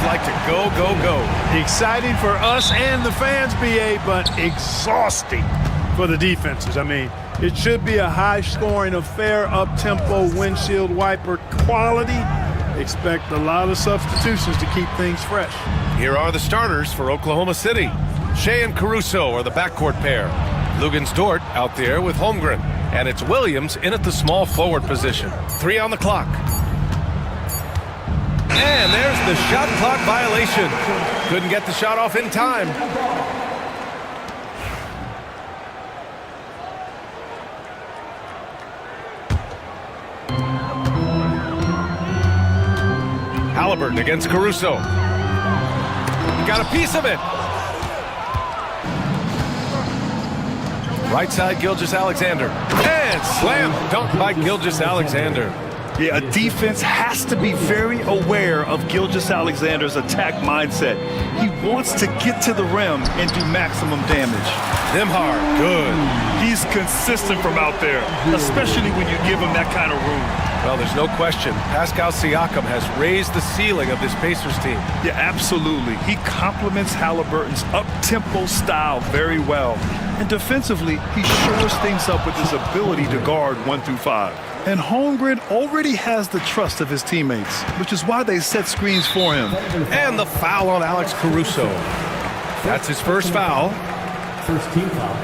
like to go, go, go. Exciting for us and the fans, BA, but exhausting for the defenses. I mean, it should be a high-scoring affair, up-tempo, windshield wiper quality. Expect a lot of substitutions to keep things fresh. Here are the starters for Oklahoma City. Shea and Caruso are the backcourt pair. Lugans-Dort out there with Holmgren. And it's Williams in at the small forward position. 3 on the clock. And there's the shot clock violation. Couldn't get the shot off in time. Halliburton against Caruso. Got a piece of it. Right side, Gilgeous-Alexander. And slam dunk by Gilgeous-Alexander. Yeah, a defense has to be very aware of Gilgeous-Alexander's attack mindset. He wants to get to the rim and do maximum damage. Nembhard, good. He's consistent from out there, especially when you give him that kind of room. Well, there's no question. Pascal Siakam has raised the ceiling of this Pacers team. Yeah, absolutely. He complements Halliburton's up-tempo style very well. And defensively, he shores things up with his ability to guard 1 through 5. And Holmgren already has the trust of his teammates, which is why they set screens for him. And the foul on Alex Caruso. That's his first foul. First team foul.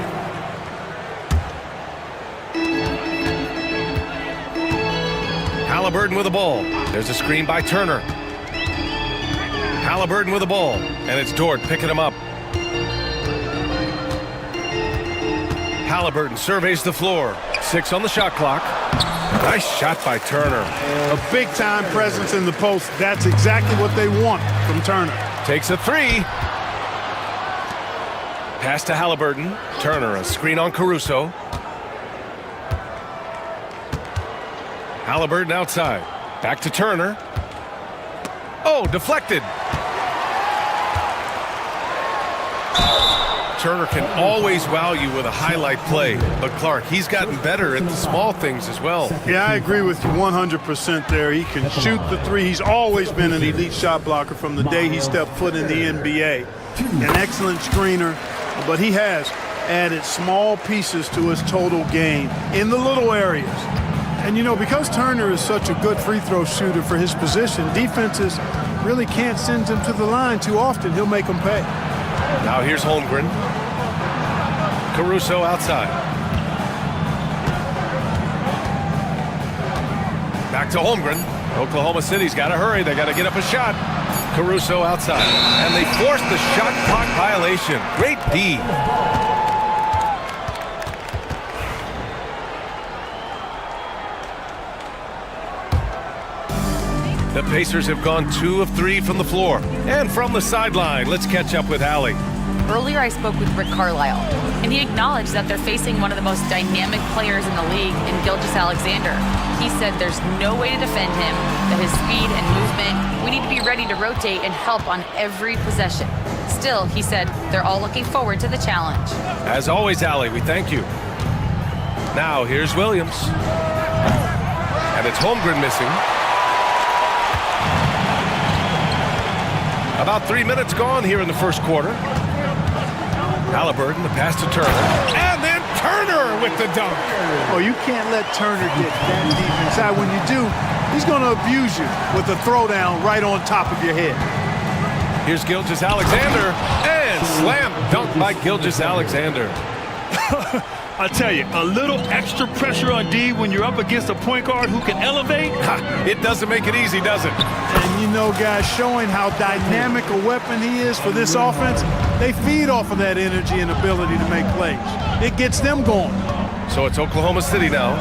Halliburton with the ball. There's a screen by Turner. Halliburton with the ball. And it's Dort picking him up. Halliburton surveys the floor. 6 on the shot clock. Nice shot by Turner. A big-time presence in the post. That's exactly what they want from Turner. Takes a 3. Pass to Halliburton. Turner, a screen on Caruso. Halliburton outside. Back to Turner. Oh, deflected. Turner can always wow you with a highlight play, but Clark, he's gotten better at the small things as well. Yeah, I agree with you 100% there. He can shoot the 3. He's always been an elite shot blocker from the day he stepped foot in the NBA. An excellent screener, but he has added small pieces to his total game in the little areas. And, you know, because Turner is such a good free throw shooter for his position, defenses really can't send him to the line too often. He'll make them pay. Now here's Holmgren. Caruso outside. Back to Holmgren. Oklahoma City's got to hurry. They got to get up a shot. Caruso outside. And they forced the shot clock violation. Great D. The Pacers have gone 2 of 3 from the floor. And from the sideline, let's catch up with Allie. Earlier, I spoke with Rick Carlisle, and he acknowledged that they're facing one of the most dynamic players in the league in Gilgeous-Alexander. He said there's no way to defend him, that his speed and movement, we need to be ready to rotate and help on every possession. Still, he said, they're all looking forward to the challenge. As always, Allie, we thank you. Now, here's Williams. And it's Holmgren missing. About 3 minutes gone here in the first quarter. Halliburton, the pass to Turner. And then Turner with the dunk. Oh, you can't let Turner get that deep inside. When you do, he's going to abuse you with a throwdown right on top of your head. Here's Gilgeous-Alexander. And slam dunk by Gilgeous-Alexander. I tell you, a little extra pressure on D when you're up against a point guard who can elevate. It doesn't make it easy, does it? And you know, guys, showing how dynamic a weapon he is for this offense, they feed off of that energy and ability to make plays. It gets them going. So it's Oklahoma City now.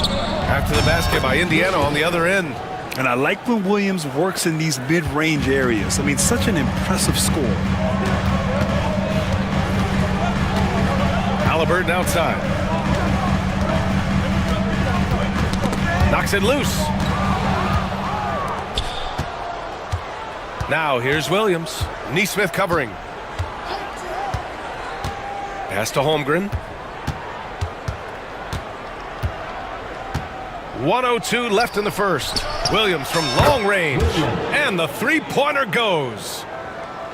After the basket by Indiana on the other end. And I like when Williams works in these mid-range areas. I mean, such an impressive score. Halliburton outside. Knocks it loose. Now here's Williams. Neesmith covering. Pass to Holmgren. 1:02 left in the first. Williams from long range. And the three-pointer goes.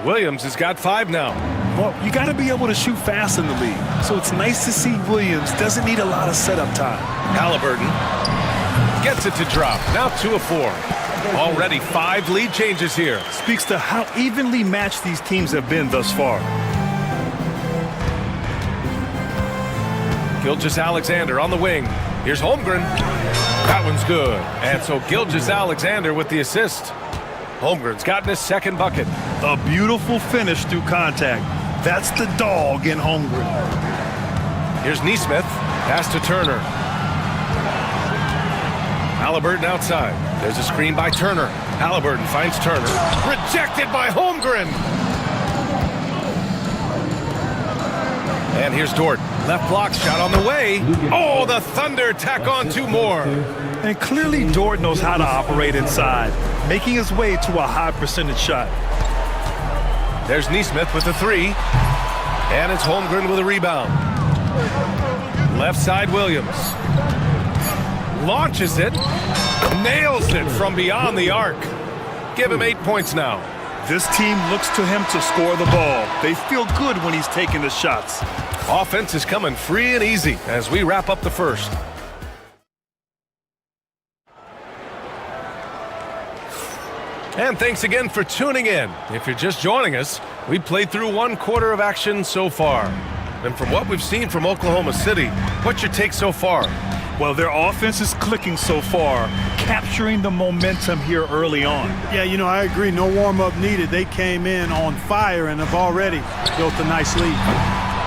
Williams has got 5 now. Well, you got to be able to shoot fast in the league. So it's nice to see Williams doesn't need a lot of setup time. Halliburton gets it to drop. Now 2 of 4. Already 5 lead changes here. Speaks to how evenly matched these teams have been thus far. Gilgeous-Alexander on the wing. Here's Holmgren. That one's good. And so Gilgeous-Alexander with the assist. Holmgren's gotten his second bucket. A beautiful finish through contact. That's the dog in Holmgren. Here's Neesmith. Pass to Turner. Halliburton outside. There's a screen by Turner. Halliburton finds Turner. Rejected by Holmgren. And here's Dort. Left block shot on the way. Oh, the Thunder tack on 2 more. And clearly Dort knows how to operate inside, making his way to a high percentage shot. There's Neesmith with the 3. And it's Holmgren with a rebound. Left side Williams. Launches it. Nails it from beyond the arc. Give him 8 points now. This team looks to him to score the ball. They feel good when he's taking the shots. Offense is coming free and easy as we wrap up the first. And thanks again for tuning in. If you're just joining us, we played through 1 quarter of action so far. And from what we've seen from Oklahoma City, what's your take so far? Well, their offense is clicking so far, capturing the momentum here early on. Yeah, you know, I agree. No warm-up needed. They came in on fire and have already built a nice lead.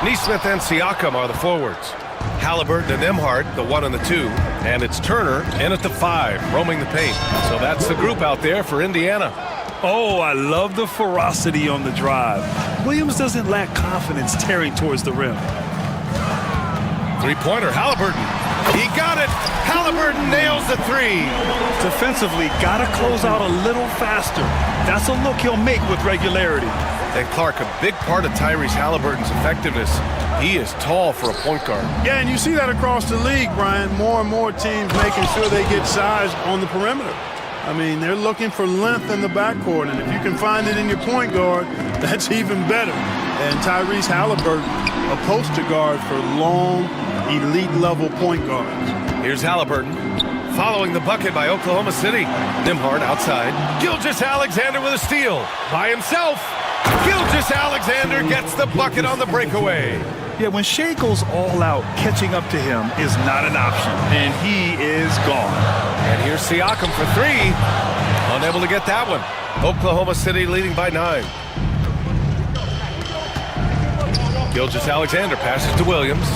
Neesmith and Siakam are the forwards. Halliburton and Emhart, the 1 and the 2. And it's Turner in at the 5, roaming the paint. So that's the group out there for Indiana. Oh, I love the ferocity on the drive. Williams doesn't lack confidence tearing towards the rim. 3-pointer, Halliburton. He got it. Halliburton nails the 3. Defensively, gotta close out a little faster. That's a look he'll make with regularity. And Clark, a big part of Tyrese Halliburton's effectiveness, he is tall for a point guard. Yeah, and you see that across the league, Brian. More and more teams making sure they get size on the perimeter. I mean, they're looking for length in the backcourt, and if you can find it in your point guard, that's even better. And Tyrese Halliburton, a poster guard for long, elite-level point guards. Here's Halliburton, following the bucket by Oklahoma City. Nimhard outside. Gilgeous-Alexander with a steal. By himself. Gilgeous-Alexander gets the bucket on the breakaway. Yeah, when Shea goes all out, catching up to him is not an option, and he is gone. And here's Siakam for 3. Unable to get that one. Oklahoma City leading by 9. Gilgeous-Alexander passes to Williams,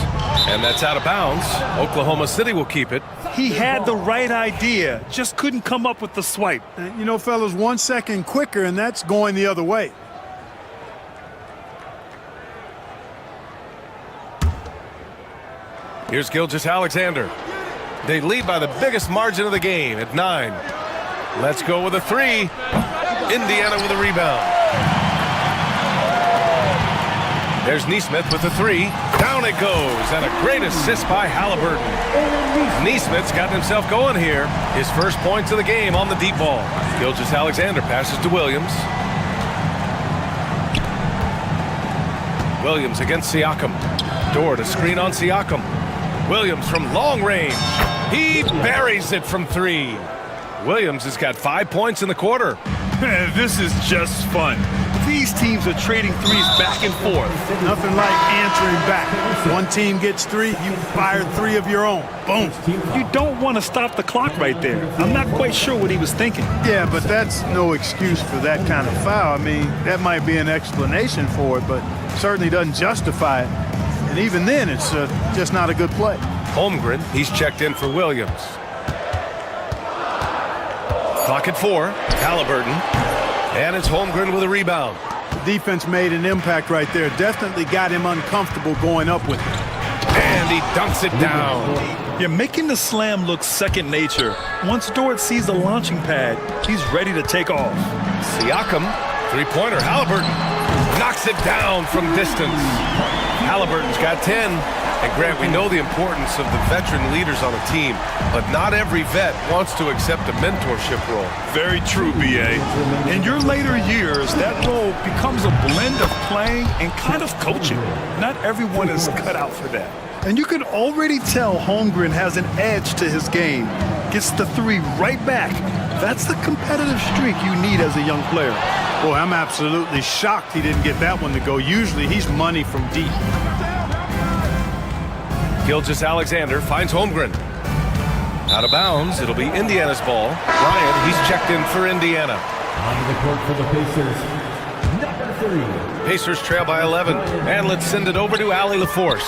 and that's out of bounds. Oklahoma City will keep it. He had the right idea, just couldn't come up with the swipe. And, you know, fellas, 1 second quicker, and that's going the other way. Here's Gilgeous-Alexander. They lead by the biggest margin of the game at 9. Let's go with a 3. Indiana with a rebound. There's Neesmith with the 3. Down it goes, and a great assist by Halliburton. Neesmith's gotten himself going here. His first points of the game on the deep ball. Gilgeous-Alexander passes to Williams. Williams against Siakam. Dort a screen on Siakam. Williams from long range. He buries it from 3. Williams has got 5 points in the quarter. This is just fun. These teams are trading threes back and forth. Nothing like answering back. One team gets 3, you fire 3 of your own. Boom. You don't want to stop the clock right there. I'm not quite sure what he was thinking. Yeah, but that's no excuse for that kind of foul. I mean, that might be an explanation for it, but certainly doesn't justify it. And even then, it's just not a good play. Holmgren, he's checked in for Williams. Clock at 4. Halliburton. And it's Holmgren with a rebound. Defense made an impact right there. Definitely got him uncomfortable going up with it. And he dunks it down. You're making the slam look second nature. Once Dort sees the launching pad, he's ready to take off. Siakam, 3-pointer. Halliburton knocks it down from distance. Halliburton's got 10. And Grant, we know the importance of the veteran leaders on a team, but not every vet wants to accept a mentorship role. Very true, B.A. In your later years, that role becomes a blend of playing and kind of coaching. Not everyone is cut out for that. And you can already tell Holmgren has an edge to his game. Gets the three right back. That's the competitive streak you need as a young player. Boy, I'm absolutely shocked he didn't get that one to go. Usually he's money from deep. Gilgeous-Alexander finds Holmgren. Out of bounds, it'll be Indiana's ball. Bryant, he's checked in for Indiana. Onto the court for the Pacers, number 3. Pacers trail by 11, and let's send it over to Allie LaForce.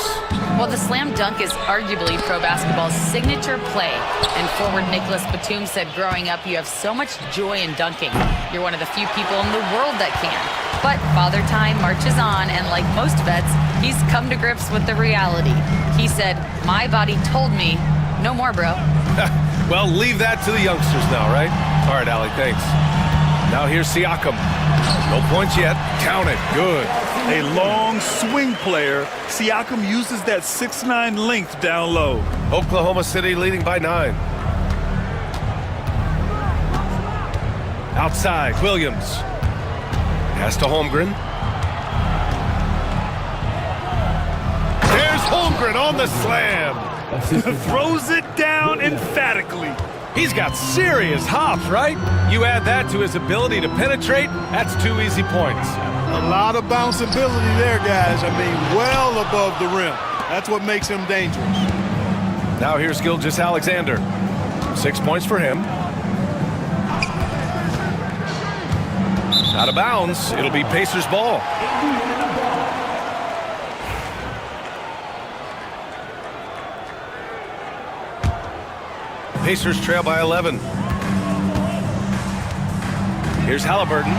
Well, the slam dunk is arguably pro basketball's signature play. And forward Nicholas Batum said growing up, you have so much joy in dunking. You're one of the few people in the world that can. But Father Time marches on, and like most vets, he's come to grips with the reality. He said, my body told me, no more, bro. Well, leave that to the youngsters now, right? All right, Allie, thanks. Now here's Siakam. No points yet. Count it. Good. A long swing player, Siakam uses that 6'9" length down low. Oklahoma City leading by 9. Outside, Williams. Pass to Holmgren. There's Holmgren on the slam. Throws it down emphatically. He's got serious hops, right? You add that to his ability to penetrate, that's 2 easy points. A lot of bounceability there, guys. I mean, well above the rim. That's what makes him dangerous. Now here's Gilgeous-Alexander. 6 points for him. Out of bounds, it'll be Pacers ball. Pacers trail by 11. Here's Halliburton.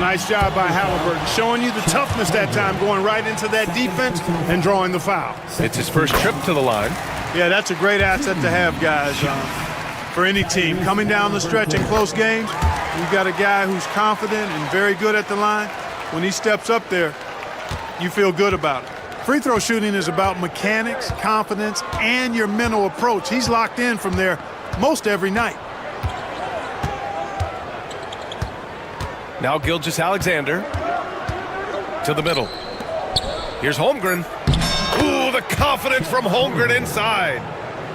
Nice job by Halliburton, showing you the toughness that time, going right into that defense and drawing the foul. It's his first trip to the line. Yeah, that's a great asset to have, guys, for any team. Coming down the stretch in close games, you've got a guy who's confident and very good at the line. When he steps up there, you feel good about it. Free throw shooting is about mechanics, confidence, and your mental approach. He's locked in from there most every night. Now Gilgeous-Alexander to the middle. Here's Holmgren. Ooh, the confidence from Holmgren inside.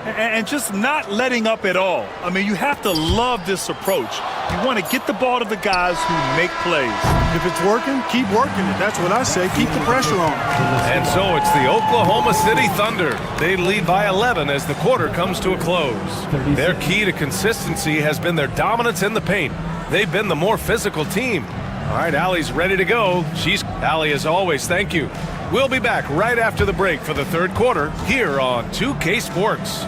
And just not letting up at all. I mean, you have to love this approach. You want to get the ball to the guys who make plays. If it's working, keep working it. That's what I say. Keep the pressure on. And so it's the Oklahoma City Thunder. They lead by 11 as the quarter comes to a close. Their key to consistency has been their dominance in the paint. They've been the more physical team. All right, Allie's ready to go. Allie, as always, thank you. We'll be back right after the break for the third quarter here on 2K Sports.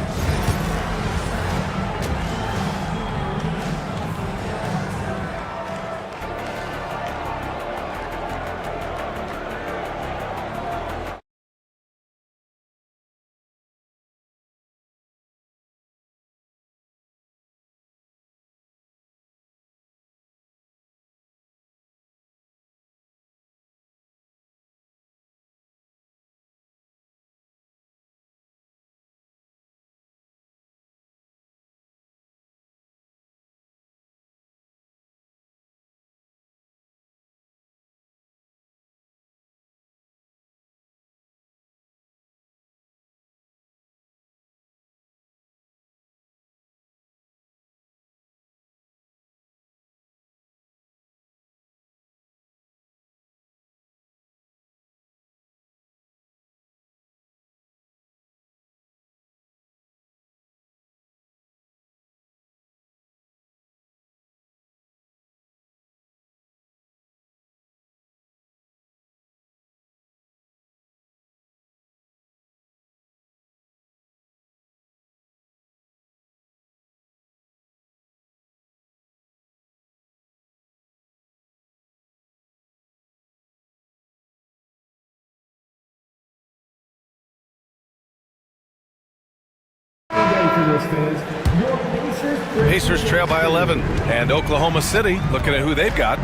Pacers trail by 11, and Oklahoma City, looking at who they've got.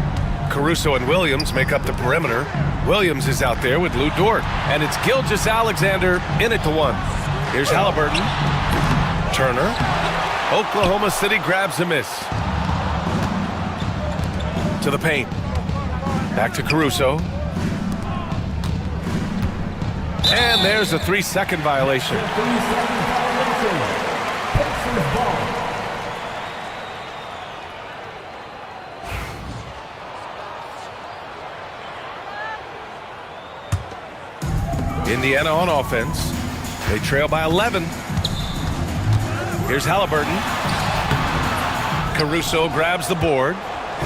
Caruso and Williams make up the perimeter. Williams is out there with Lou Dort. And it's Gilgeous-Alexander in it to one. Here's Halliburton. Turner. Oklahoma City grabs a miss. To the paint. Back to Caruso. And there's a 3-second violation. Indiana on offense. They trail by 11. Here's Halliburton. Caruso grabs the board.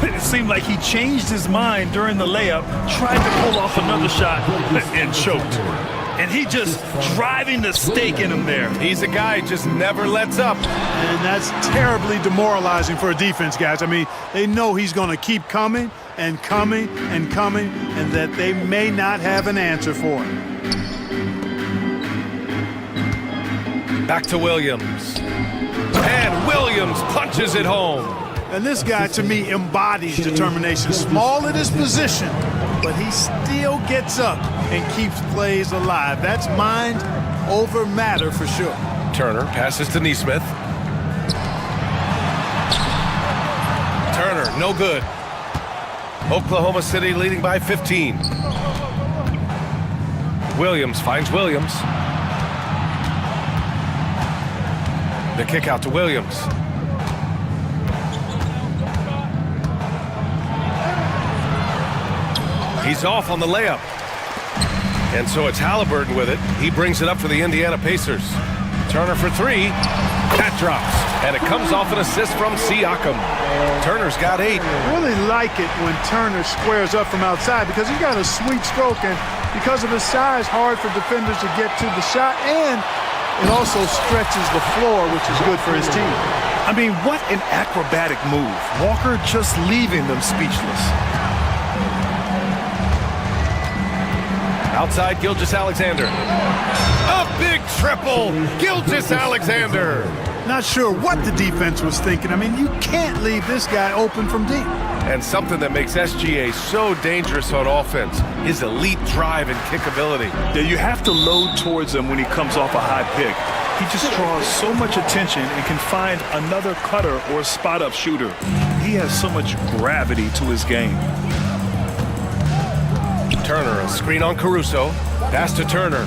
It seemed like he changed his mind during the layup, tried to pull off another shot, and choked. And he just driving the stake in him there. He's a guy who just never lets up. And that's terribly demoralizing for a defense, guys. I mean, they know he's going to keep coming and coming and coming, and that they may not have an answer for it. Back to Williams. And Williams punches it home. And this guy, to me, embodies determination. Small at his position, but he still gets up and keeps plays alive. That's mind over matter for sure. Turner passes to Neesmith. Turner, no good. Oklahoma City leading by 15. Williams finds Williams. The kick out to Williams. He's off on the layup. And so it's Halliburton with it. He brings it up for the Indiana Pacers. Turner for three. That drops. And it comes off an assist from Siakam. Turner's got 8. I really like it when Turner squares up from outside because he's got a sweet stroke, and because of his size, hard for defenders to get to the shot, and it also stretches the floor, which is good for his team. I mean, what an acrobatic move. Walker just leaving them speechless. Outside, Gilgeous-Alexander. A big triple! Gilgeous-Alexander! Not sure what the defense was thinking. I mean, you can't leave this guy open from deep. And something that makes SGA so dangerous on offense, his elite drive and kick ability. Yeah, you have to load towards him when he comes off a high pick. He just draws so much attention and can find another cutter or spot-up shooter. He has so much gravity to his game. Turner, a screen on Caruso. Pass to Turner.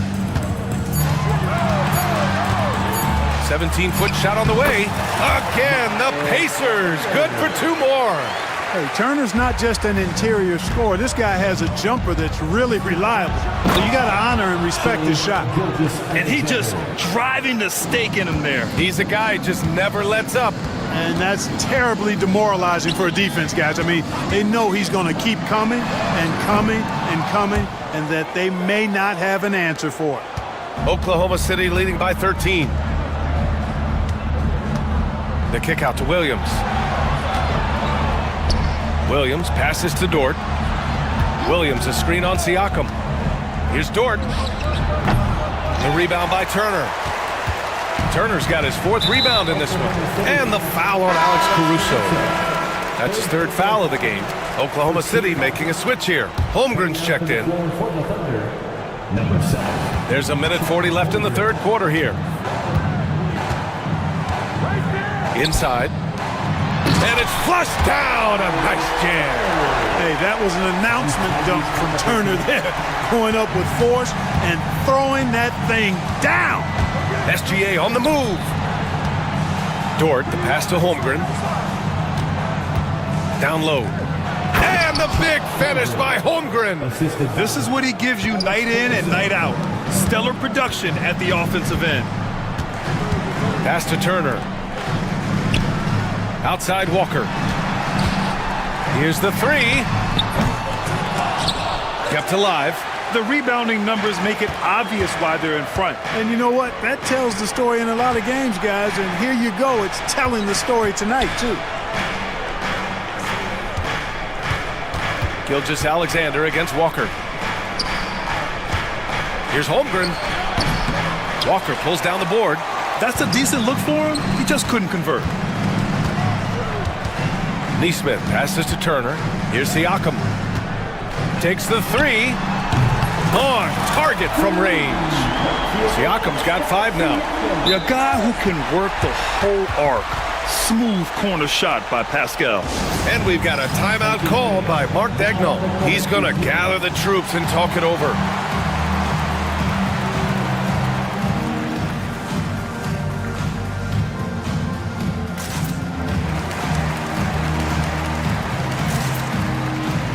17-foot shot on the way. Again, the Pacers. Good for 2 more. Hey, Turner's not just an interior scorer. This guy has a jumper that's really reliable. So you got to honor and respect his shot. And he just driving the stake in him there. He's a guy who just never lets up. And that's terribly demoralizing for a defense, guys. I mean, they know he's going to keep coming and coming and coming, and that they may not have an answer for it. Oklahoma City leading by 13. The kick out to Williams. Williams passes to Dort. Williams, a screen on Siakam. Here's Dort. The rebound by Turner. Turner's got his 4th rebound in this one. And the foul on Alex Caruso. That's his 3rd foul of the game. Oklahoma City making a switch here. Holmgren's checked in. There's 1:40 left in the 3rd quarter here. Inside. And it's flushed down. A nice jam. Hey, that was an announcement dunk from Turner there. Going up with force and throwing that thing down. SGA on the move. Dort, the pass to Holmgren. Down low. And the big finish by Holmgren. This is what he gives you night in and night out. Stellar production at the offensive end. Pass to Turner. Outside Walker. Here's the 3. Kept alive. The rebounding numbers make it obvious why they're in front. And you know what? That tells the story in a lot of games, guys. And here you go. It's telling the story tonight, too. Gilgeous-Alexander against Walker. Here's Holmgren. Walker pulls down the board. That's a decent look for him. He just couldn't convert. Neesmith passes to Turner. Here's Siakam. Takes the 3. On target from range. Siakam's got 5 now. A guy who can work the whole arc. Smooth corner shot by Pascal. And we've got a timeout call by Mark Dagnall. He's going to gather the troops and talk it over.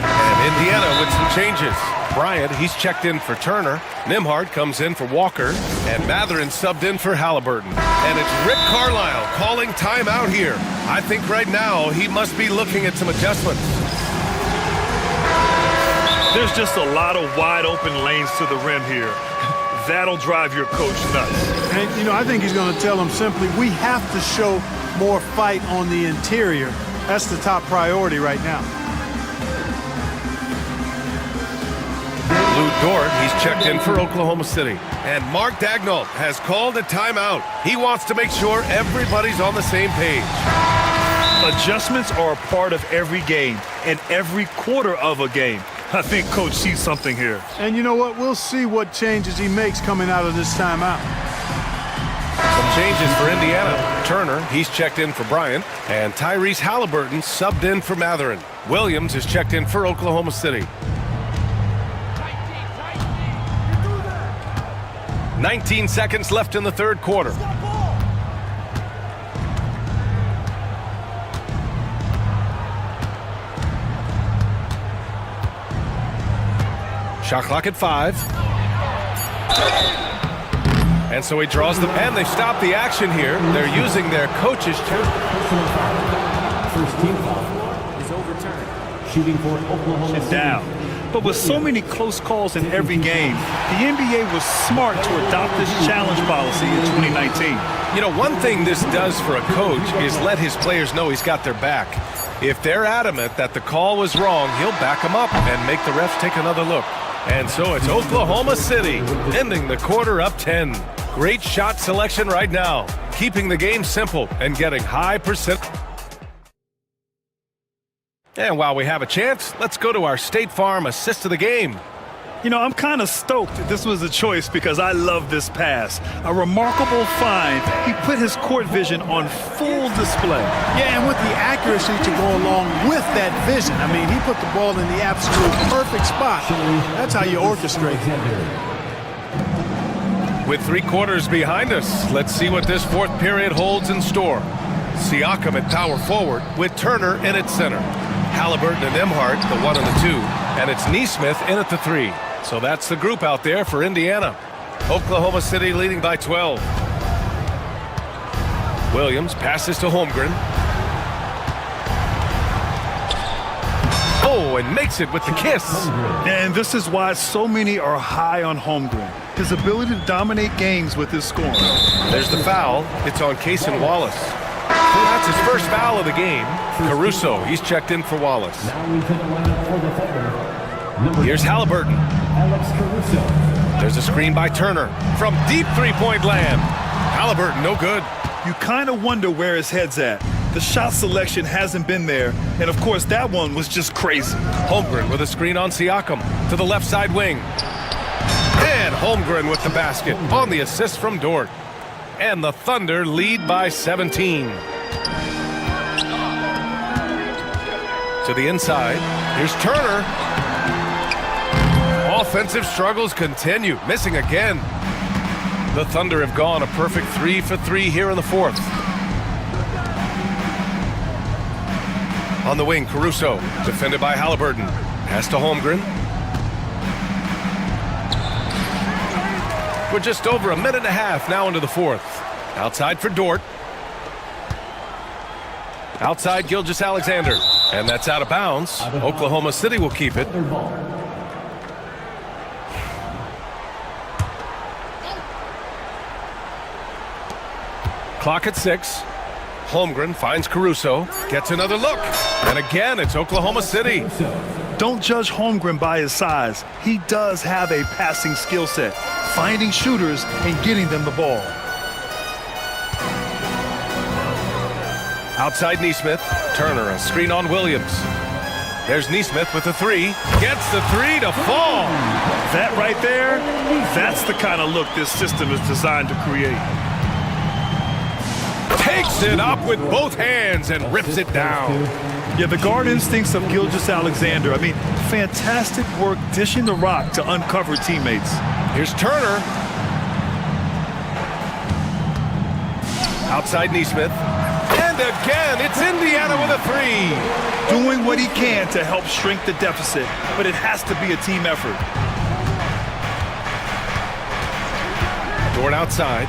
And Indiana with some changes. Bryant, he's checked in for Turner. Nimhard comes in for Walker. And Matherin subbed in for Halliburton. And it's Rick Carlisle calling timeout here. I think right now he must be looking at some adjustments. There's just a lot of wide open lanes to the rim here. That'll drive your coach nuts. And, you know, I think he's going to tell them simply, we have to show more fight on the interior. That's the top priority right now. Lou Dort, he's checked in for Oklahoma City. And Mark Dagnall has called a timeout. He wants to make sure everybody's on the same page. Adjustments are a part of every game and every quarter of a game. I think Coach sees something here. And you know what? We'll see what changes he makes coming out of this timeout. Some changes for Indiana. Turner, he's checked in for Bryant. And Tyrese Halliburton subbed in for Matherin. Williams is checked in for Oklahoma City. 19 seconds left in the third quarter. Shot clock at 5. And so he draws the... And they stop the action here. They're using their coach's... First team foul is overturned. Shooting for Oklahoma City. Down. But with so many close calls in every game, the NBA was smart to adopt this challenge policy in 2019. You know, one thing this does for a coach is let his players know he's got their back. If they're adamant that the call was wrong, he'll back them up and make the refs take another look. And so it's Oklahoma City ending the quarter up 10. Great shot selection right now, keeping the game simple and getting high percent. And while we have a chance, let's go to our State Farm assist of the game. You know, I'm kind of stoked that this was a choice because I love this pass. A remarkable find. He put his court vision on full display. Yeah, and with the accuracy to go along with that vision. I mean, he put the ball in the absolute perfect spot. That's how you orchestrate. With 3 quarters behind us, let's see what this fourth period holds in store. Siakam at power forward with Turner in at center. Halliburton and Nimhard, the 1 and the 2. And it's Neesmith in at the 3. So that's the group out there for Indiana. Oklahoma City leading by 12. Williams passes to Holmgren. Oh, and makes it with the kiss. And this is why so many are high on Holmgren. His ability to dominate games with his scoring. There's the foul. It's on Cason Wallace. That's his first foul of the game. Caruso, he's checked in for Wallace. Here's Halliburton. There's a screen by Turner from deep three-point land. Halliburton, no good. You kind of wonder where his head's at. The shot selection hasn't been there, and of course that one was just crazy. Holmgren with a screen on Siakam to the left side wing. And Holmgren with the basket on the assist from Dort. And the Thunder lead by 17. To the inside, here's Turner. Offensive struggles continue, missing again. The Thunder have gone a perfect 3 for 3 here in the fourth. On the wing, Caruso, defended by Halliburton. Pass to Holmgren. We're just over a minute and a half now into the fourth. Outside for Dort. Outside Gilgeous-Alexander. And that's out of bounds. Oklahoma City will keep it. Clock at 6. Holmgren finds Caruso. Gets another look. And again, it's Oklahoma City. Don't judge Holmgren by his size. He does have a passing skill set, finding shooters and getting them the ball. Outside Neesmith. Turner, a screen on Williams. There's Neesmith with the three. Gets the three to fall. That right there, that's the kind of look this system is designed to create. Takes it up with both hands and rips it down. Yeah, the guard instincts of Gilgeous-Alexander. I mean, fantastic work dishing the rock to uncover teammates. Here's Turner. Outside Neesmith. And again, it's Indiana with a three. Doing what he can to help shrink the deficit, but it has to be a team effort. Dort outside.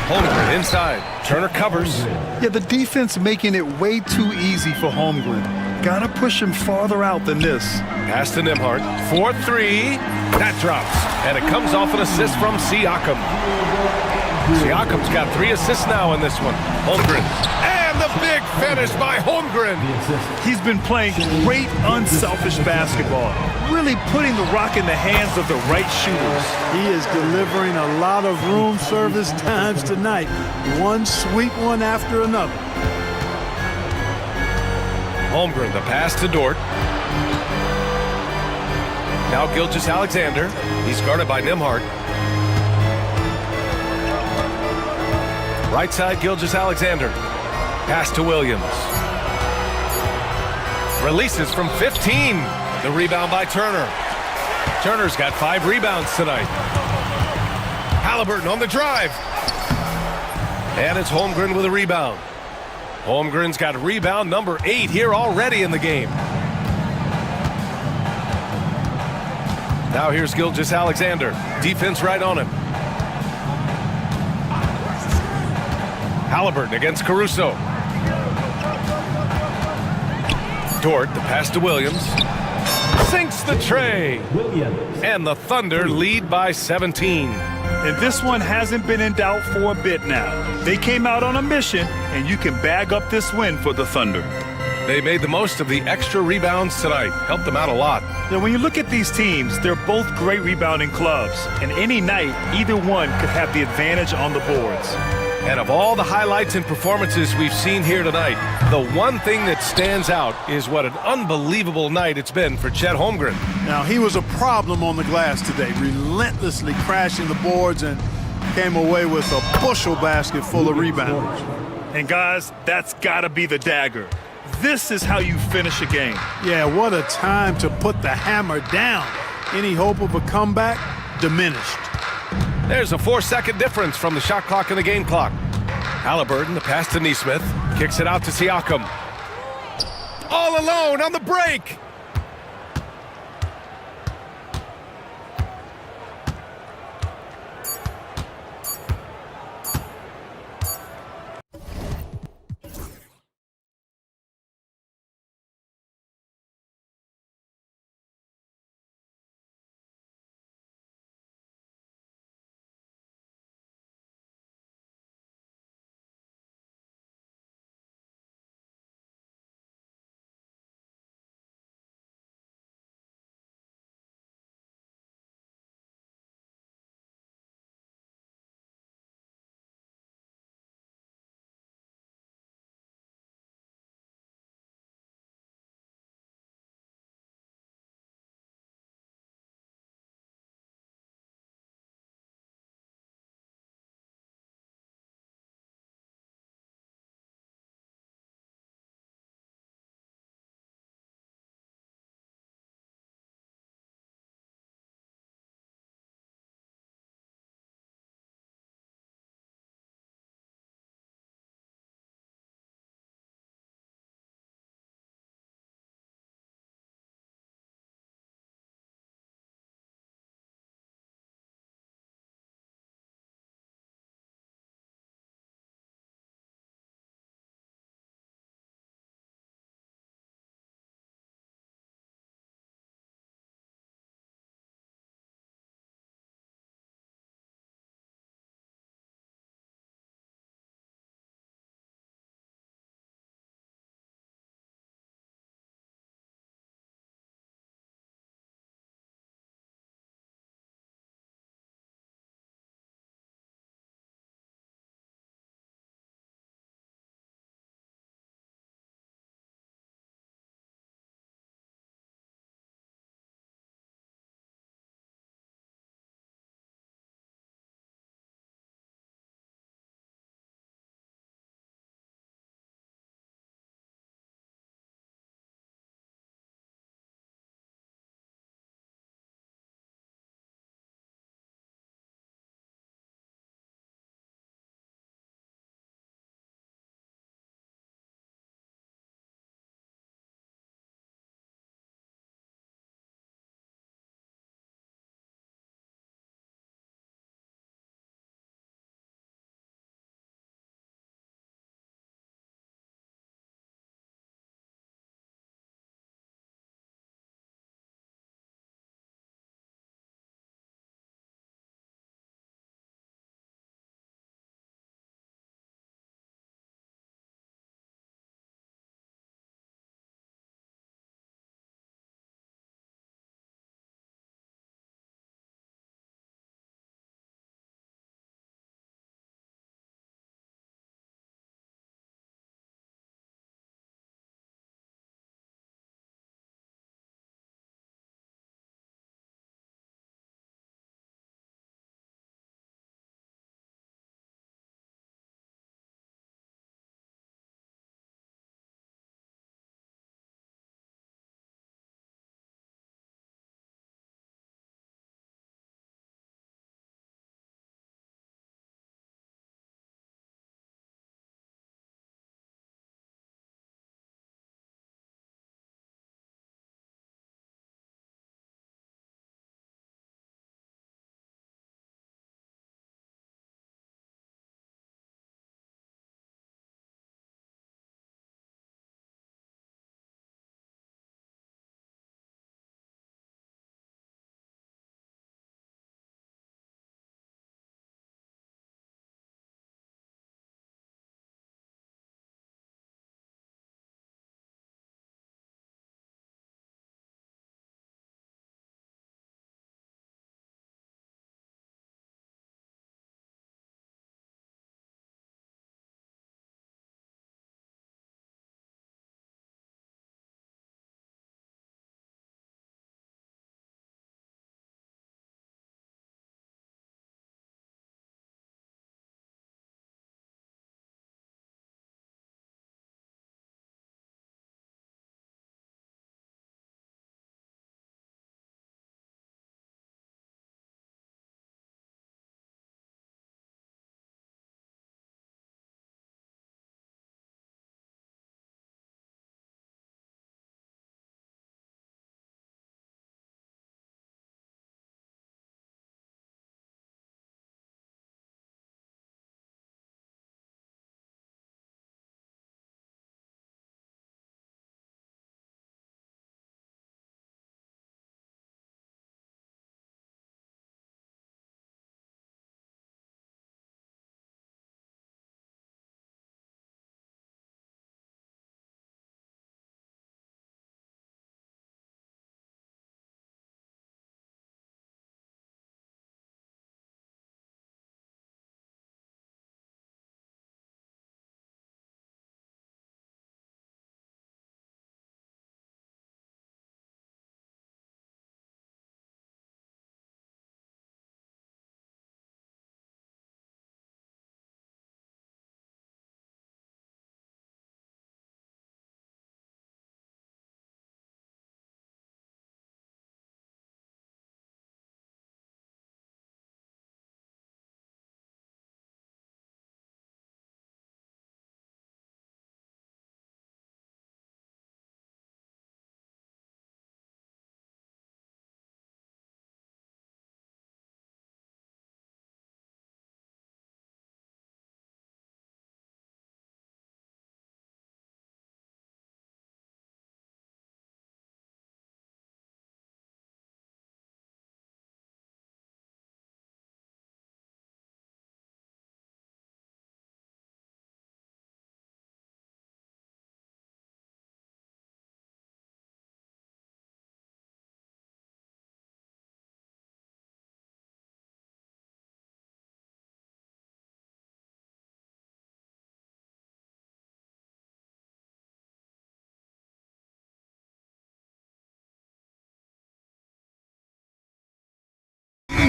Holmgren inside. Turner covers. Yeah, the defense making it way too easy for Holmgren. Gotta push him farther out than this. Pass to Nembhard. 4-3. That drops. And it comes off an assist from Siakam. Siakam's got 3 assists now in this one. Holmgren. And the big finish by Holmgren. He's been playing great, unselfish basketball. Really putting the rock in the hands of the right shooters. He is delivering a lot of room service times tonight. One sweet one after another. Holmgren, the pass to Dort. Now Gilgeous-Alexander. He's guarded by Nembhard. Right side, Gilgeous-Alexander. Pass to Williams. Releases from 15. The rebound by Turner. Turner's got 5 rebounds tonight. Halliburton on the drive. And it's Holmgren with a rebound. Holmgren's got rebound number 8 here already in the game. Now here's Gilgeous-Alexander. Defense right on him. Halliburton against Caruso. Dort, the pass to Williams. Sinks the tray. And the Thunder lead by 17. And this one hasn't been in doubt for a bit now. They came out on a mission, and you can bag up this win for the Thunder. They made the most of the extra rebounds tonight. Helped them out a lot. Now, when you look at these teams, they're both great rebounding clubs. And any night, either one could have the advantage on the boards. And of all the highlights and performances we've seen here tonight, the one thing that stands out is what an unbelievable night it's been for Chet Holmgren. Now, he was a problem on the glass today, relentlessly crashing the boards and came away with a bushel basket full of rebounds. And guys, that's gotta be the dagger. This is how you finish a game. Yeah, what a time to put the hammer down. Any hope of a comeback? Diminished. There's a 4-second difference from the shot clock and the game clock. Halliburton, the pass to Neesmith, kicks it out to Siakam. All alone on the break.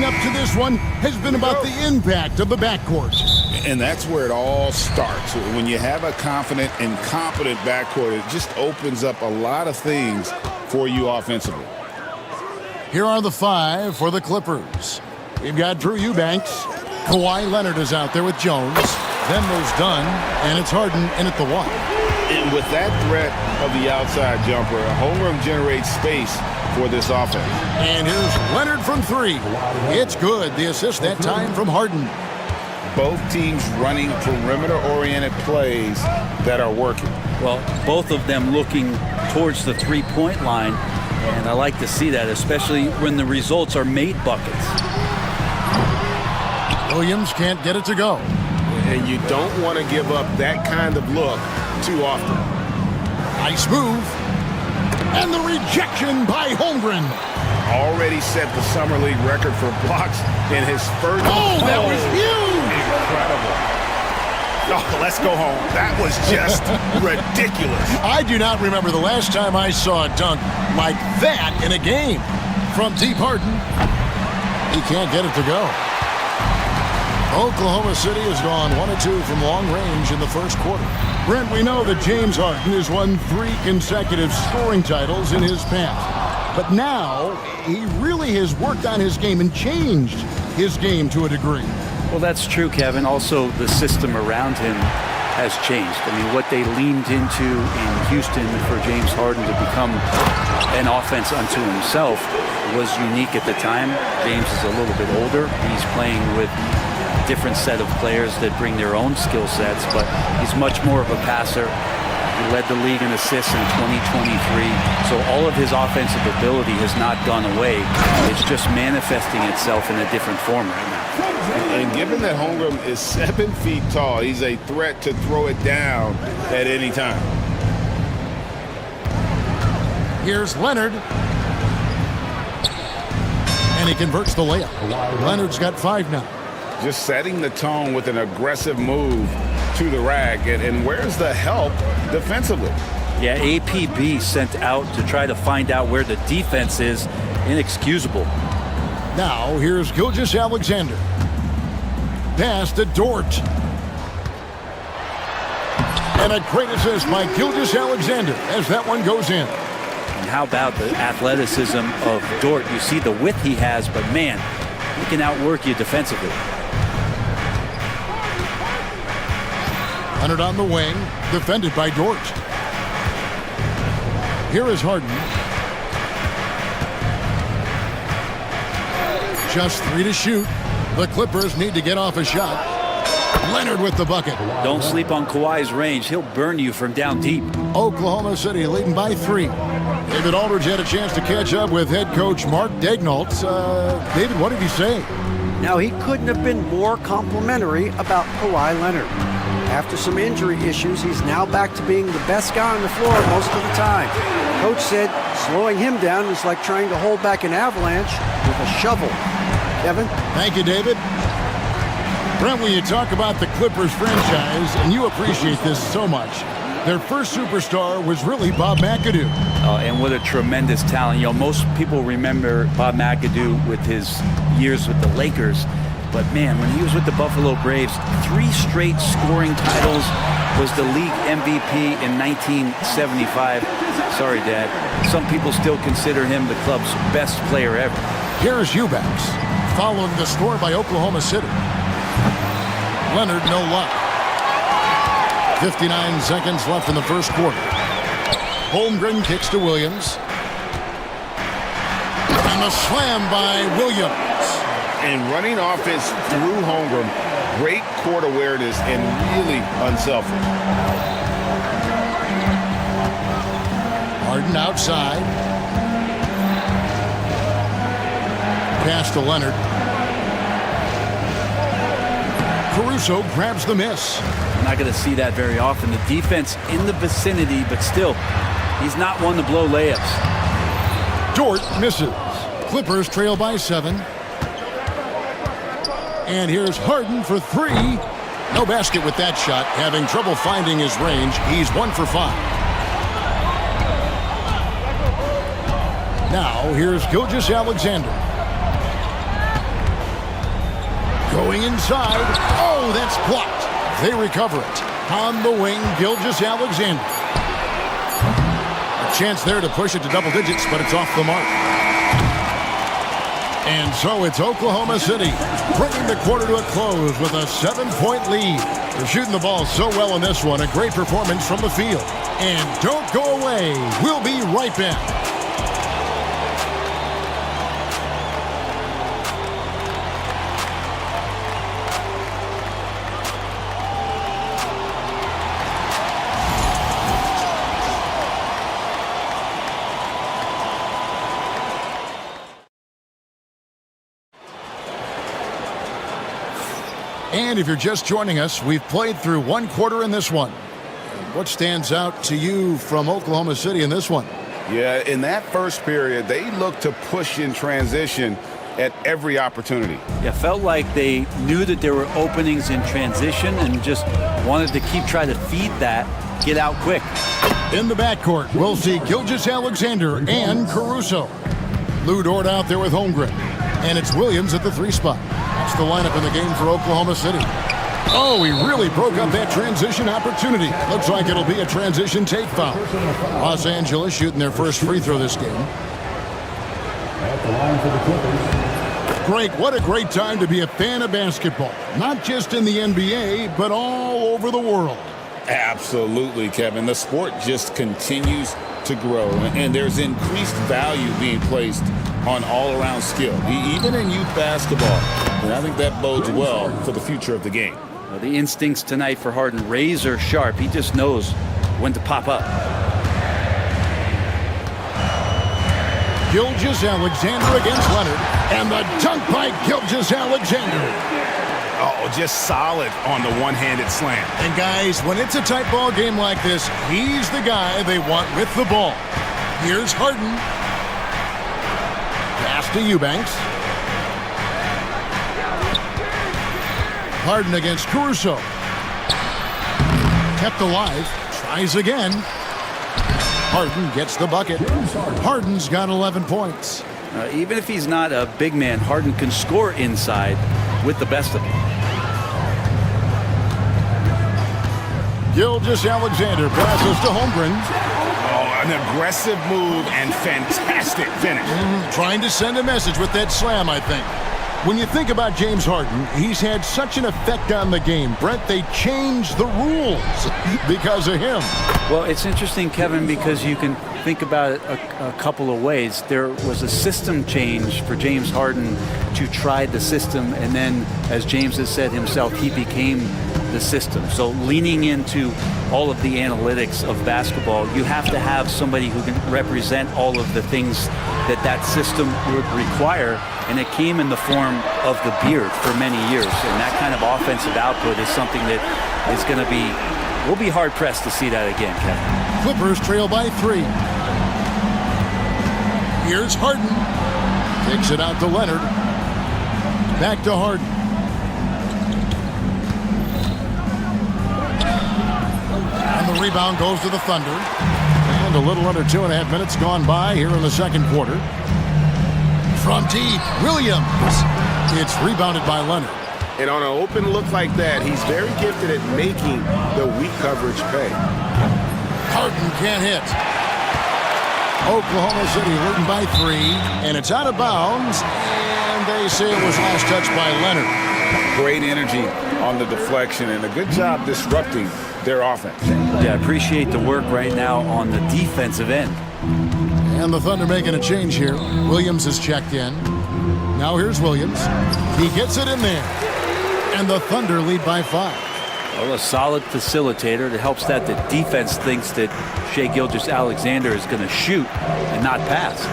up to this one has been about the impact of the backcourt. And that's where it all starts. When you have a confident and competent backcourt, it just opens up a lot of things for you offensively. Here are the five for the Clippers. We've got Drew Eubanks. Kawhi Leonard is out there with Jones. Then there's Dunn, and it's Harden in at the one. And with that threat of the outside jumper, Holmgren generates space for this offense. And here's Leonard from three. It's good. The assist that time from Harden. Both teams running perimeter-oriented plays that are working. Well, both of them looking towards the three-point line, and I like to see that, especially when the results are made buckets. Williams can't get it to go. And you don't want to give up that kind of look too often. Nice move. And the rejection by Holmgren. Already set the Summer League record for blocks in his first. Oh, that was huge! Incredible. Oh, let's go home. That was just ridiculous. I do not remember the last time I saw a dunk like that in a game. From deep Harden. He can't get it to go. Oklahoma City has gone 1 of 2 from long range in the first quarter. Brent, we know that James Harden has won 3 consecutive scoring titles in his past. But now, he really has worked on his game and changed his game to a degree. Well, that's true, Kevin. Also, the system around him has changed. I mean, what they leaned into in Houston for James Harden to become an offense unto himself was unique at the time. James is a little bit older. He's playing with different set of players that bring their own skill sets, but he's much more of a passer. He led the league in assists in 2023, so all of his offensive ability has not gone away. It's just manifesting itself in a different form right now. And given that Holmgren is 7 feet tall, he's a threat to throw it down at any time. Here's Leonard. And he converts the layup. Leonard's got 5 now. Just setting the tone with an aggressive move to the rack. And where's the help defensively? Yeah, APB sent out to try to find out where the defense is. Inexcusable. Now, here's Gilgeous-Alexander. Pass to Dort. And a great assist by Gilgeous-Alexander as that one goes in. And how about the athleticism of Dort? You see the width he has, but man, he can outwork you defensively. Leonard on the wing, defended by Dort. Here is Harden. Just 3 to shoot. The Clippers need to get off a shot. Leonard with the bucket. Don't sleep on Kawhi's range. He'll burn you from down deep. Oklahoma City leading by 3. David Aldridge had a chance to catch up with head coach Mark Daignault. David, what did he say? Now, he couldn't have been more complimentary about Kawhi Leonard. After some injury issues, he's now back to being the best guy on the floor most of the time. Coach said slowing him down is like trying to hold back an avalanche with a shovel. Kevin? Thank you, David. Brent, when you talk about the Clippers franchise, and you appreciate this so much, their first superstar was really Bob McAdoo. And what a tremendous talent. You know, most people remember Bob McAdoo with his years with the Lakers. But man, when he was with the Buffalo Braves, 3 straight scoring titles, was the league MVP in 1975. Sorry, Dad. Some people still consider him the club's best player ever. Here's Eubanks, following the score by Oklahoma City. Leonard, no luck. 59 seconds left in the first quarter. Holmgren kicks to Williams. And the slam by Williams. And running offense through Holmgren, great court awareness and really unselfish. Harden outside. Pass to Leonard. Caruso grabs the miss. I'm not going to see that very often. The defense in the vicinity, but still, he's not one to blow layups. Dort misses. Clippers trail by 7. And here's Harden for 3. No basket with that shot. Having trouble finding his range. He's 1 for 5. Now here's Gilgeous-Alexander. Going inside. Oh, that's blocked. They recover it. On the wing, Gilgeous-Alexander. A chance there to push it to double digits, but it's off the mark. And so it's Oklahoma City bringing the quarter to a close with a 7-point lead. They're shooting the ball so well in this one. A great performance from the field. And don't go away. We'll be right back. And if you're just joining us, we've played through one quarter in this one. What stands out to you from Oklahoma City in this one? Yeah, in that first period, they looked to push in transition at every opportunity. Yeah, felt like they knew that there were openings in transition and just wanted to keep trying to feed that, get out quick. In the backcourt, we'll see Gilgeous-Alexander and Caruso. Lou Dort out there with Holmgren. And it's Williams at the 3 spot. That's the lineup in the game for Oklahoma City. Oh, he really broke up that transition opportunity. Looks like it'll be a transition take foul. Los Angeles shooting their first free throw this game. At the line for the Clippers. Greg, what a great time to be a fan of basketball. Not just in the NBA, but all over the world. Absolutely, Kevin. The sport just continues to grow, and there's increased value being placed on all-around skill, even in youth basketball. And I think that bodes well for the future of the game. Well, the instincts tonight for Harden, razor sharp. He just knows when to pop up. Gilgeous-Alexander against Leonard, and the dunk by Gilgeous-Alexander. Oh, just solid on the one-handed slam. And guys, when it's a tight ball game like this, he's the guy they want with the ball. Here's Harden. Pass to Eubanks. Harden against Caruso. Kept alive. Tries again. Harden gets the bucket. Harden's got 11 points. Even if he's not a big man, Harden can score inside with the best of them. Gilgeous-Alexander passes to Holmgren. Oh, an aggressive move and fantastic finish. Trying to send a message with that slam, I think. When you think about James Harden, he's had such an effect on the game. Brent, they changed the rules because of him. Well, it's interesting, Kevin, because you can think about it a couple of ways. There was a system change for James Harden to try the system, and then, as James has said himself, he became the system. So leaning into all of the analytics of basketball, you have to have somebody who can represent all of the things that that system would require, and it came in the form of the beard for many years. And that kind of offensive output is something that is going to be, we'll be hard-pressed to see that again, Kevin. Clippers trail by 3. Here's Harden. Takes it out to Leonard. Back to Harden. And the rebound goes to the Thunder. And a little under 2.5 minutes gone by here in the second quarter. From deep, Williams. It's rebounded by Leonard. And on an open look like that, he's very gifted at making the weak coverage pay. Harden can't hit. Oklahoma City leading by 3, and it's out of bounds, and they say it was last touched by Leonard. Great energy on the deflection, and a good job disrupting their offense. Yeah, I appreciate the work right now on the defensive end. And the Thunder making a change here. Williams is checked in. Now here's Williams. He gets it in there. And the Thunder lead by 5. Well, a solid facilitator that helps that the defense thinks that Shai Gilgeous-Alexander is going to shoot and not pass.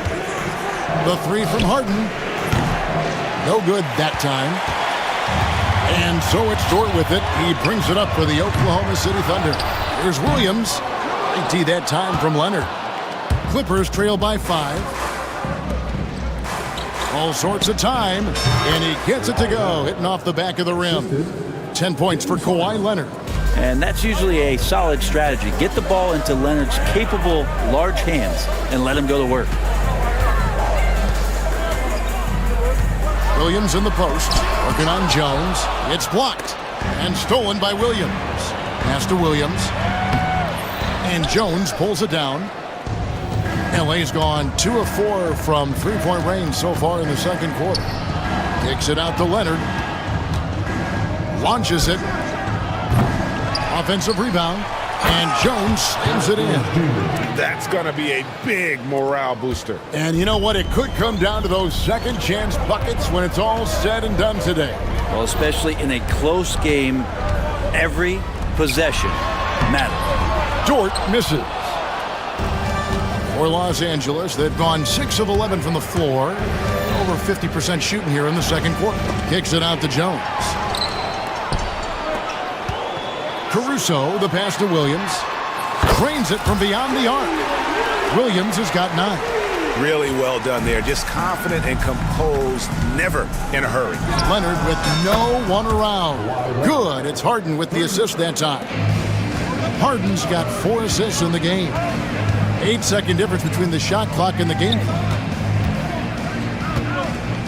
The 3 from Harden. No good that time. And so it's Dort with it. He brings it up for the Oklahoma City Thunder. Here's Williams. IT that time from Leonard. Clippers trail by 5. All sorts of time, and he gets it to go, hitting off the back of the rim. 10 points for Kawhi Leonard. And that's usually a solid strategy. Get the ball into Leonard's capable, large hands and let him go to work. Williams in the post, working on Jones. It's blocked and stolen by Williams. Pass to Williams. And Jones pulls it down. LA's gone 2 of 4 from three-point range so far in the second quarter. Kicks it out to Leonard. Launches it. Offensive rebound. And Jones slams it in. That's going to be a big morale booster. And you know what? It could come down to those second chance buckets when it's all said and done today. Well, especially in a close game, every possession matters. Dort misses. For Los Angeles, they've gone 6 of 11 from the floor. Over 50% shooting here in the second quarter. Kicks it out to Jones. Caruso, the pass to Williams. Drains it from beyond the arc. Williams has got 9. Really well done there. Just confident and composed, never in a hurry. Leonard with no one around. Good. It's Harden with the assist that time. Harden's got 4 assists in the game. 8-second difference between the shot clock and the game clock.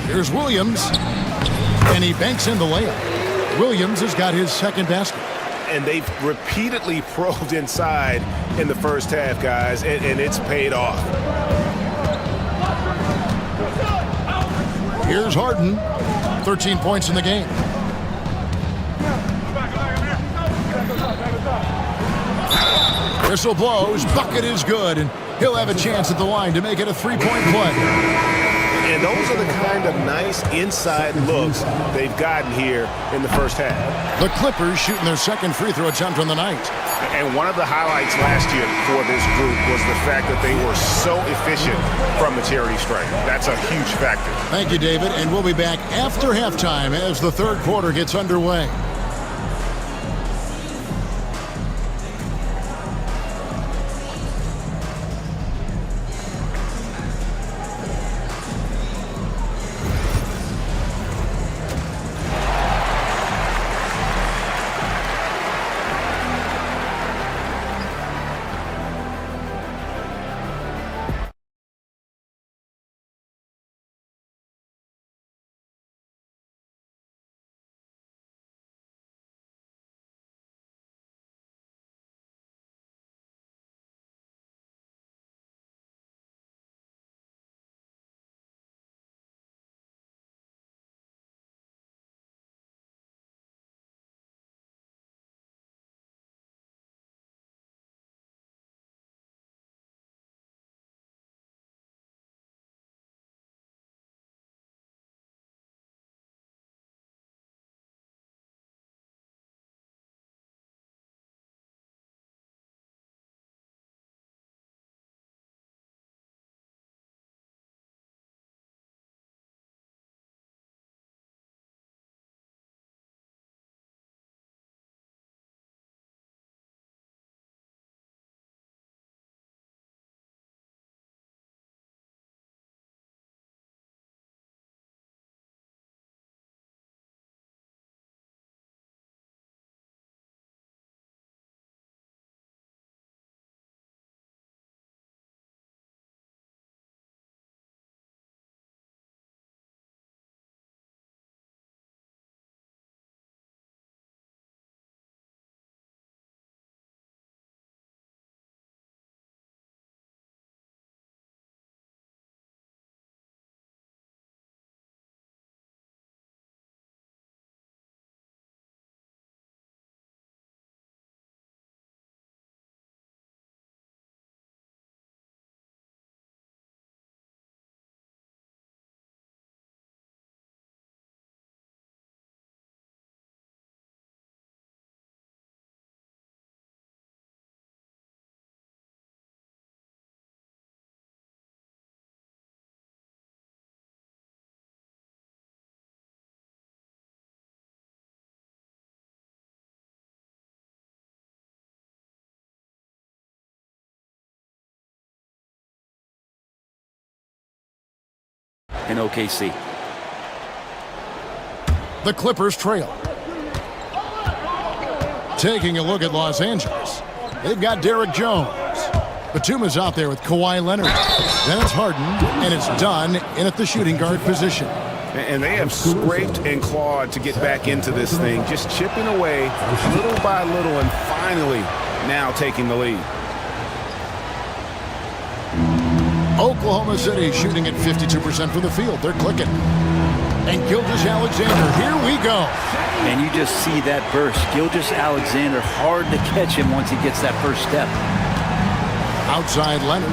Here's Williams. And he banks in the layup. Williams has got his second basket. And they've repeatedly probed inside in the first half, guys, and it's paid off. Here's Harden. 13 points in the game. Whistle blows. Bucket is good, and he'll have a chance at the line to make it a 3-point play. And those are the kind of nice inside looks they've gotten here in the first half. The Clippers shooting their second free throw attempt on the night. And one of the highlights last year for this group was the fact that they were so efficient from the charity stripe. That's a huge factor. Thank you, David, and we'll be back after halftime as the third quarter gets underway. In OKC. The Clippers trail. Taking a look at Los Angeles. They've got Derek Jones. Batuma's out there with Kawhi Leonard. Then it's Harden, and it's done in at the shooting guard position. And they have scraped and clawed to get back into this thing, just chipping away little by little and finally now taking the lead. Oklahoma City shooting at 52% from the field. They're clicking. And Gilgeous-Alexander, here we go. And you just see that burst. Gilgeous-Alexander, hard to catch him once he gets that first step. Outside Leonard.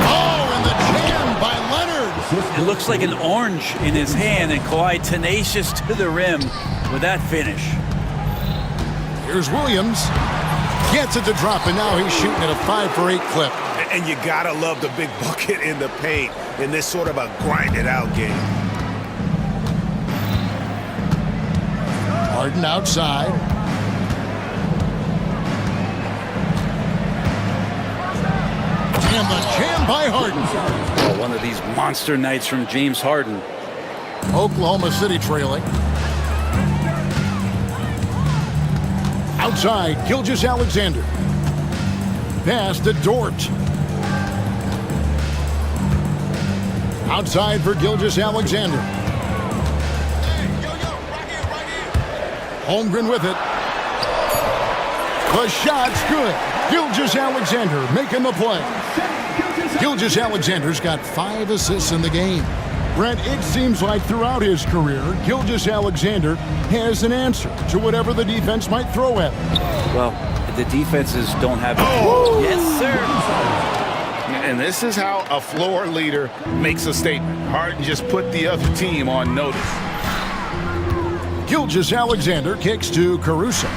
Oh, and the jam by Leonard. It looks like an orange in his hand, and Kawhi tenacious to the rim with that finish. Here's Williams. Gets it to drop, and now he's shooting at a 5-for-8 clip. And you gotta love the big bucket in the paint in this sort of a grinded-out game. Harden outside. And the jam by Harden. Oh, one of these monster nights from James Harden. Oklahoma City trailing. Outside, Gilgeous-Alexander. Pass to Dort. Outside for Gilgeous-Alexander. Holmgren with it. The shot's good. Gilgeous-Alexander making the play. Gilgeous-Alexander's got 5 assists in the game. Brent, it seems like throughout his career, Gilgeous-Alexander has an answer to whatever the defense might throw at him. Well, the defenses don't have it. Oh. Yes, sir. And this is how a floor leader makes a statement. Harden just put the other team on notice. Gilgeous-Alexander kicks to Caruso.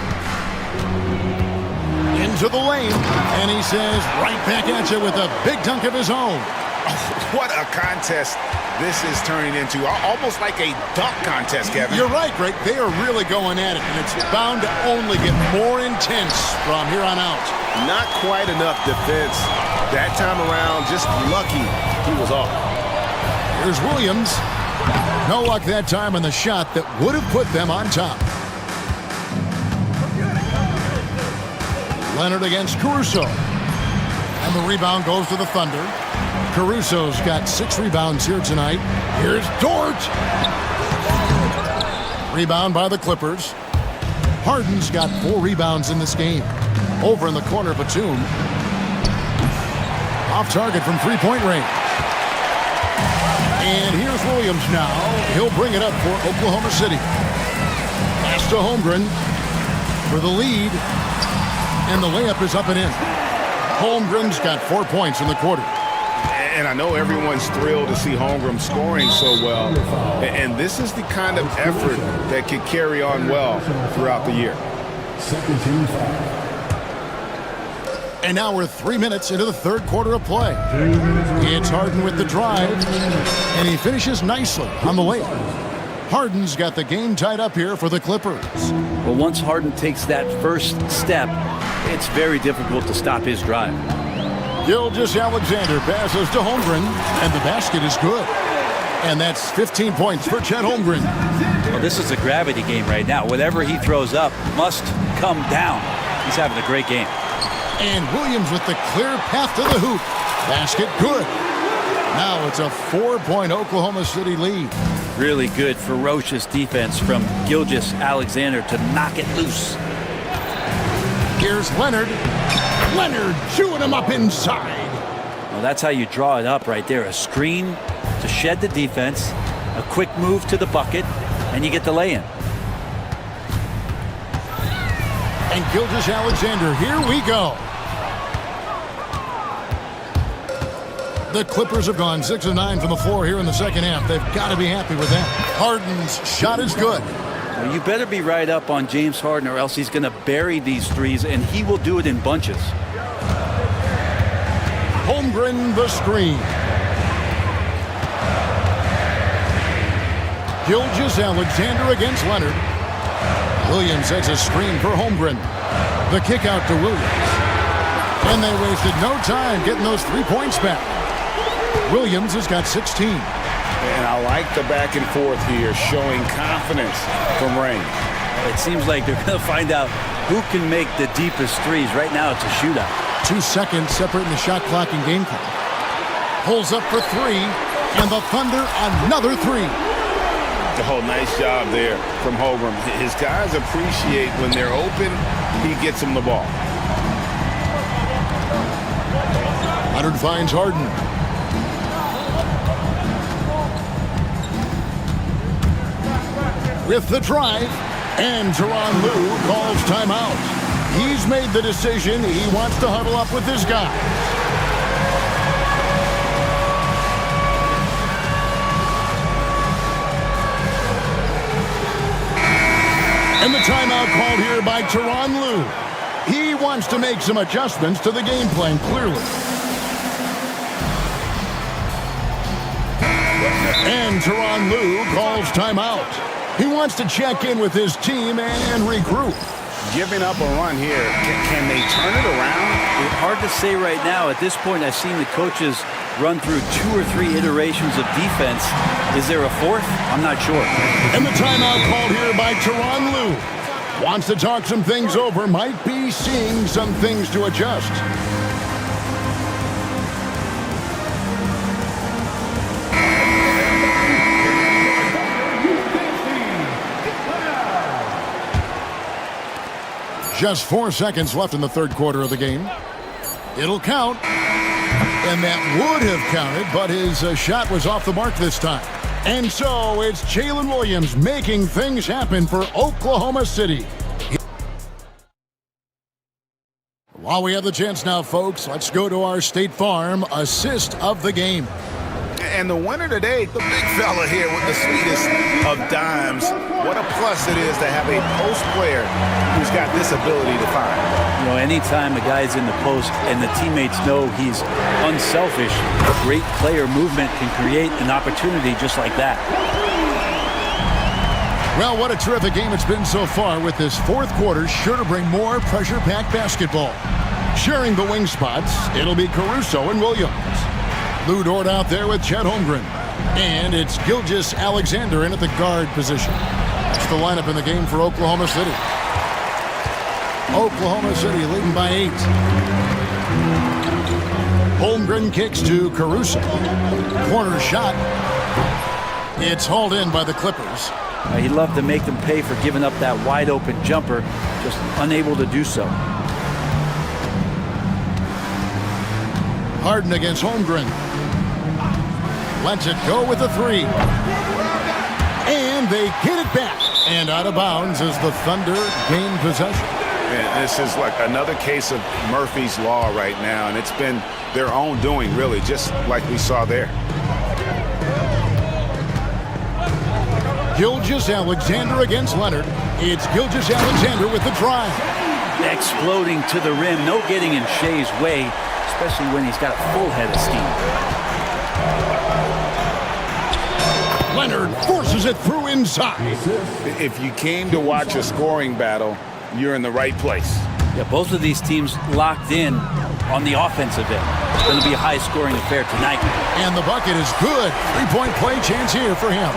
Into the lane, and he says right back at you with a big dunk of his own. What a contest this is turning into. Almost like a dunk contest, Kevin. You're right, Greg. They are really going at it, and it's bound to only get more intense from here on out. Not quite enough defense that time around. Just lucky he was off. Here's Williams. No luck that time on the shot that would have put them on top. Leonard against Caruso. And the rebound goes to the Thunder. Caruso's got 6 rebounds here tonight. Here's Dort. Rebound by the Clippers. Harden's got 4 rebounds in this game. Over in the corner, Batum. Off target from 3-point range. And here's Williams now. He'll bring it up for Oklahoma City. Pass to Holmgren for the lead. And the layup is up and in. Holmgren's got 4 points in the quarter. And I know everyone's thrilled to see Holmgren scoring so well. And this is the kind of effort that could carry on well throughout the year. And now we're 3 minutes into the third quarter of play. It's Harden with the drive. And he finishes nicely on the layup. Harden's got the game tied up here for the Clippers. Well, once Harden takes that first step, it's very difficult to stop his drive. Gilgeous-Alexander passes to Holmgren, and the basket is good. And that's 15 points for Chet Holmgren. Well, this is a gravity game right now. Whatever he throws up must come down. He's having a great game. And Williams with the clear path to the hoop. Basket good. Now it's a 4-point Oklahoma City lead. Really good, ferocious defense from Gilgeous-Alexander to knock it loose. Here's Leonard. Leonard chewing him up inside. Well, that's how you draw it up right there. A screen to shed the defense, a quick move to the bucket, and you get the lay-in. And Gilgeous-Alexander, here we go. The Clippers have gone 6 of 9 from the floor here in the second half. They've got to be happy with that. Harden's shot is good. Well, you better be right up on James Harden or else he's going to bury these threes, and he will do it in bunches. Holmgren the screen. Gilgeous-Alexander against Leonard. Williams sets a screen for Holmgren. The kick out to Williams. And they wasted no time getting those 3 points back. Williams has got 16. And I like the back and forth here, showing confidence from Rain. It seems like they're going to find out who can make the deepest threes. Right now it's a shootout. 2 seconds separating the shot clock and game clock. Pulls up for 3, and the Thunder another 3. Oh, nice job there from Holmgren. His guys appreciate when they're open, he gets them the ball. Leonard finds Harden. With the drive, and Tyronn Lue calls timeout. He's made the decision. He wants to huddle up with his guys. And the timeout called here by Tyronn Lue. He wants to make some adjustments to the game plan, clearly. And Tyronn Lue calls timeout. He wants to check in with his team and regroup. Giving up a run here, can they turn it around? It's hard to say right now. At this point, I've seen the coaches run through 2 or 3 iterations of defense. Is there a fourth? I'm not sure. And the timeout called here by Tyronn Lue. Wants to talk some things over, might be seeing some things to adjust. Just 4 seconds left in the third quarter of the game. It'll count. And that would have counted, but his shot was off the mark this time. And so it's Jalen Williams making things happen for Oklahoma City. While we have the chance now, folks, let's go to our State Farm assist of the game. And the winner today, the big fella here with the sweetest of dimes. What a plus it is to have a post player who's got this ability to find. You know, anytime a guy's in the post and the teammates know he's unselfish, great player movement can create an opportunity just like that. Well, what a terrific game it's been so far, with this fourth quarter sure to bring more pressure-packed basketball. Sharing the wing spots, it'll be Caruso and Williams. Lou Dort out there with Chet Holmgren. And it's Gilgeous-Alexander in at the guard position. That's the lineup in the game for Oklahoma City. Oklahoma City leading by 8. Holmgren kicks to Caruso. Corner shot. It's hauled in by the Clippers. He'd love to make them pay for giving up that wide-open jumper, just unable to do so. Harden against Holmgren. Lets it go with a 3. And they get it back. And out of bounds as the Thunder gain possession. And this is like another case of Murphy's Law right now. And it's been their own doing, really, just like we saw there. Gilgeous-Alexander against Leonard. It's Gilgeous-Alexander with the drive. Exploding to the rim. No getting in Shea's way, especially when he's got a full head of steam. Leonard forces it through inside. If you came to watch a scoring battle, you're in the right place. Yeah, both of these teams locked in on the offensive end. It's going to be a high-scoring affair tonight. And the bucket is good. 3-point play chance here for him.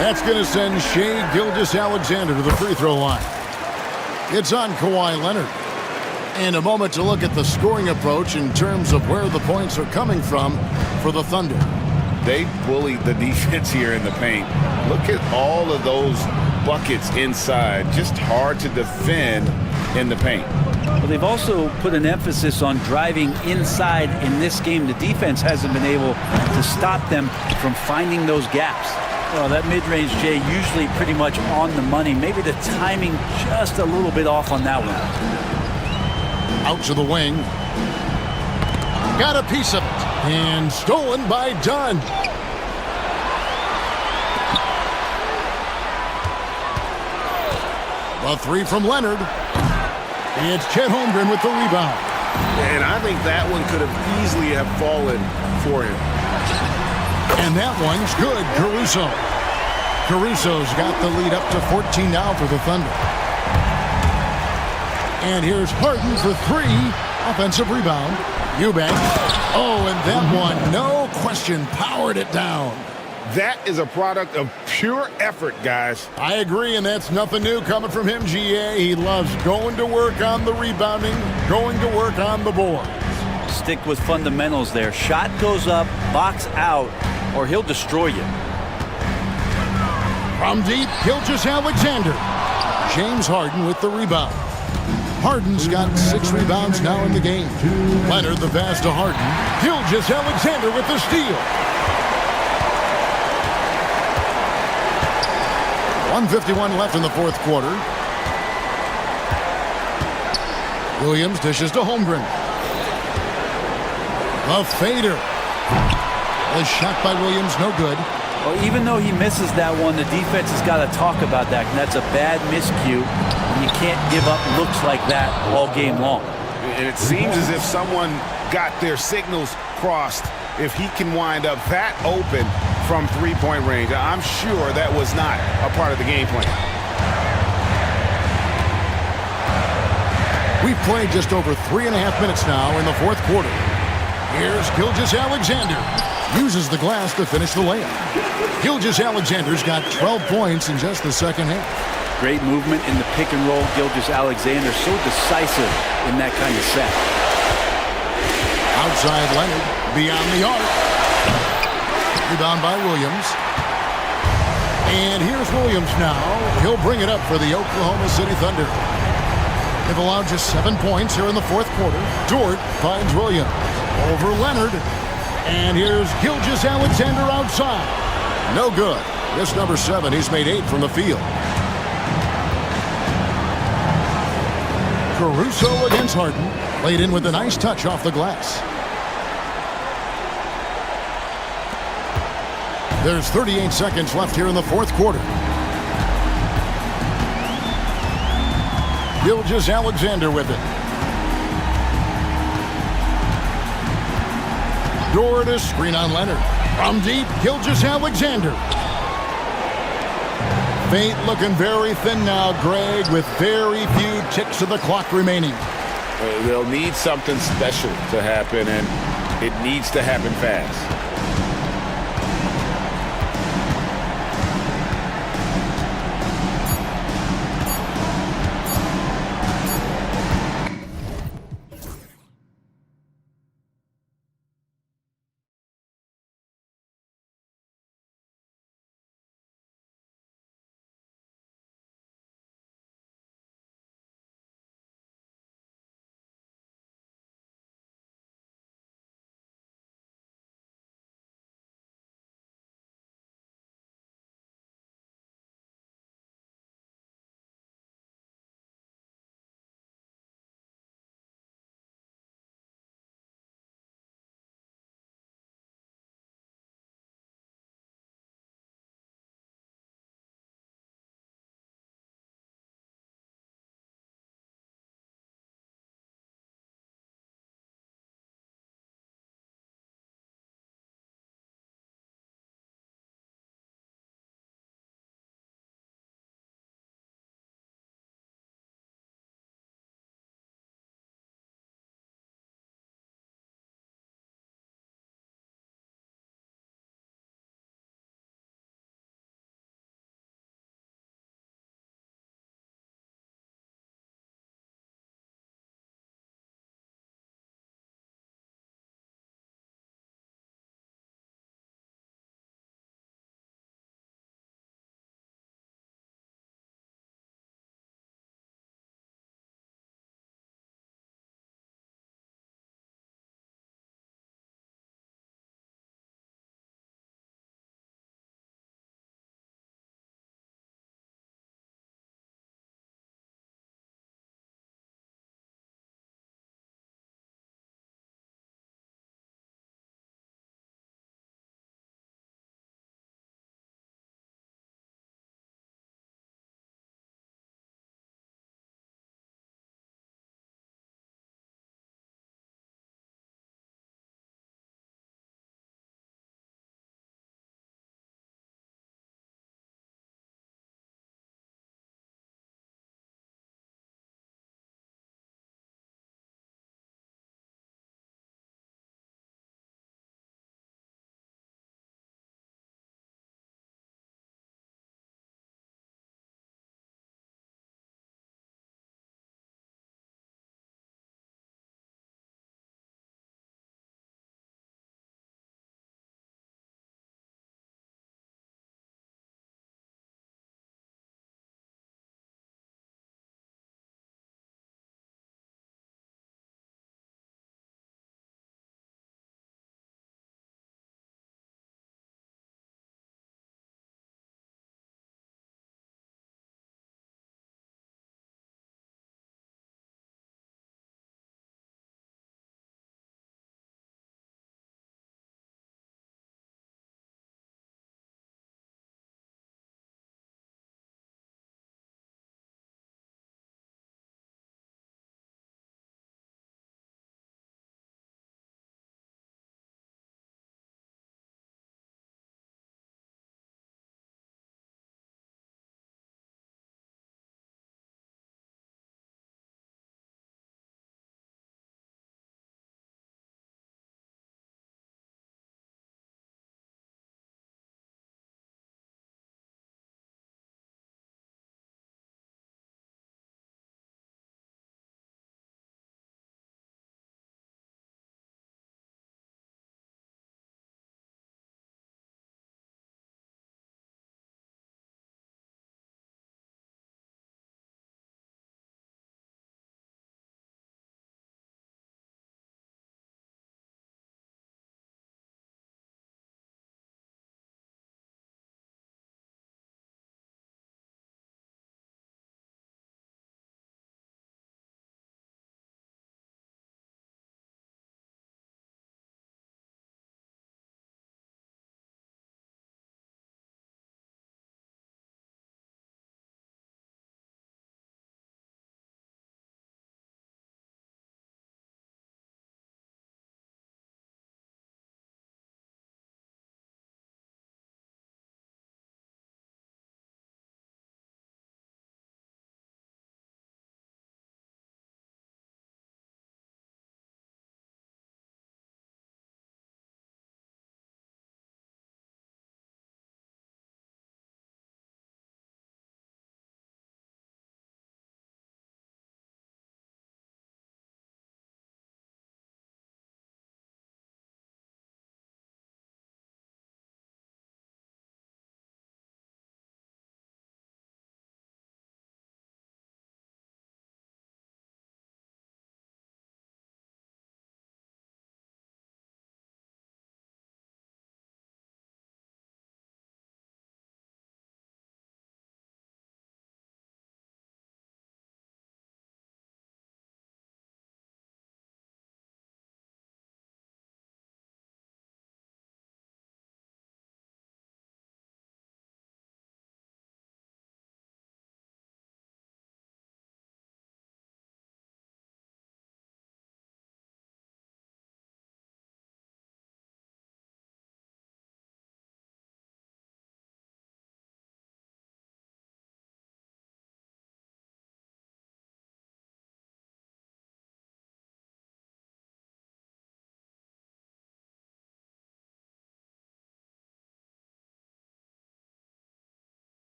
That's going to send Shea Gilgeous-Alexander to the free throw line. It's on Kawhi Leonard. And a moment to look at the scoring approach in terms of where the points are coming from for the Thunder. They bullied the defense here in the paint. Look at all of those buckets inside. Just hard to defend in the paint. Well, they've also put an emphasis on driving inside in this game. The defense hasn't been able to stop them from finding those gaps. Well, that mid-range, Jay, usually pretty much on the money. Maybe the timing just a little bit off on that one. Out to the wing. Got a piece of it. And stolen by Dunn. A 3 from Leonard. It's Chet Holmgren with the rebound. And I think that one could have easily have fallen for him. And that one's good. Caruso. Caruso's got the lead up to 14 now for the Thunder. And here's Harden for 3. Offensive rebound. Eubank. Oh, and that one, no question, powered it down. That is a product of pure effort, guys. I agree, and that's nothing new coming from him, GA. He loves going to work on the rebounding, going to work on the boards. Stick with fundamentals there. Shot goes up, box out, or he'll destroy you. From deep, Gilgeous-Alexander. James Harden with the rebound. Harden's got 6 rebounds now in the game. Leonard the pass to Harden. Gilgeous-Alexander with the steal. 1:51 left in the fourth quarter. Williams dishes to Holmgren. A fader. The shot by Williams, no good. Well, even though he misses that one, the defense has got to talk about that. And that's a bad miscue. And you can't give up looks like that all game long. And it seems as if someone got their signals crossed. If he can wind up that open from three-point range, I'm sure that was not a part of the game plan. We've played just over 3.5 minutes now in the fourth quarter. Here's Gilgeous-Alexander. Uses the glass to finish the layup. Gilgeous-Alexander's got 12 points in just the second half. Great movement in the pick and roll. Gilgeous-Alexander so decisive in that kind of set. Outside Leonard, beyond the arc. Rebound by Williams. And here's Williams now. He'll bring it up for the Oklahoma City Thunder. They've allowed just 7 points here in the fourth quarter. Dort finds Williams. Over Leonard. And here's Gilgeous-Alexander outside. No good. This number 7, he's made 8 from the field. Caruso against Harden. Played in with a nice touch off the glass. There's 38 seconds left here in the fourth quarter. Gilgeous-Alexander with it. Dort to screen on Leonard. From deep, Gilgeous-Alexander. Feint looking very thin now, Greg, with very few ticks of the clock remaining. They'll need something special to happen, and it needs to happen fast.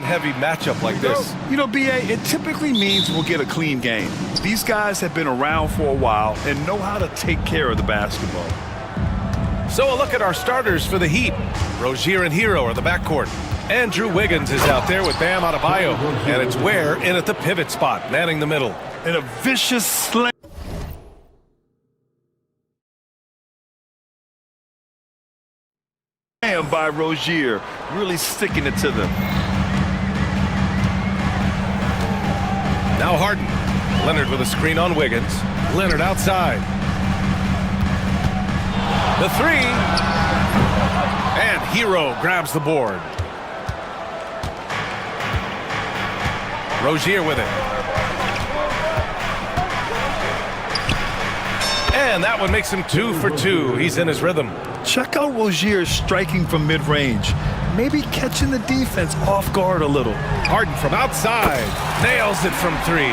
point-heavy matchup like this? You know, BA, it typically means we'll get a clean game. These guys have been around for a while and know how to take care of the basketball. So a look at our starters for the Heat. Rozier and Hero are the backcourt. Andrew Wiggins is out there with Bam Adebayo. And it's Ware in at the pivot spot, manning the middle. And a vicious slam by Rozier, really sticking it to them. Now Harden. Leonard with a screen on Wiggins. Leonard outside. The three. And Hero grabs the board. Rozier with it. And that one makes him 2 for 2. He's in his rhythm. Check out Rozier striking from mid-range. Maybe catching the defense off guard a little. Harden from outside. Nails it from 3.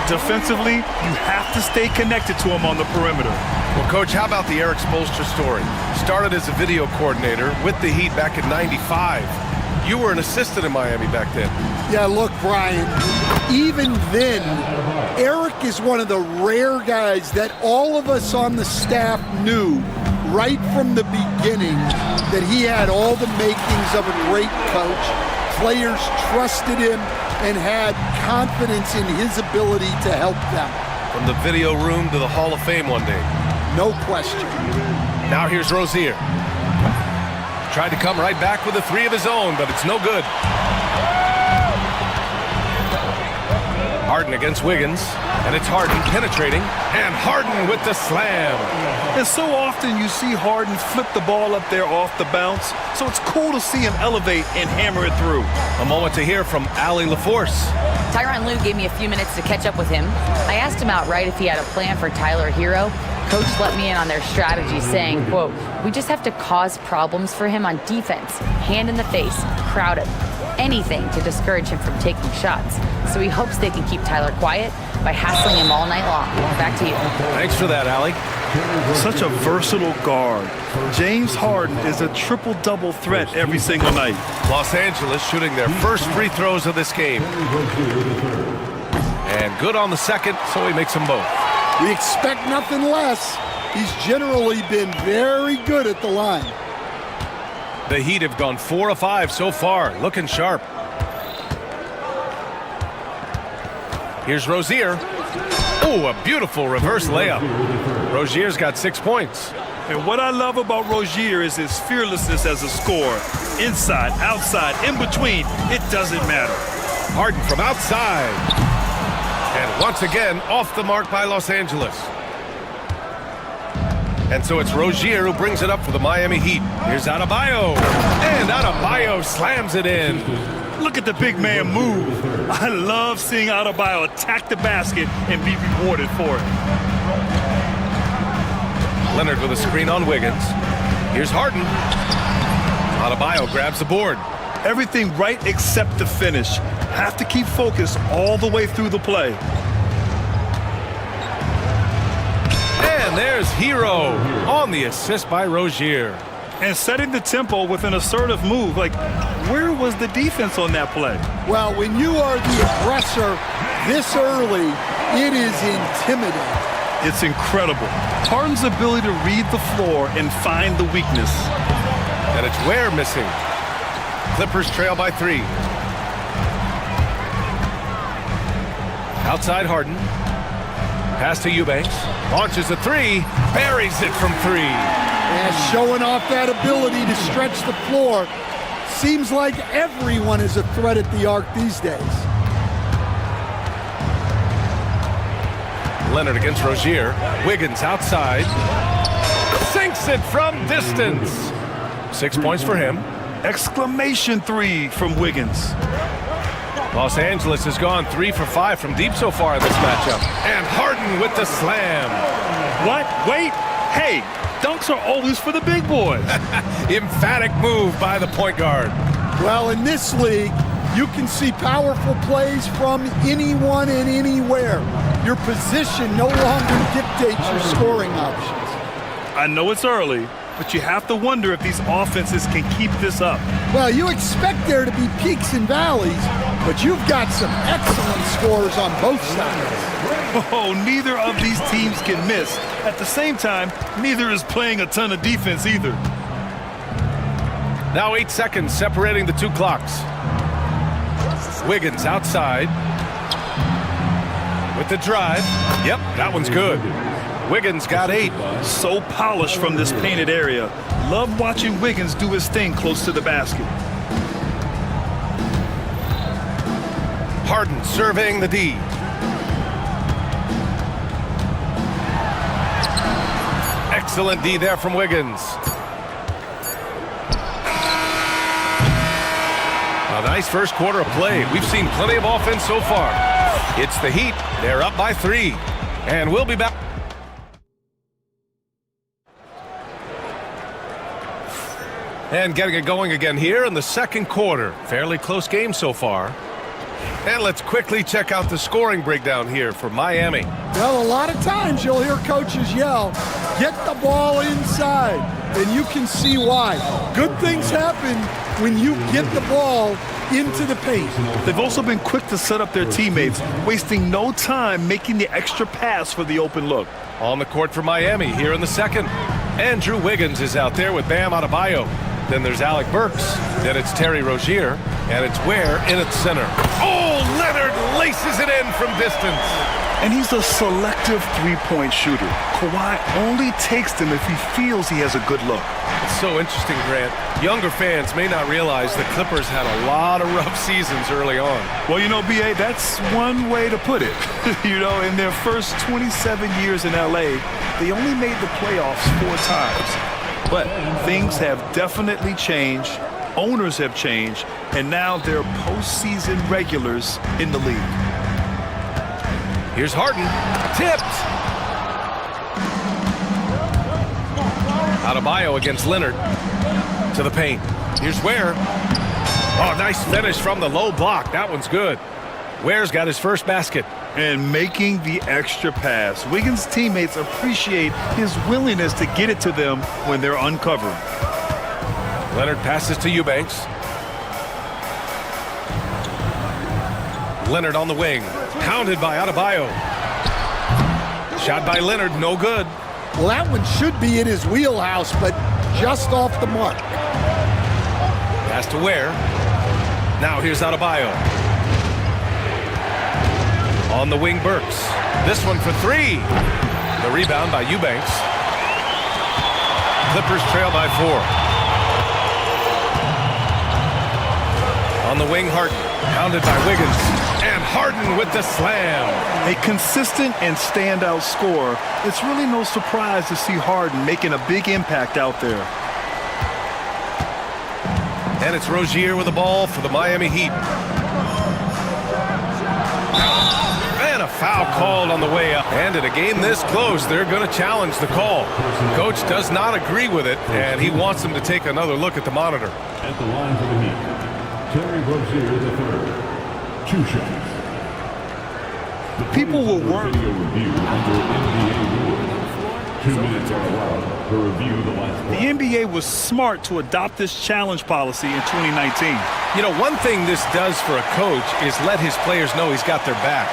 Defensively, you have to stay connected to him on the perimeter. Well, Coach, how about the Eric Spoelstra story? Started as a video coordinator with the Heat back in '95. You were an assistant in Miami back then. Yeah, look, Brian, even then, Eric is one of the rare guys that all of us on the staff knew right from the beginning that he had all the makings of a great coach. Players trusted him and had confidence in his ability to help them. From the video room to the Hall of Fame one day. No question. Now here's Rozier. Tried to come right back with a 3 of his own, but it's no good. Harden against Wiggins, and it's Harden penetrating, and Harden with the slam. And so often you see Harden flip the ball up there off the bounce, so it's cool to see him elevate and hammer it through. A moment to hear from Allie LaForce. Tyronn Lue gave me a few minutes to catch up with him. I asked him outright if he had a plan for Tyler Hero. Coach let me in on their strategy, saying, quote, "We just have to cause problems for him on defense, hand in the face, crowd him, anything to discourage him from taking shots. So he hopes they can keep Tyler quiet by hassling him all night long." Back to you. Thanks for that, Allie. Such a versatile guard. James Harden is a triple-double threat every single night. Los Angeles shooting their first free throws of this game. And good on the second, so he makes them both. We expect nothing less. He's generally been very good at the line. The Heat have gone 4 of 5 so far, looking sharp. Here's Rozier. Oh, a beautiful reverse layup. Rozier's got 6 points. And what I love about Rozier is his fearlessness as a scorer. Inside, outside, in between, it doesn't matter. Harden from outside. And once again, off the mark by Los Angeles. And so it's Rozier who brings it up for the Miami Heat. Here's Adebayo. And Adebayo slams it in. Look at the big man move. I love seeing Adebayo attack the basket and be rewarded for it. Leonard with a screen on Wiggins. Here's Harden. Adebayo grabs the board. Everything right except the finish. Have to keep focused all the way through the play. And there's Hero on the assist by Rozier. And setting the tempo with an assertive move. Like, where was the defense on that play? Well, when you are the aggressor this early, it is intimidating. It's incredible. Harden's ability to read the floor and find the weakness. And it's Ware missing. Clippers trail by 3. Outside Harden. Pass to Eubanks. Launches a 3. Buries it from 3. And showing off that ability to stretch the floor. Seems like everyone is a threat at the arc these days. Leonard against Rozier. Wiggins outside. Sinks it from distance. 6 points for him. Exclamation 3 from Wiggins. Los Angeles has gone 3 for 5 from deep so far in this matchup. And Harden with the slam. What? Wait. Hey, dunks are always for the big boys. Emphatic move by the point guard. Well, in this league, you can see powerful plays from anyone and anywhere. Your position no longer dictates your scoring options. I know it's early, but you have to wonder if these offenses can keep this up. Well, you expect there to be peaks and valleys, but you've got some excellent scores on both sides. Oh, neither of these teams can miss. At the same time, neither is playing a ton of defense either. Now 8 seconds separating the two clocks. Wiggins outside with the drive. Yep, that one's good. Wiggins got 8. So polished from this painted area. Love watching Wiggins do his thing close to the basket. Harden surveying the D. Excellent D there from Wiggins. A nice first quarter of play. We've seen plenty of offense so far. It's the Heat. They're up by 3. And we'll be back. And getting it going again here in the second quarter. Fairly close game so far. And let's quickly check out the scoring breakdown here for Miami. Well, a lot of times you'll hear coaches yell, "Get the ball inside," and you can see why. Good things happen when you get the ball into the paint. They've also been quick to set up their teammates, wasting no time making the extra pass for the open look. On the court for Miami here in the second. Andrew Wiggins is out there with Bam Adebayo. Then there's Alec Burks. Then it's Terry Rozier. And it's Ware in at center. Oh, Leonard laces it in from distance. And he's a selective three-point shooter. Kawhi only takes them if he feels he has a good look. It's so interesting, Grant. Younger fans may not realize the Clippers had a lot of rough seasons early on. Well, you know, B.A., that's one way to put it. You know, in their first 27 years in L.A., they only made the playoffs 4 times. But things have definitely changed. Owners have changed. And now they're postseason regulars in the league. Here's Harden. Tipped. Adebayo against Leonard. To the paint. Here's Ware. Oh, nice finish from the low block. That one's good. Ware's got his first basket. And making the extra pass. Wiggins' teammates appreciate his willingness to get it to them when they're uncovered. Leonard passes to Eubanks. Leonard on the wing. Pounded by Adebayo. Shot by Leonard, no good. Well, that one should be in his wheelhouse, but just off the mark. Pass to Ware. Now here's Adebayo. On the wing, Burks. This one for 3. The rebound by Eubanks. Clippers trail by 4. On the wing, Harden. Pounded by Wiggins. And Harden with the slam. A consistent and standout scorer. It's really no surprise to see Harden making a big impact out there. And it's Rozier with the ball for the Miami Heat. And a foul called on the way up. And in a game this close, they're going to challenge the call. Coach does not agree with it, and he wants them to take another look at the monitor. At the line for the Heat, Terry Rozier III. 2 shots. People will work. Video review under NBA rules. 2 minutes are allowed to review the last The NBA was smart to adopt this challenge policy in 2019. You know, one thing this does for a coach is let his players know he's got their back.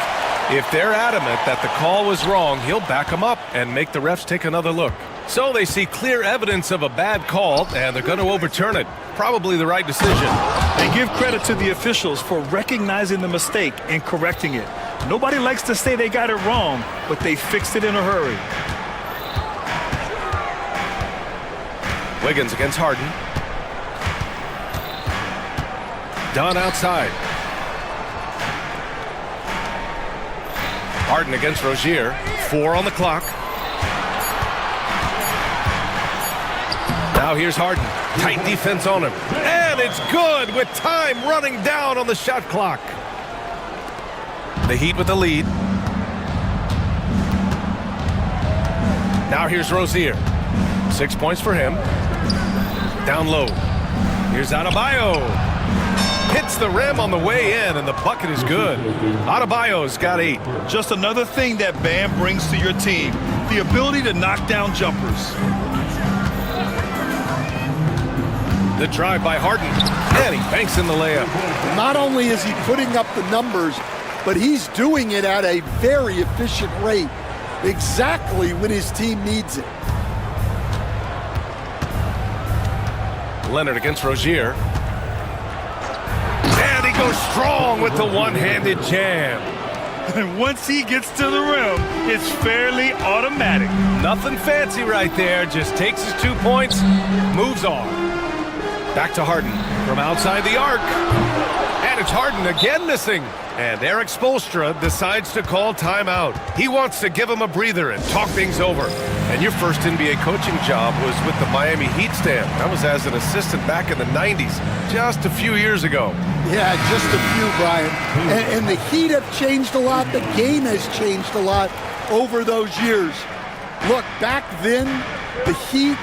If they're adamant that the call was wrong, he'll back them up and make the refs take another look. So they see clear evidence of a bad call, and they're going to overturn it. Probably the right decision. They give credit to the officials for recognizing the mistake and correcting it. Nobody likes to say they got it wrong, but they fixed it in a hurry. Wiggins against Harden. Dunn outside. Harden against Rozier. 4 on the clock. Now here's Harden. Tight defense on him. And it's good with time running down on the shot clock. The Heat with the lead. Now here's Rozier. 6 points for him. Down low. Here's Adebayo. Hits the rim on the way in, and the bucket is good. Adebayo's got 8. Just another thing that Bam brings to your team. The ability to knock down jumpers. The drive by Harden, and he banks in the layup. Not only is he putting up the numbers, but he's doing it at a very efficient rate, exactly when his team needs it. Leonard against Rozier. And he goes strong with the one-handed jam. And once he gets to the rim, it's fairly automatic. Nothing fancy right there, just takes his 2 points, moves on. Back to Harden from outside the arc. And it's Harden again missing. And Eric Spoelstra decides to call timeout. He wants to give him a breather and talk things over. And your first NBA coaching job was with the Miami Heat, Stan. That was as an assistant back in the 90s, just a few years ago. Yeah, just a few, Brian. And the Heat have changed a lot. The game has changed a lot over those years. Look, back then, the Heat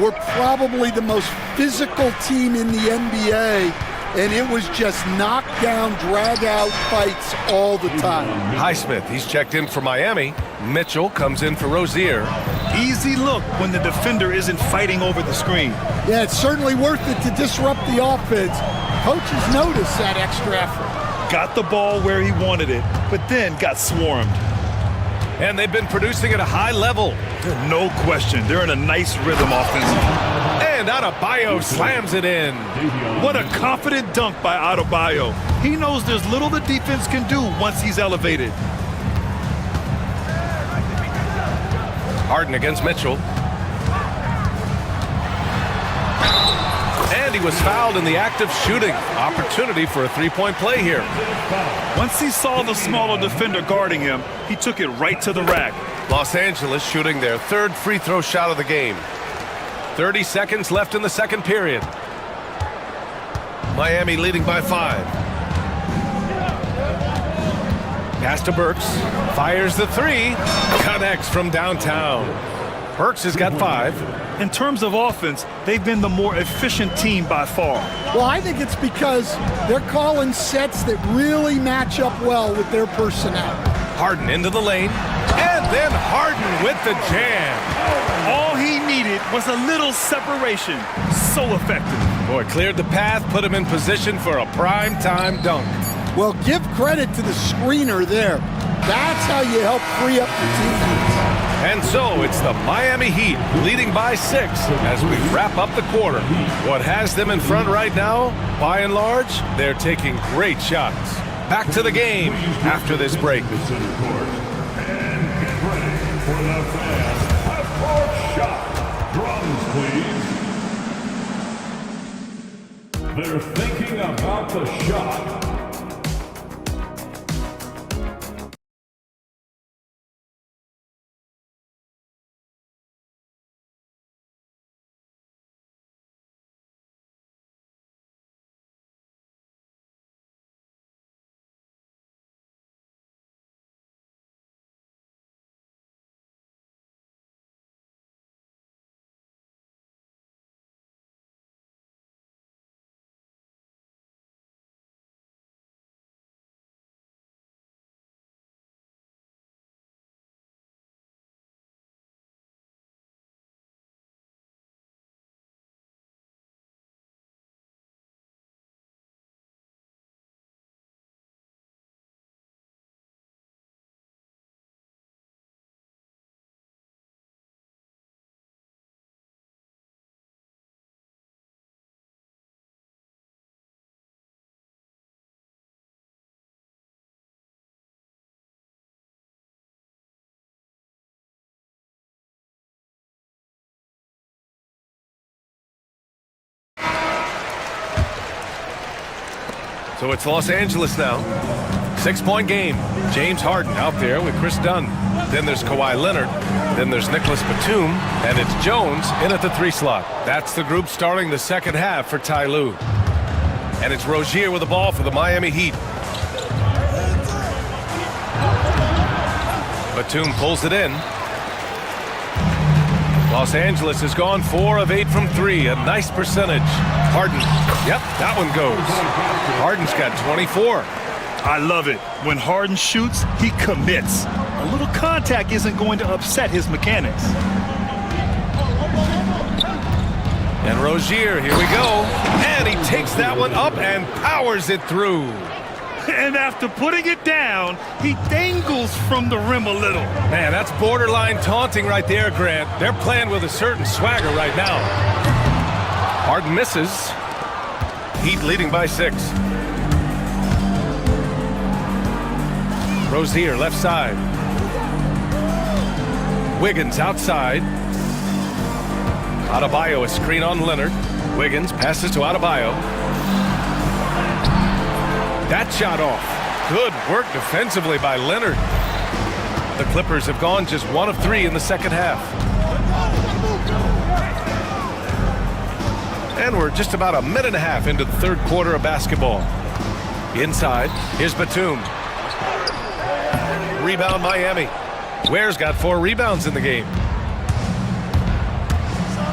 were probably the most physical team in the NBA, and it was just knockdown, drag-out fights all the time. Highsmith, he's checked in for Miami. Mitchell comes in for Rozier. Easy look when the defender isn't fighting over the screen. Yeah, it's certainly worth it to disrupt the offense. Coaches notice that extra effort. Got the ball where he wanted it, but then got swarmed. And they've been producing at a high level. No question, they're in a nice rhythm offensively. And Adebayo slams it in. What a confident dunk by Adebayo. He knows there's little the defense can do once he's elevated. Harden against Mitchell. And he was fouled in the act of shooting. Opportunity for a three-point play here. Once he saw the smaller defender guarding him, he took it right to the rack. Los Angeles shooting their third free throw shot of the game. 30 seconds left in the second period. Miami leading by 5. Pass to Burks. Fires the three. Connects from downtown. Burks has got 5. In terms of offense, they've been the more efficient team by far. Well, I think it's because they're calling sets that really match up well with their personnel. Harden into the lane. And then Harden with the jam. All he needed was a little separation. So effective. Boy, cleared the path, put him in position for a prime-time dunk. Well, give credit to the screener there. That's how you help free up the team. And so it's the Miami Heat leading by 6 as we wrap up the quarter. What has them in front right now, by and large, they're taking great shots. Back to the game after this break. They're thinking about the shot. So it's Los Angeles now. 6-point game. James Harden out there with Chris Dunn. Then there's Kawhi Leonard. Then there's Nicholas Batum. And it's Jones in at the 3 slot. That's the group starting the second half for Ty Lue. And it's Rozier with the ball for the Miami Heat. Batum pulls it in. Los Angeles has gone 4 of 8 from 3. A nice percentage. Harden. Yep, that one goes. Harden's got 24. I love it. When Harden shoots, he commits. A little contact isn't going to upset his mechanics. And Rozier, here we go. And he takes that one up and powers it through. And after putting it down, he dangles from the rim a little. Man, that's borderline taunting right there, Grant. They're playing with a certain swagger right now. Harden misses. Heat leading by 6. Rozier, left side. Wiggins outside. Adebayo, a screen on Leonard. Wiggins passes to Adebayo. That shot off. Good work defensively by Leonard. The Clippers have gone just 1 of 3 in the second half. And we're just about a minute and a half into the third quarter of basketball. Inside, here's Batum. Rebound Miami. Ware's got 4 rebounds in the game.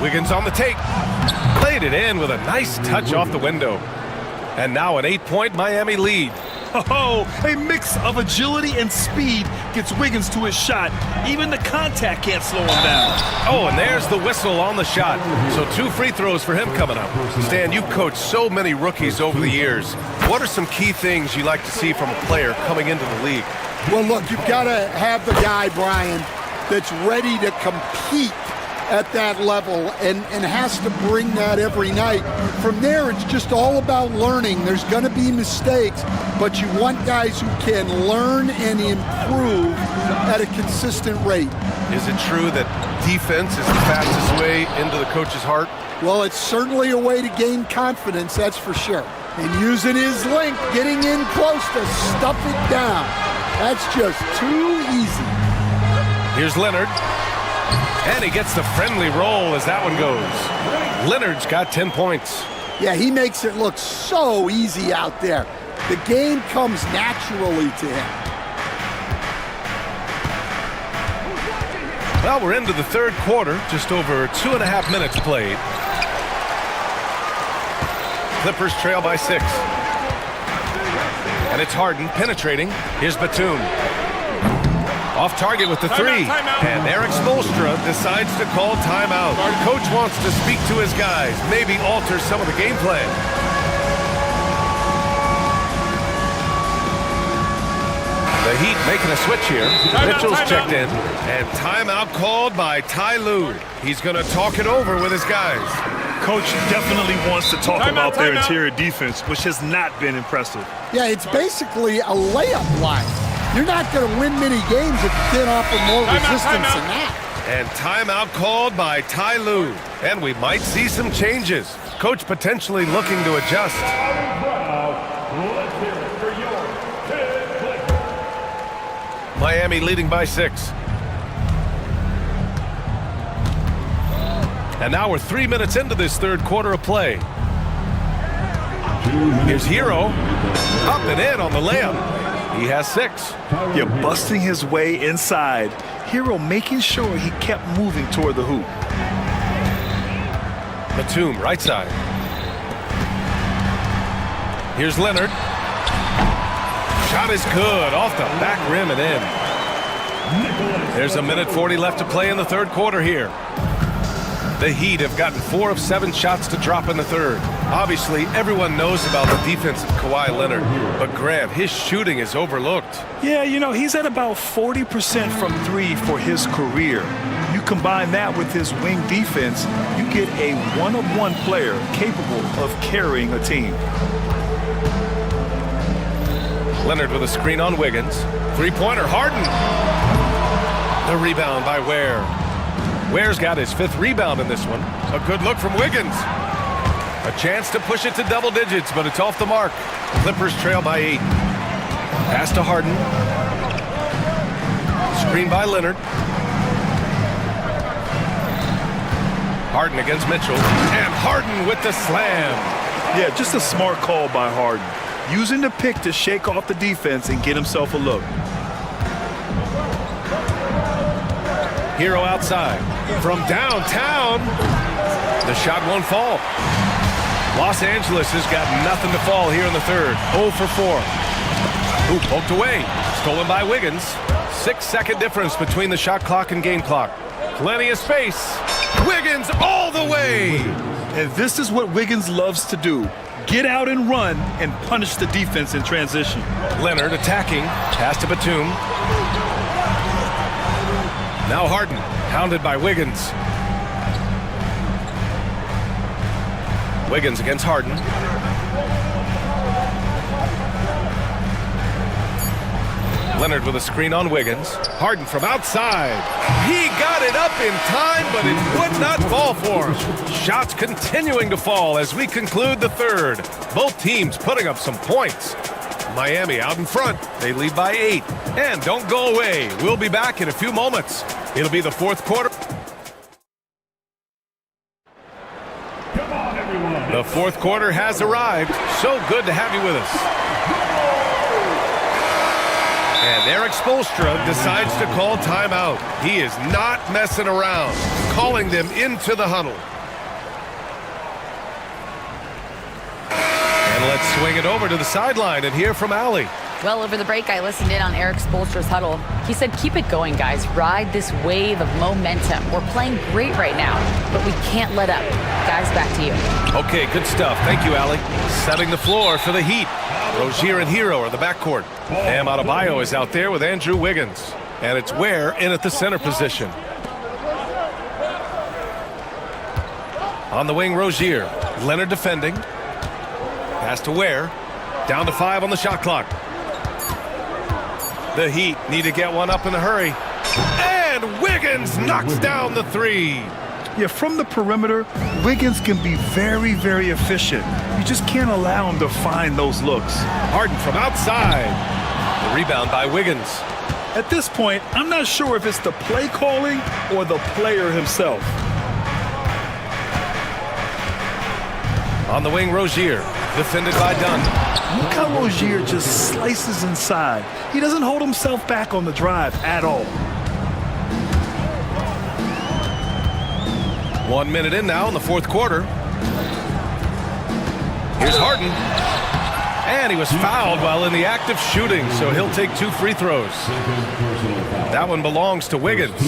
Wiggins on the take. Played it in with a nice touch off the window. And now an 8-point Miami lead. Oh, a mix of agility and speed gets Wiggins to his shot. Even the contact can't slow him down. Oh, and there's the whistle on the shot. So 2 free throws for him coming up. Stan, you've coached so many rookies over the years. What are some key things you like to see from a player coming into the league? Well, look, you've got to have the guy, Brian, that's ready to compete at that level and has to bring that every night. From there, it's just all about learning. There's going to be mistakes, but you want guys who can learn and improve at a consistent rate. Is it true that defense is the fastest way into the coach's heart? Well, it's certainly a way to gain confidence, that's for sure. And using his length, getting in close to stuff it down. That's just too easy. Here's Leonard. And he gets the friendly roll as that one goes. Leonard's got 10 points. Yeah, he makes it look so easy out there. The game comes naturally to him. Well, we're into the third quarter, just over 2.5 minutes played. Clippers trail by 6. And it's Harden penetrating. Here's Batum. Off target with the 3. And Eric Spoelstra decides to call timeout. Our coach wants to speak to his guys, maybe alter some of the game plan. The Heat making a switch here. Mitchell's checked in. And timeout called by Ty Lue. He's going to talk it over with his guys. Coach definitely wants to talk about their interior defense, which has not been impressive. Yeah, it's basically a layup line. You're not going to win many games if you can't offer more resistance than that. And timeout called by Ty Lue. And we might see some changes. Coach potentially looking to adjust. Miami leading by 6. And now we're 3 minutes into this third quarter of play. Here's Hero. Up and in on the layup. He has 6. Yeah, busting his way inside. Hero making sure he kept moving toward the hoop. Batum, right side. Here's Leonard. Shot is good. Off the back rim and in. There's a minute 40 left to play in the third quarter here. The Heat have gotten 4 of 7 shots to drop in the third. Obviously, everyone knows about the defense of Kawhi Leonard, but Grant, his shooting is overlooked. Yeah, you know, he's at about 40% from 3 for his career. You combine that with his wing defense, you get a one-of-one player capable of carrying a team. Leonard with a screen on Wiggins. Three-pointer, Harden. The rebound by Ware. Ware's got his 5th rebound in this one. A good look from Wiggins. A chance to push it to double digits, but it's off the mark. Clippers trail by 8. Pass to Harden. Screen by Leonard. Harden against Mitchell. And Harden with the slam. Yeah, just a smart call by Harden. Using the pick to shake off the defense and get himself a look. Hero outside. From downtown, the shot won't fall. Los Angeles has got nothing to fall here in the third. 0 for 4. Ooh, poked away. Stolen by Wiggins. 6-second difference between the shot clock and game clock. Plenty of space. Wiggins all the way. And this is what Wiggins loves to do. Get out and run and punish the defense in transition. Leonard attacking. Pass to Batum. Now Harden, hounded by Wiggins. Wiggins against Harden. Leonard with a screen on Wiggins. Harden from outside. He got it up in time, but it would not fall for him. Shots continuing to fall as we conclude the third. Both teams putting up some points. Miami out in front. They lead by 8. And don't go away. We'll be back in a few moments. It'll be the fourth quarter. The fourth quarter has arrived. So good to have you with us. And Eric Spoelstra decides to call timeout. He is not messing around, calling them into the huddle. And let's swing it over to the sideline and hear from Allie. Well, over the break, I listened in on Eric Spoelstra's huddle. He said, keep it going, guys. Ride this wave of momentum. We're playing great right now, but we can't let up. Guys, back to you. Okay, good stuff. Thank you, Allie. Setting the floor for the Heat. Rozier and Hero are the backcourt. Bam Adebayo is out there with Andrew Wiggins. And it's Ware in at the center position. On the wing, Rozier. Leonard defending. Pass to Ware. Down to 5 on the shot clock. The Heat need to get one up in a hurry. And Wiggins knocks down the 3. Yeah, from the perimeter, Wiggins can be very, very efficient. You just can't allow him to find those looks. Harden from outside. The rebound by Wiggins. At this point, I'm not sure if it's the play calling or the player himself. On the wing, Rozier. Defended by Dunn. Look how Rozier just slices inside. He doesn't hold himself back on the drive at all. 1 minute in now in the fourth quarter. Here's Harden. And he was fouled while in the act of shooting, so he'll take 2 free throws. That one belongs to Wiggins.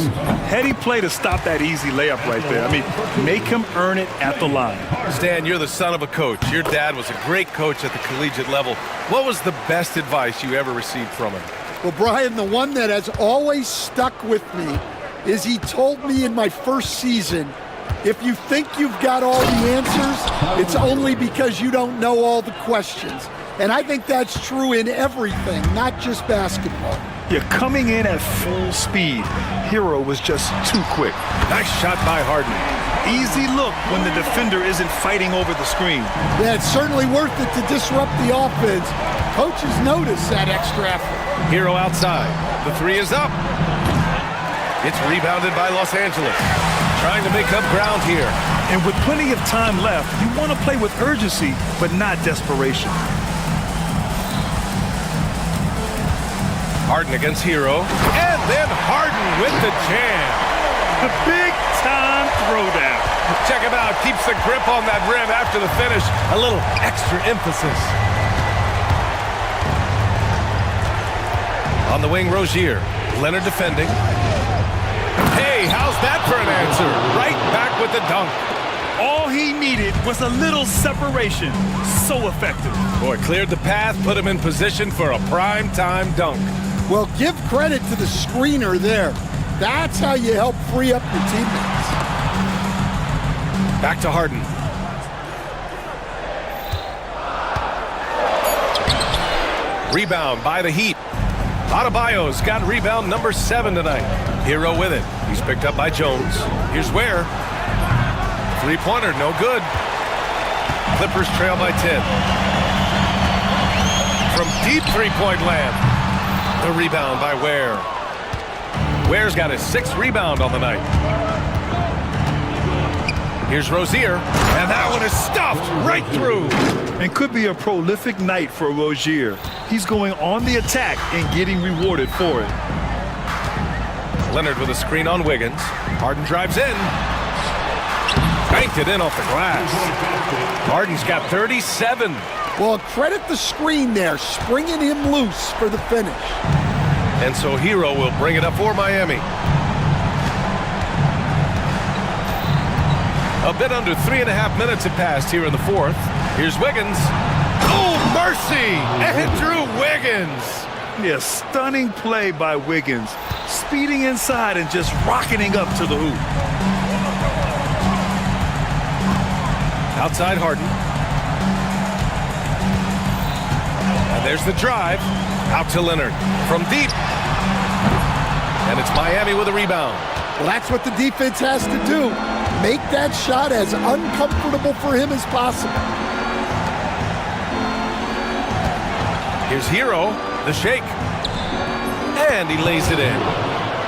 Heady play to stop that easy layup right there. I mean, make him earn it at the line. Stan, you're the son of a coach. Your dad was a great coach at the collegiate level. What was the best advice you ever received from him? Well, Brian, the one that has always stuck with me is he told me in my first season, if you think you've got all the answers, it's only because you don't know all the questions. And I think that's true in everything, not just basketball. You're coming in at full speed. Hero was just too quick. Nice shot by Harden. Easy look when the defender isn't fighting over the screen. Yeah, it's certainly worth it to disrupt the offense. Coaches notice that extra effort. Hero outside. The 3 is up. It's rebounded by Los Angeles. Trying to make up ground here. And with plenty of time left, you want to play with urgency, but not desperation. Harden against Hero. And then Harden with the jam. The big-time throwdown. Check him out. Keeps the grip on that rim after the finish. A little extra emphasis. On the wing, Rozier. Leonard defending. Hey, how's that for an answer? Right back with the dunk. All he needed was a little separation. So effective. Boy, cleared the path, put him in position for a prime-time dunk. Well, give credit to the screener there. That's how you help free up your teammates. Back to Harden. Rebound by the Heat. Adebayo's got rebound number 7 tonight. Hero with it. He's picked up by Jones. Here's Ware. Three-pointer, no good. Clippers trail by 10. From deep three-point land. The rebound by Ware. Ware's got his 6th rebound on the night. Here's Rozier, and that one is stuffed right through. And could be a prolific night for Rozier. He's going on the attack and getting rewarded for it. Leonard with a screen on Wiggins. Harden drives in. Banked it in off the glass. Harden's got 37. Well, credit the screen there, springing him loose for the finish. And so Hero will bring it up for Miami. A bit under 3.5 minutes have passed here in the fourth. Here's Wiggins. Oh, mercy! Andrew Wiggins! Yeah, stunning play by Wiggins. Speeding inside and just rocketing up to the hoop. Outside Harden. And there's the drive. Out to Leonard. From deep. And it's Miami with a rebound. Well, that's what the defense has to do. Make that shot as uncomfortable for him as possible. Here's Hero, the shake. And he lays it in.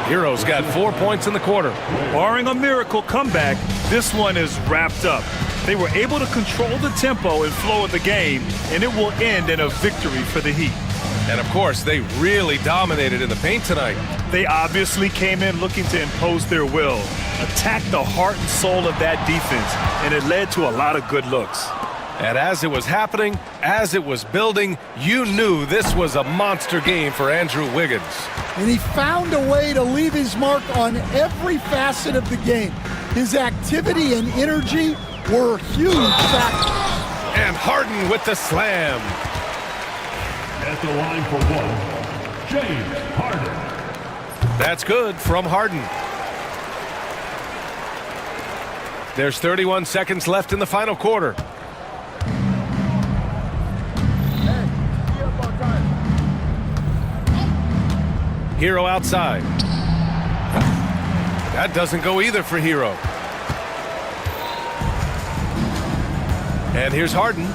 Hero's got 4 points in the quarter. Barring a miracle comeback, this one is wrapped up. They were able to control the tempo and flow of the game, and it will end in a victory for the Heat. And of course, they really dominated in the paint tonight. They obviously came in looking to impose their will, attack the heart and soul of that defense, and it led to a lot of good looks. And as it was happening, as it was building, you knew this was a monster game for Andrew Wiggins. And he found a way to leave his mark on every facet of the game. His activity and energy were huge factors. And Harden with the slam. At the line for one, James Harden. That's good from Harden. There's 31 seconds left in the final quarter. Hero outside. That doesn't go either for Hero. And here's Harden.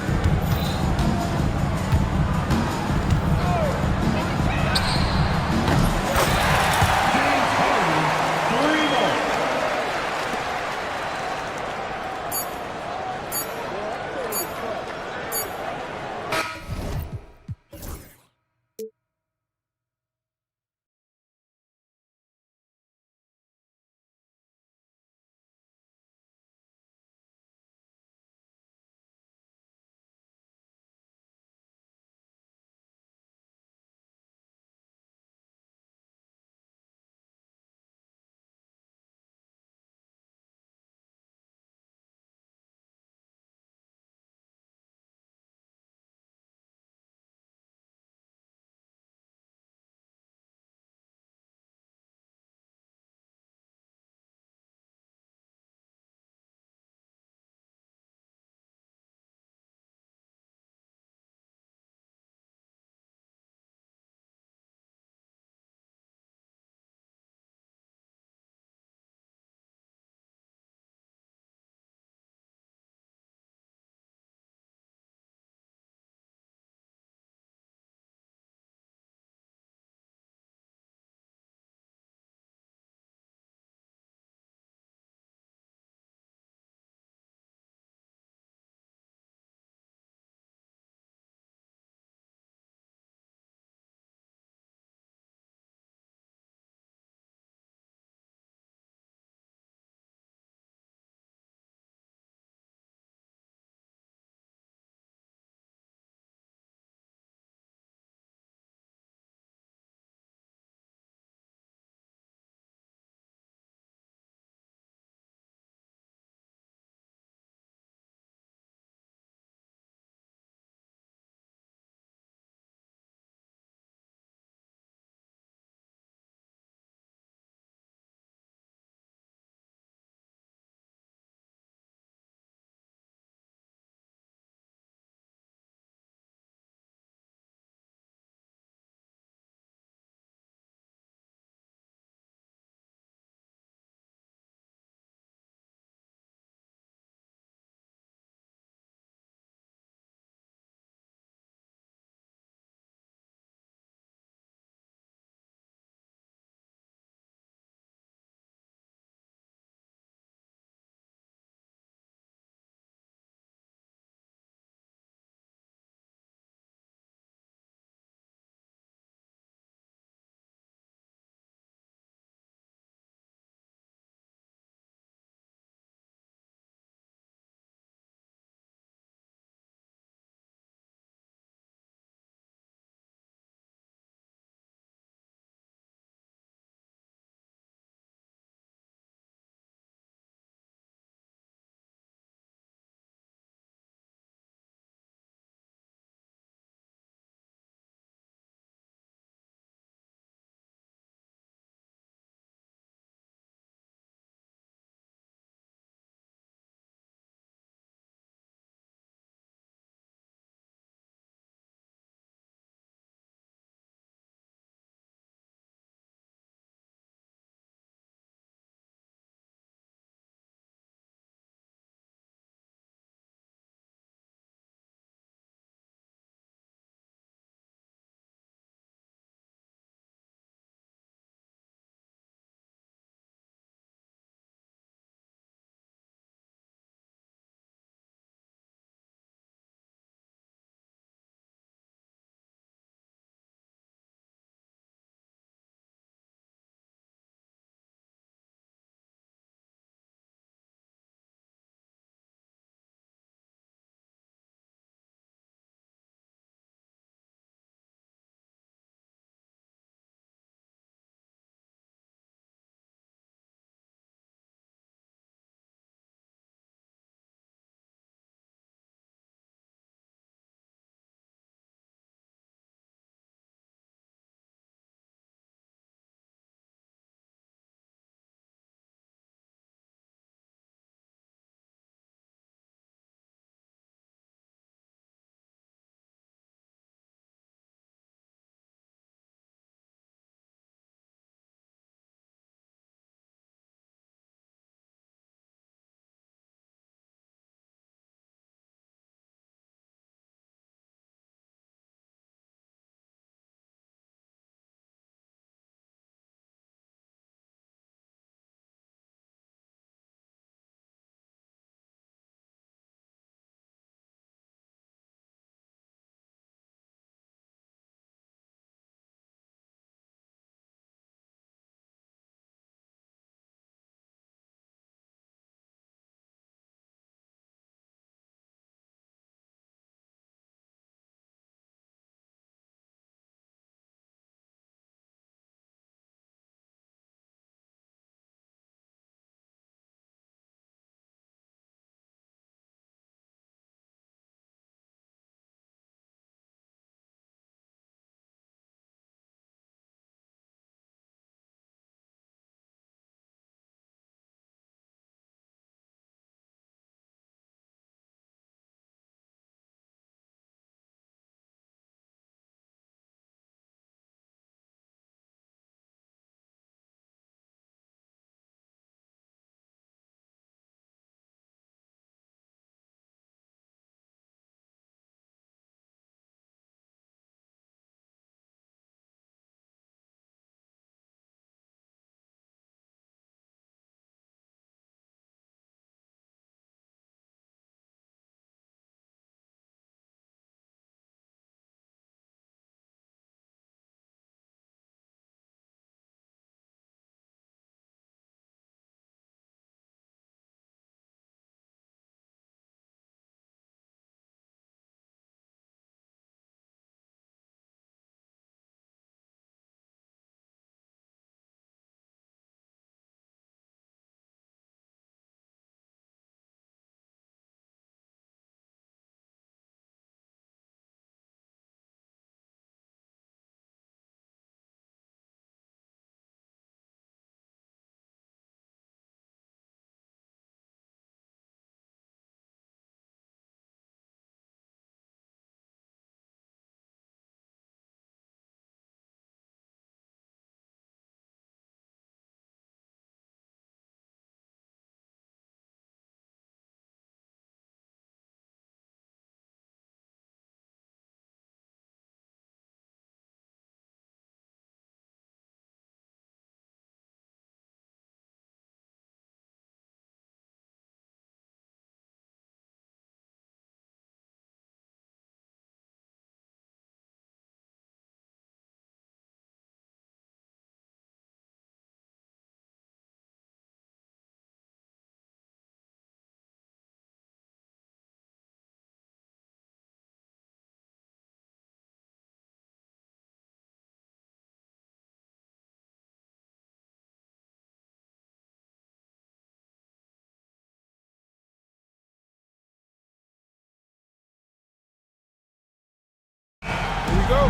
go.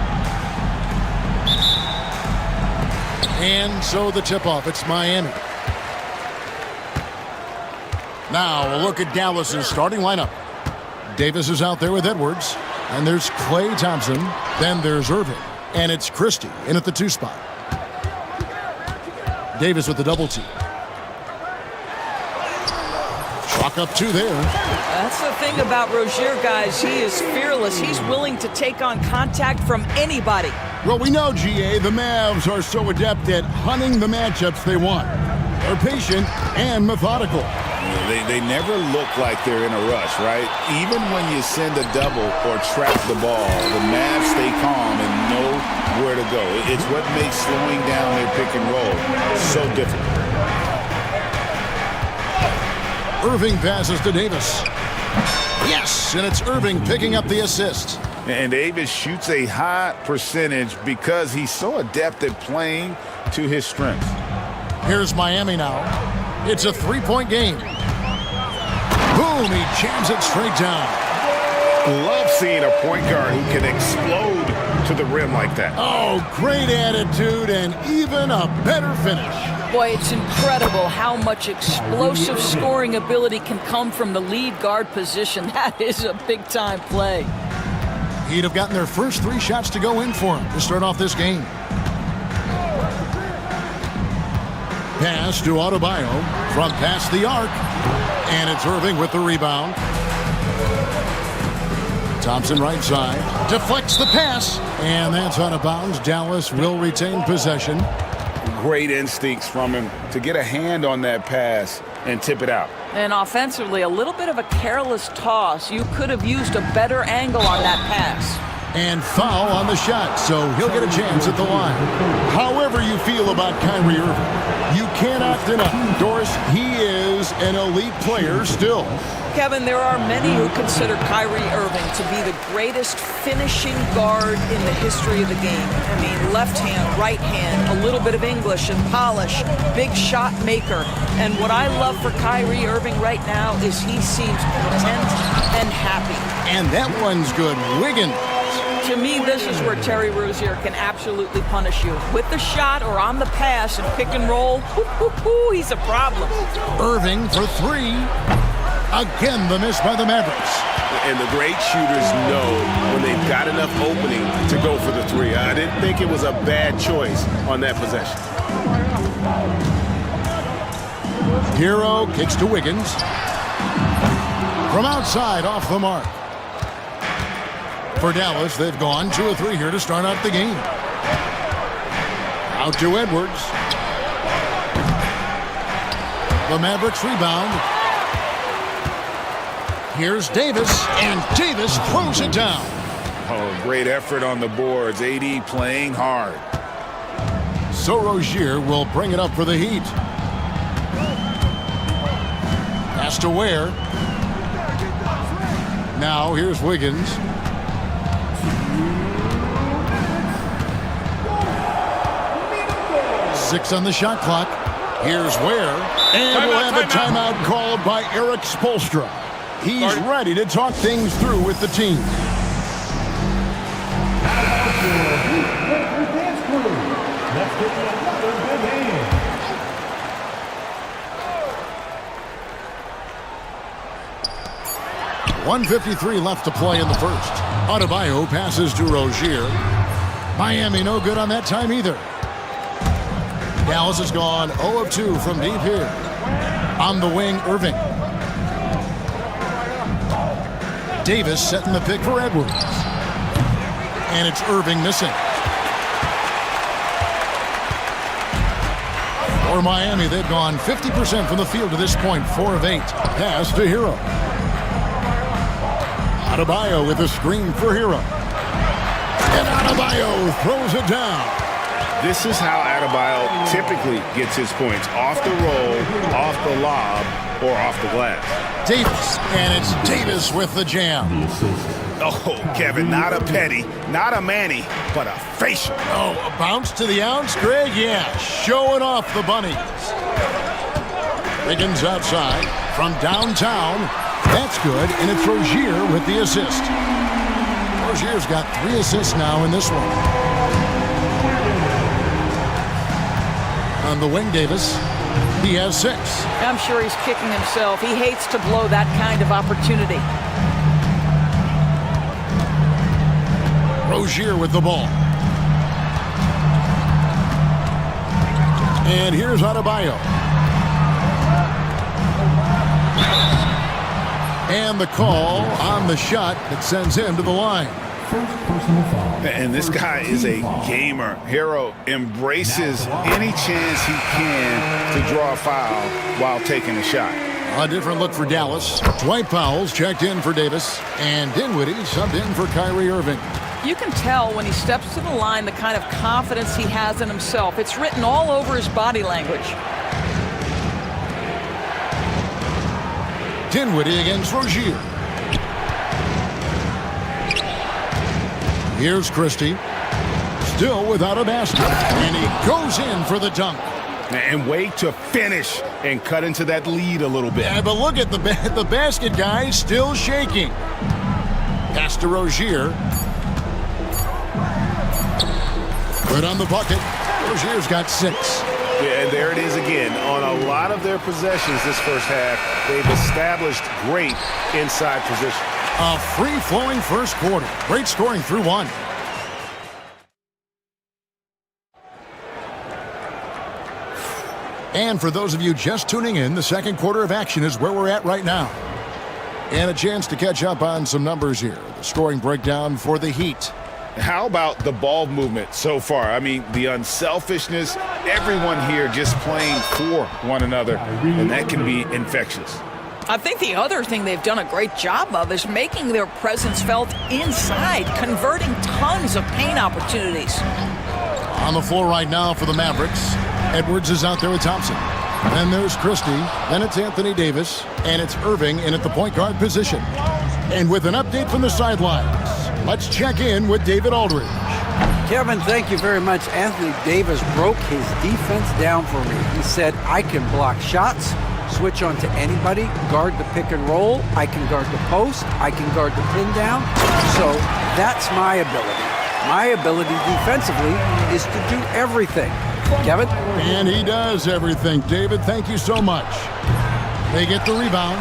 And so the tip-off, it's Miami. Now a look at Dallas's starting lineup. Davis is out there with Edwards. And there's Klay Thompson. Then there's Irving. And it's Christie in at the 2 spot. Davis with the double team. Chalk up 2 there. That's the thing about Rozier, guys. He is fearless. He's willing to take on contact from anybody. Well, we know, GA, the Mavs are so adept at hunting the matchups they want. They're patient and methodical. They never look like they're in a rush, right? Even when you send a double or trap the ball, the Mavs stay calm and know where to go. It's what makes slowing down their pick and roll so difficult. Irving passes to Davis. Yes, and it's Irving picking up the assist. And Davis shoots a high percentage because he's so adept at playing to his strengths. Here's Miami now. It's a 3-point game. Boom, he jams it straight down. Love seeing a point guard who can explode to the rim like that. Oh, great attitude and even a better finish. Boy, it's incredible how much explosive scoring ability can come from the lead guard position. That is a big-time play. He'd have gotten their first 3 shots to go in for him to start off this game. Pass to Adebayo from past the arc. And it's Irving with the rebound. Thompson right side. Deflects the pass. And that's out of bounds. Dallas will retain possession. Great instincts from him to get a hand on that pass and tip it out. And offensively, a little bit of a careless toss. You could have used a better angle on that pass. And foul on the shot, so he'll get a chance at the line. However you feel about Kyrie Irving, you cannot deny, Doris, he is an elite player still. Kevin, there are many who consider Kyrie Irving to be the greatest finishing guard in the history of the game. I mean, left hand, right hand, a little bit of English and polish, big shot maker. And what I love for Kyrie Irving right now is he seems content and happy. And that one's good. Wiggins. To me, this is where Terry Rozier can absolutely punish you. With the shot or on the pass and pick and roll, he's a problem. Irving for 3. Again, the miss by the Mavericks. And the great shooters know when they've got enough opening to go for the 3. I didn't think it was a bad choice on that possession. Hero kicks to Wiggins. From outside, off the mark. For Dallas, they've gone 2 of 3 here to start out the game. Out to Edwards. The Mavericks rebound. Here's Davis, and Davis throws it down. Oh, great effort on the boards. AD playing hard. So Rozier will bring it up for the Heat. Pass to Ware. Now here's Wiggins. Six on the shot clock. Here's Ware. And we'll have a timeout called by Eric Spoelstra. He's ready to talk things through with the team. .153 left to play in the first. Adebayo passes to Rozier. Miami no good on that time either. Dallas has gone 0 of 2 from deep here. On the wing, Irving. Davis setting the pick for Edwards. And it's Irving missing. For Miami, they've gone 50% from the field to this point, 4 of 8. Pass to Hero. Adebayo with a screen for Hero. And Adebayo throws it down. This is how Adebayo typically gets his points. Off the roll, off the lob, or off the glass. Davis, and it's Davis with the jam. Oh, Kevin, not a petty, not a Manny, but a facial. Oh, a bounce to the ounce, Greg? Yeah, showing off the bunnies. Wiggins outside from downtown. That's good, and it's Rozier with the assist. Rozier's got 3 assists now in this one. On the wing, Davis. He has 6. I'm sure he's kicking himself. He hates to blow that kind of opportunity. Rozier with the ball. And here's Adebayo. And the call on the shot that sends him to the line. And this guy is a gamer. Hero embraces any chance he can to draw a foul while taking a shot. A different look for Dallas. Dwight Powell's checked in for Davis. And Dinwiddie subbed in for Kyrie Irving. You can tell when he steps to the line the kind of confidence he has in himself. It's written all over his body language. Dinwiddie against Rozier. Here's Christie. Still without a basket. And he goes in for the dunk. And wait to finish and cut into that lead a little bit. Yeah, but look at the basket guy still shaking. Pass to Rozier. Good on the bucket. Rozier's got 6. Yeah, and there it is again. On a lot of their possessions this first half, they've established great inside position. A free-flowing first quarter. Great scoring through 1. And for those of you just tuning in, the second quarter of action is where we're at right now. And a chance to catch up on some numbers here. The scoring breakdown for the Heat. How about the ball movement so far? I mean, the unselfishness, everyone here just playing for one another, and that can be infectious. I think the other thing they've done a great job of is making their presence felt inside, converting tons of paint opportunities. On the floor right now for the Mavericks, Edwards is out there with Thompson. Then there's Christie, then it's Anthony Davis, and it's Irving in at the point guard position. And with an update from the sidelines, let's check in with David Aldridge. Kevin, thank you very much. Anthony Davis broke his defense down for me. He said, I can block shots, switch on to anybody, guard the pick and roll, I can guard the post, I can guard the pin down. So that's my ability. My ability defensively is to do everything. Kevin? And he does everything. David, thank you so much. They get the rebound.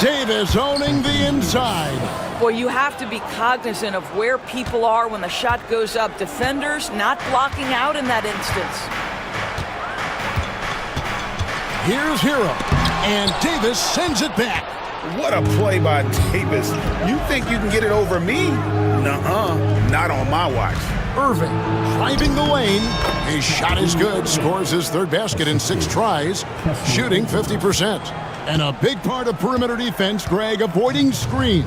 Davis owning the inside. Well, you have to be cognizant of where people are when the shot goes up. Defenders not blocking out in that instance. Here's Hero, and Davis sends it back. What a play by Davis. You think you can get it over me? Nuh-uh. Not on my watch. Irving driving the lane. His shot is good. Scores his 3rd basket in 6 tries. Shooting 50%. And a big part of perimeter defense, Greg, avoiding screens.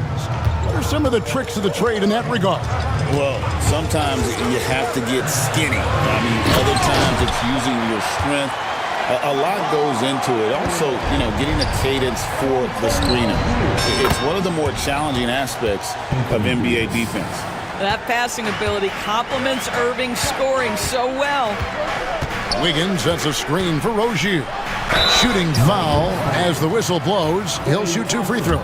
What are some of the tricks of the trade in that regard? Well, sometimes you have to get skinny. I mean, other times it's using your strength. A lot goes into it. Also, getting a cadence for the screener. It's one of the more challenging aspects of NBA defense. That passing ability complements Irving's scoring so well. Wiggins sets a screen for Rozier. Shooting foul as the whistle blows. He'll shoot 2 free throws.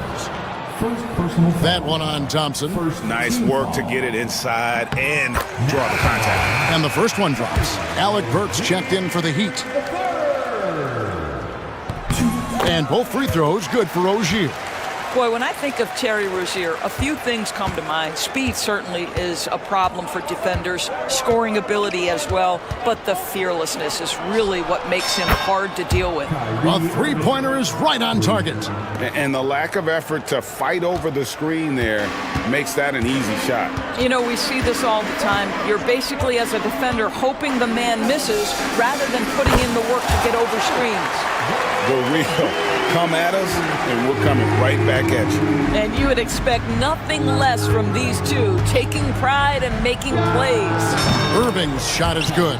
That one on Thompson. Nice work to get it inside and draw the contact. And the first one drops. Alec Burks checked in for the Heat. And both free throws good for Rozier. Boy, when I think of Terry Rozier, a few things come to mind. Speed certainly is a problem for defenders, scoring ability as well, but the fearlessness is really what makes him hard to deal with. A three-pointer is right on target. And the lack of effort to fight over the screen there makes that an easy shot. We see this all the time. You're basically, as a defender, hoping the man misses rather than putting in the work to get over screens. The real come at us, and we're coming right back at you. And you would expect nothing less from these two, taking pride and making plays. Irving's shot is good.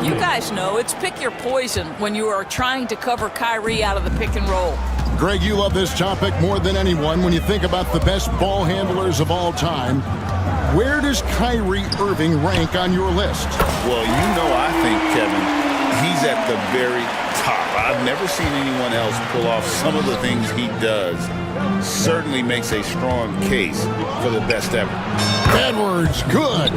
You guys know it's pick your poison when you are trying to cover Kyrie out of the pick and roll. Greg, you love this topic more than anyone when you think about the best ball handlers of all time. Where does Kyrie Irving rank on your list? Well, I think, Kevin, he's at the very top. I've never seen anyone else pull off some of the things he does. Certainly makes a strong case for the best ever. Edwards, good.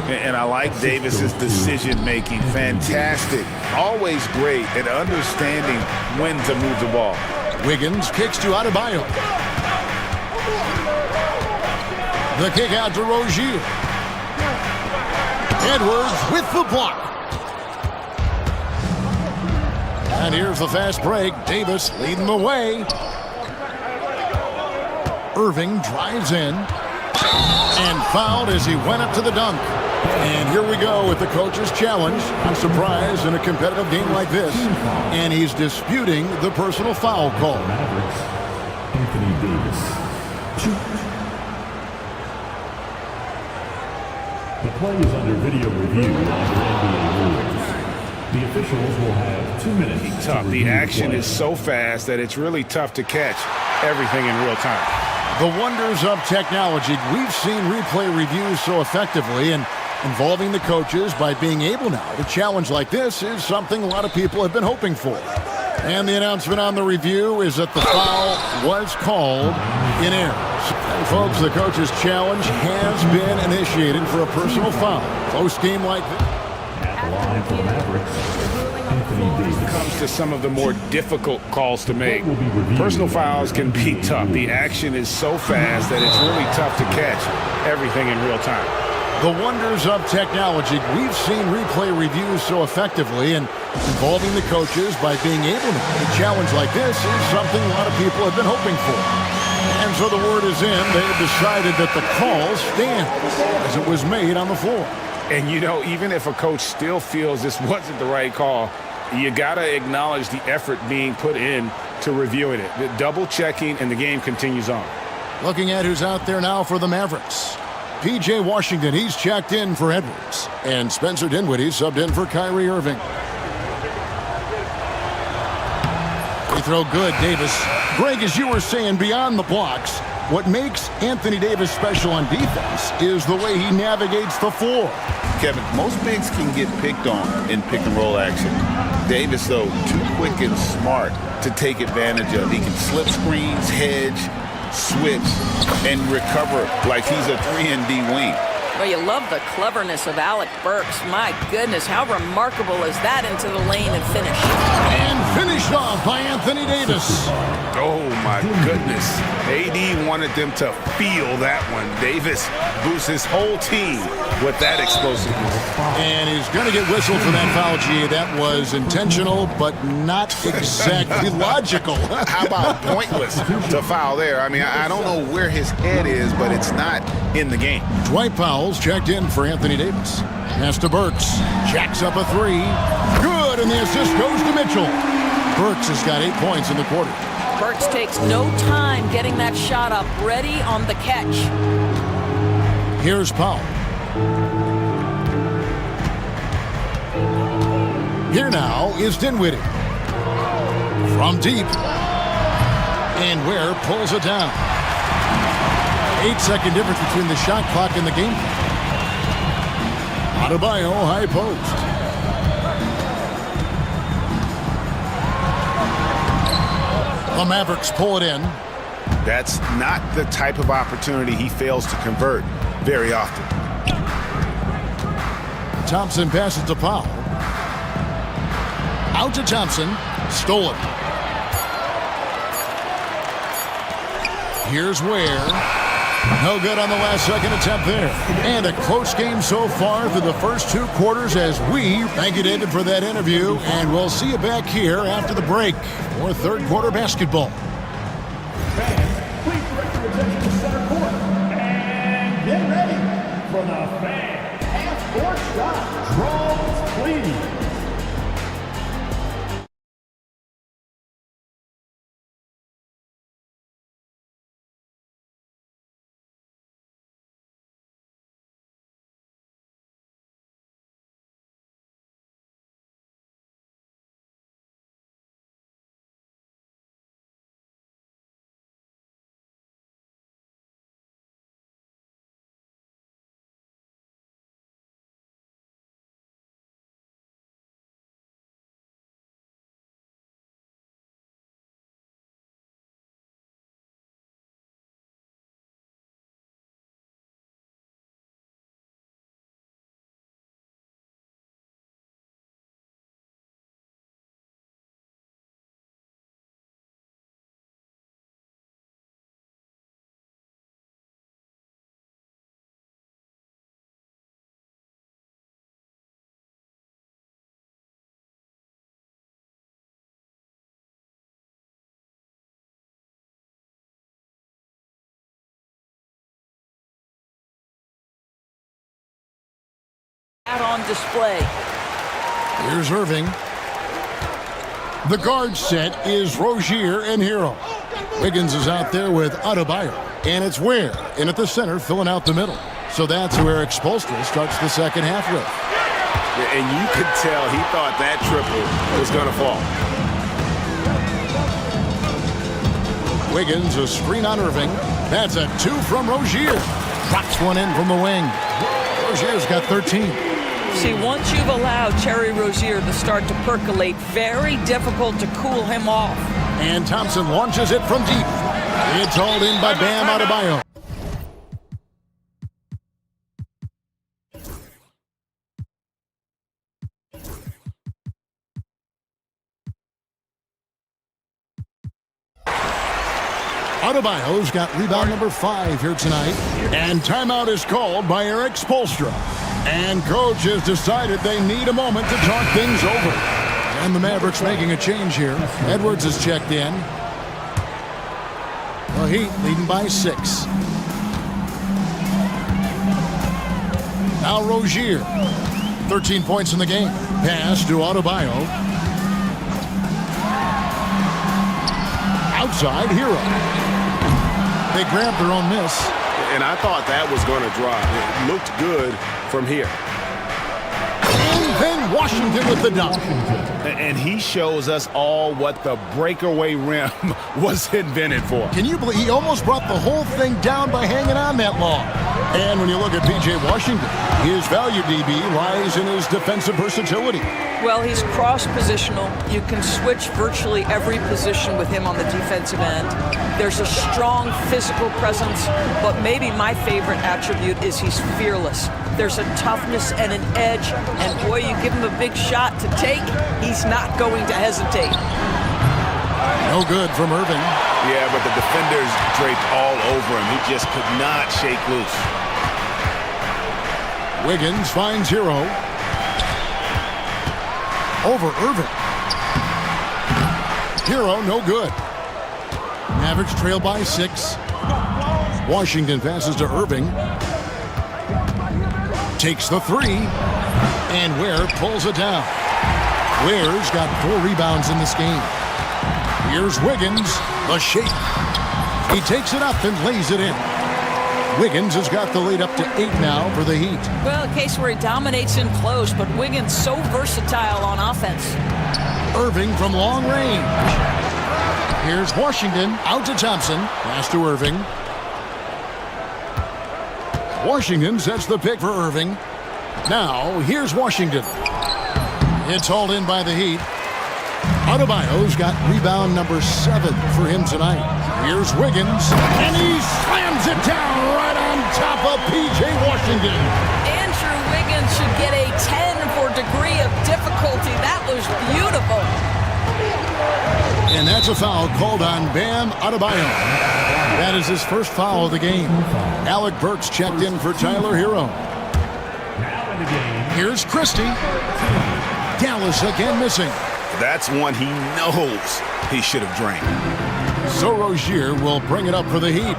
And I like Davis's decision-making. Fantastic. Always great at understanding when to move the ball. Wiggins kicks to Adebayo. The kick out to Rozier. Edwards with the block. And here's the fast break. Davis leading the way. Irving drives in and fouled as he went up to the dunk. And here we go with the coach's challenge. I'm surprised in a competitive game like this. And he's disputing the personal foul call. Anthony Davis. The play is under video review under NBA rules. The officials will have 2 minutes. Tough. The action is so fast that it's really tough to catch everything in real time. The wonders of technology. We've seen replay reviews so effectively, and involving the coaches by being able now to challenge like this is something a lot of people have been hoping for. And the announcement on the review is that the foul was called in error. And folks, the coach's challenge has been initiated for a personal foul. Close game like this. At the line for the Mavericks, Anthony Davis. Comes to some of the more difficult calls to make. Personal fouls can be tough. The action is so fast that it's really tough to catch everything in real time. The wonders of technology. We've seen replay reviews so effectively, and involving the coaches by being able to challenge like this is something a lot of people have been hoping for. And so the word is in. They've decided that the call stands as it was made on the floor. And, you know, even if a coach still feels this wasn't the right call, you got to acknowledge the effort being put in to reviewing it. The double-checking, and the game continues on. Looking at who's out there now for the Mavericks. P.J. Washington, he's checked in for Edwards. And Spencer Dinwiddie subbed in for Kyrie Irving. Free throw good, Davis. Greg, as you were saying, beyond the blocks, what makes Anthony Davis special on defense is the way he navigates the floor. Kevin, most bigs can get picked on in pick-and-roll action. Davis, though, too quick and smart to take advantage of. He can slip screens, hedge, switch, and recover like he's a 3-and-D wing. Well, you love the cleverness of Alec Burks. My goodness, how remarkable is that into the lane and finish? And finished off by Anthony Davis. Oh, my goodness. AD wanted them to feel that one. Davis boosts his whole team with that explosiveness. And he's going to get whistled for that foul, G. That was intentional, but not exactly logical. How about pointless to foul there? I mean, I don't know where his head is, but it's not in the game. Dwight Powell's checked in for Anthony Davis. Pass to Burks. Jacks up a three. Good, and the assist goes to Mitchell. Burks has got 8 points in the quarter. Burks takes no time getting that shot up, ready on the catch. Here's Powell. Here now is Dinwiddie. From deep. And Ware pulls it down. 8-second difference between the shot clock and the game clock. Adebayo, high post. The Mavericks pull it in. That's not the type of opportunity he fails to convert very often. Thompson passes to Powell. Out to Thompson. Stolen. Here's Ware. No good on the last second attempt there. And a close game so far through the first 2 quarters as we thank you, David, for that interview. And we'll see you back here after the break for third quarter basketball. Fans, please direct your attention to center court. And get ready for the fan and sports shot. Draws, please. Out on display. Here's Irving. The guard set is Rozier and Hero. Wiggins is out there with Adebayo. And it's Ware in at the center, filling out the middle. So that's where Eric Spoelstra starts the second half with. And you could tell he thought that triple was going to fall. Wiggins, a screen on Irving. That's a 2 from Rozier. Drops one in from the wing. Rozier's got 13. See, once you've allowed Terry Rozier to start to percolate, very difficult to cool him off. And Thompson launches it from deep. It's hauled in by Bam Adebayo. Adebayo's got rebound number 5 here tonight. And timeout is called by Eric Spoelstra. And coach has decided they need a moment to talk things over. And the Mavericks making a change here. Edwards is checked in. The Heat leading by 6. Now Rozier. 13 points in the game. Pass to Adebayo. Outside, Hero. They grabbed their own miss. And I thought that was going to drop. It looked good from here. And then Washington with the dunk. And he shows us all what the breakaway rim was invented for. Can you believe he almost brought the whole thing down by hanging on that long? And when you look at P.J. Washington, his value, DB, lies in his defensive versatility. Well, he's cross-positional. You can switch virtually every position with him on the defensive end. There's a strong physical presence, but maybe my favorite attribute is he's fearless. There's a toughness and an edge, and boy, you give him a big shot to take, he's not going to hesitate. No good from Irving. Yeah, but the defenders draped all over him. He just could not shake loose. Wiggins finds Hero. Over Irving. Hero, no good. Mavericks trail by 6. Washington passes to Irving. Takes the 3. And Ware pulls it down. Ware's got 4 rebounds in this game. Here's Wiggins, the shake. He takes it up and lays it in. Wiggins has got the lead up to 8 now for the Heat. Well, a case where he dominates in close, but Wiggins so versatile on offense. Irving from long range. Here's Washington, out to Thompson. Pass to Irving. Washington sets the pick for Irving. Now, here's Washington. It's hauled in by the Heat. Adebayo's got rebound number 7 for him tonight. Here's Wiggins, and he slams it down right on top of P.J. Washington. Andrew Wiggins should get a 10 for degree of difficulty. That was beautiful. And that's a foul called on Bam Adebayo. That is his first foul of the game. Alec Burks checked in for Tyler Hero. Here's Christie. Dallas again missing. That's one he knows he should have drained. So Rozier will bring it up for the Heat.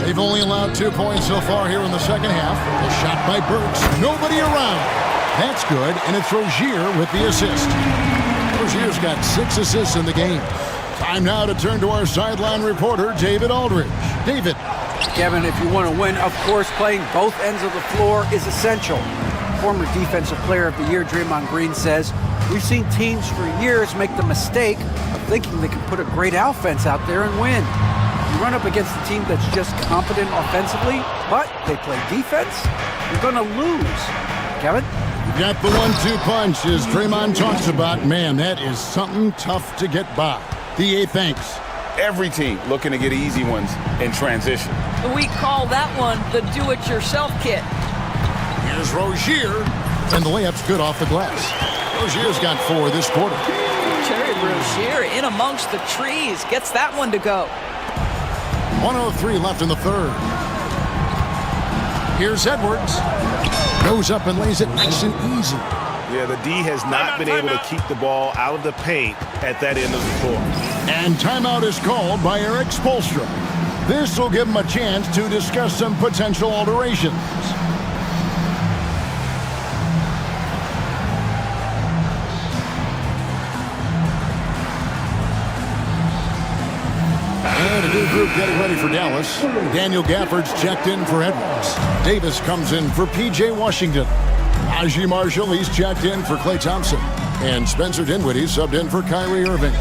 They've only allowed 2 points so far here in the second half. A shot by Burks. Nobody around. That's good, and it's Rozier with the assist. Rozier's got 6 assists in the game. Time now to turn to our sideline reporter, David Aldridge. David. Kevin, if you want to win, of course, playing both ends of the floor is essential. Former Defensive Player of the Year Draymond Green says, we've seen teams for years make the mistake of thinking they can put a great offense out there and win. You run up against a team that's just competent offensively, but they play defense, you're going to lose. Kevin? You got the 1-2 punch, as Draymond talks about. Man, that is something tough to get by. DA thanks. Every team looking to get easy ones in transition. We call that one the do-it-yourself kit. Here's Rozier, and the layup's good off the glass. Rozier's got 4 this quarter. Terry Rozier in amongst the trees gets that one to go. 1:03 left in the third. Here's Edwards. Goes up and lays it nice and easy. Yeah, the D has not been able to keep the ball out of the paint at that end of the floor. And timeout is called by Eric Spoelstra. This will give him a chance to discuss some potential alterations. And a new group getting ready for Dallas. Daniel Gafford's checked in for Edwards. Davis comes in for P.J. Washington. Najee Marshall, he's checked in for Klay Thompson. And Spencer Dinwiddie subbed in for Kyrie Irving.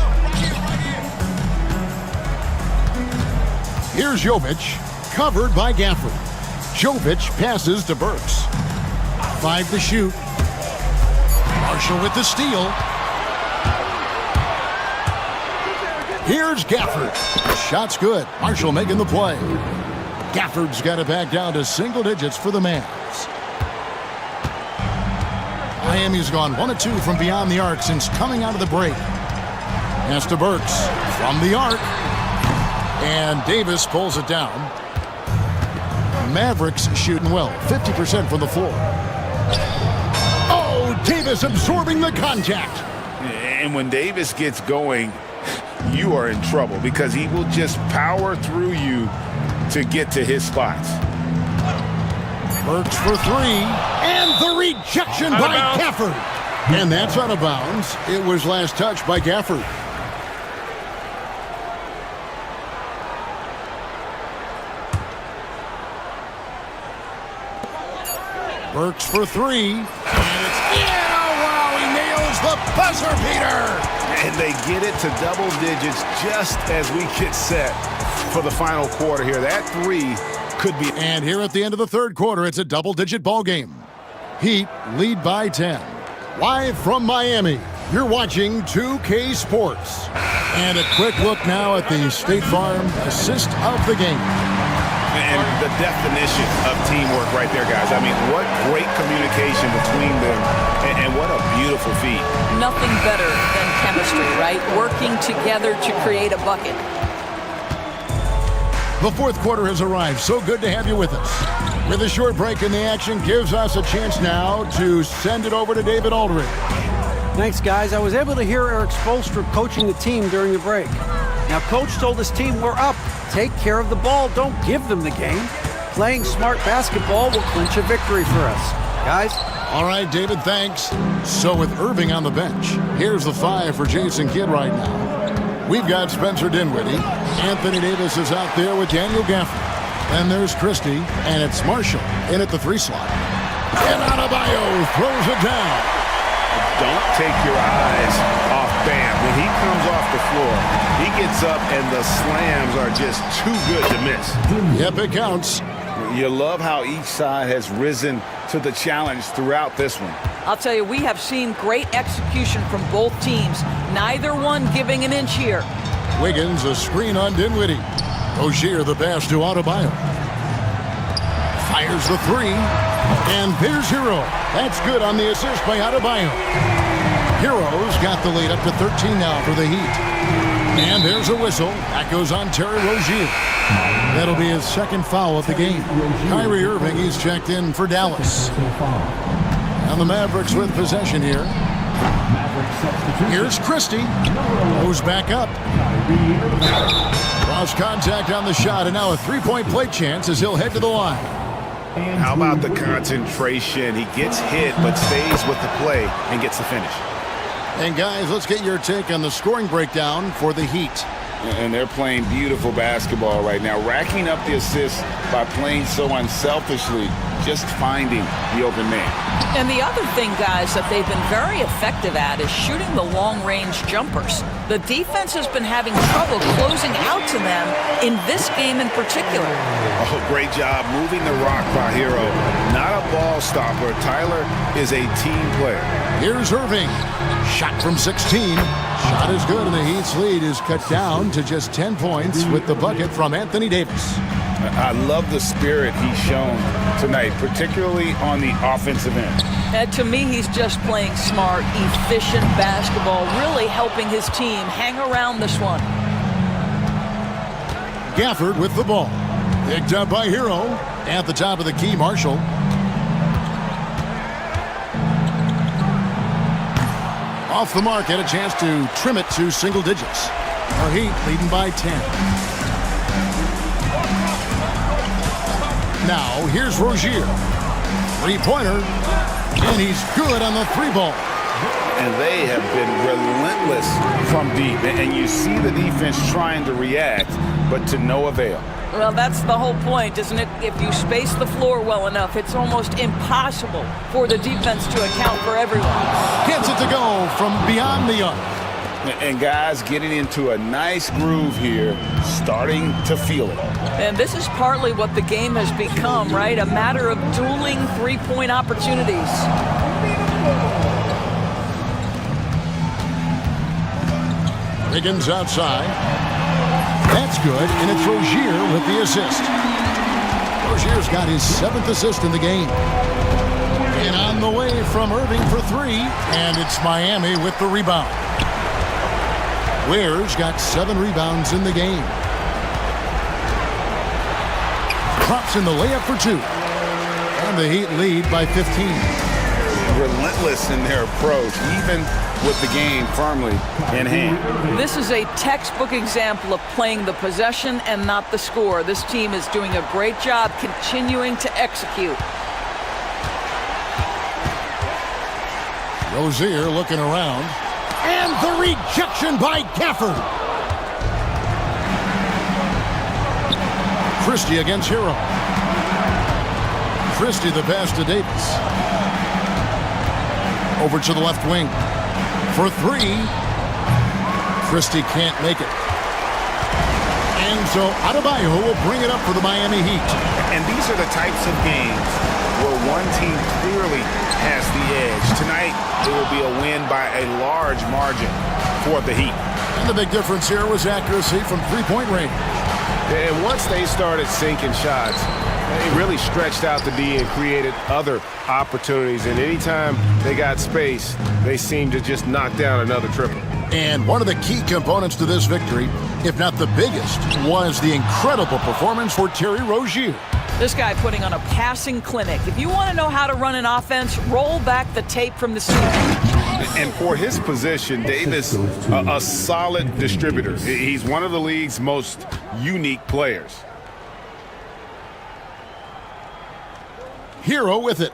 Here's Jovic, covered by Gafford. Jovic passes to Burks. 5 to shoot. Marshall with the steal. Here's Gafford. Shot's good. Marshall making the play. Gafford's got it back down to single digits for the Mavs. Miami's gone 1 of 2 from beyond the arc since coming out of the break. Pass to Burks from the arc. And Davis pulls it down. Mavericks shooting well, 50% from the floor. Oh, Davis absorbing the contact. And when Davis gets going, you are in trouble because he will just power through you to get to his spots. Burks for 3, and the rejection by Gafford. And that's out of bounds. It was last touched by Gafford. Burks for 3. And it's wow, he nails the buzzer beater. And they get it to double digits just as we get set for the final quarter here. That 3 could be. And here at the end of the third quarter, it's a double-digit ball game. Heat lead by 10. Live from Miami, you're watching 2K Sports. And a quick look now at the State Farm assist of the game. And the definition of teamwork right there, guys. I mean, what great communication between them, and what a beautiful feat. Nothing better than chemistry, right? Working together to create a bucket. The fourth quarter has arrived. So good to have you with us. With a short break in the action gives us a chance now to send it over to David Aldridge. Thanks, guys. I was able to hear Eric Spoelstra coaching the team during the break. Now, Coach told his team, we're up. Take care of the ball. Don't give them the game. Playing smart basketball will clinch a victory for us. Guys? All right, David, thanks. So with Irving on the bench, here's the 5 for Jason Kidd right now. We've got Spencer Dinwiddie. Anthony Davis is out there with Daniel Gafford. And there's Christie, and it's Marshall in at the 3 slot. And Adebayo throws it down. Don't take your eyes off Bam. When he comes off the floor, he gets up and the slams are just too good to miss. Yep, it counts. You love how each side has risen to the challenge throughout this one. I'll tell you, we have seen great execution from both teams. Neither one giving an inch here. Wiggins, a screen on Dinwiddie. Rozier, the pass to Adebayo. Fires the 3. And there's Hero. That's good on the assist by Adebayo. Hero's got the lead up to 13 now for the Heat. And there's a whistle. That goes on Terry Rozier. That'll be his second foul of the game. Kyrie Irving, he's checked in for Dallas. And the Mavericks with possession here. Here's Christie. Goes back up. Cross contact on the shot, and now a three-point play chance as he'll head to the line. How about the concentration? He gets hit, but stays with the play and gets the finish. And guys, let's get your take on the scoring breakdown for the Heat. And they're playing beautiful basketball right now, racking up the assists by playing so unselfishly, just finding the open man. And the other thing, guys, that they've been very effective at is shooting the long-range jumpers. The defense has been having trouble closing out to them in this game in particular. Oh, great job moving the rock by Hero. Not a ball stopper. Tyler is a team player. Here's Irving. Shot from 16. Shot is good, and the Heat's lead is cut down to just 10 points with the bucket from Anthony Davis. I love the spirit he's shown tonight, particularly on the offensive end. And to me, he's just playing smart, efficient basketball, really helping his team hang around this one. Gafford with the ball. Picked up by Hero. At the top of the key, Marshall. Off the mark, had a chance to trim it to single digits. Our Heat leading by 10. Now, here's Rozier. Three-pointer. And he's good on the 3-ball. And they have been relentless from deep. And you see the defense trying to react. but to no avail. Well, that's the whole point, isn't it? If you space the floor well enough, it's almost impossible for the defense to account for everyone. Gets it to go from beyond the arc. And guys getting into a nice groove here, starting to feel it. And this is partly what the game has become, right? A matter of dueling three-point opportunities. Higgins outside. That's good, and it's Rozier with the assist. Rozier's got his 7th assist in the game. And on the way from Irving for 3, and it's Miami with the rebound. Ware's got 7 rebounds in the game. Drops in the layup for 2. And the Heat lead by 15. Relentless in their approach, even with the game firmly in hand. This is a textbook example of playing the possession and not the score. This team is doing a great job continuing to execute. Rozier looking around. And the rejection by Gafford. Christie against Hero. Christie the pass to Davis. Over to the left wing. For 3. Christie can't make it. And so Adebayo will bring it up for the Miami Heat. And these are the types of games where one team clearly has the edge. Tonight, it will be a win by a large margin for the Heat. And the big difference here was accuracy from three-point range. And once they started sinking shots, they really stretched out the D and created other opportunities. And anytime they got space, they seemed to just knock down another triple. And one of the key components to this victory, if not the biggest, was the incredible performance for Terry Rozier. This guy putting on a passing clinic. If you want to know how to run an offense, roll back the tape from the season. And for his position, Davis, a solid distributor. He's one of the league's most unique players. Hero with it.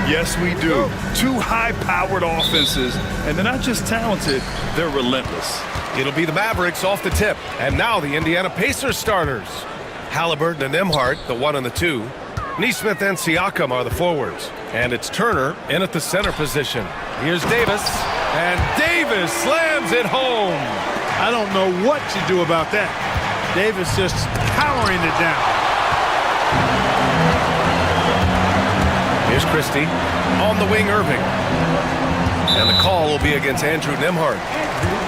Yes, we do. Two high-powered offenses, and they're not just talented, they're relentless. It'll be the Mavericks off the tip. And now the Indiana Pacers starters. Halliburton and Nembhard, the 1 and the 2. Neesmith and Siakam are the forwards. And it's Turner in at the center position. Here's Davis. And Davis slams it home. I don't know what to do about that. Davis just powering it down. Here's Christie. On the wing, Irving. And the call will be against Andrew Nembhard.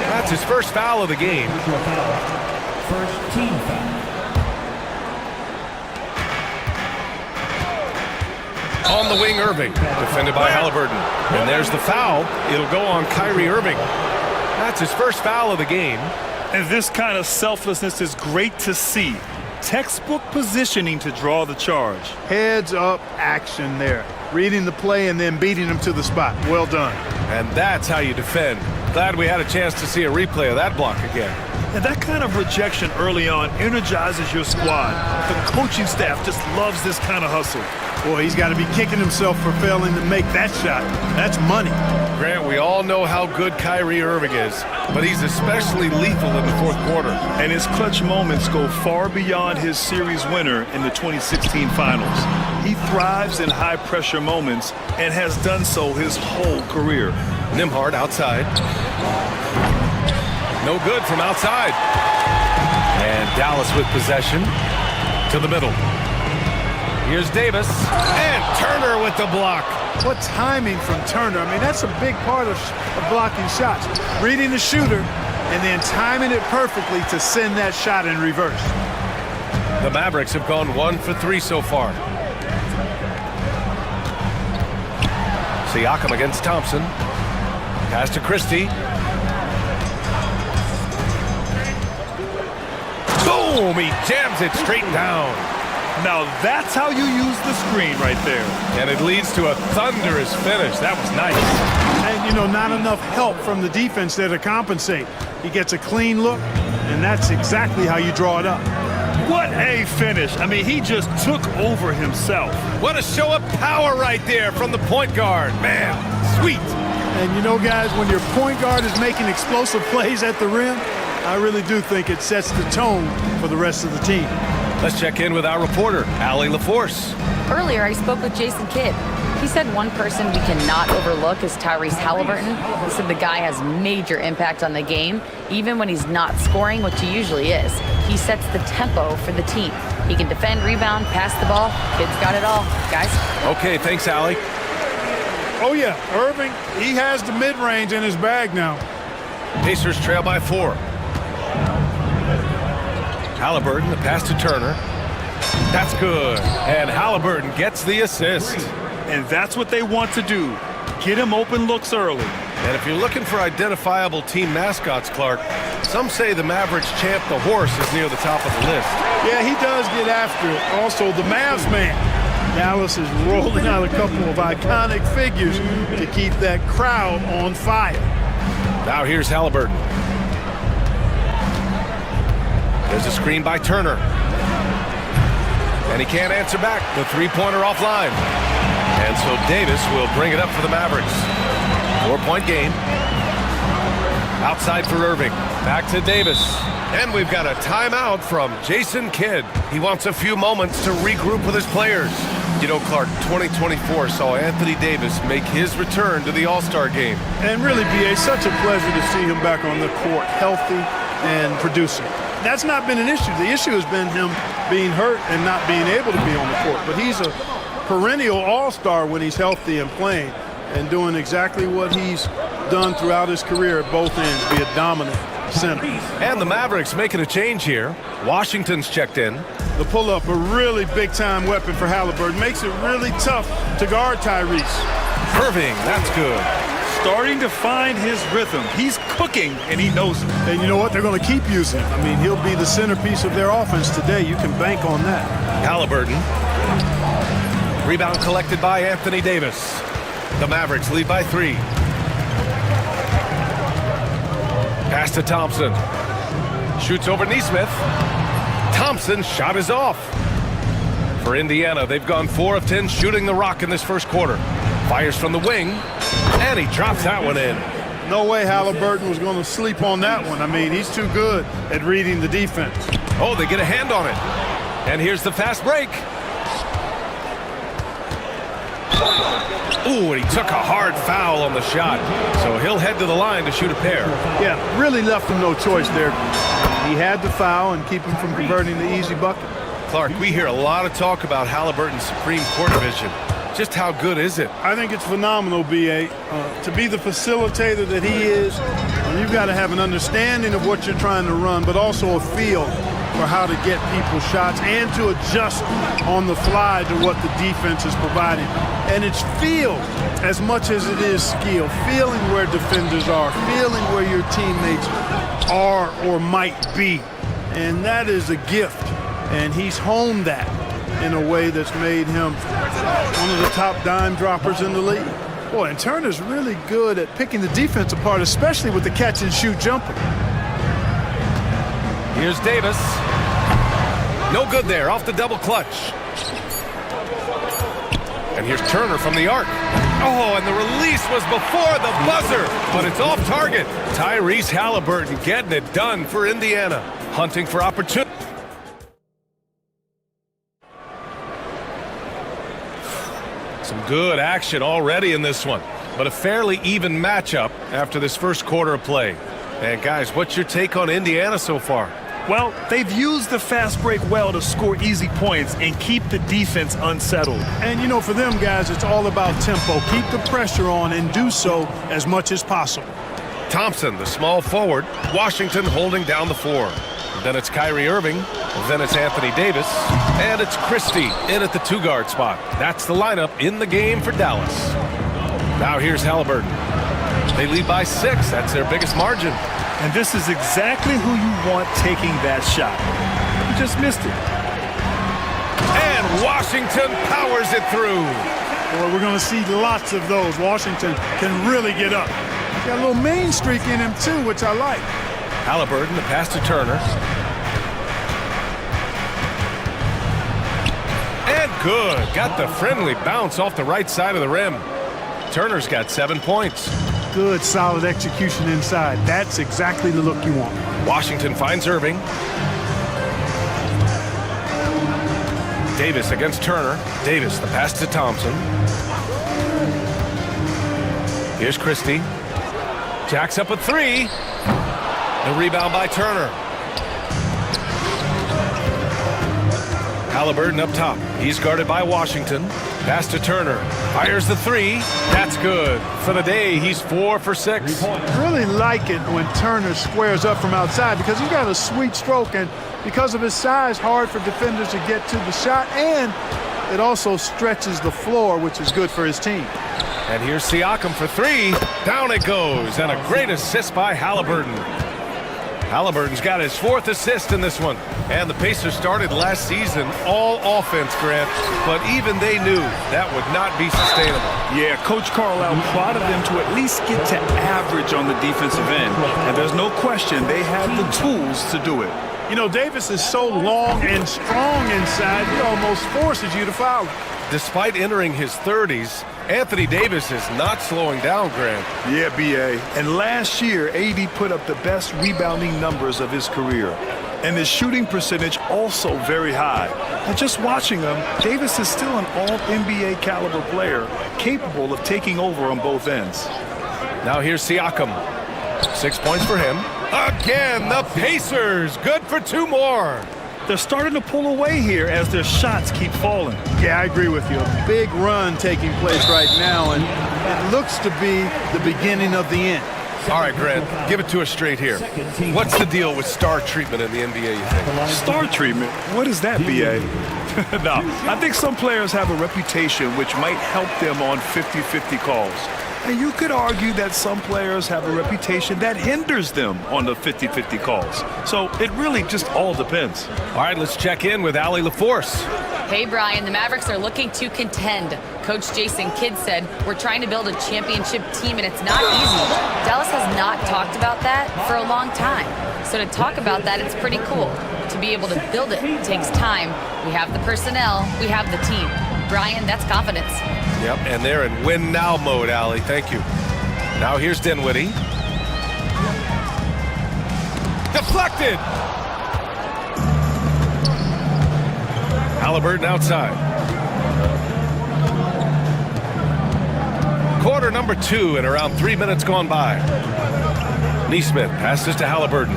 That's his first foul of the game. First team foul. On the wing, Irving. Defended by Halliburton. And there's the foul. It'll go on Kyrie Irving. That's his first foul of the game. And this kind of selflessness is great to see. Textbook positioning to draw the charge. Heads up action there. Reading the play and then beating him to the spot. Well done. And that's how you defend. Glad we had a chance to see a replay of that block again. And that kind of rejection early on energizes your squad. The coaching staff just loves this kind of hustle. Boy, he's got to be kicking himself for failing to make that shot. That's money. Grant, we all know how good Kyrie Irving is, but he's especially lethal in the fourth quarter. And his clutch moments go far beyond his series winner in the 2016 finals. He thrives in high-pressure moments and has done so his whole career. Nembhard outside. No good from outside. And Dallas with possession to the middle. Here's Davis. And Turner with the block. What timing from Turner. I mean, that's a big part of blocking shots. Reading the shooter and then timing it perfectly to send that shot in reverse. The Mavericks have gone 1 for 3 so far. Siakam against Thompson. Pass to Christie. Boom! He jams it straight down. Now that's how you use the screen right there. And it leads to a thunderous finish. That was nice. And, you know, not enough help from the defense there to compensate. He gets a clean look, and that's exactly how you draw it up. What a finish. I mean, he just took over himself. What a show of power right there from the point guard. Man, sweet. And, you know, guys, when your point guard is making explosive plays at the rim, I really do think it sets the tone for the rest of the team. Let's check in with our reporter, Allie LaForce. Earlier, I spoke with Jason Kidd. He said one person we cannot overlook is Tyrese Halliburton. He said the guy has major impact on the game, even when he's not scoring, which he usually is. He sets the tempo for the team. He can defend, rebound, pass the ball. Kid's got it all, guys. Okay, thanks, Allie. Oh, yeah, Irving, he has the mid-range in his bag now. Pacers trail by 4. Halliburton, the pass to Turner. That's good. And Halliburton gets the assist. And that's what they want to do. Get him open looks early. And if you're looking for identifiable team mascots, Clark, some say the Mavericks champ, the horse, is near the top of the list. Yeah, he does get after it. Also, the Mavs man. Dallas is rolling out a couple of iconic figures to keep that crowd on fire. Now here's Halliburton. There's a screen by Turner. And he can't answer back. The three-pointer offline. And so Davis will bring it up for the Mavericks. 4-point game. Outside for Irving. Back to Davis. And we've got a timeout from Jason Kidd. He wants a few moments to regroup with his players. You know, Clark, 2024 saw Anthony Davis make his return to the All-Star game. And really, B.A., such a pleasure to see him back on the court, healthy and producing. That's not been an issue. The issue has been him being hurt and not being able to be on the court. But he's a perennial all-star when he's healthy and playing and doing exactly what he's done throughout his career at both ends, be a dominant center. And the Mavericks making a change here. Washington's checked in. The pull-up, a really big-time weapon for Halliburton. Makes it really tough to guard Tyrese. Irving, that's good. Starting to find his rhythm. He's cooking, and he knows it. And you know what? They're going to keep using him. I mean, he'll be the centerpiece of their offense today. You can bank on that. Halliburton. Rebound collected by Anthony Davis. The Mavericks lead by 3. Pass to Thompson. Shoots over Neesmith. Thompson's shot is off. For Indiana, they've gone 4 of 10 shooting the rock in this first quarter. Fires from the wing, and he drops that one in. No way Halliburton was going to sleep on that one. I mean, he's too good at reading the defense. Oh, they get a hand on it. And here's the fast break. Ooh, and he took a hard foul on the shot. So he'll head to the line to shoot a pair. Yeah, really left him no choice there. He had to foul and keep him from converting the easy bucket. Clark, we hear a lot of talk about Halliburton's Supreme Court vision. Just how good is it? I think it's phenomenal, B.A. To be the facilitator that he is, you've got to have an understanding of what you're trying to run, but also a feel for how to get people shots and to adjust on the fly to what the defense is providing. And it's feel as much as it is skill. Feeling where defenders are, feeling where your teammates are or might be. And that is a gift. And he's honed that in a way that's made him one of the top dime droppers in the league. Boy, and Turner's really good at picking the defense apart, especially with the catch and shoot jumper. Here's Davis. No good there, off the double clutch. And here's Turner from the arc. Oh, and the release was before the buzzer, but it's off target. Tyrese Halliburton getting it done for Indiana, hunting for opportunity. Some good action already in this one, but a fairly even matchup after this first quarter of play. And guys, what's your take on Indiana so far? Well, they've used the fast break well to score easy points and keep the defense unsettled. And, you know, for them guys, it's all about tempo. Keep the pressure on and do so as much as possible. Thompson, the small forward. Washington holding down the floor. Then it's Kyrie Irving. Then it's Anthony Davis. And it's Christie in at the two-guard spot. That's the lineup in the game for Dallas. Now here's Halliburton. They lead by 6. That's their biggest margin. And this is exactly who you want taking that shot. You just missed it. And Washington powers it through. Boy, we're going to see lots of those. Washington can really get up. Got a little main streak in him, too, which I like. Halliburton, the pass to Turner. And good. Got the friendly bounce off the right side of the rim. Turner's got 7 points. Good, solid execution inside. That's exactly the look you want. Washington finds Irving. Davis against Turner. Davis, the pass to Thompson. Here's Christie. Jacks up a 3. The rebound by Turner. Halliburton up top. He's guarded by Washington. Pass to Turner. Fires the 3. That's good. For the day, he's 4 for 6. Really like it when Turner squares up from outside because he's got a sweet stroke, and because of his size, hard for defenders to get to the shot, and it also stretches the floor, which is good for his team. And here's Siakam for 3. Down it goes, and a great assist by Halliburton. Halliburton's got his 4th assist in this one. And the Pacers started last season all offense, Grant, but even they knew that would not be sustainable. Yeah, Coach Carlisle prodded them to at least get to average on the defensive end. And there's no question they have the tools to do it. You know, Davis is so long and strong inside, he almost forces you to foul him. Despite entering his 30s, Anthony Davis is not slowing down, Grant. Yeah, B.A. And last year, AD put up the best rebounding numbers of his career. And his shooting percentage also very high. And just watching him, Davis is still an all-NBA caliber player, capable of taking over on both ends. Now here's Siakam. 6 points for him. Again, the Pacers. Good for 2 more. They're starting to pull away here as their shots keep falling. Yeah, I agree with you. A big run taking place right now, and it looks to be the beginning of the end. All right, Grant, give it to us straight here. What's the deal with star treatment in the NBA, you think? Star treatment? What is that, B.A.? No, I think some players have a reputation which might help them on 50-50 calls. And you could argue that some players have a reputation that hinders them on the 50-50 calls. So it really just all depends. All right, let's check in with Allie LaForce. Hey, Brian, the Mavericks are looking to contend. Coach Jason Kidd said, we're trying to build a championship team, and it's not easy. Dallas has not talked about that for a long time. So to talk about that, it's pretty cool. To be able to build it takes time. We have the personnel, we have the team. Brian, that's confidence. Yep, and they're in win now mode, Allie. Thank you. Now here's Dinwiddie. Deflected! Halliburton outside. Quarter number 2 and around 3 minutes gone by. Neesmith passes to Halliburton.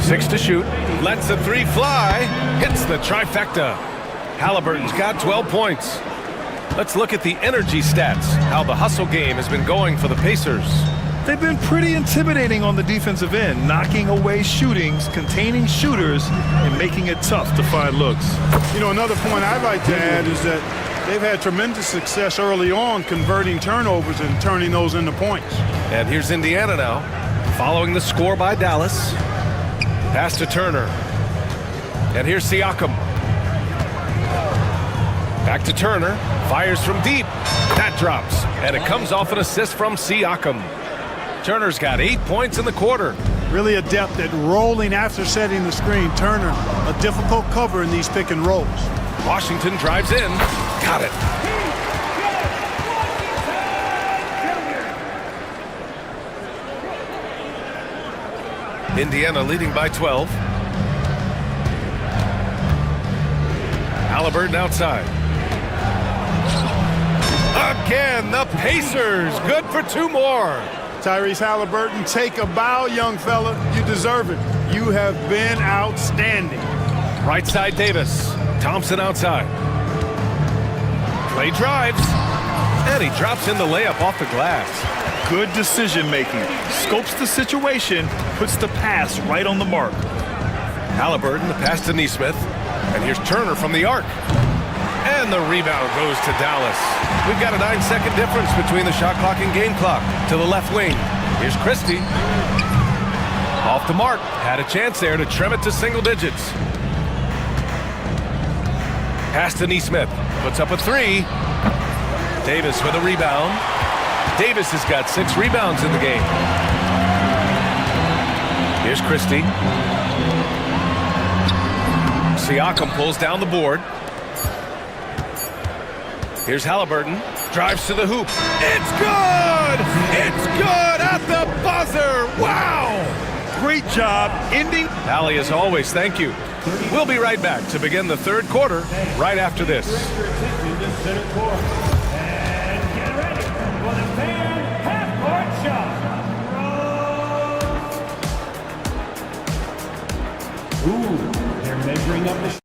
6 to shoot. Lets the 3 fly. Hits the trifecta. Halliburton's got 12 points. Let's look at the energy stats, how the hustle game has been going for the Pacers. They've been pretty intimidating on the defensive end, knocking away shootings, containing shooters, and making it tough to find looks. You know, another point I'd like to add is that they've had tremendous success early on converting turnovers and turning those into points. And here's Indiana now, following the score by Dallas. Pass to Turner. And here's Siakam. Back to Turner. Fires from deep. That drops. And it comes off an assist from Siakam. Turner's got 8 points in the quarter. Really adept at rolling after setting the screen. Turner, a difficult cover in these pick and rolls. Washington drives in. Got it. Indiana leading by 12. Halliburton outside. Again, the Pacers. Good for 2 more. Tyrese Halliburton, take a bow, young fella. You deserve it. You have been outstanding. Right side Davis. Thompson outside. Clay drives. And he drops in the layup off the glass. Good decision making. Scopes the situation, puts the pass right on the mark. Halliburton, the pass to Neesmith. And here's Turner from the arc. And the rebound goes to Dallas. We've got a 9-second difference between the shot clock and game clock. To the left wing. Here's Christie. Off the mark. Had a chance there to trim it to single digits. Pass to Neesmith. Puts up a 3. Davis with a rebound. Davis has got 6 rebounds in the game. Here's Christie. Siakam pulls down the board. Here's Halliburton. Drives to the hoop. It's good! It's good at the buzzer! Wow! Great job ending. Allie, as always, thank you. We'll be right back to begin the third quarter right after this. And get ready for the fan half-court shot. Ooh, they're measuring up the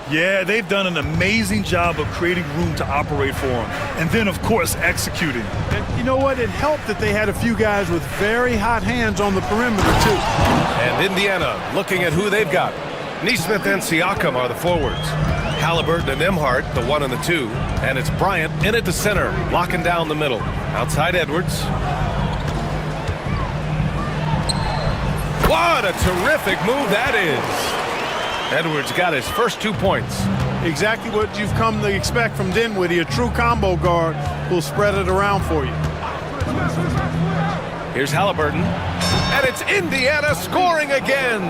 Yeah, they've done an amazing job of creating room to operate for him. And then, of course, executing. And you know what? It helped that they had a few guys with very hot hands on the perimeter, too. And Indiana looking at who they've got. Neesmith and Siakam are the forwards. Halliburton and Emhart, the 1 and the 2. And it's Bryant in at the center, locking down the middle. Outside Edwards. What a terrific move that is. Edwards got his first 2 points. Exactly what you've come to expect from Dinwiddie, a true combo guard who'll spread it around for you. Here's Halliburton. And it's Indiana scoring again.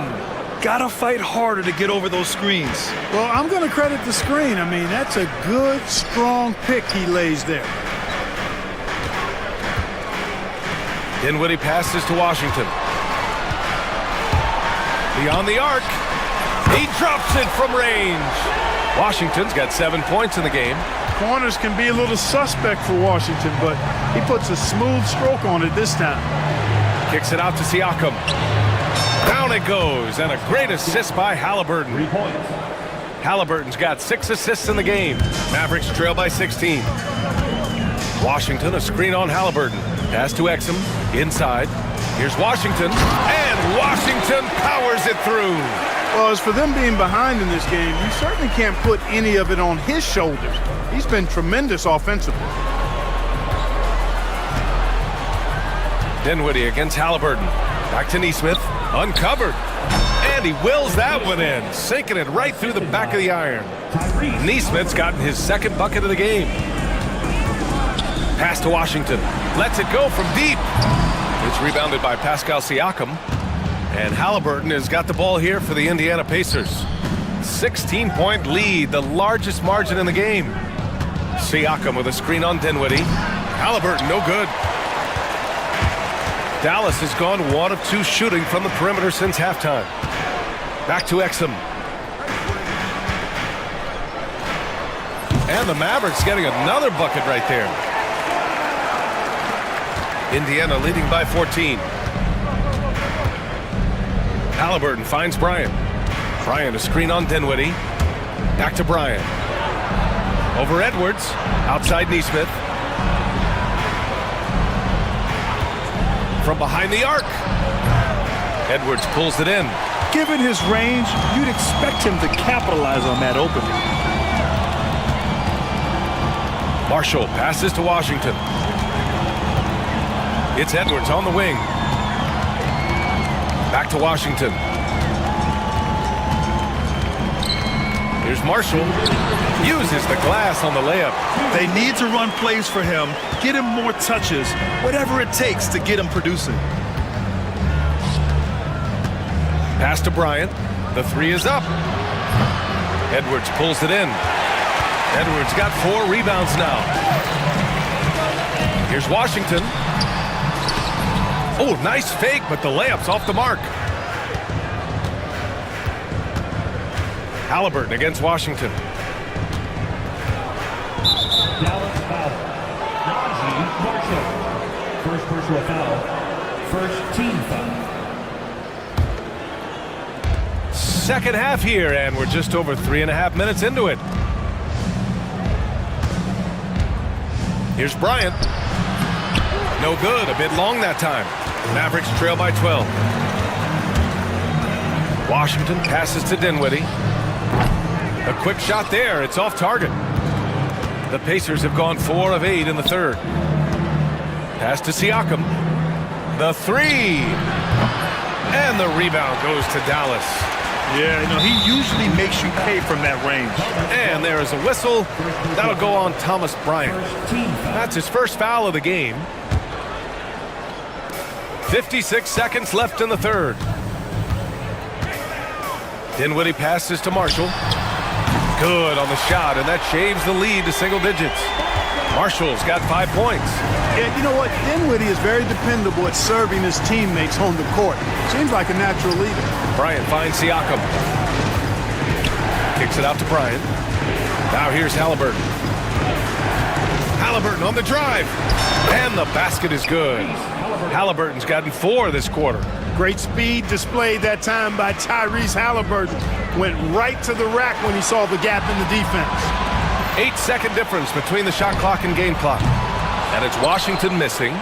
Gotta fight harder to get over those screens. Well, I'm going to credit the screen. I mean, that's a good, strong pick he lays there. Dinwiddie passes to Washington. Beyond the arc. He drops it from range. Washington's got 7 points in the game. Corners can be a little suspect for Washington, but he puts a smooth stroke on it this time. Kicks it out to Siakam. Down it goes, and a great assist by Halliburton. 3 points. Halliburton's got 6 assists in the game. Mavericks trail by 16. Washington, a screen on Halliburton. Pass to Exum, inside. Here's Washington, and Washington powers it through. Well, as for them being behind in this game, you certainly can't put any of it on his shoulders. He's been tremendous offensively. Dinwiddie against Halliburton. Back to Nesmith, uncovered. And he wills that one in, sinking it right through the back of the iron. Nesmith's gotten his 2nd bucket of the game. Pass to Washington. Lets it go from deep. It's rebounded by Pascal Siakam. And Halliburton has got the ball here for the Indiana Pacers. 16-point lead, the largest margin in the game. Siakam with a screen on Dinwiddie. Halliburton, no good. Dallas has gone 1 of 2 shooting from the perimeter since halftime. Back to Exum. And the Mavericks getting another bucket right there. Indiana leading by 14. Halliburton finds Bryant. Bryant a screen on Dinwiddie. Back to Bryant. Over Edwards. Outside Nesmith. From behind the arc. Edwards pulls it in. Given his range, you'd expect him to capitalize on that opening. Marshall passes to Washington. It's Edwards on the wing. Back to Washington. Here's Marshall. Uses the glass on the layup. They need to run plays for him, get him more touches, whatever it takes to get him producing. Pass to Bryant. The 3 is up. Edwards pulls it in. Edwards got 4 rebounds now. Here's Washington. Oh, nice fake, but the layup's off the mark. Halliburton against Washington. Dallas foul. Najee Marshall. First personal foul. First team foul. Second half here, and we're just over 3.5 minutes into it. Here's Bryant. No good, a bit long that time. Mavericks trail by 12. Washington passes to Dinwiddie. A quick shot there, it's off target. The Pacers have gone 4 of 8 in the 3rd. Pass to Siakam. The 3. And the rebound goes to Dallas. Yeah, he usually makes you pay from that range. And there is a whistle. That'll go on Thomas Bryant. That's his first foul of the game. 56 seconds left in the 3rd. Dinwiddie passes to Marshall. Good on the shot, and that shaves the lead to single digits. Marshall's got 5 points. Yeah, you know what? Dinwiddie is very dependable at serving his teammates on the court. Seems like a natural leader. Bryant finds Siakam. Kicks it out to Bryant. Now here's Halliburton. Halliburton on the drive. And the basket is good. Halliburton's gotten 4 this quarter. Great speed displayed that time by Tyrese Halliburton. Went right to the rack when he saw the gap in the defense. 8-second difference between the shot clock and game clock. And it's Washington missing.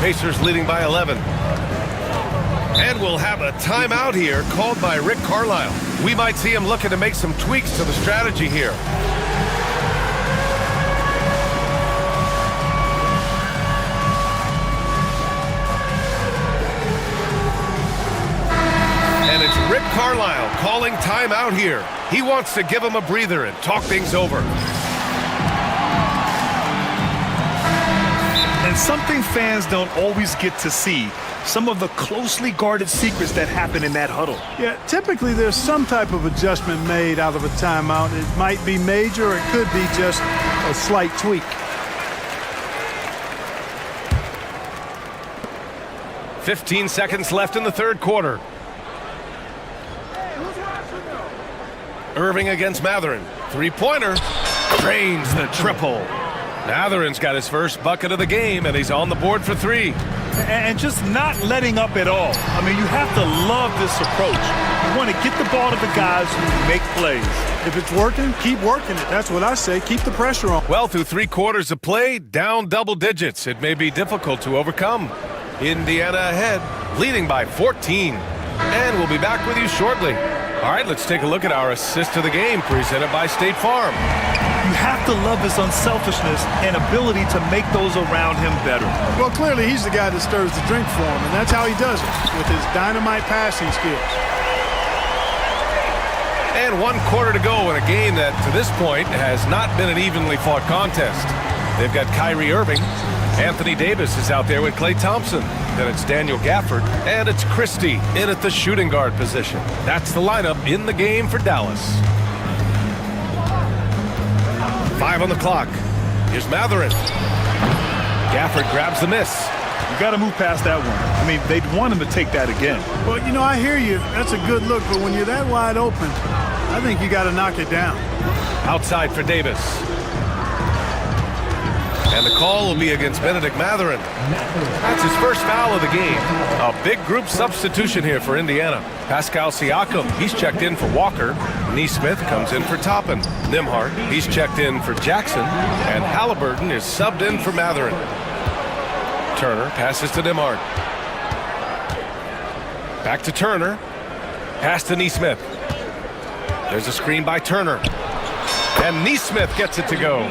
Pacers leading by 11. And we'll have a timeout here called by Rick Carlisle. We might see him looking to make some tweaks to the strategy here. And it's Rick Carlisle calling timeout here. He wants to give him a breather and talk things over. And something fans don't always get to see, some of the closely guarded secrets that happen in that huddle. Yeah, typically there's some type of adjustment made out of a timeout. It might be major, or it could be just a slight tweak. 15 seconds left in the third quarter. Irving against Matherin. Three-pointer. Drains the triple. Matherin's got his first bucket of the game, and he's on the board for three. And just not letting up at all. I mean, you have to love this approach. You want to get the ball to the guys who make plays. If it's working, keep working it. That's what I say. Keep the pressure on. Well, through 3 quarters of play, down double digits. It may be difficult to overcome. Indiana ahead, leading by 14. And we'll be back with you shortly. All right, let's take a look at our assist of the game presented by State Farm. You have to love his unselfishness and ability to make those around him better. Well, clearly he's the guy that stirs the drink for him, and that's how he does it, with his dynamite passing skills. And 1 quarter to go in a game that, to this point, has not been an evenly fought contest. They've got Kyrie Irving. Anthony Davis is out there with Klay Thompson. Then it's Daniel Gafford. And it's Christie in at the shooting guard position. That's the lineup in the game for Dallas. 5 on the clock. Here's Matherin. Gafford grabs the miss. You got to move past that one. I mean, they'd want him to take that again. Well, you know, I hear you. That's a good look, but when you're that wide open, I think you got to knock it down. Outside for Davis. And the call will be against Benedict Matherin. That's his first foul of the game. A big group substitution here for Indiana. Pascal Siakam, he's checked in for Walker. Neesmith comes in for Toppin. Nimhart, he's checked in for Jackson. And Halliburton is subbed in for Matherin. Turner passes to Nimhart. Back to Turner. Pass to Neesmith. There's a screen by Turner. And Neesmith gets it to go.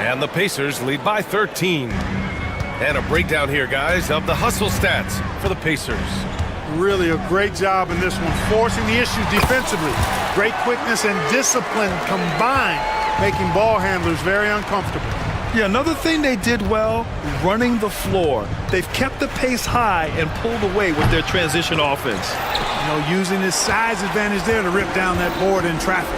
And the Pacers lead by 13. And a breakdown here, guys, of the hustle stats for the Pacers. Really a great job in this one, forcing the issue defensively. Great quickness and discipline combined, making ball handlers very uncomfortable. Yeah, another thing they did well, running the floor. They've kept the pace high and pulled away with their transition offense. You know, using his size advantage there to rip down that board in traffic.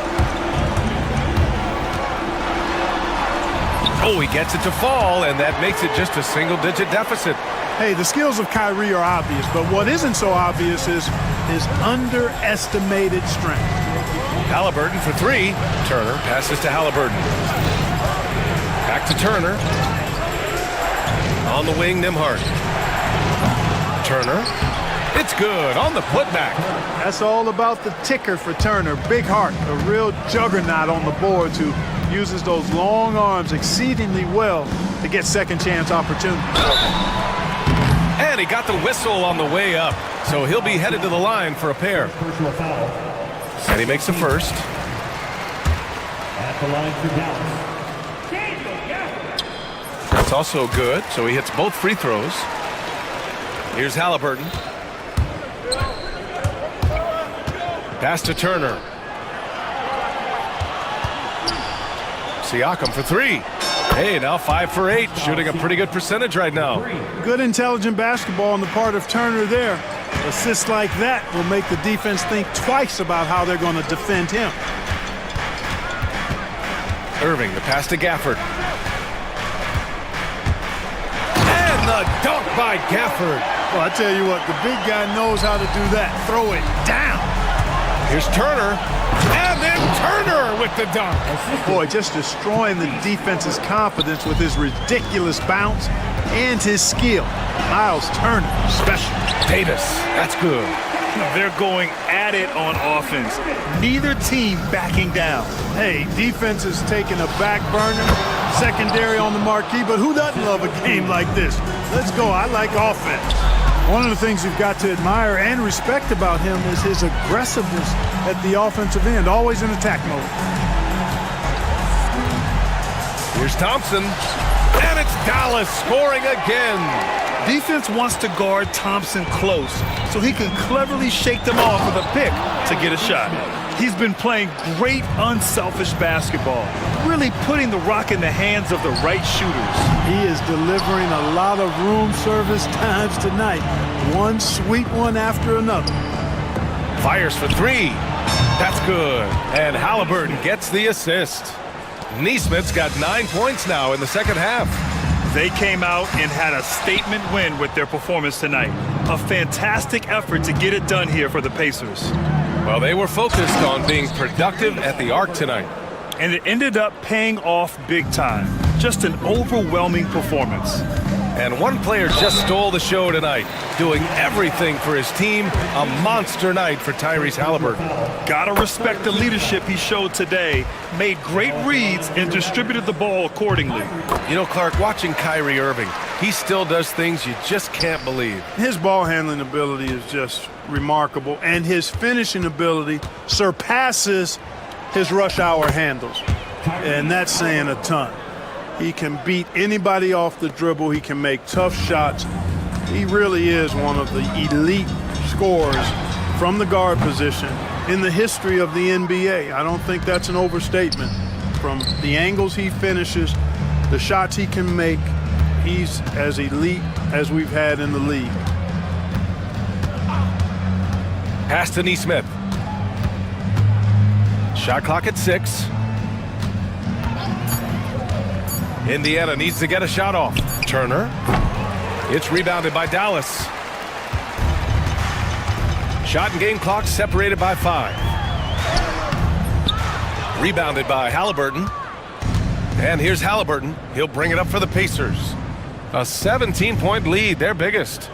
Oh, he gets it to fall, and that makes it just a single-digit deficit. Hey, the skills of Kyrie are obvious, but what isn't so obvious is his underestimated strength. Halliburton for three. Turner passes to Halliburton. Back to Turner. On the wing, Nimhart. Turner. It's good on the putback. That's all about the ticker for Turner. Big heart, a real juggernaut on the boards who uses those long arms exceedingly well to get second chance opportunities. And he got the whistle on the way up, so he'll be headed to the line for a pair. And he makes the first. At the line for Dallas. That's also good, so he hits both free throws. Here's Halliburton. Pass to Turner. Siakam for three. Hey, now 5 for 8, shooting a pretty good percentage right now. Good intelligent basketball on the part of Turner there. Assists like that will make the defense think twice about how they're going to defend him. Irving, the pass to Gafford. And the dunk by Gafford. Well, I tell you what, the big guy knows how to do that. Throw it down. Here's Turner. And then Turner with the dunk. Boy, just destroying the defense's confidence with his ridiculous bounce and his skill. Miles Turner, special. Davis, that's good. They're going at it on offense. Neither team backing down. Hey, defense is taking a back burner, secondary on the marquee, but who doesn't love a game like this? Let's go. I like offense. One of the things you've got to admire and respect about him is his aggressiveness at the offensive end, always in attack mode. Here's Thompson, and it's Dallas scoring again. Defense wants to guard Thompson close so he can cleverly shake them off with a pick to get a shot. He's been playing great unselfish basketball, really putting the rock in the hands of the right shooters. He is delivering a lot of room service times tonight. One sweet one after another. Fires for three. That's good. And Halliburton gets the assist. Neesmith's got 9 points now in the second half. They came out and had a statement win with their performance tonight. A fantastic effort to get it done here for the Pacers. Well, they were focused on being productive at the arc tonight. And it ended up paying off big time. Just an overwhelming performance. And one player just stole the show tonight, doing everything for his team. A monster night for Tyrese Halliburton. Gotta respect the leadership he showed today. Made great reads and distributed the ball accordingly. You know, Clark, watching Kyrie Irving, he still does things you just can't believe. His ball handling ability is just remarkable, and his finishing ability surpasses his rush hour handles. And that's saying a ton. He can beat anybody off the dribble. He can make tough shots. He really is one of the elite scorers from the guard position in the history of the NBA. I don't think that's an overstatement. From the angles he finishes, the shots he can make, he's as elite as we've had in the league. Pass to Neesmith. Shot clock at 6. Indiana needs to get a shot off. Turner. It's rebounded by Dallas. Shot and game clock separated by 5. Rebounded by Halliburton. And here's Halliburton. He'll bring it up for the Pacers. A 17-point lead, their biggest.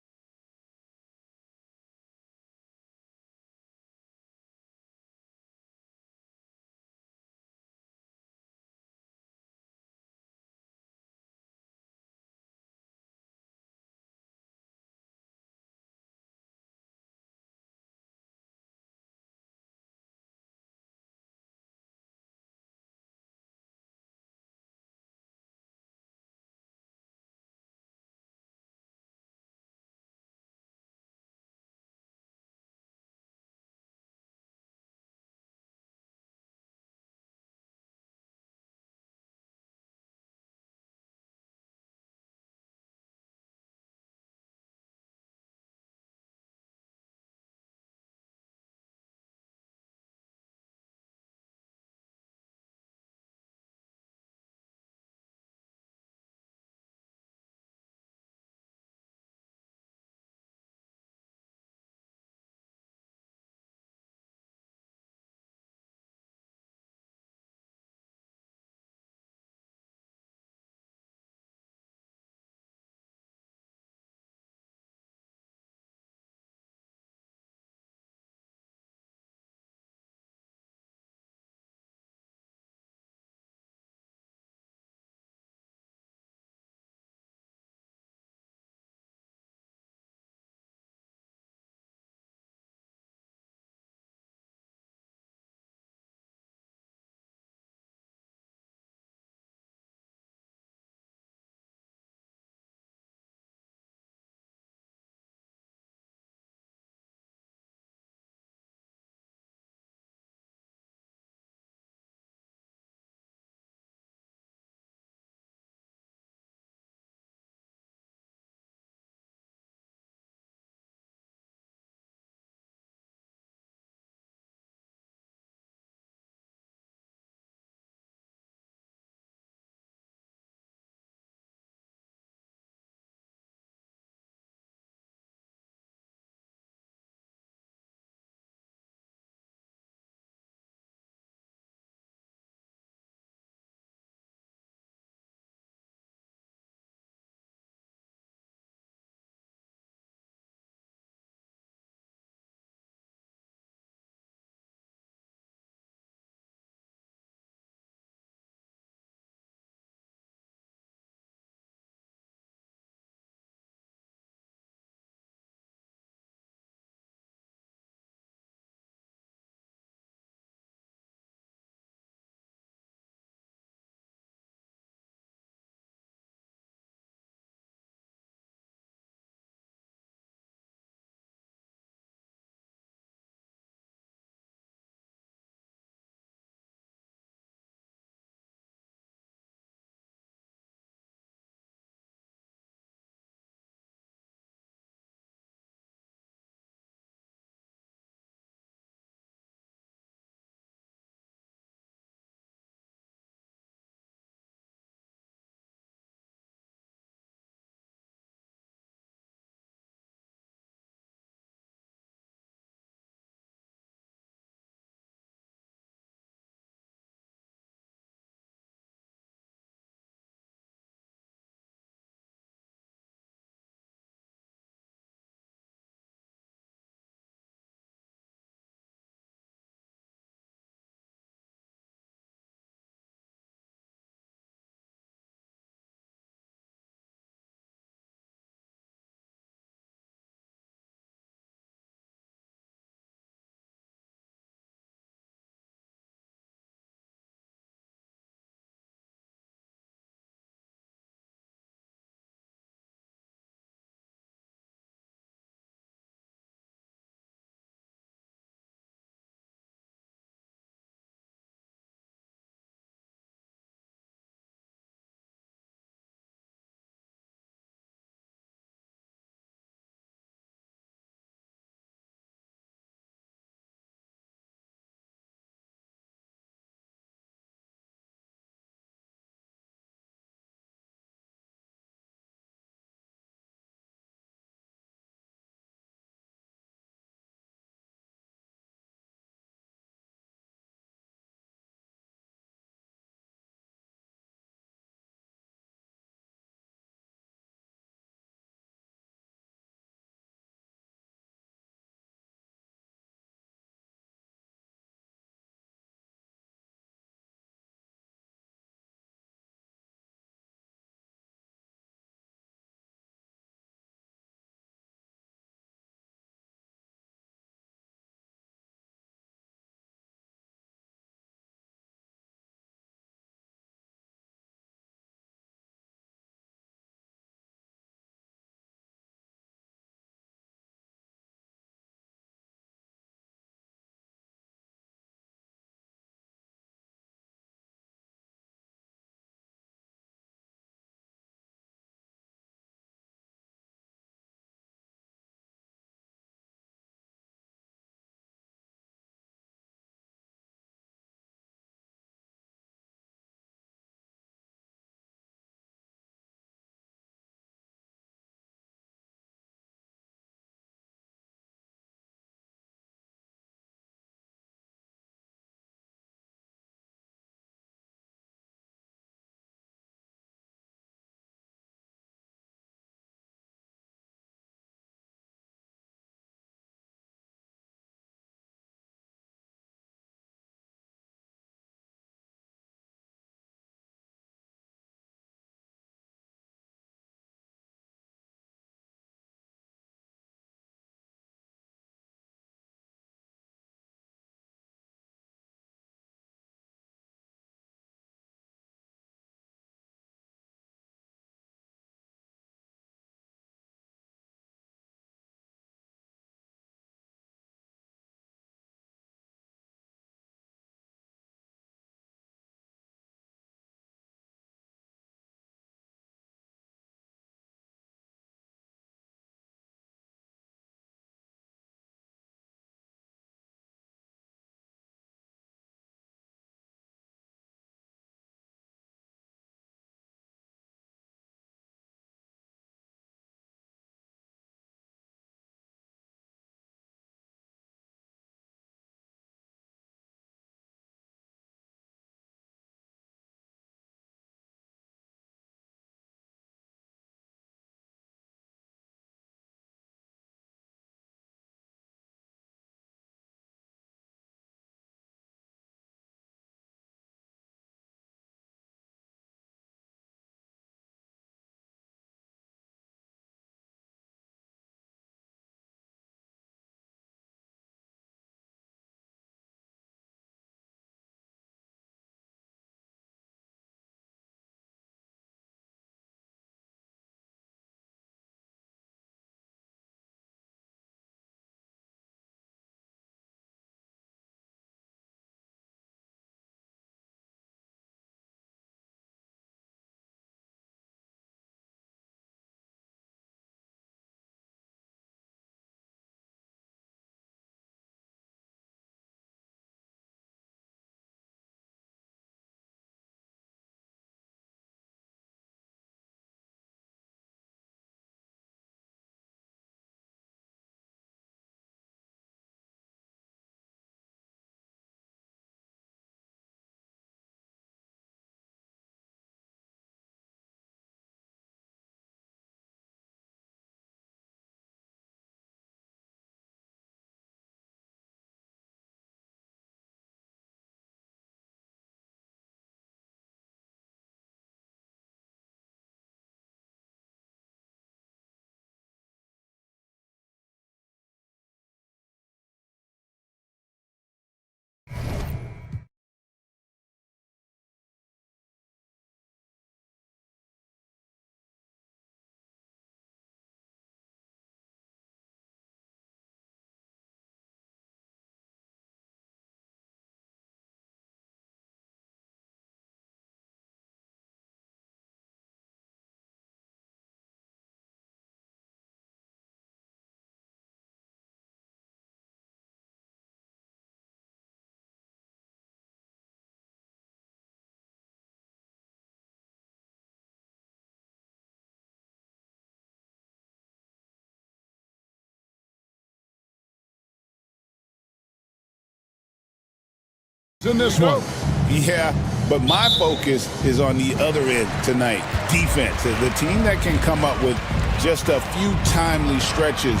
in this one. Yeah, but my focus is on the other end tonight, defense. The team that can come up with just a few timely stretches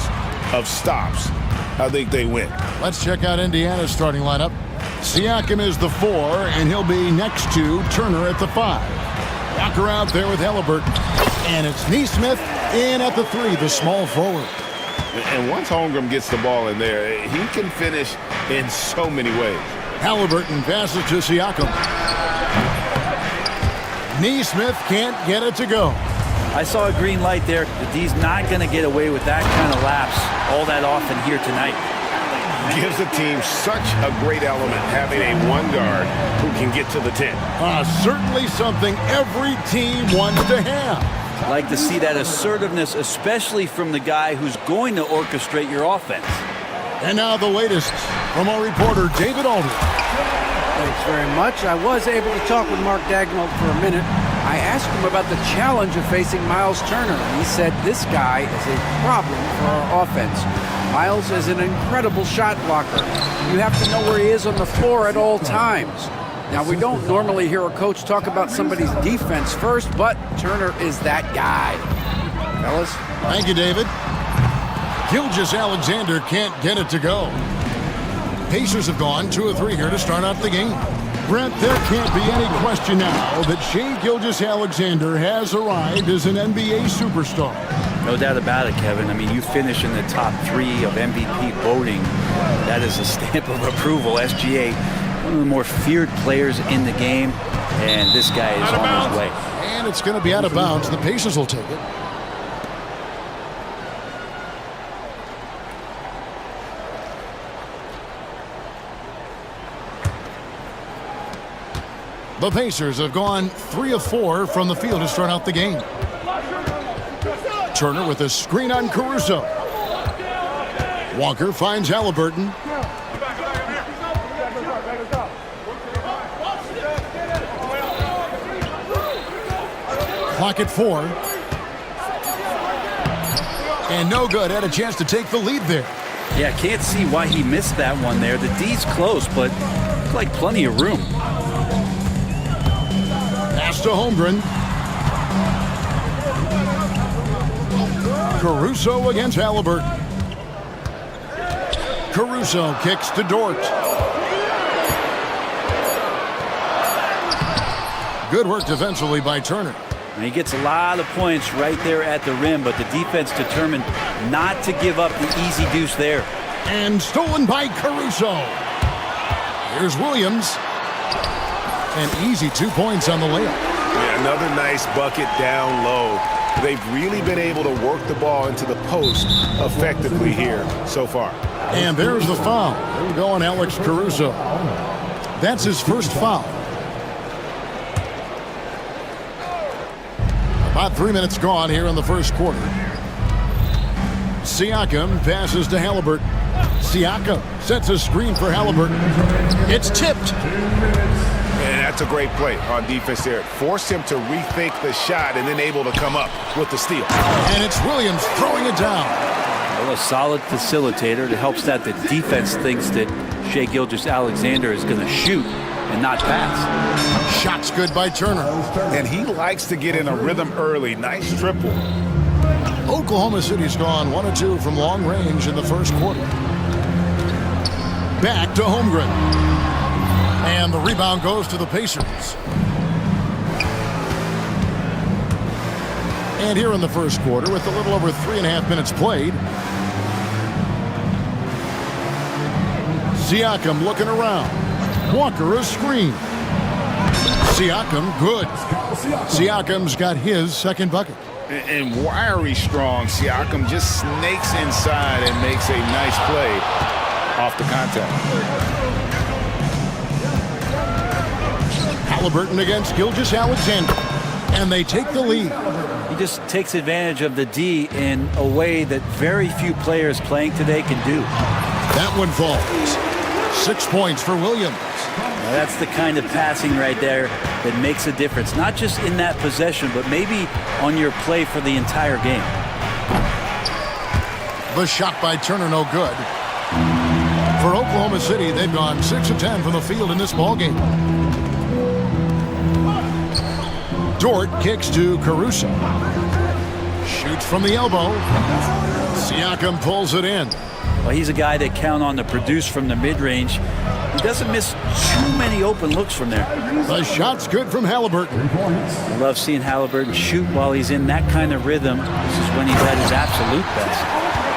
of stops, I think they win. Let's check out Indiana's starting lineup. Siakam is the 4, and he'll be next to Turner at the 5. Walker out there with Halliburton. And it's Neesmith in at the 3, the small forward. And once Holmgren gets the ball in there, he can finish in so many ways. Halliburton passes to Siakam. Neesmith can't get it to go. I saw a green light there. The D's not going to get away with that kind of lapse all that often here tonight. Gives the team such a great element having a one guard who can get to the 10. Certainly something every team wants to have. Like to see that assertiveness, especially from the guy who's going to orchestrate your offense. And now the latest from our reporter, David Aldridge. Thanks very much. I was able to talk with Mark Dagnall for a minute. I asked him about the challenge of facing Miles Turner. He said this guy is a problem for our offense. Miles is an incredible shot blocker. You have to know where he is on the floor at all times. Now, we don't normally hear a coach talk about somebody's defense first, but Turner is that guy. Fellas? Thank you, David. Gilgeous-Alexander can't get it to go. Pacers have gone 2 of 3 here to start out the game. Brent, there can't be any question now that Shai Gilgeous-Alexander has arrived as an NBA superstar. No doubt about it, Kevin. I mean, you finish in the top 3 of MVP voting. That is a stamp of approval. SGA, one of the more feared players in the game, and this guy is on his way. And it's going to be out of bounds. The Pacers will take it. The Pacers have gone 3 of 4 from the field to start out the game. Turner with a screen on Caruso. Walker finds Halliburton. Clock at 4. And no good. Had a chance to take the lead there. Yeah, can't see why he missed that one there. The D's close, but looks like plenty of room. Pass to Holmgren. Caruso against Halliburton. Caruso kicks to Dort. Good work defensively by Turner. And he gets a lot of points right there at the rim, but the defense determined not to give up the easy deuce there. And stolen by Caruso. Here's Williams. An easy 2 points on the layup. Yeah, another nice bucket down low. They've really been able to work the ball into the post effectively here so far. And there's the foul. There we go on Alex Caruso. That's his first foul. About 3 minutes gone here in the first quarter. Siakam passes to Halliburton. Siakam sets a screen for Halliburton. It's tipped. And that's a great play on defense there. Forced him to rethink the shot and then able to come up with the steal. And it's Williams throwing it down. Well, a solid facilitator. It helps that the defense thinks that Shai Gilgeous-Alexander is going to shoot and not pass. Shot's good by Turner. And he likes to get in a rhythm early. Nice triple. Oklahoma City's gone 1 of 2 from long range in the first quarter. Back to Holmgren. And the rebound goes to the Pacers. And here in the first quarter, with a little over 3.5 minutes played, Siakam looking around. Walker a screen. Siakam good. Siakam's got his second bucket. And wiry strong, Siakam just snakes inside and makes a nice play off the contact. Halliburton against Gilgeous-Alexander. And they take the lead. He just takes advantage of the D in a way that very few players playing today can do. That one falls. 6 points for Williams. Now that's the kind of passing right there that makes a difference. Not just in that possession, but maybe on your play for the entire game. The shot by Turner no good. For Oklahoma City, they've gone 6 of 10 from the field in this ballgame. Dort kicks to Caruso. Shoots from the elbow. Siakam pulls it in. Well, he's a guy that count on to produce from the mid-range. He doesn't miss too many open looks from there. The shot's good from Halliburton. I love seeing Halliburton shoot while he's in that kind of rhythm. This is when he's at his absolute best.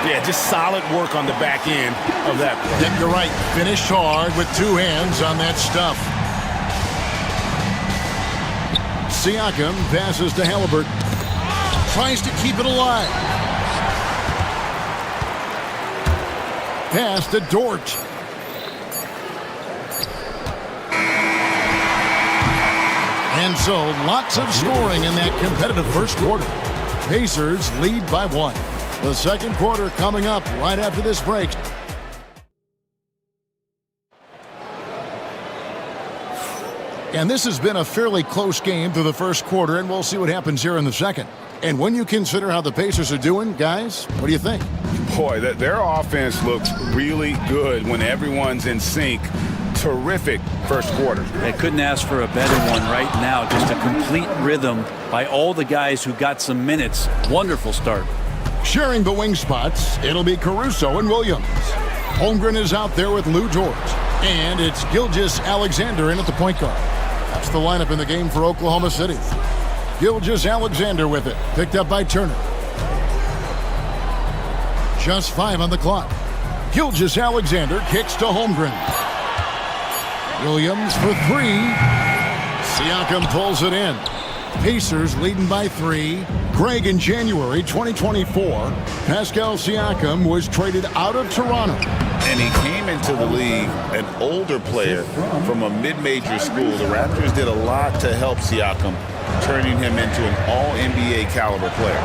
Yeah, just solid work on the back end of that play. Yeah, you're right. Finished hard with 2 hands on that stuff. Siakam passes to Halliburton. Tries to keep it alive. Pass to Dort. And so, lots of scoring in that competitive first quarter. Pacers lead by 1. The second quarter coming up right after this break. And this has been a fairly close game through the first quarter, and we'll see what happens here in the second. And when you consider how the Pacers are doing, guys, what do you think? Boy, their offense looks really good when everyone's in sync. Terrific first quarter. I couldn't ask for a better one right now. Just a complete rhythm by all the guys who got some minutes. Wonderful start. Sharing the wing spots, it'll be Caruso and Williams. Holmgren is out there with Lou George. And it's Gilgeous-Alexander in at the point guard. That's the lineup in the game for Oklahoma City. Gilgeous-Alexander with it, picked up by Turner. Just 5 on the clock. Gilgeous-Alexander kicks to Holmgren. Williams for 3. Siakam pulls it in. Pacers leading by 3. Greg, in January 2024, Pascal Siakam was traded out of Toronto. And he came into the league an older player from a mid-major school. The Raptors did a lot to help Siakam, turning him into an all-NBA caliber player.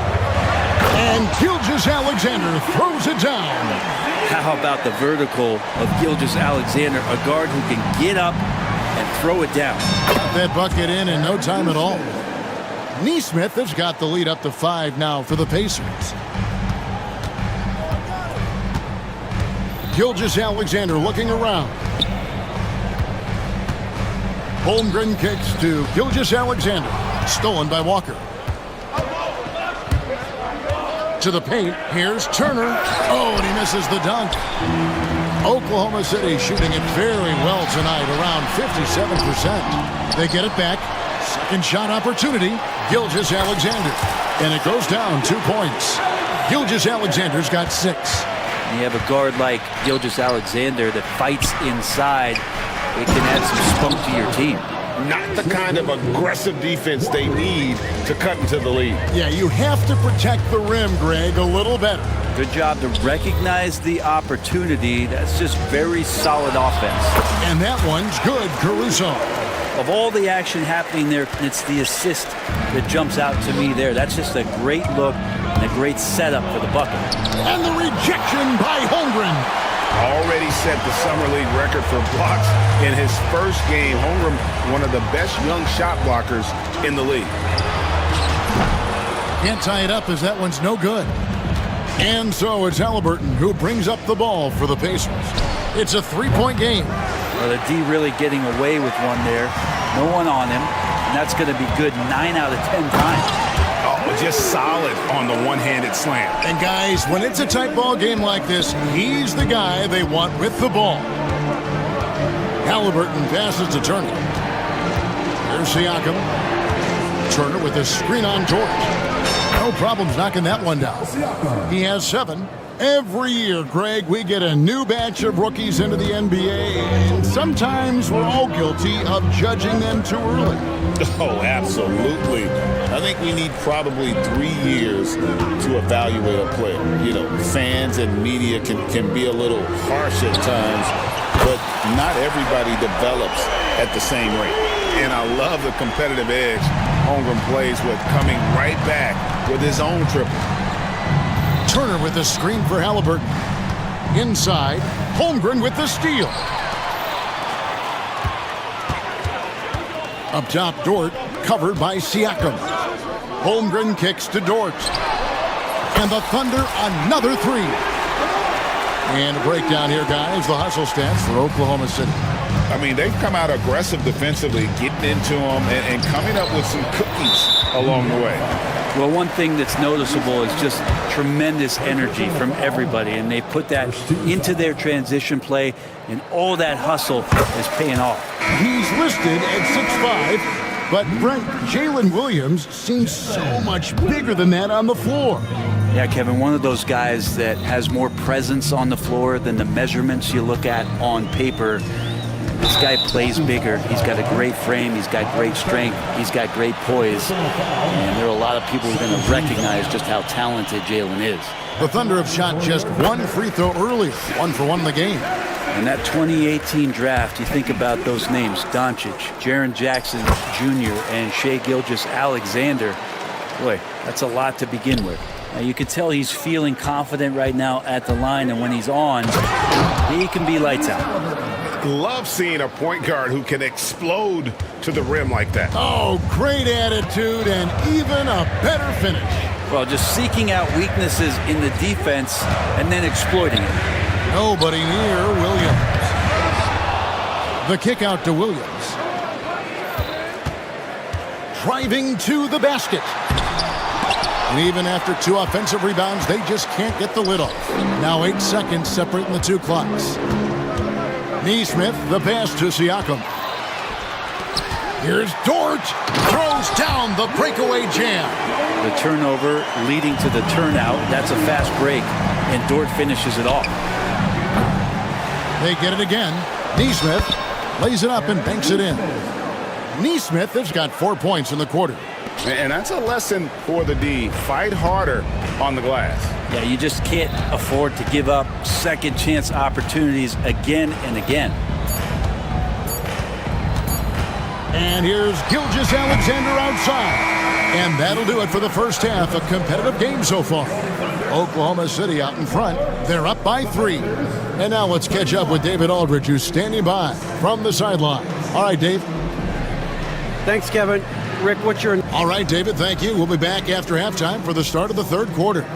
And Gilgeous-Alexander throws it down. How about the vertical of Gilgeous-Alexander, a guard who can get up and throw it down. Got that bucket in no time at all. Neesmith has got the lead up to 5 now for the Pacers. Gilgeous-Alexander looking around. Holmgren kicks to Gilgeous-Alexander. Stolen by Walker. To the paint, here's Turner. Oh, and he misses the dunk. Oklahoma City shooting it very well tonight, around 57%. They get it back. Second shot opportunity, Gilgeous-Alexander. And it goes down 2 points. Gilgeous-Alexander's got 6. You have a guard like Gilgeous-Alexander that fights inside. It can add some spunk to your team. Not the kind of aggressive defense they need to cut into the lead. Yeah, you have to protect the rim, Greg, a little better. Good job to recognize the opportunity. That's just very solid offense. And that one's good, Caruso. Of all the action happening there, it's the assist that jumps out to me there. That's just a great look and a great setup for the bucket. And the rejection by Holmgren. Already set the summer league record for blocks in his first game. Holmgren, one of the best young shot blockers in the league. Can't tie it up as that one's no good. And so it's Halliburton who brings up the ball for the Pacers. It's a 3-point game. Well, the D really getting away with one there. No one on him. And that's going to be good 9 out of 10 times. Oh, just solid on the one-handed slam. And guys, when it's a tight ball game like this, he's the guy they want with the ball. Halliburton passes to Turner. Here's Siakam. Turner with a screen on George. No problems knocking that one down. He has 7. Every year, Greg, we get a new batch of rookies into the NBA, and sometimes we're all guilty of judging them too early. Oh, absolutely. I think we need probably 3 years to evaluate a player. You know, fans and media can be a little harsh at times, but not everybody develops at the same rate. And I love the competitive edge Holmgren plays with, coming right back with his own triple. Turner with the screen for Halliburton. Inside, Holmgren with the steal. Up top, Dort, covered by Siakam. Holmgren kicks to Dort. And the Thunder, another 3. And a breakdown here, guys. The hustle stats for Oklahoma City. I mean, they've come out aggressive defensively, getting into them and coming up with some cookies along the way. Well, one thing that's noticeable is just tremendous energy from everybody, and they put that into their transition play, and all that hustle is paying off. He's listed at 6'5", but Brent, Jalen Williams seems so much bigger than that on the floor. Yeah, Kevin, one of those guys that has more presence on the floor than the measurements you look at on paper. This guy plays bigger. He's got a great frame. He's got great strength. He's got great poise. And there are a lot of people who are going to recognize just how talented Jalen is. The Thunder have shot just one free throw earlier, 1 for 1 in the game. In that 2018 draft, you think about those names, Doncic, Jaren Jackson Jr., and Shai Gilgeous-Alexander. Boy, that's a lot to begin with. Now, you can tell he's feeling confident right now at the line, and when he's on, he can be lights out. Love seeing a point guard who can explode to the rim like that. Oh, great attitude and even a better finish. Well, just seeking out weaknesses in the defense and then exploiting it. Nobody near Williams. The kick out to Williams. Driving to the basket. And even after 2 offensive rebounds, they just can't get the lid off. Now 8 seconds separating the 2 clocks. Neesmith, the pass to Siakam. Here's Dort. Throws down the breakaway jam. The turnover leading to the turnout. That's a fast break, and Dort finishes it off. They get it again. Neesmith lays it up and banks it in. Neesmith has got 4 points in the quarter. And that's a lesson for the D. Fight harder on the glass. Yeah, you just can't afford to give up second chance opportunities again and again. And here's Gilgeous-Alexander outside. And that'll do it for the first half. A competitive game so far. Oklahoma City out in front. They're up by 3. And now let's catch up with David Aldridge, who's standing by from the sideline. All right, Dave. Thanks, Kevin. Rick, what's your... All right, David, thank you. We'll be back after halftime for the start of the 3rd quarter.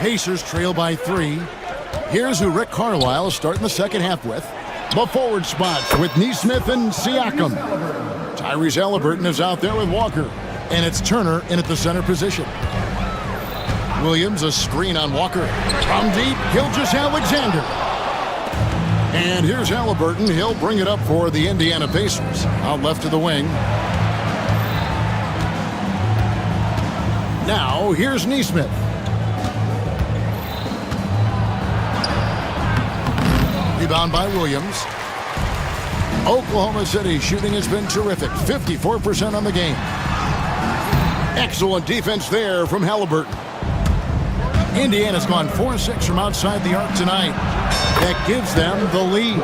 Pacers trail by 3. Here's who Rick Carlisle is starting the second half with. The forward spots with Neesmith and Siakam. Tyrese Halliburton is out there with Walker. And it's Turner in at the center position. Williams, a screen on Walker. From deep, Gilgeous-Alexander. And here's Halliburton. He'll bring it up for the Indiana Pacers. Out left of the wing. Now, here's Neesmith. Rebound by Williams. Oklahoma City shooting has been terrific. 54% on the game. Excellent defense there from Halliburton. Indiana's gone 4-6 from outside the arc tonight. That gives them the lead.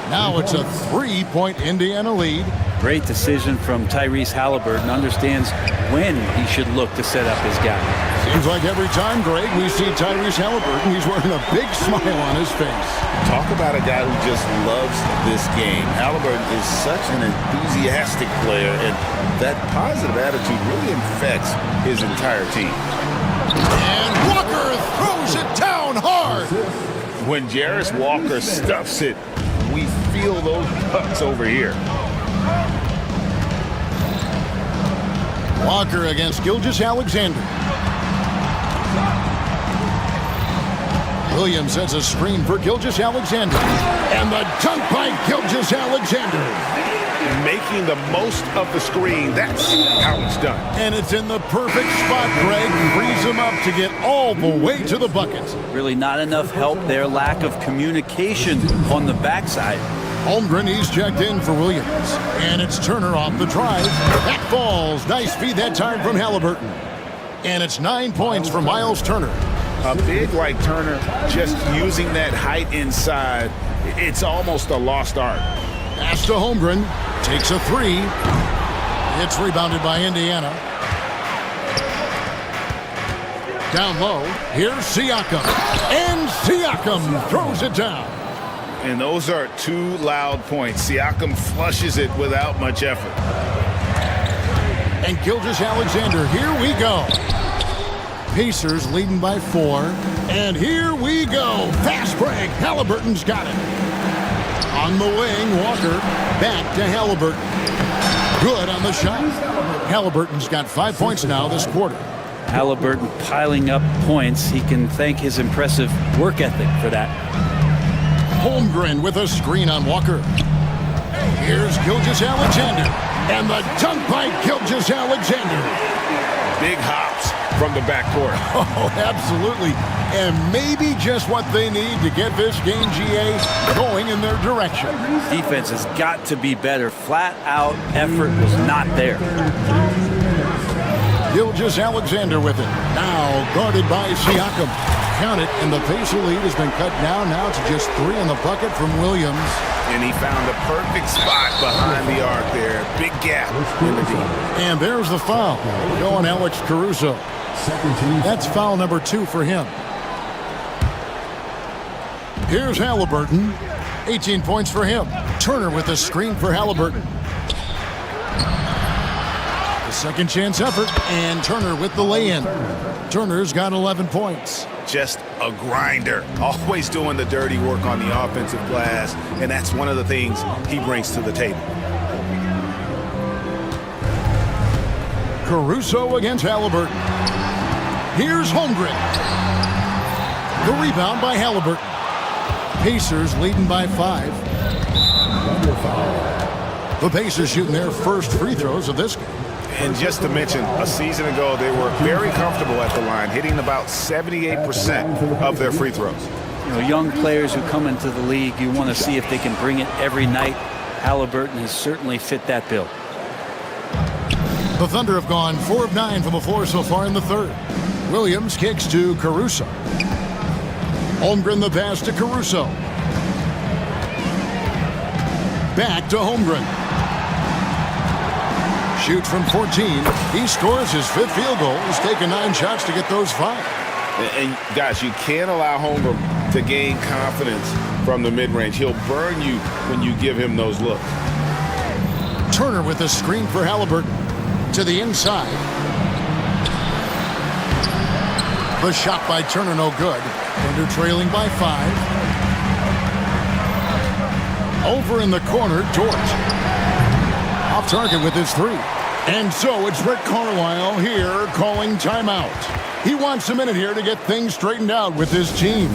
Now it's a 3-point Indiana lead. Great decision from Tyrese Halliburton. Understands when he should look to set up his guy. Seems like every time, Greg, we see Tyrese Halliburton, he's wearing a big smile on his face. Talk about a guy who just loves this game. Halliburton is such an enthusiastic player, and that positive attitude really infects his entire team. And Walker throws it down hard. When Jarris Walker stuffs it, we feel those pucks over here. Walker against Gilgeous-Alexander. Williams sets a screen for Gilgeous-Alexander. And the dunk by Gilgeous-Alexander. Making the most of the screen. That's how it's done. And it's in the perfect spot, Greg. Frees him up to get all the way to the bucket. Really not enough help there. Lack of communication on the backside. Holmgren, he's checked in for Williams. And it's Turner off the drive. That falls. Nice feed that time from Halliburton. And it's 9 points for Miles Turner. A big like Turner, just using that height inside, it's almost a lost art. Pass to Holmgren. Takes a three. It's rebounded by Indiana. Down low. Here's Siakam. And Siakam throws it down. And those are two loud points. Siakam flushes it without much effort. And Gilgeous-Alexander, here we go. Pacers leading by 4. And here we go. Fast break. Halliburton's got it. On the wing, Walker. Back to Halliburton. Good on the shot. Halliburton's got 5 points now this quarter. Halliburton piling up points. He can thank his impressive work ethic for that. Holmgren with a screen on Walker. Here's Gilgeous-Alexander. And the dunk by Gilgeous-Alexander. Big hops from the backcourt. Oh, absolutely. And maybe just what they need to get this game, GA, going in their direction. Defense has got to be better. Flat out effort was not there. Gilgeous-Alexander with it. Now guarded by Siakam. Count it, and the Pacer lead has been cut down now to just 3 in the bucket from Williams. And he found a perfect spot behind the arc there. Big gap in the D. And there's the foul. Going Alex Caruso. That's foul number 2 for him. Here's Halliburton. 18 points for him. Turner with a screen for Halliburton. The second chance effort, and Turner with the lay-in. Turner's got 11 points. Just a grinder, always doing the dirty work on the offensive glass, and that's one of the things he brings to the table. Caruso against Halliburton. Here's Holmgren. The rebound by Halliburton. Pacers leading by 5. The Pacers shooting their first free throws of this game. And just to mention, a season ago, they were very comfortable at the line, hitting about 78% of their free throws. You know, young players who come into the league, you want to see if they can bring it every night. Halliburton has certainly fit that bill. The Thunder have gone 4 of 9 from the floor so far in the third. Williams kicks to Caruso. Holmgren the pass to Caruso. Back to Holmgren. Shoots from 14. He scores his 5th field goal. He's taken 9 shots to get those 5. And guys, you can't allow Holmgren to gain confidence from the mid-range. He'll burn you when you give him those looks. Turner with a screen for Halliburton. To the inside. The shot by Turner no good. Thunder trailing by 5. Over in the corner, Dort. Off target with his 3. And so it's Rick Carlisle here calling timeout. He wants a minute here to get things straightened out with his team.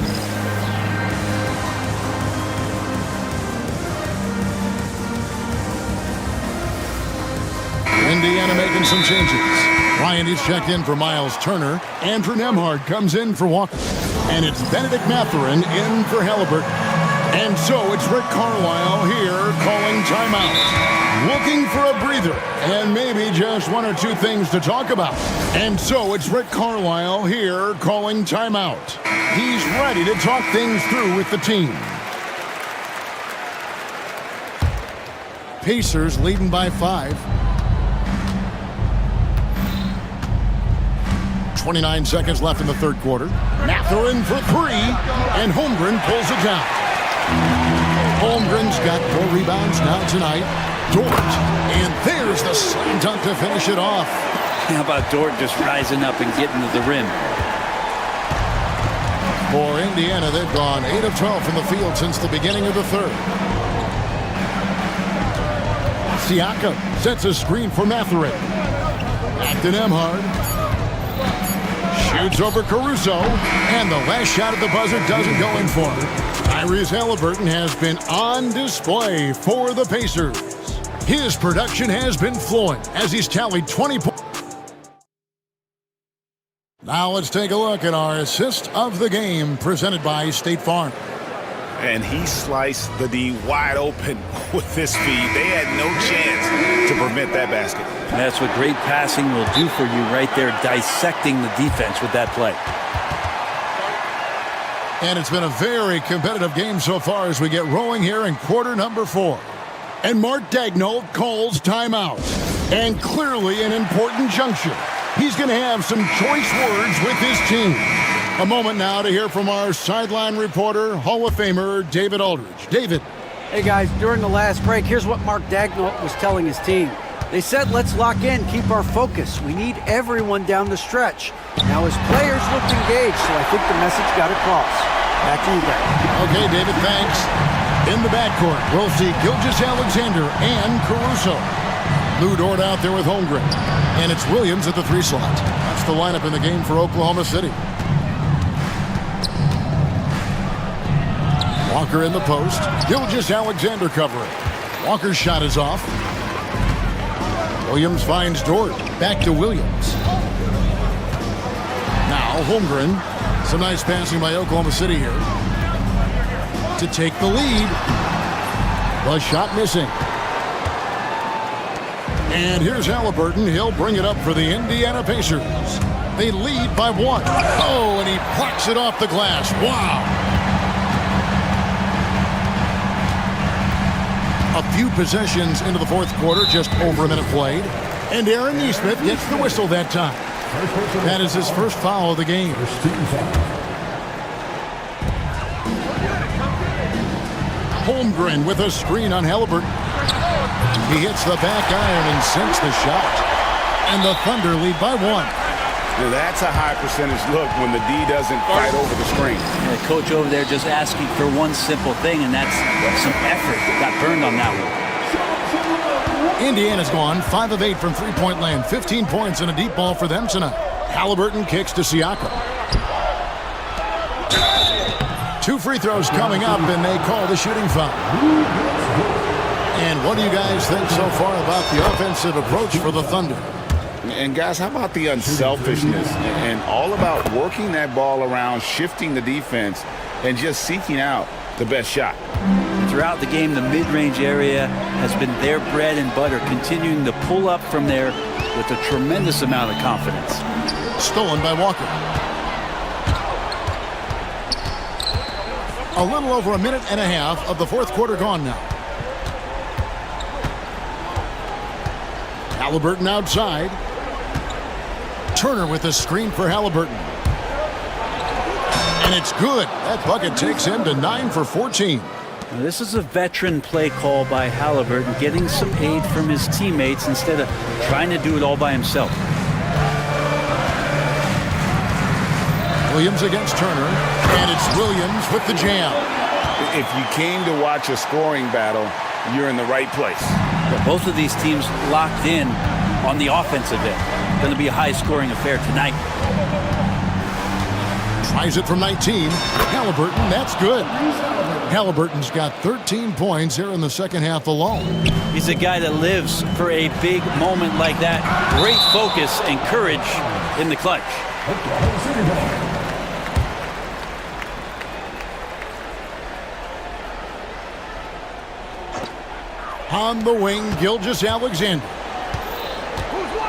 Indiana making some changes. Ryan is checked in for Miles Turner. Andrew Nembhard comes in for Walker. And it's Benedict Mathurin in for Halliburton. And so it's Rick Carlisle here calling timeout. Looking for a breather and maybe just 1 or 2 things to talk about. And so it's Rick Carlisle here calling timeout. He's ready to talk things through with the team. Pacers leading by 5. 29 seconds left in the third quarter. Mathurin for 3, and Holmgren pulls it down. Holmgren's got 4 rebounds now tonight. Dort, and there's the slam dunk to finish it off. How about Dort just rising up and getting to the rim? For Indiana, they've gone 8 of 12 from the field since the beginning of the third. Siakam sets a screen for Mathurin. Back to Nembhard. Shoots over Caruso, and the last shot at the buzzer doesn't go in for him. Tyrese Halliburton has been on display for the Pacers. His production has been flowing as he's tallied 20 points. Now let's take a look at our assist of the game presented by State Farm. And he sliced the D wide open with his feet. They had no chance to prevent that basket. And that's what great passing will do for you right there, dissecting the defense with that play. And it's been a very competitive game so far as we get rolling here in quarter number 4. And Mark Daigneault calls timeout. And clearly an important juncture. He's going to have some choice words with his team. A moment now to hear from our sideline reporter, Hall of Famer David Aldridge. David. Hey guys, during the last break, here's what Mark Daigneault was telling his team. They said, let's lock in, keep our focus. We need everyone down the stretch. Now his players looked engaged, so I think the message got across. Back to you guys. Okay, David, thanks. In the backcourt, we'll see Gilgeous-Alexander and Caruso. Lou Dort out there with Holmgren. And it's Williams at the 3 slot. That's the lineup in the game for Oklahoma City. Walker in the post. Gilgeous-Alexander covering. Walker's shot is off. Williams finds Dort. Back to Williams. Now Holmgren. Some nice passing by Oklahoma City here to take the lead. The shot missing. And here's Halliburton. He'll bring it up for the Indiana Pacers. They lead by 1. Oh, and he plucks it off the glass. Wow. A few possessions into the fourth quarter, just over a minute played. And Aaron Nesmith gets the whistle that time. That is his first foul of the game. Holmgren with a screen on Halliburton. He hits the back iron and sinks the shot. And the Thunder lead by 1. Now that's a high percentage look when the D doesn't fight over the screen. The coach over there just asking for one simple thing, and that's some effort. Got burned on that one. Indiana's gone 5 of 8 from three-point land. 15 points and a deep ball for them tonight. Halliburton kicks to Siakam. 2 free throws coming up, and they call the shooting foul. And what do you guys think so far about the offensive approach for the Thunder? And guys, how about the unselfishness and all about working that ball around, shifting the defense, and just seeking out the best shot? Throughout the game, the mid-range area has been their bread and butter, continuing to pull up from there with a tremendous amount of confidence. Stolen by Walker. A little over a minute and a half of the fourth quarter gone now. Halliburton outside. Turner with a screen for Halliburton. And it's good. That bucket takes him to 9 for 14. Now, this is a veteran play call by Halliburton, getting some aid from his teammates instead of trying to do it all by himself. Williams against Turner, and it's Williams with the jam. If you came to watch a scoring battle, you're in the right place. But both of these teams locked in on the offensive end. Going to be a high-scoring affair tonight. Tries it from 19. Halliburton, that's good. Halliburton's got 13 points here in the second half alone. He's a guy that lives for a big moment like that. Great focus and courage in the clutch. On the wing, Gilgeous-Alexander.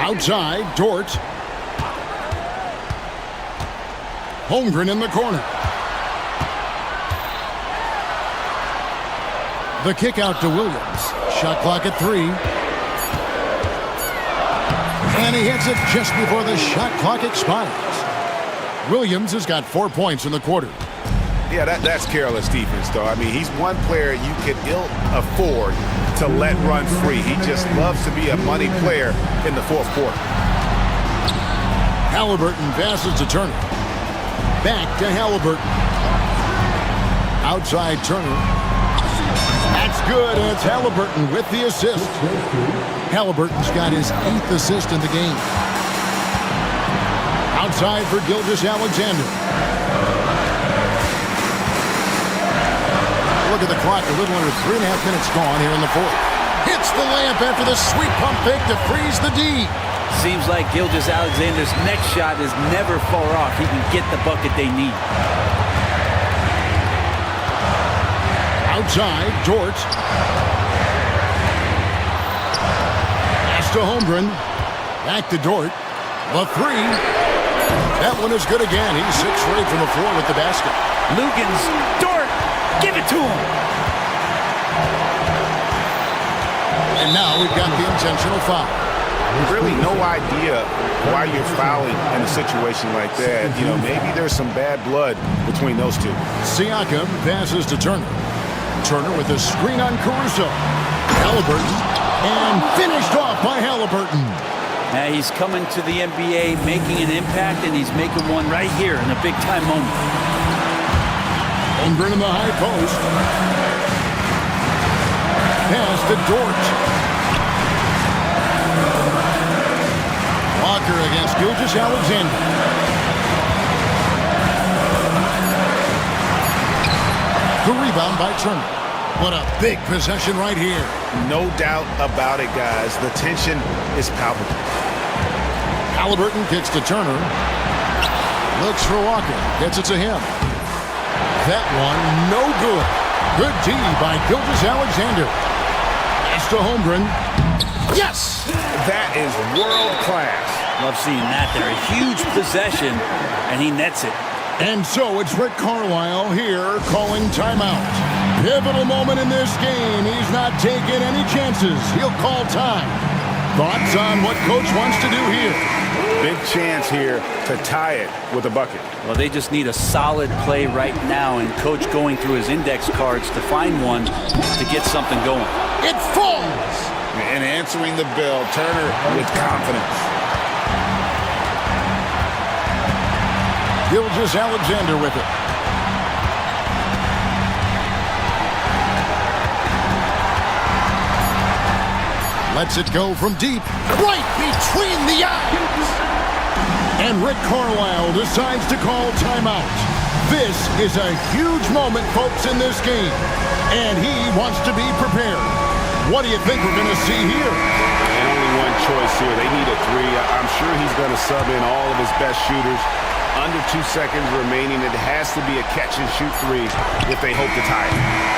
Outside, Dort. Holmgren in the corner. The kick out to Williams. Shot clock at 3. And he hits it just before the shot clock expires. Williams has got 4 points in the quarter. Yeah, that's careless defense, though. I mean, he's one player you can ill afford to let run free. He just loves to be a money player in the fourth quarter. Halliburton passes to Turner. Back to Halliburton. Outside Turner. That's good, and it's Halliburton with the assist. Halliburton's got his 8th assist in the game. Outside for Gilgeous-Alexander. Look at the clock, a little under 3.5 minutes gone here in the fourth. Hits the layup after the sweet pump fake to freeze the D. Seems like Gilgeous-Alexander's next shot is never far off. He can get the bucket they need. Outside, Dort. Pass to Holmgren. Back to Dort. The 3. That one is good again. He's 6 for 8 from the floor with the basket. Lugans, Dort, give it to him. And now we've got the intentional foul. Really no idea why you're fouling in a situation like that. You know, maybe there's some bad blood between those two. Siakam passes to Turner. Turner with a screen on Caruso. Halliburton. And finished off by Halliburton. Now he's coming to the NBA, making an impact, and he's making one right here in a big-time moment. Holmgren in the high post. Pass to Dort. Walker against Gilgeous-Alexander. The rebound by Turner. What a big possession right here. No doubt about it, guys. The tension is palpable. Halliburton kicks to Turner. Looks for Walker. Gets it to him. That one, no good. Good D by Gilgeous-Alexander. Pass to Holmgren. Yes! That is world class. Love seeing that there. A huge possession, and he nets it. And so it's Rick Carlisle here calling timeout. Pivotal moment in this game. He's not taking any chances. He'll call time. Thoughts on what Coach wants to do here? Big chance here to tie it with a bucket. Well, they just need a solid play right now, and Coach going through his index cards to find one to get something going. It falls! And answering the bell, Turner with confidence. Gilgeous-Alexander with it. Lets it go from deep, right between the eyes. And Rick Carlisle decides to call timeout. This is a huge moment, folks, in this game. And he wants to be prepared. What do you think we're going to see here? And only one choice here. They need a 3. I'm sure he's going to sub in all of his best shooters. Under 2 seconds remaining. It has to be a catch-and-shoot 3 if they hope to tie it.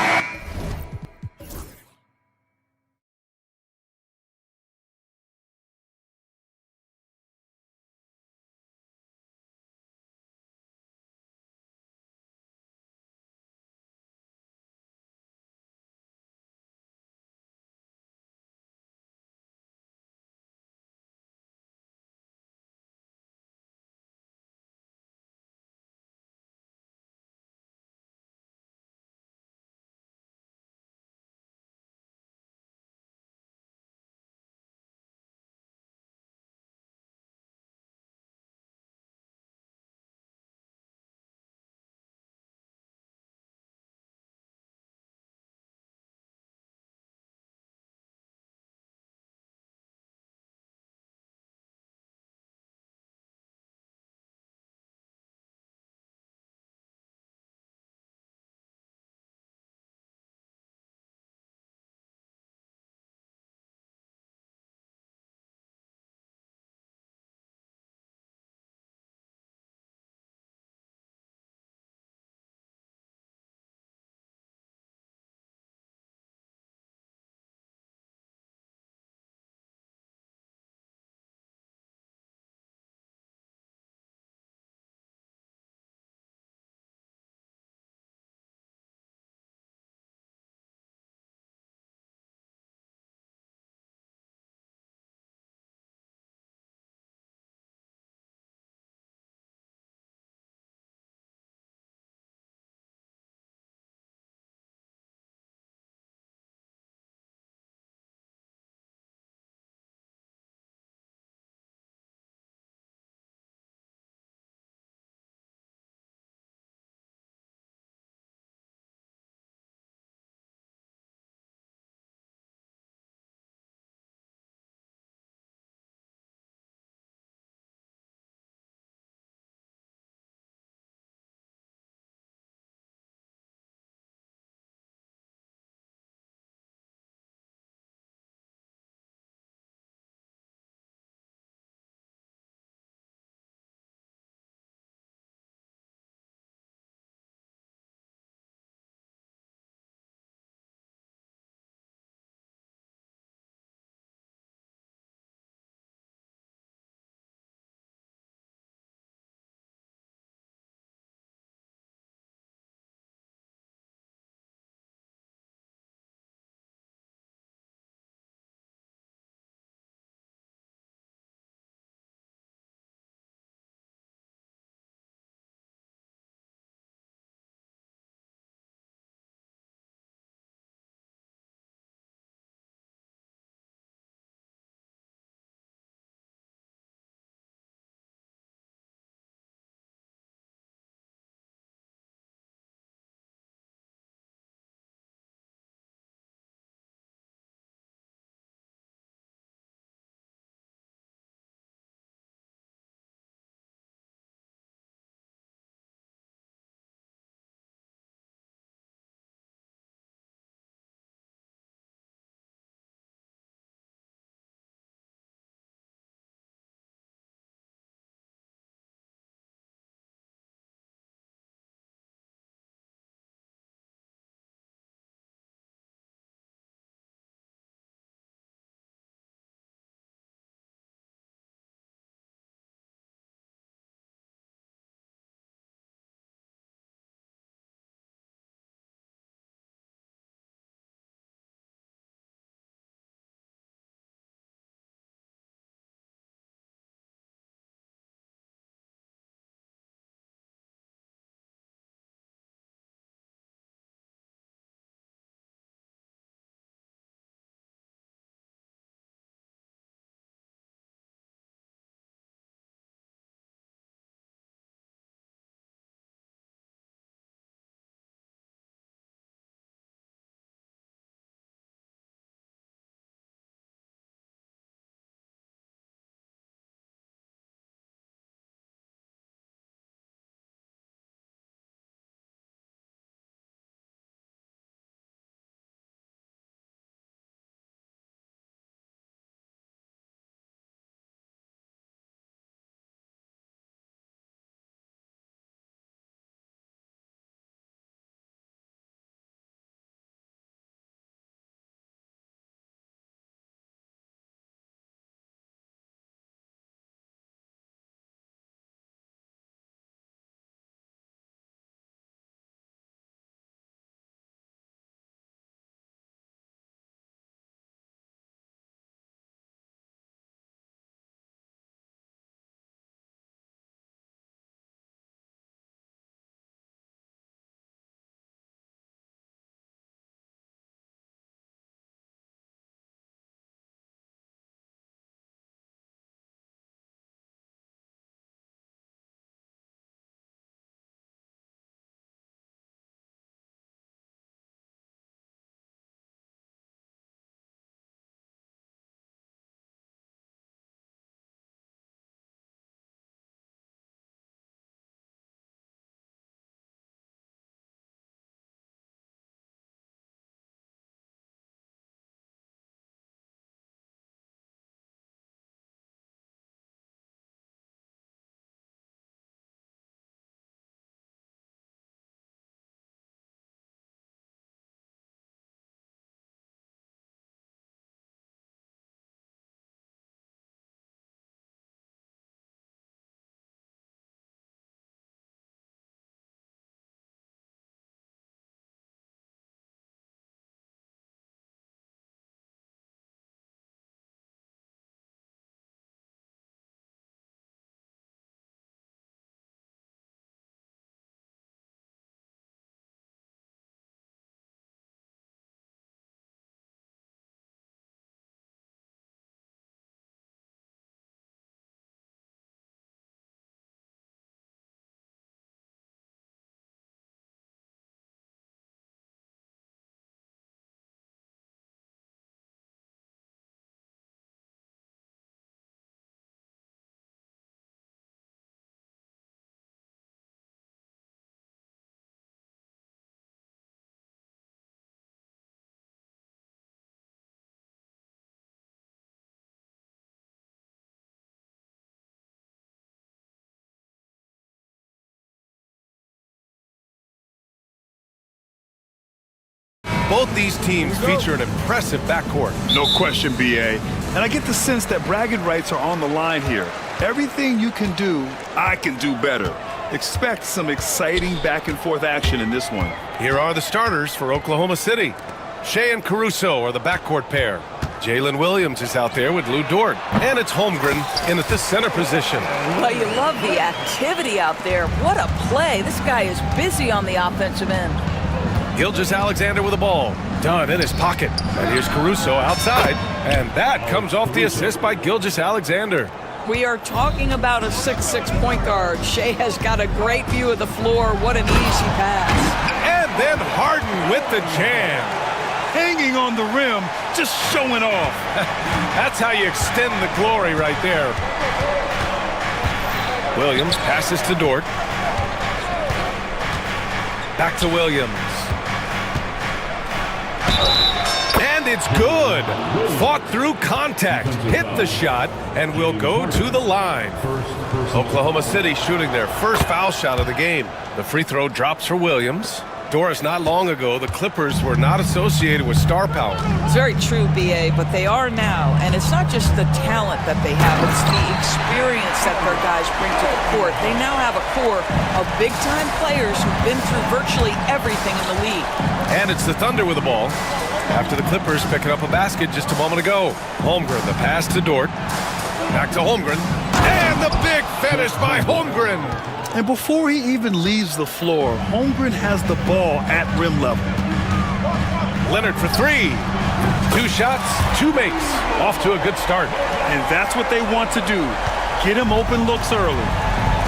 Both these teams feature an impressive backcourt. No question, B.A. And I get the sense that bragging rights are on the line here. Everything you can do, I can do better. Expect some exciting back-and-forth action in this one. Here are the starters for Oklahoma City. Shea and Caruso are the backcourt pair. Jalen Williams is out there with Lou Dort. And it's Holmgren in at the center position. Well, you love the activity out there. What a play. This guy is busy on the offensive end. Gilgeous-Alexander with the ball. Dunn in his pocket. And here's Caruso outside. And that comes off the assist by Gilgeous-Alexander. We are talking about a 6'6" point guard. Shea has got a great view of the floor. What an easy pass. And then Harden with the jam. Hanging on the rim, just showing off. That's how you extend the glory right there. Williams passes to Dort. Back to Williams. And it's good. Fought through contact, hit the shot, and will go to the line. Oklahoma City shooting their first foul shot of the game. The free throw drops for Williams. Doris, not long ago, the Clippers were not associated with star power. It's very true, B.A., but they are now. And it's not just the talent that they have, it's the experience that their guys bring to the court. They now have a core of big-time players who've been through virtually everything in the league. And it's the Thunder with the ball. After the Clippers picking up a basket just a moment ago. Holmgren, the pass to Dort. Back to Holmgren. And the big finish by Holmgren. And before he even leaves the floor, Holmgren has the ball at rim level. Leonard for three. 2 shots, 2 makes. Off to a good start. And that's what they want to do. Get him open looks early.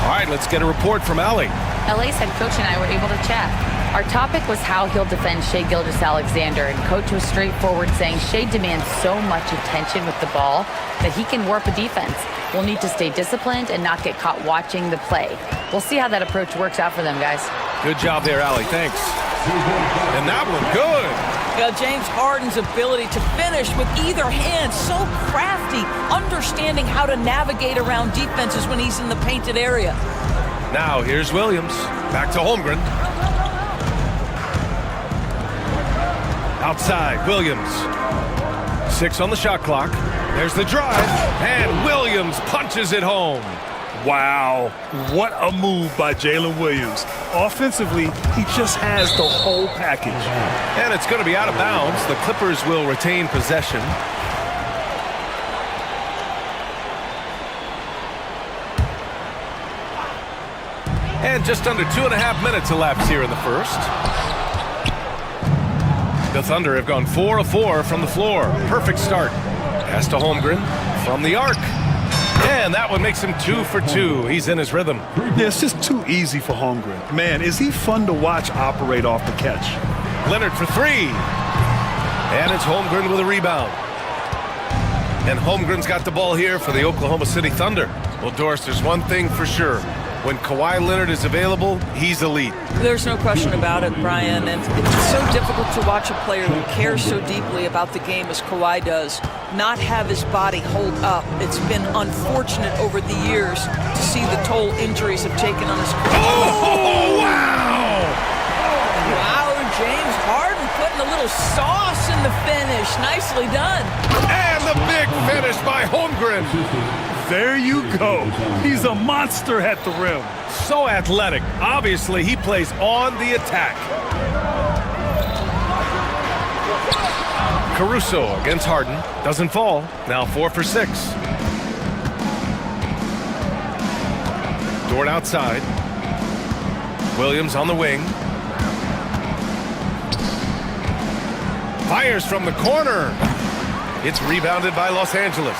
All right, let's get a report from Allie. LA's head coach and I were able to chat. Our topic was how he'll defend Shea Gilgeous-Alexander, and coach was straightforward, saying Shea demands so much attention with the ball that he can warp a defense. We'll need to stay disciplined and not get caught watching the play. We'll see how that approach works out for them, guys. Good job there, Allie. Thanks. And that one, good. You know, James Harden's ability to finish with either hand, so crafty, understanding how to navigate around defenses when he's in the painted area. Now, here's Williams. Back to Holmgren. Outside, Williams. 6 on the shot clock. There's the drive, and Williams punches it home. Wow, what a move by Jalen Williams. Offensively, he just has the whole package. And it's going to be out of bounds. The Clippers will retain possession. And just under 2.5 minutes elapsed here in the first. The Thunder have gone 4 of 4 from the floor. Perfect start. Pass to Holmgren from the arc. And that one makes him 2 for 2. He's in his rhythm. Yeah, it's just too easy for Holmgren. Man, is he fun to watch operate off the catch. Leonard for 3. And it's Holmgren with a rebound. And Holmgren's got the ball here for the Oklahoma City Thunder. Well, Doris, there's one thing for sure. When Kawhi Leonard is available, he's elite. There's no question about it, Brian. And it's so difficult to watch a player who cares so deeply about the game as Kawhi does not have his body hold up. It's been unfortunate over the years to see the toll injuries have taken on his career. Oh, wow! Wow, James Harden putting a little sauce in the finish. Nicely done. And the big finish by Holmgren. There you go. He's a monster at the rim. So athletic. Obviously, he plays on the attack. Caruso against Harden. Doesn't fall. Now 4 for 6. Dort outside. Williams on the wing. Fires from the corner. It's rebounded by Los Angeles.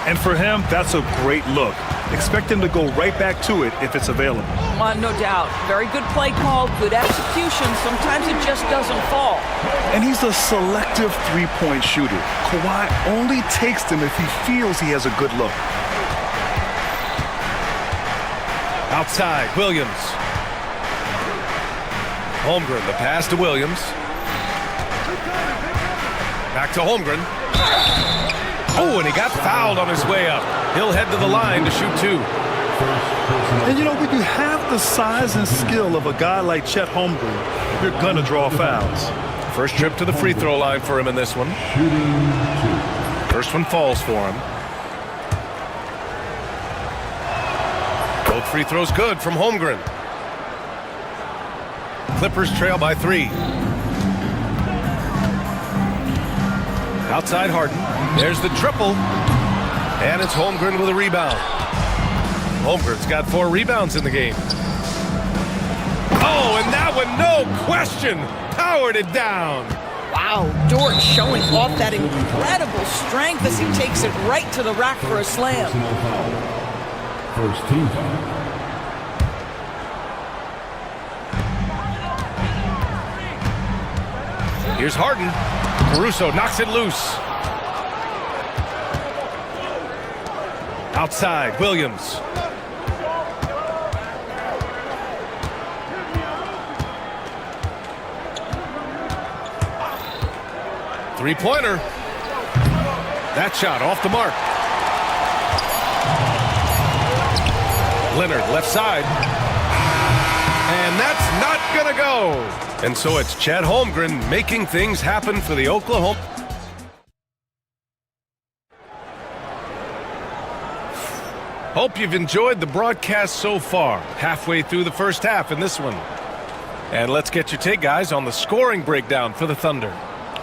And for him, that's a great look. Expect him to go right back to it if it's available. No doubt. Very good play call, good execution. Sometimes it just doesn't fall. And he's a selective three-point shooter. Kawhi only takes them if he feels he has a good look. Outside, Williams. Holmgren, the pass to Williams. Back to Holmgren. Oh, and he got fouled on his way up. He'll head to the line to shoot 2. And you know, when you have the size and skill of a guy like Chet Holmgren, you're gonna draw fouls. First trip to the free throw line for him in this one. First one falls for him. Both free throws good from Holmgren. Clippers trail by 3. Outside Harden. There's the triple. And it's Holmgren with a rebound. Holmgren's got 4 rebounds in the game. Oh, and that one, no question, powered it down. Wow, Dort showing off that incredible strength as he takes it right to the rack for a slam. First team foul. Here's Harden. Caruso knocks it loose. Outside, Williams. Three-pointer. That shot off the mark. Leonard left side. And that's not gonna go. And so it's Chad Holmgren making things happen for the Oklahoma. Hope you've enjoyed the broadcast so far. Halfway through the first half in this one. And let's get your take, guys, on the scoring breakdown for the Thunder.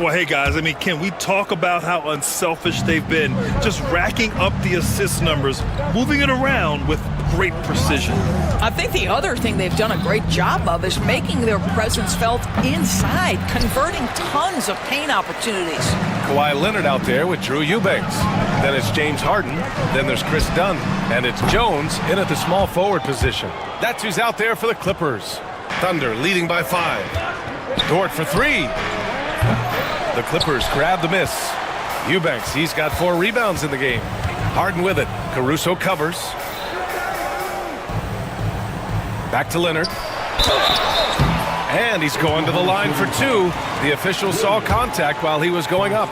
Well, hey, guys, I mean, can we talk about how unselfish they've been? Just racking up the assist numbers, moving it around with great precision. I think the other thing they've done a great job of is making their presence felt inside, converting tons of paint opportunities. Kawhi Leonard out there with Drew Eubanks. Then it's James Harden. Then there's Chris Dunn. And it's Jones in at the small forward position. That's who's out there for the Clippers. Thunder leading by 5. Dort for 3. The Clippers grab the miss. Eubanks, he's got 4 rebounds in the game. Harden with it. Caruso covers. Back to Leonard. And he's going to the line for 2. The official saw contact while he was going up.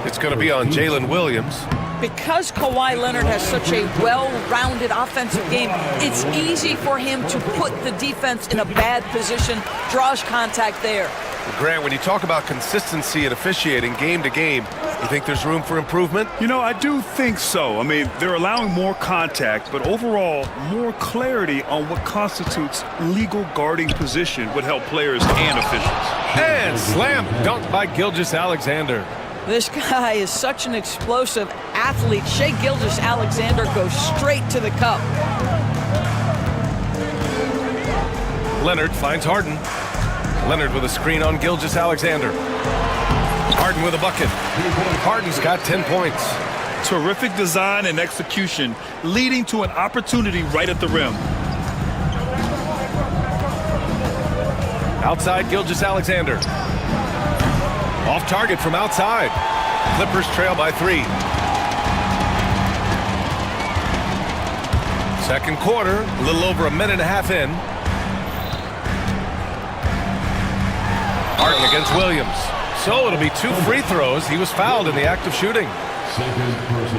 It's going to be on Jalen Williams. Because Kawhi Leonard has such a well-rounded offensive game, it's easy for him to put the defense in a bad position, draws contact there. Grant, when you talk about consistency in officiating game to game, you think there's room for improvement? You know, I do think so. I mean, they're allowing more contact, but overall, more clarity on what constitutes legal guarding position would help players and officials. And slam dunk by Gilgeous-Alexander. This guy is such an explosive athlete. Shai Gilgeous-Alexander goes straight to the cup. Leonard finds Harden. Leonard with a screen on Gilgeous-Alexander. Harden with a bucket. Harden's got 10 points. Terrific design and execution, leading to an opportunity right at the rim. Outside Gilgeous-Alexander. Off target from outside. Clippers trail by 3. Second quarter, a little over a minute and a half in. Harden against Williams. So it'll be 2 free throws. He was fouled in the act of shooting.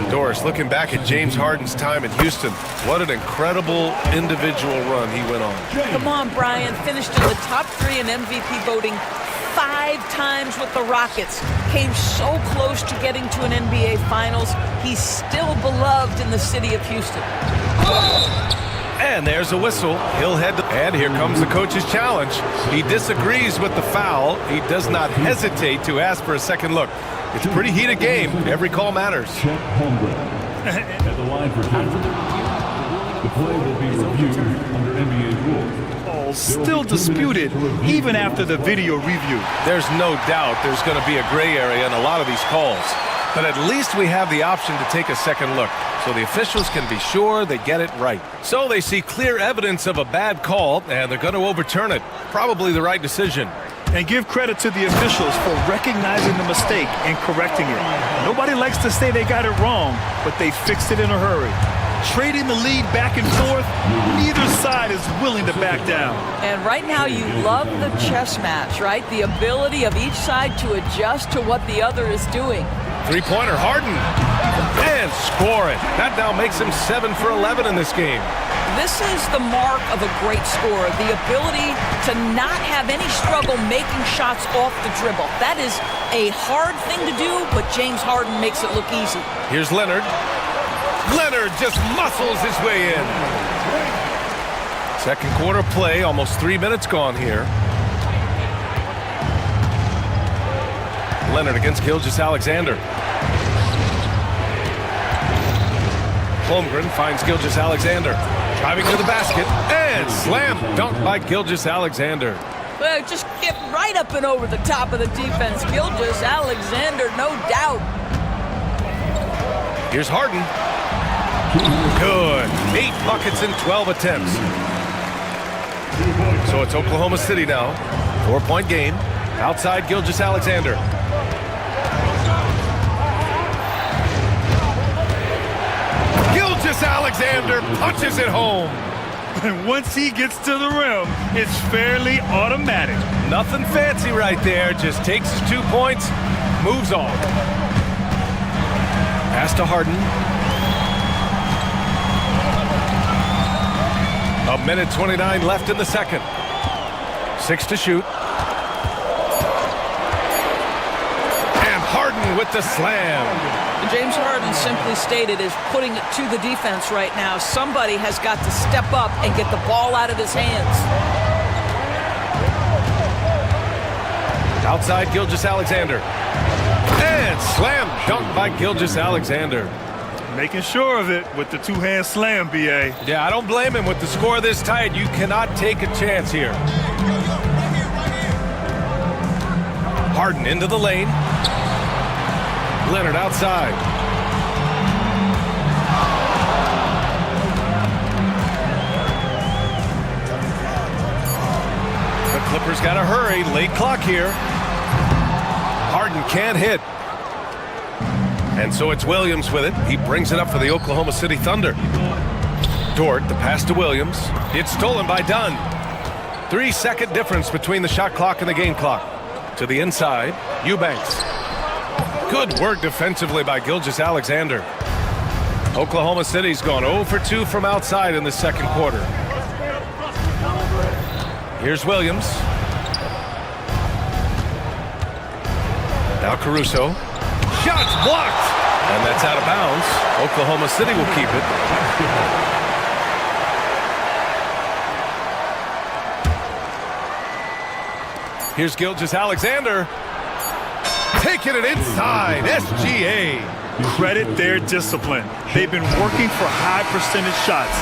Doris looking back at James Harden's time in Houston. What an incredible individual run he went on. Come on, Brian. Finished in the top 3 in MVP voting 5 times with the Rockets. Came so close to getting to an NBA Finals. He's still beloved in the city of Houston. And there's a whistle. He'll head to... And here comes the coach's challenge. He disagrees with the foul. He does not hesitate to ask for a second look. It's a pretty heated game. Every call matters. At the line for the play will be reviewed under NBA rules. Still disputed even after the video review. There's no doubt there's going to be a gray area in a lot of these calls. But at least we have the option to take a second look, so the officials can be sure they get it right. So they see clear evidence of a bad call, and they're going to overturn it. Probably the right decision. And give credit to the officials for recognizing the mistake and correcting it. Nobody likes to say they got it wrong, but they fixed it in a hurry. trading the lead back and forth. Neither side is willing to back down. And right now you love the chess match, right? The ability of each side to adjust to what the other is doing. Three-pointer, Harden. And score it. That now makes him 7 for 11 in this game. This is the mark of a great scorer, the ability to not have any struggle making shots off the dribble. That is a hard thing to do, but James Harden makes it look easy. Here's Leonard. Leonard just muscles his way in. Second quarter play, almost 3 minutes gone here. Leonard against Gilgeous-Alexander. Holmgren finds Gilgeous-Alexander. Driving to the basket, and slam dunk by Gilgeous-Alexander. Well, just get right up and over the top of the defense. Gilgeous-Alexander, no doubt. Here's Harden. Good. 8 buckets in 12 attempts. So it's Oklahoma City now. 4-point game. Outside Gilgeous-Alexander. Gilgeous-Alexander punches it home. And once he gets to the rim, it's fairly automatic. Nothing fancy right there. Just takes his 2 points, moves on. Pass to Harden. A minute 29 left in the second. 6 to shoot. And Harden with the slam. James Harden simply stated is putting it to the defense right now. Somebody has got to step up and get the ball out of his hands. Outside Gilgeous-Alexander. And slam dunk by Gilgeous-Alexander. Making sure of it with the two-hand slam, B.A. Yeah, I don't blame him. With the score this tight, you cannot take a chance here. Harden into the lane. Leonard outside. The Clippers got to hurry. Late clock here. Harden can't hit. And so it's Williams with it. He brings it up for the Oklahoma City Thunder. Dort, the pass to Williams. It's stolen by Dunn. 3-second difference between the shot clock and the game clock. To the inside, Eubanks. Good work defensively by Gilgeous-Alexander. Oklahoma City's gone 0 for 2 from outside in the second quarter. Here's Williams. Now Caruso. Shots blocked! And that's out of bounds. Oklahoma City will keep it. Here's Gilgeous-Alexander. Taking it inside. SGA. Credit their discipline. They've been working for high percentage shots.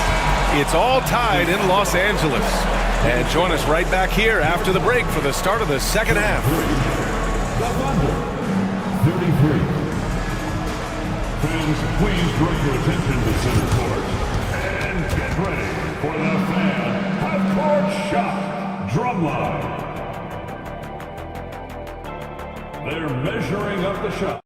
It's all tied in Los Angeles. And join us right back here after the break for the start of the second half. 33. Fans, please direct your attention to center court. And get ready for the fan half-court shot drumline. They're measuring up the shot.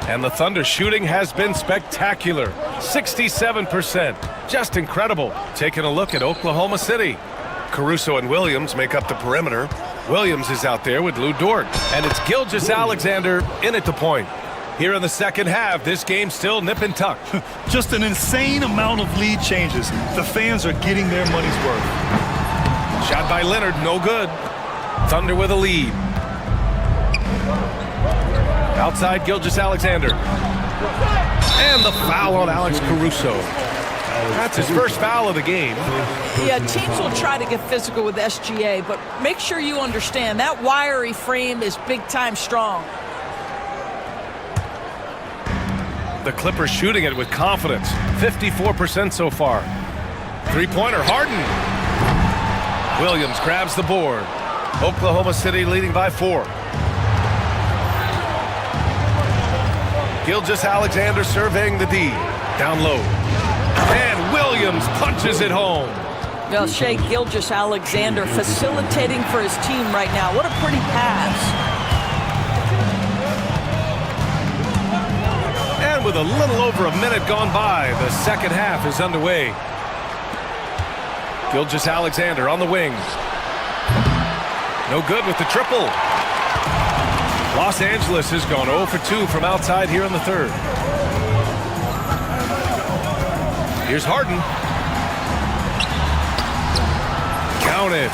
And the Thunder shooting has been spectacular. 67%. Just incredible. Taking a look at Oklahoma City. Caruso and Williams make up the perimeter. Williams is out there with Lou Dort. And it's Gilgeous-Alexander in at the point. Here in the second half, this game still nip and tuck. Just an insane amount of lead changes. The fans are getting their money's worth. Shot by Leonard, no good. Thunder with a lead. Outside Gilgeous-Alexander. And the foul on Alex Caruso. That's his first foul of the game. Yeah, teams will try to get physical with SGA, but make sure you understand that wiry frame is big-time strong. The Clippers shooting it with confidence. 54% so far. Three-pointer, Harden. Williams grabs the board. Oklahoma City leading by 4. Gilgeous-Alexander surveying the D. Down low. And Williams punches it home. Well, Shea Gilgeous-Alexander facilitating for his team right now. What a pretty pass. And with a little over a minute gone by, the second half is underway. Gilgeous-Alexander on the wing. No good with the triple. Los Angeles has gone 0 for 2 from outside here in the third. Here's Harden. Counted.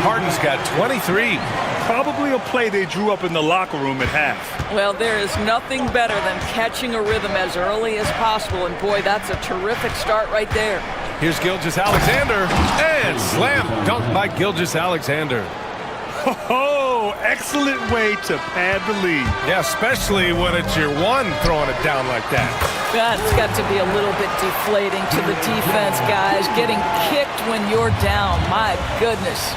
Harden's got 23. Probably a play they drew up in the locker room at half. Well, there is nothing better than catching a rhythm as early as possible, and boy, that's a terrific start right there. Here's Gilgeous-Alexander, and slam dunk by Gilgeous-Alexander. Oh, excellent way to pad the lead. Yeah, especially when it's your one throwing it down like that. That's got to be a little bit deflating to the defense, guys. Getting kicked when you're down, my goodness.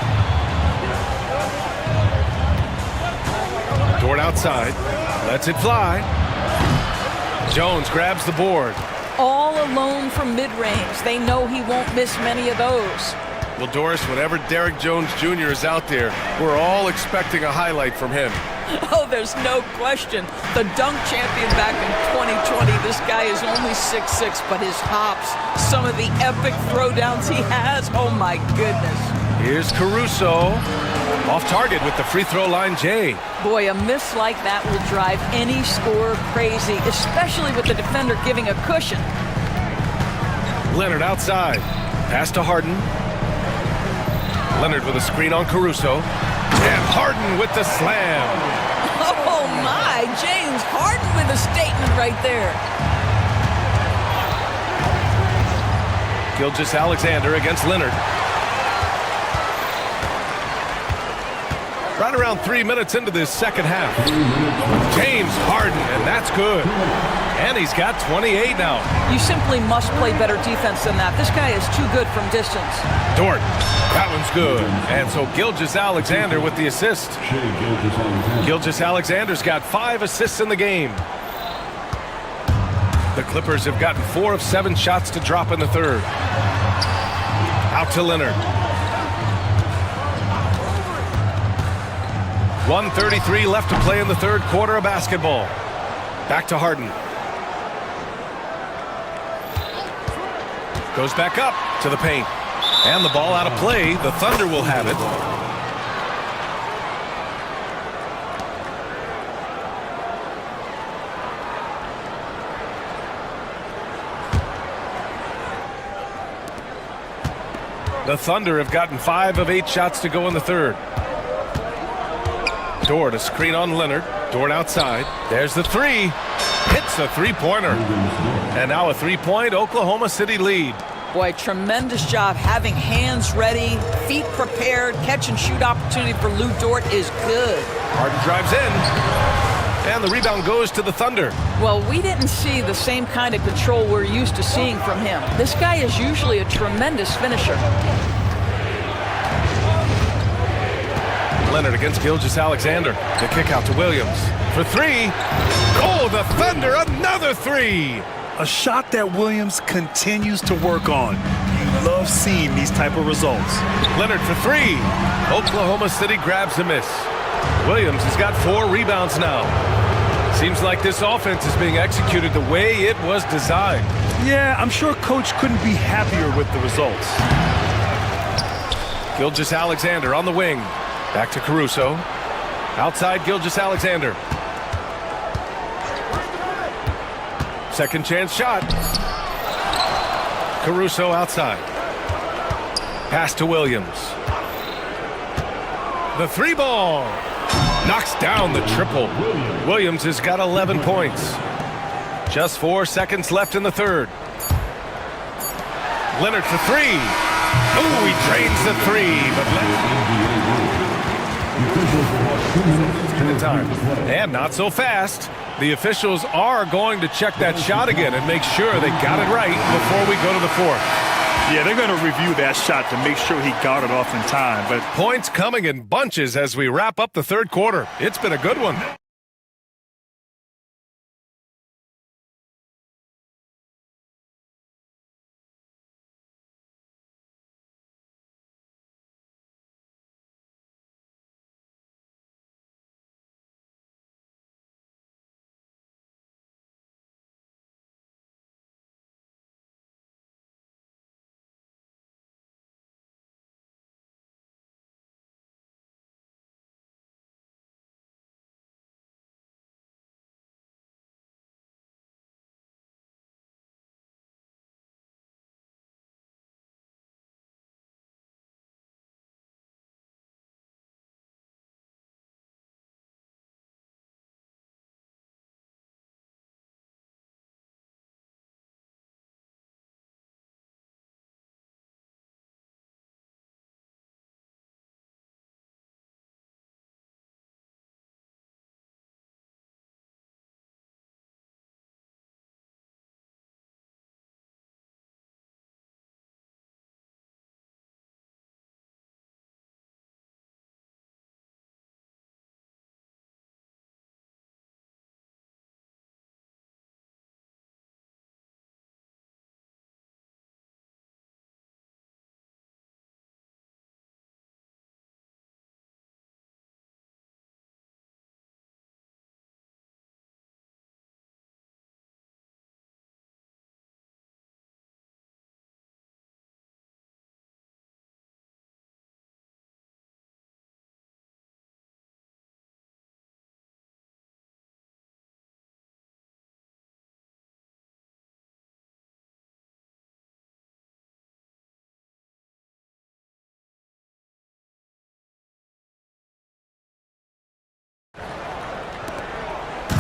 Dort outside, lets it fly. Jones grabs the board. All alone from mid-range. They know he won't miss many of those. Well, Doris, whenever Derrick Jones Jr. is out there, we're all expecting a highlight from him. Oh, there's no question. The dunk champion back in 2020, this guy is only 6'6", but his hops, some of the epic throwdowns he has, oh my goodness. Here's Caruso. Off target with the free throw line, Jay. Boy, a miss like that will drive any scorer crazy, especially with the defender giving a cushion. Leonard outside. Pass to Harden. Leonard with a screen on Caruso. And Harden with the slam. Oh my, James Harden with a statement right there. Gilgeous-Alexander against Leonard. Right around 3 minutes into this second half. James Harden, and that's good. And he's got 28 now. You simply must play better defense than that. This guy is too good from distance. Dort, that one's good. And so Gilgeous-Alexander with the assist. Gilgeous-Alexander's got 5 assists in the game. The Clippers have gotten 4 of 7 shots to drop in the third. Out to Leonard. 1:33 left to play in the third quarter of basketball. Back to Harden. Goes back up to the paint. And the ball out of play. The Thunder will have it. The Thunder have gotten 5 of 8 shots to go in the third. Dort, a screen on Leonard. Dort outside. There's the three. Hits a three-pointer. And now a three-point Oklahoma City lead. Boy, tremendous job having hands ready, feet prepared, catch and shoot opportunity for Lou Dort is good. Harden drives in. And the rebound goes to the Thunder. Well, we didn't see the same kind of control we're used to seeing from him. This guy is usually a tremendous finisher. Leonard against Gilgeous-Alexander. The kick out to Williams. For three. Oh, the Thunder, another three. A shot that Williams continues to work on. You love seeing these type of results. Leonard for three. Oklahoma City grabs a miss. Williams has got 4 rebounds now. Seems like this offense is being executed the way it was designed. Yeah, I'm sure Coach couldn't be happier with the results. Gilgeous-Alexander on the wing. Back to Caruso. Outside Gilgeous-Alexander. Second chance shot. Caruso outside. Pass to Williams. The three ball. Knocks down the triple. Williams has got 11 points. Just 4 seconds left in the third. Leonard for three. Oh, he drains the three, but time. And not so fast. The officials are going to check that shot again and make sure they got it right before we go to the fourth. Yeah, they're going to review that shot to make sure he got it off in time. But points coming in bunches as we wrap up the third quarter. It's been a good one.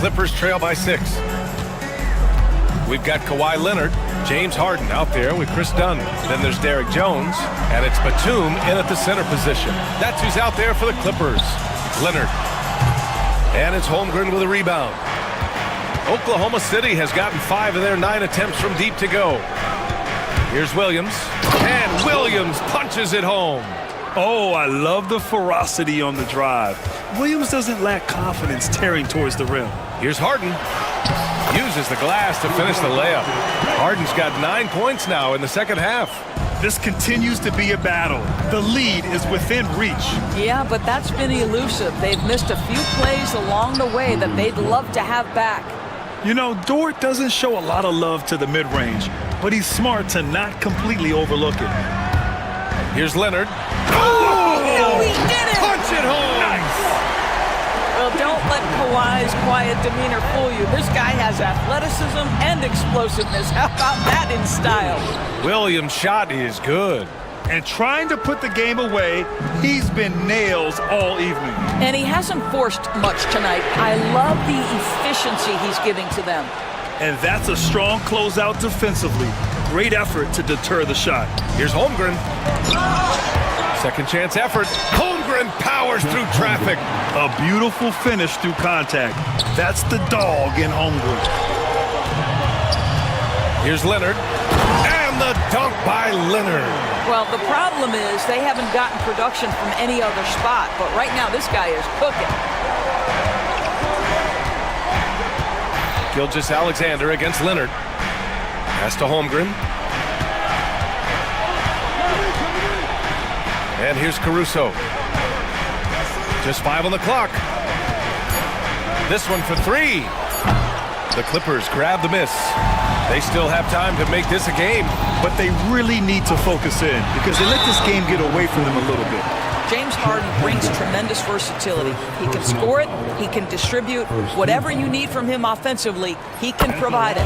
Clippers trail by 6. We've got Kawhi Leonard, James Harden out there with Chris Dunn. Then there's Derrick Jones, and it's Batum in at the center position. That's who's out there for the Clippers. Leonard. And it's Holmgren with a rebound. Oklahoma City has gotten 5 of their 9 attempts from deep to go. Here's Williams. And Williams punches it home. Oh, I love the ferocity on the drive. Williams doesn't lack confidence tearing towards the rim. Here's Harden. Uses the glass to finish the layup. Harden's got 9 points now in the second half. This continues to be a battle. The lead is within reach. Yeah, but that's been elusive. They've missed a few plays along the way that they'd love to have back. You know, Dort doesn't show a lot of love to the mid-range, but he's smart to not completely overlook it. Here's Leonard. Oh, he did it! Punch it home! Nice! Well, don't let Kawhi's quiet demeanor fool you. This guy has athleticism and explosiveness. How about that in style? Williams' shot is good. And trying to put the game away, he's been nails all evening. And he hasn't forced much tonight. I love the efficiency he's giving to them. And that's a strong closeout defensively. Great effort to deter the shot. Here's Holmgren. Second chance effort. Holmgren powers through traffic. A beautiful finish through contact. That's the dog in Holmgren. Here's Leonard. And the dunk by Leonard. Well, the problem is they haven't gotten production from any other spot. But right now, this guy is cooking. Gilgeous-Alexander against Leonard. Pass to Holmgren. And here's Caruso. Just 5 on the clock. This one for 3. The Clippers grab the miss. They still have time to make this a game. But they really need to focus in because they let this game get away from them a little bit. James Harden brings tremendous versatility. He can score it, he can distribute. Whatever you need from him offensively, he can provide it.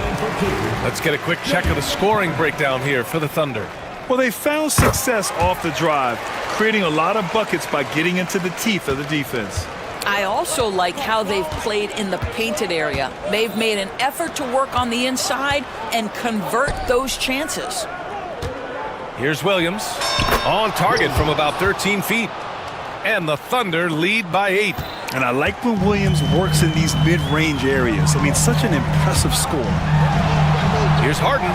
Let's get a quick check of the scoring breakdown here for the Thunder. Well, they found success off the drive, creating a lot of buckets by getting into the teeth of the defense. I also like how they've played in the painted area. They've made an effort to work on the inside and convert those chances. Here's Williams, on target from about 13 feet. And the Thunder lead by 8. And I like when Williams works in these mid-range areas. I mean, such an impressive score. Here's Harden.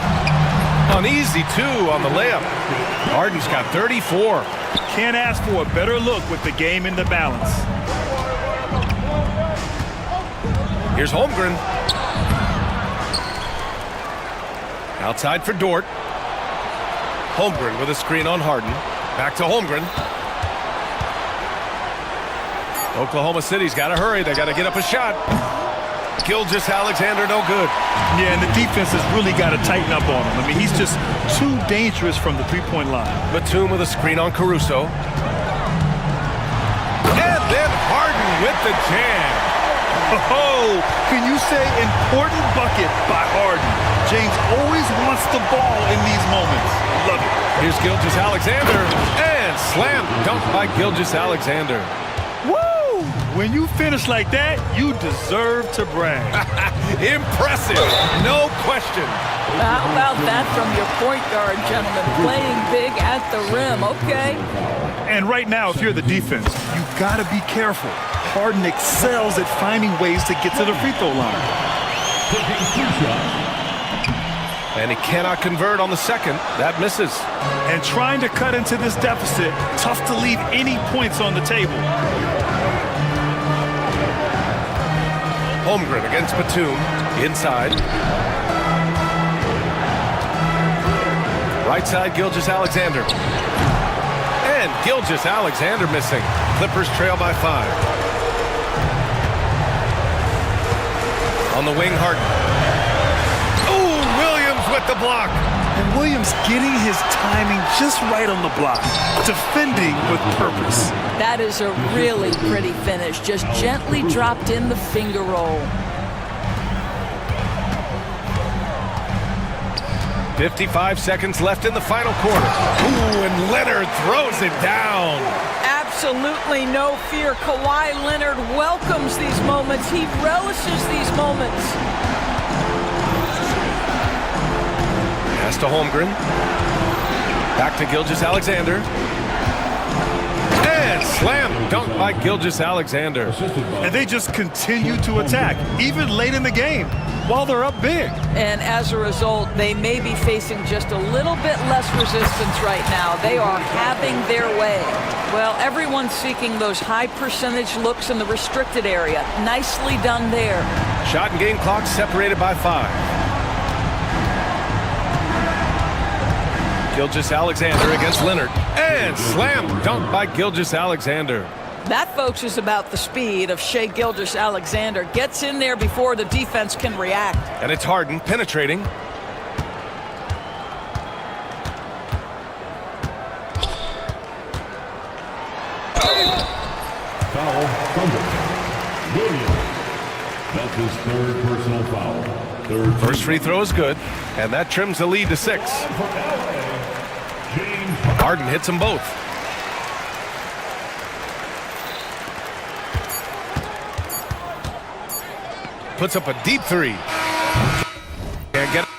An easy 2 on the layup. Harden's got 34. Can't ask for a better look with the game in the balance. Here's Holmgren. Outside for Dort. Holmgren with a screen on Harden. Back to Holmgren. Oklahoma City's got to hurry. They got to get up a shot. Gilgeous-Alexander no good. Yeah, and the defense has really got to tighten up on him. I mean, he's just too dangerous from the three-point line. Batum with a screen on Caruso. And then Harden with the jam. Oh, can you say important bucket by Harden? James always wants the ball in these moments. Love it. Here's Gilgeous-Alexander. And slam dunk by Gilgeous-Alexander. Woo! When you finish like that, you deserve to brag. Impressive, no question. How about that from your point guard, gentlemen? Playing big at the rim, okay? And right now, if you're the defense, you've got to be careful. Harden excels at finding ways to get to the free throw line. And he cannot convert on the second. That misses. And trying to cut into this deficit, tough to leave any points on the table. Holmgren against Batum. Inside. Right side, Gilgeous-Alexander. And Gilgeous-Alexander missing. Clippers trail by 5. On the wing, Harden. Oh, Williams with the block. And Williams getting his timing just right on the block. Defending with purpose. That is a really pretty finish. Just gently dropped in the finger roll. 55 seconds left in the final quarter. Ooh, and Leonard throws it down. Absolutely no fear. Kawhi Leonard welcomes these moments. He relishes these moments. Pass to Holmgren. Back to Gilgeous-Alexander. And slam dunk by Gilgeous-Alexander. And they just continue to attack, even late in the game, while they're up big. And as a result, they may be facing just a little bit less resistance right now. They are having their way. Well, everyone's seeking those high percentage looks in the restricted area. Nicely done there. Shot and game clock separated by 5. Gilgeous-Alexander against Leonard. And slam dunk by Gilgeous-Alexander. That, folks, is about the speed of Shai Gilgeous-Alexander. Gets in there before the defense can react. And it's Harden penetrating. Foul, Thunder. Williams. That's his third personal foul. First free throw is good, and that trims the lead to 6. Harden hits them both. Puts up a deep 3. Can't get it.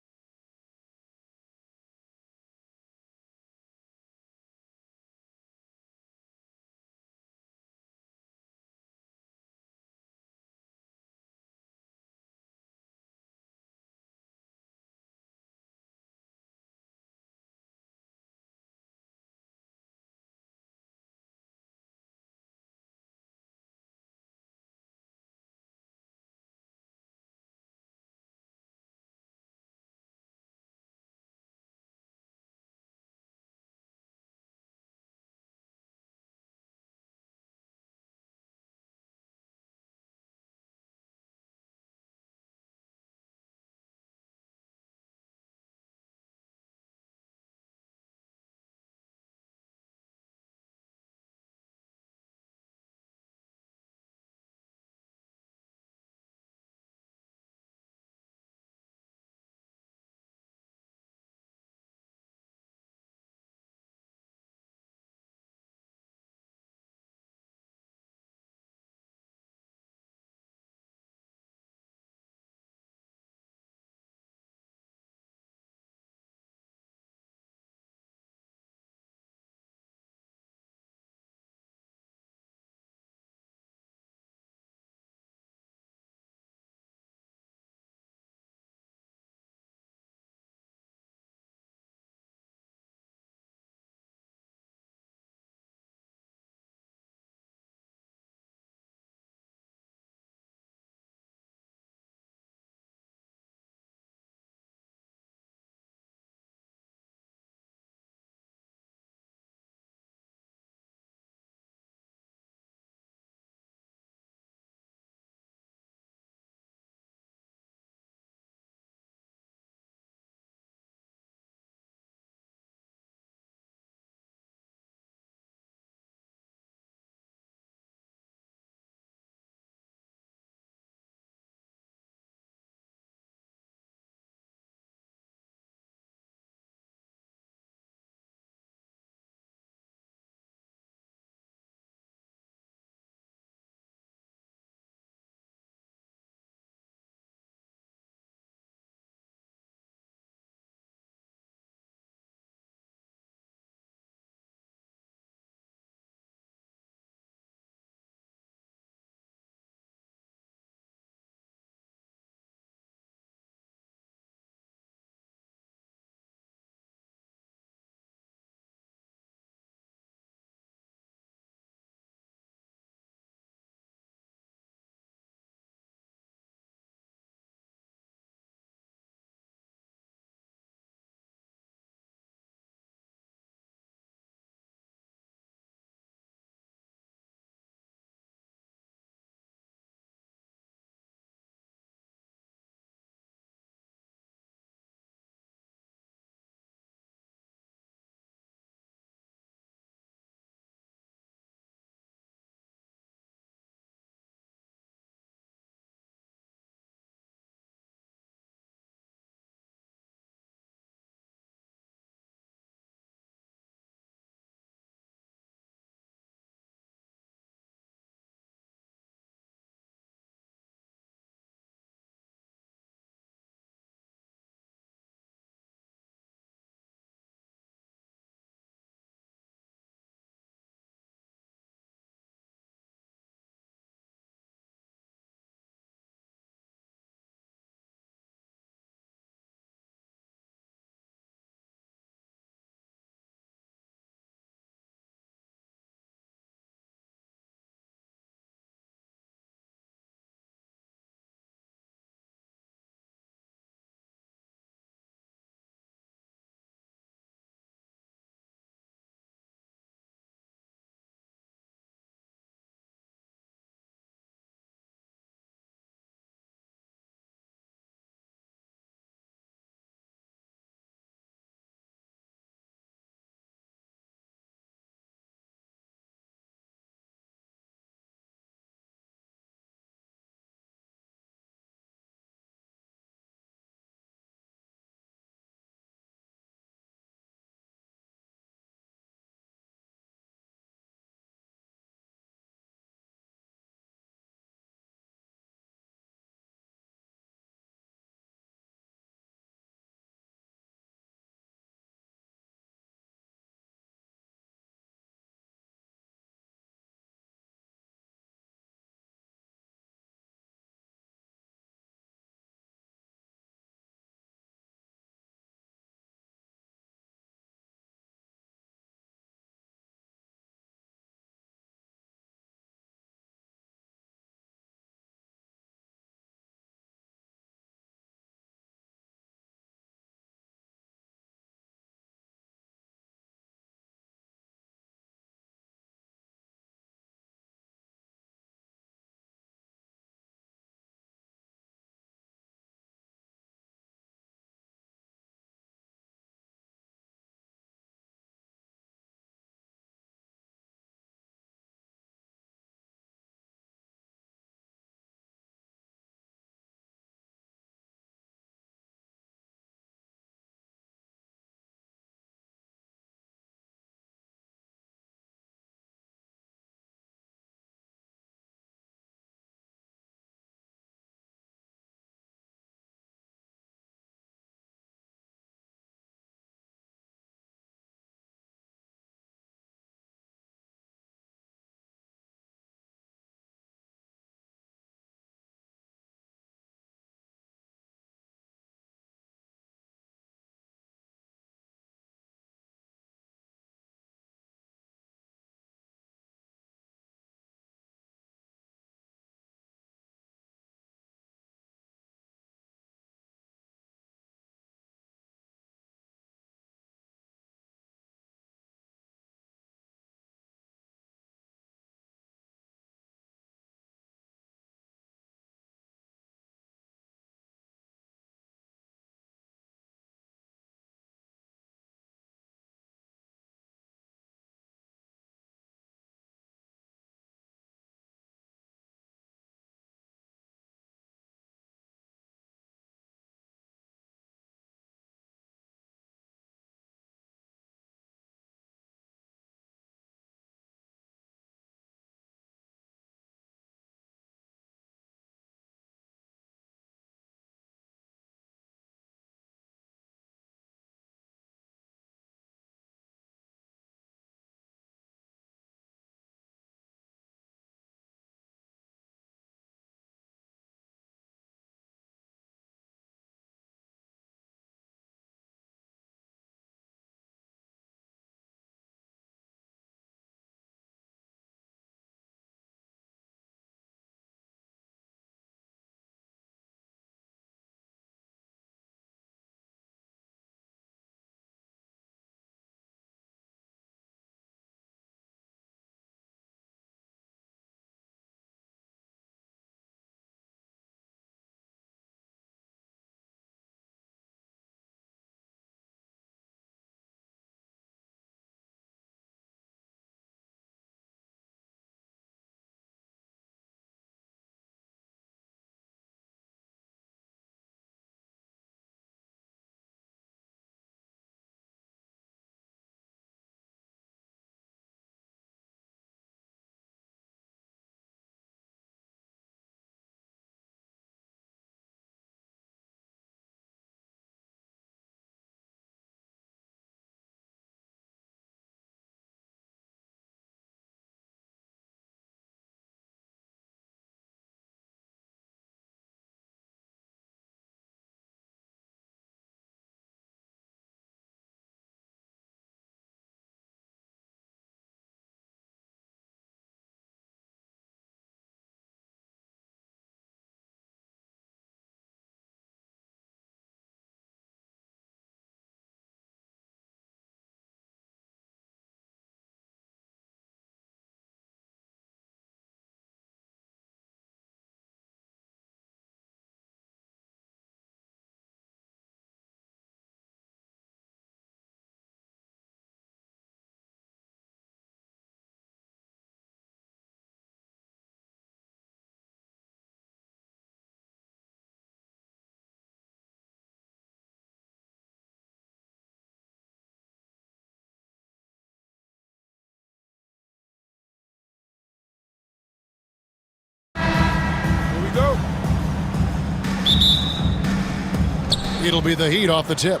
It'll be the Heat off the tip.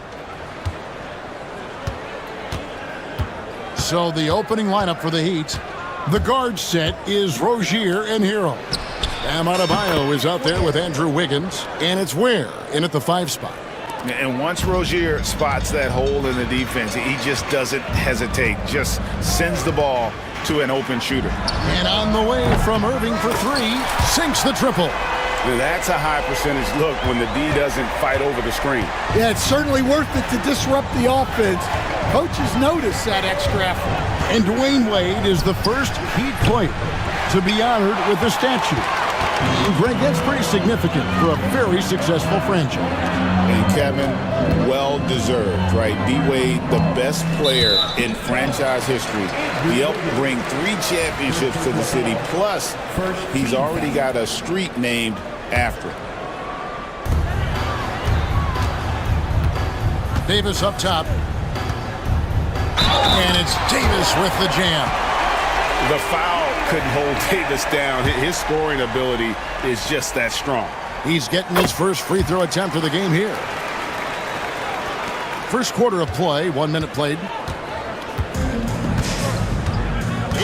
So the opening lineup for the Heat. The guard set is Rozier and Hero. Bam Adebayo is out there with Andrew Wiggins. And it's Ware in at the 5 spot. And once Rozier spots that hole in the defense, he just doesn't hesitate. Just sends the ball to an open shooter. And on the way from Irving for 3, sinks the triple. That's a high percentage look when the D doesn't fight over the screen. Yeah, it's certainly worth it to disrupt the offense. Coaches notice that extra effort. And Dwayne Wade is the first Heat player to be honored with the statue. And Greg, that's pretty significant for a very successful franchise. And Kevin, well-deserved, right? D-Wade, the best player in franchise history. He helped bring 3 championships to the city. Plus, he's already got a street named after him. Davis up top. And it's Davis with the jam. The foul couldn't hold Davis down. His scoring ability is just that strong. He's getting his first free throw attempt of the game here. First quarter of play, 1 minute played.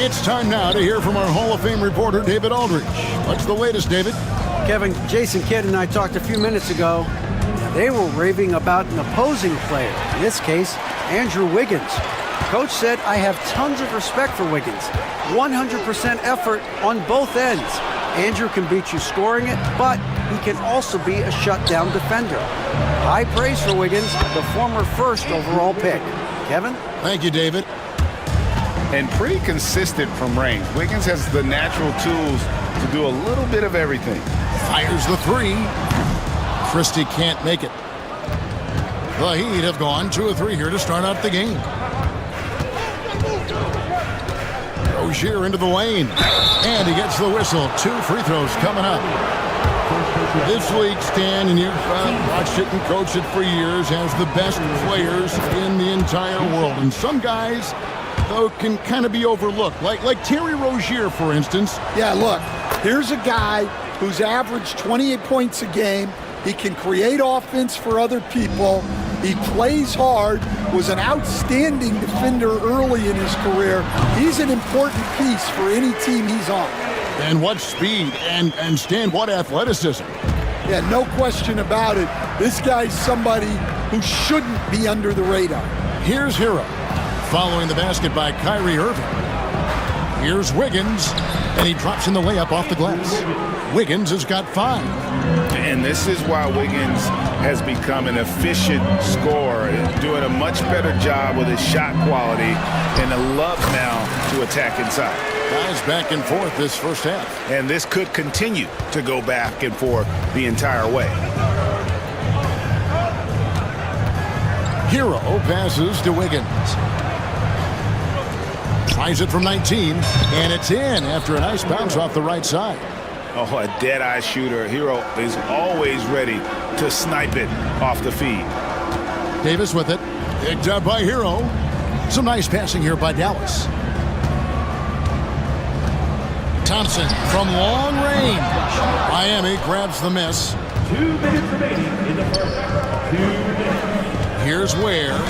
It's time now to hear from our Hall of Fame reporter, David Aldridge. What's the latest, David? Kevin, Jason Kidd and I talked a few minutes ago. They were raving about an opposing player, in this case, Andrew Wiggins. Coach said, I have tons of respect for Wiggins. 100% effort on both ends. Andrew can beat you scoring it, but he can also be a shutdown defender. High praise for Wiggins, the former first overall pick. Kevin? Thank you, David. And pretty consistent from range. Wiggins has the natural tools to do a little bit of everything. Fires the 3. Christie can't make it. The Heat have gone 2 of 3 here to start out the game. Rozier into the lane. And he gets the whistle. 2 free throws coming up. This league, Stan, and you've watched it and coached it for years, has the best players in the entire world. And some guys, though, can kind of be overlooked. Like Terry Rozier, for instance. Yeah, look, here's a guy who's averaged 28 points a game. He can create offense for other people. He plays hard, was an outstanding defender early in his career. He's an important piece for any team he's on. And what speed and Stan, what athleticism. Yeah, no question about it. This guy's somebody who shouldn't be under the radar. Here's Hero, following the basket by Kyrie Irving. Here's Wiggins, and he drops in the layup off the glass. Wiggins has got 5. And this is why Wiggins has become an efficient scorer, doing a much better job with his shot quality, and loves now to attack inside. Guys back and forth this first half. And this could continue to go back and forth the entire way. Hero passes to Wiggins. Tries it from 19, and it's in after a nice bounce off the right side. Oh, a dead-eye shooter. Hero is always ready to snipe it off the feed. Davis with it. Picked up by Hero. Some nice passing here by Dallas. Thompson from long range. Miami grabs the miss. 2 minutes remaining in the first. 2 minutes. Here's Ware.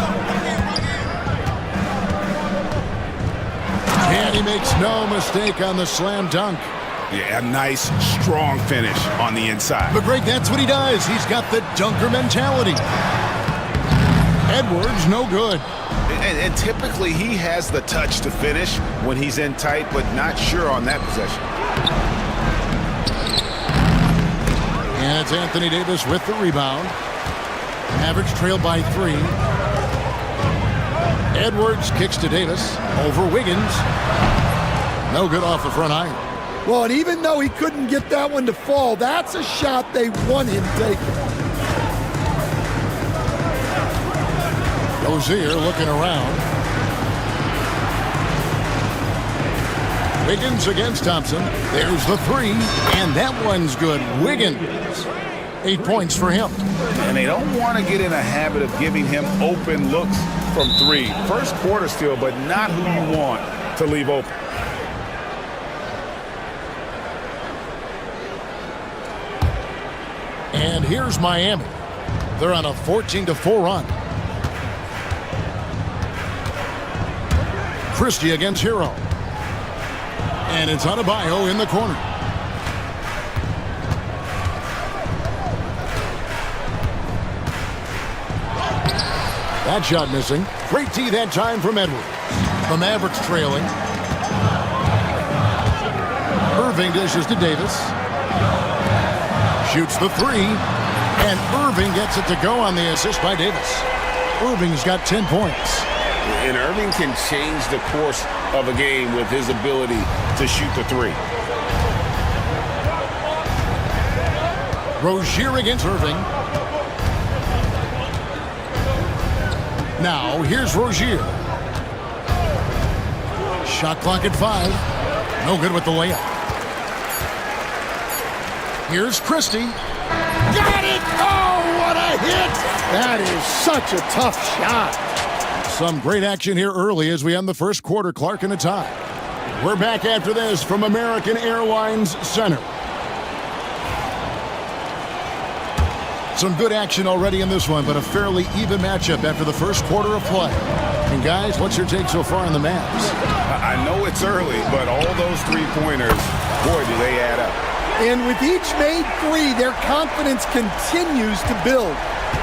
And he makes no mistake on the slam dunk. Yeah, a nice, strong finish on the inside. But Greg, that's what he does. He's got the dunker mentality. Edwards, no good. And typically he has the touch to finish when he's in tight, but not sure on that possession. And it's Anthony Davis with the rebound. Mavericks trailed by 3. Edwards kicks to Davis over Wiggins. No good off the front iron. Well, and even though he couldn't get that one to fall, that's a shot they want him taking. Rozier looking around. Wiggins against Thompson. There's the 3, and that one's good. Wiggins, 8 points for him. And they don't want to get in a habit of giving him open looks from 3. First quarter still, but not who you want to leave open. And here's Miami. They're on a 14-4 run. Christie against Hero. And it's Adebayo in the corner. That shot missing. Great tee that time from Edwards. The Mavericks trailing. Irving dishes to Davis. Shoots the three. And Irving gets it to go on the assist by Davis. Irving's got 10 points. And Irving can change the course of a game with his ability to shoot the three. Rozier against Irving. Now, here's Rozier. Shot clock at 5. No good with the layup. Here's Christie. Got it! Oh, what a hit! That is such a tough shot. Some great action here early as we end the first quarter. Clark in a tie. We're back after this from American Airlines Center. Some good action already in this one, but a fairly even matchup after the first quarter of play. And guys, what's your take so far on the Mavs? I know it's early, but all those three-pointers, boy, do they add up. And with each made three, their confidence continues to build.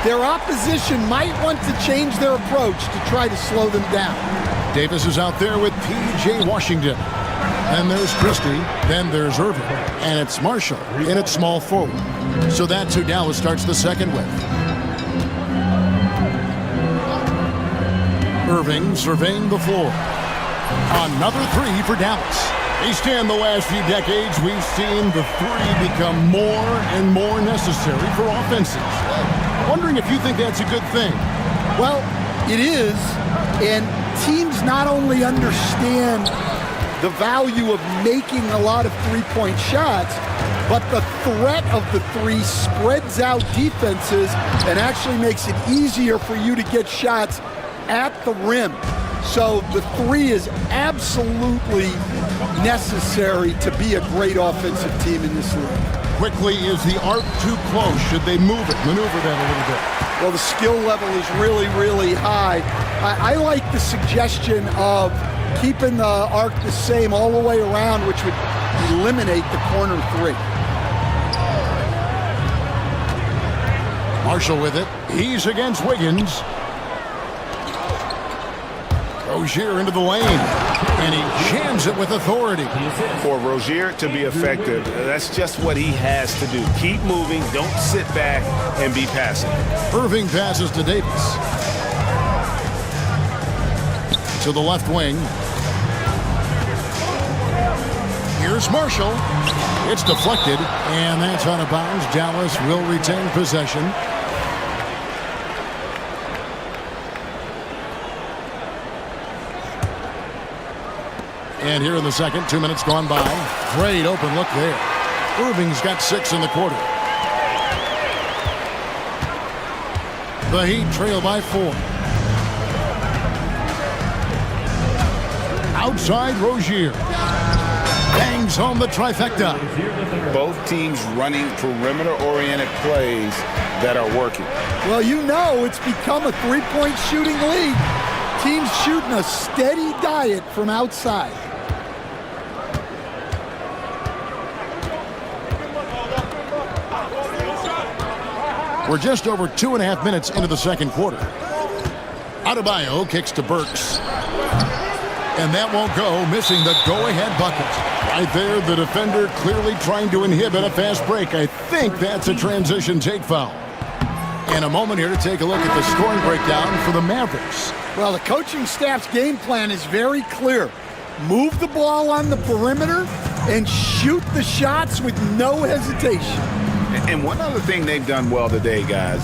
Their opposition might want to change their approach to try to slow them down. Davis is out there with P.J. Washington. Then there's Christie. Then there's Irving. And it's Marshall in at small forward. So that's who Dallas starts the second with. Irving surveying the floor. Another three for Dallas. Each in the last few decades, we've seen the three become more and more necessary for offenses. Wondering if you think that's a good thing. Well, it is, and teams not only understand the value of making a lot of three-point shots, but the threat of the three spreads out defenses and actually makes it easier for you to get shots at the rim. So the three is absolutely necessary to be a great offensive team in this league. Quickly, is the arc too close? Should they move it, maneuver that a little bit? Well, the skill level is really, really high. I like the suggestion of keeping the arc the same all the way around, which would eliminate the corner three. Marshall with it. He's against Wiggins. Rozier into the lane, and he jams it with authority. For Rozier to be effective, that's just what he has to do. Keep moving, don't sit back and be passive. Irving passes to Davis. To the left wing. Here's Marshall. It's deflected, and that's out of bounds. Dallas will retain possession. And here in the second, 2 minutes gone by. Great open look there. Irving's got 6 in the quarter. The Heat trail by 4. Outside Rozier. Bangs home the trifecta. Both teams running perimeter-oriented plays that are working. Well, you know it's become a three-point shooting league. Teams shooting a steady diet from outside. We're just over 2.5 minutes into the second quarter. Adebayo kicks to Burks. And that won't go, missing the go-ahead bucket. Right there, the defender clearly trying to inhibit a fast break. I think that's a transition take foul. And a moment here to take a look at the scoring breakdown for the Mavericks. Well, the coaching staff's game plan is very clear. Move the ball on the perimeter and shoot the shots with no hesitation. And one other thing they've done well today, guys,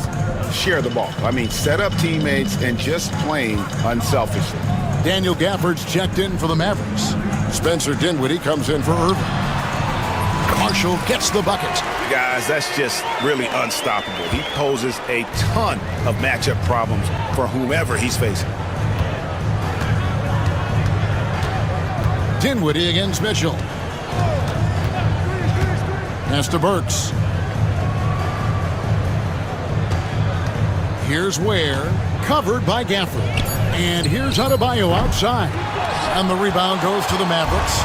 share the ball. I mean, set up teammates and just playing unselfishly. Daniel Gafford's checked in for the Mavericks. Spencer Dinwiddie comes in for Irving. Marshall gets the bucket. Guys, that's just really unstoppable. He poses a ton of matchup problems for whomever he's facing. Dinwiddie against Mitchell. Pass to Burks. Here's Ware, covered by Gafford. And here's Adebayo outside. And the rebound goes to the Mavericks.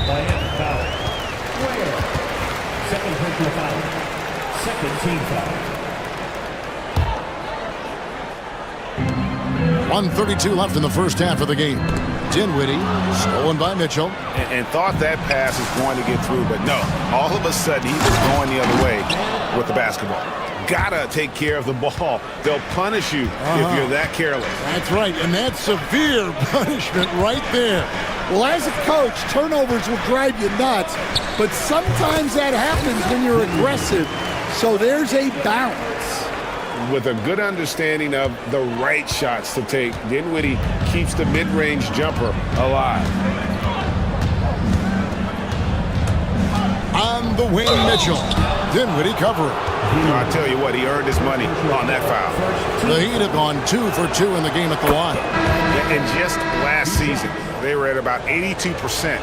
Miami foul. Ware. Second personal foul. Second team foul. 1:32 left in the first half of the game. Dinwiddie, stolen by Mitchell. And thought that pass was going to get through, but no. All of a sudden, he was going the other way with the basketball. Gotta take care of the ball. They'll punish you if you're that careless. That's right, and that's severe punishment right there. Well, as a coach, turnovers will drive you nuts, but sometimes that happens when you're aggressive. So there's a balance. With a good understanding of the right shots to take, Dinwiddie keeps the mid-range jumper alive. On the wing, Mitchell. Dinwiddie covering. I tell you what, he earned his money on that foul. The Heat have gone 2 for 2 in the game at the line. And just last season, they were at about 82%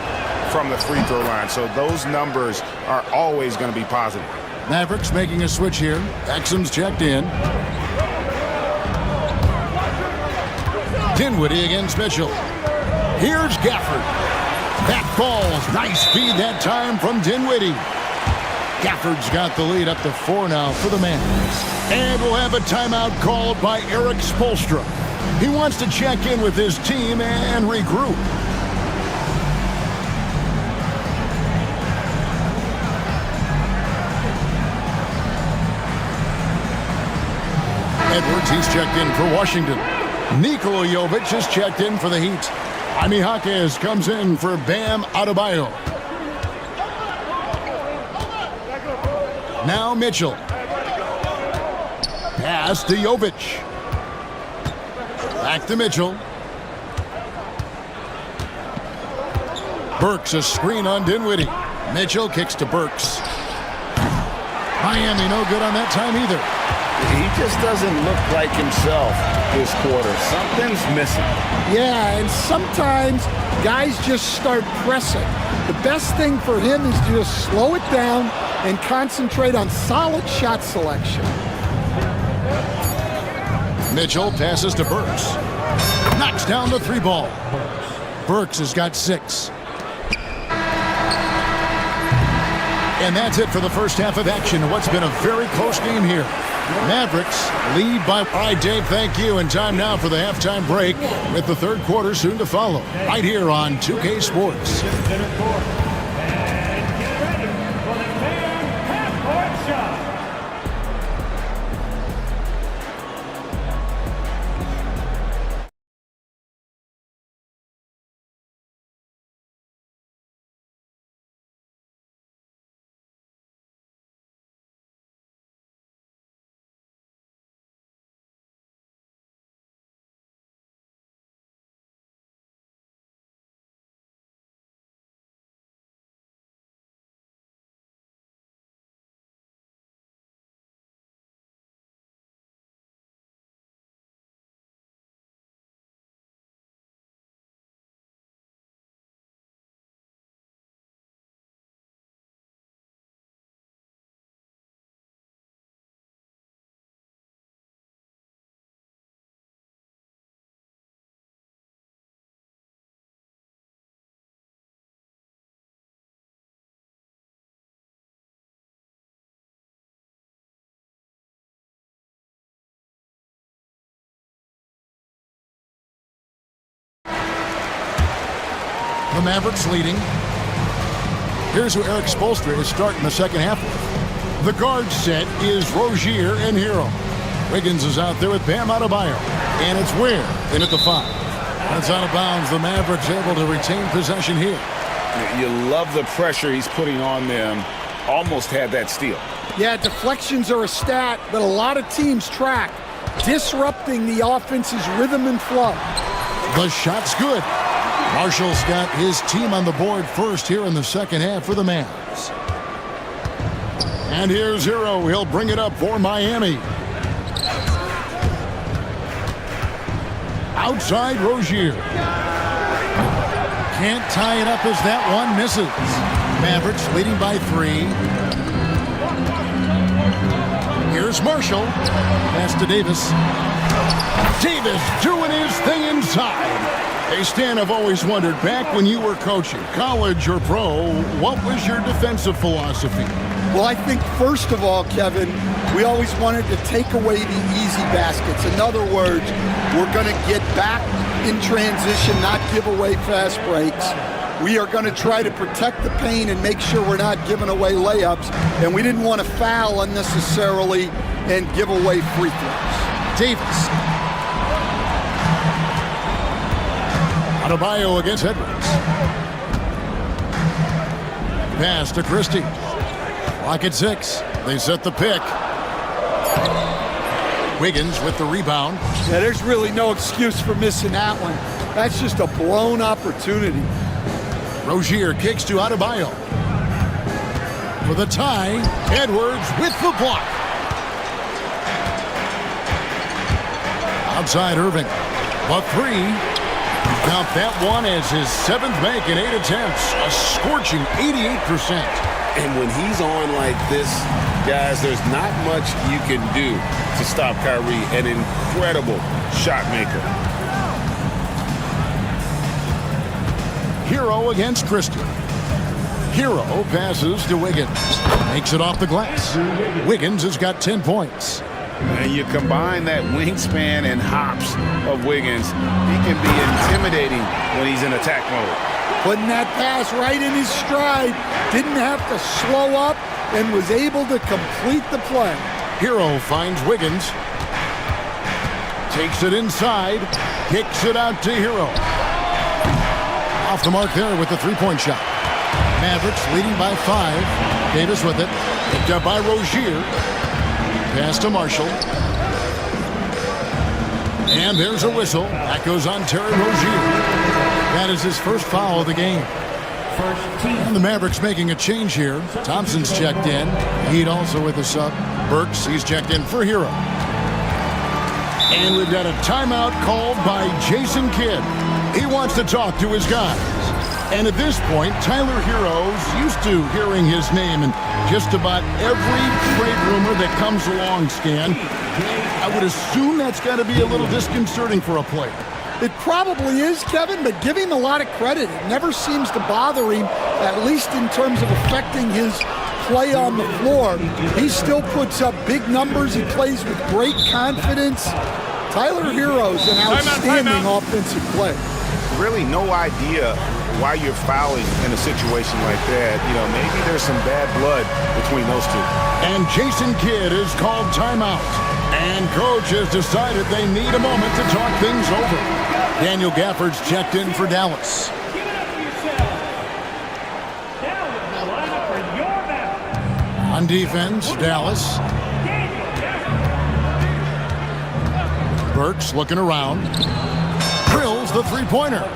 from the free throw line. So those numbers are always going to be positive. Mavericks making a switch here. Exum's checked in. Dinwiddie against Mitchell. Here's Gafford. That falls. Nice feed that time from Dinwiddie. Gafford's got the lead up to 4 now for the Mavericks. And we'll have a timeout called by Eric Spoelstra. He wants to check in with his team and regroup. Edwards, he's checked in for Washington. Nikola Jovic has checked in for the Heat. Jaime Jaquez comes in for Bam Adebayo. Now Mitchell. Pass to Jovic. Back to Mitchell. Burks, a screen on Dinwiddie. Mitchell kicks to Burks. Miami no good on that time either. He just doesn't look like himself this quarter. Something's missing. Yeah, and sometimes guys just start pressing. The best thing for him is to just slow it down and concentrate on solid shot selection. Mitchell passes to Burks. Knocks down the 3 ball. Burks has got 6. And that's it for the first half of action in what's been a very close game here. Mavericks lead by... All right, Dave, thank you. And time now for the halftime break with the third quarter soon to follow. Right here on 2K Sports. The Mavericks leading. Here's who Eric Spoelstra is starting the second half with. The guard set is Rozier and Hero. Wiggins is out there with Bam Adebayo. And it's Ware in at the 5. And it's out of bounds. The Mavericks able to retain possession here. You love the pressure he's putting on them. Almost had that steal. Yeah, deflections are a stat that a lot of teams track, disrupting the offense's rhythm and flow. The shot's good. Marshall's got his team on the board first here in the second half for the Mavs. And here's Hero. He'll bring it up for Miami. Outside Rozier. Can't tie it up as that one misses. Mavericks leading by 3. Here's Marshall. Pass to Davis. Davis doing his thing inside. Hey, Stan, I've always wondered, back when you were coaching, college or pro, what was your defensive philosophy? Well, I think first of all, Kevin, we always wanted to take away the easy baskets. In other words, we're going to get back in transition, not give away fast breaks. We are going to try to protect the paint and make sure we're not giving away layups. And we didn't want to foul unnecessarily and give away free throws. Davis. Adebayo against Edwards. Pass to Christie. Clock at 6. They set the pick. Wiggins with the rebound. Yeah, there's really no excuse for missing that one. That's just a blown opportunity. Rozier kicks to Adebayo. For the tie, Edwards with the block. Outside Irving. The 3. Count that one as his 7th make in 8 attempts. A scorching 88%. And when he's on like this, guys, there's not much you can do to stop Kyrie, an incredible shot maker. Hero against Christie. Hero passes to Wiggins. Makes it off the glass. Wiggins has got 10 points. And you combine that wingspan and hops of Wiggins, he can be intimidating when he's in attack mode. Putting that pass right in his stride. Didn't have to slow up and was able to complete the play. Hero finds Wiggins. Takes it inside. Kicks it out to Hero. Off the mark there with the three-point shot. Mavericks leading by 5. Davis with it. Picked up by Rozier. Pass to Marshall. And there's a whistle. That goes on Terry Rozier. That is his first foul of the game. And the Mavericks making a change here. Thompson's checked in. Heat also with a sub. Burks, he's checked in for Hero. And we've got a timeout called by Jason Kidd. He wants to talk to his guys. And at this point, Tyler Hero's used to hearing his name in just about every trade rumor that comes along, Stan. I would assume that's got to be a little disconcerting for a player. It probably is, Kevin, but give him a lot of credit. It never seems to bother him, at least in terms of affecting his play on the floor. He still puts up big numbers. He plays with great confidence. Tyler Hero's an outstanding offensive player. Really no idea why you're fouling in a situation like that. You know, maybe there's some bad blood between those two. And Jason Kidd is called timeout. And coach has decided they need a moment to talk things over. Daniel Gafford's checked in for Dallas. On defense, Dallas. Burks looking around. Drills the three-pointer.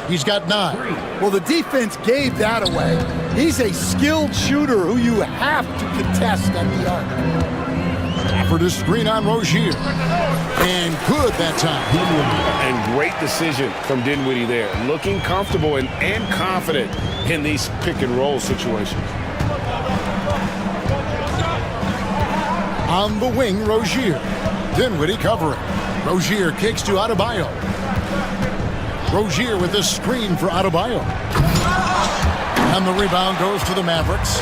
He's got 9. Well, the defense gave that away. He's a skilled shooter who you have to contest at the arc. For the screen on Rozier. And good that time. And great decision from Dinwiddie there. Looking comfortable and confident in these pick-and-roll situations. On the wing, Rozier. Dinwiddie covering. Rozier kicks to Adebayo. Rozier with a screen for Adebayo. And the rebound goes to the Mavericks.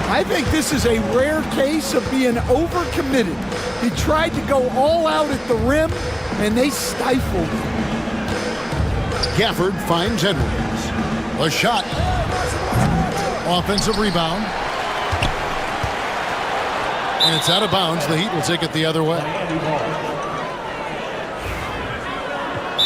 I think this is a rare case of being overcommitted. He tried to go all out at the rim, and they stifled him. Gafford finds Edwards. A shot. Offensive rebound. And it's out of bounds. The Heat will take it the other way.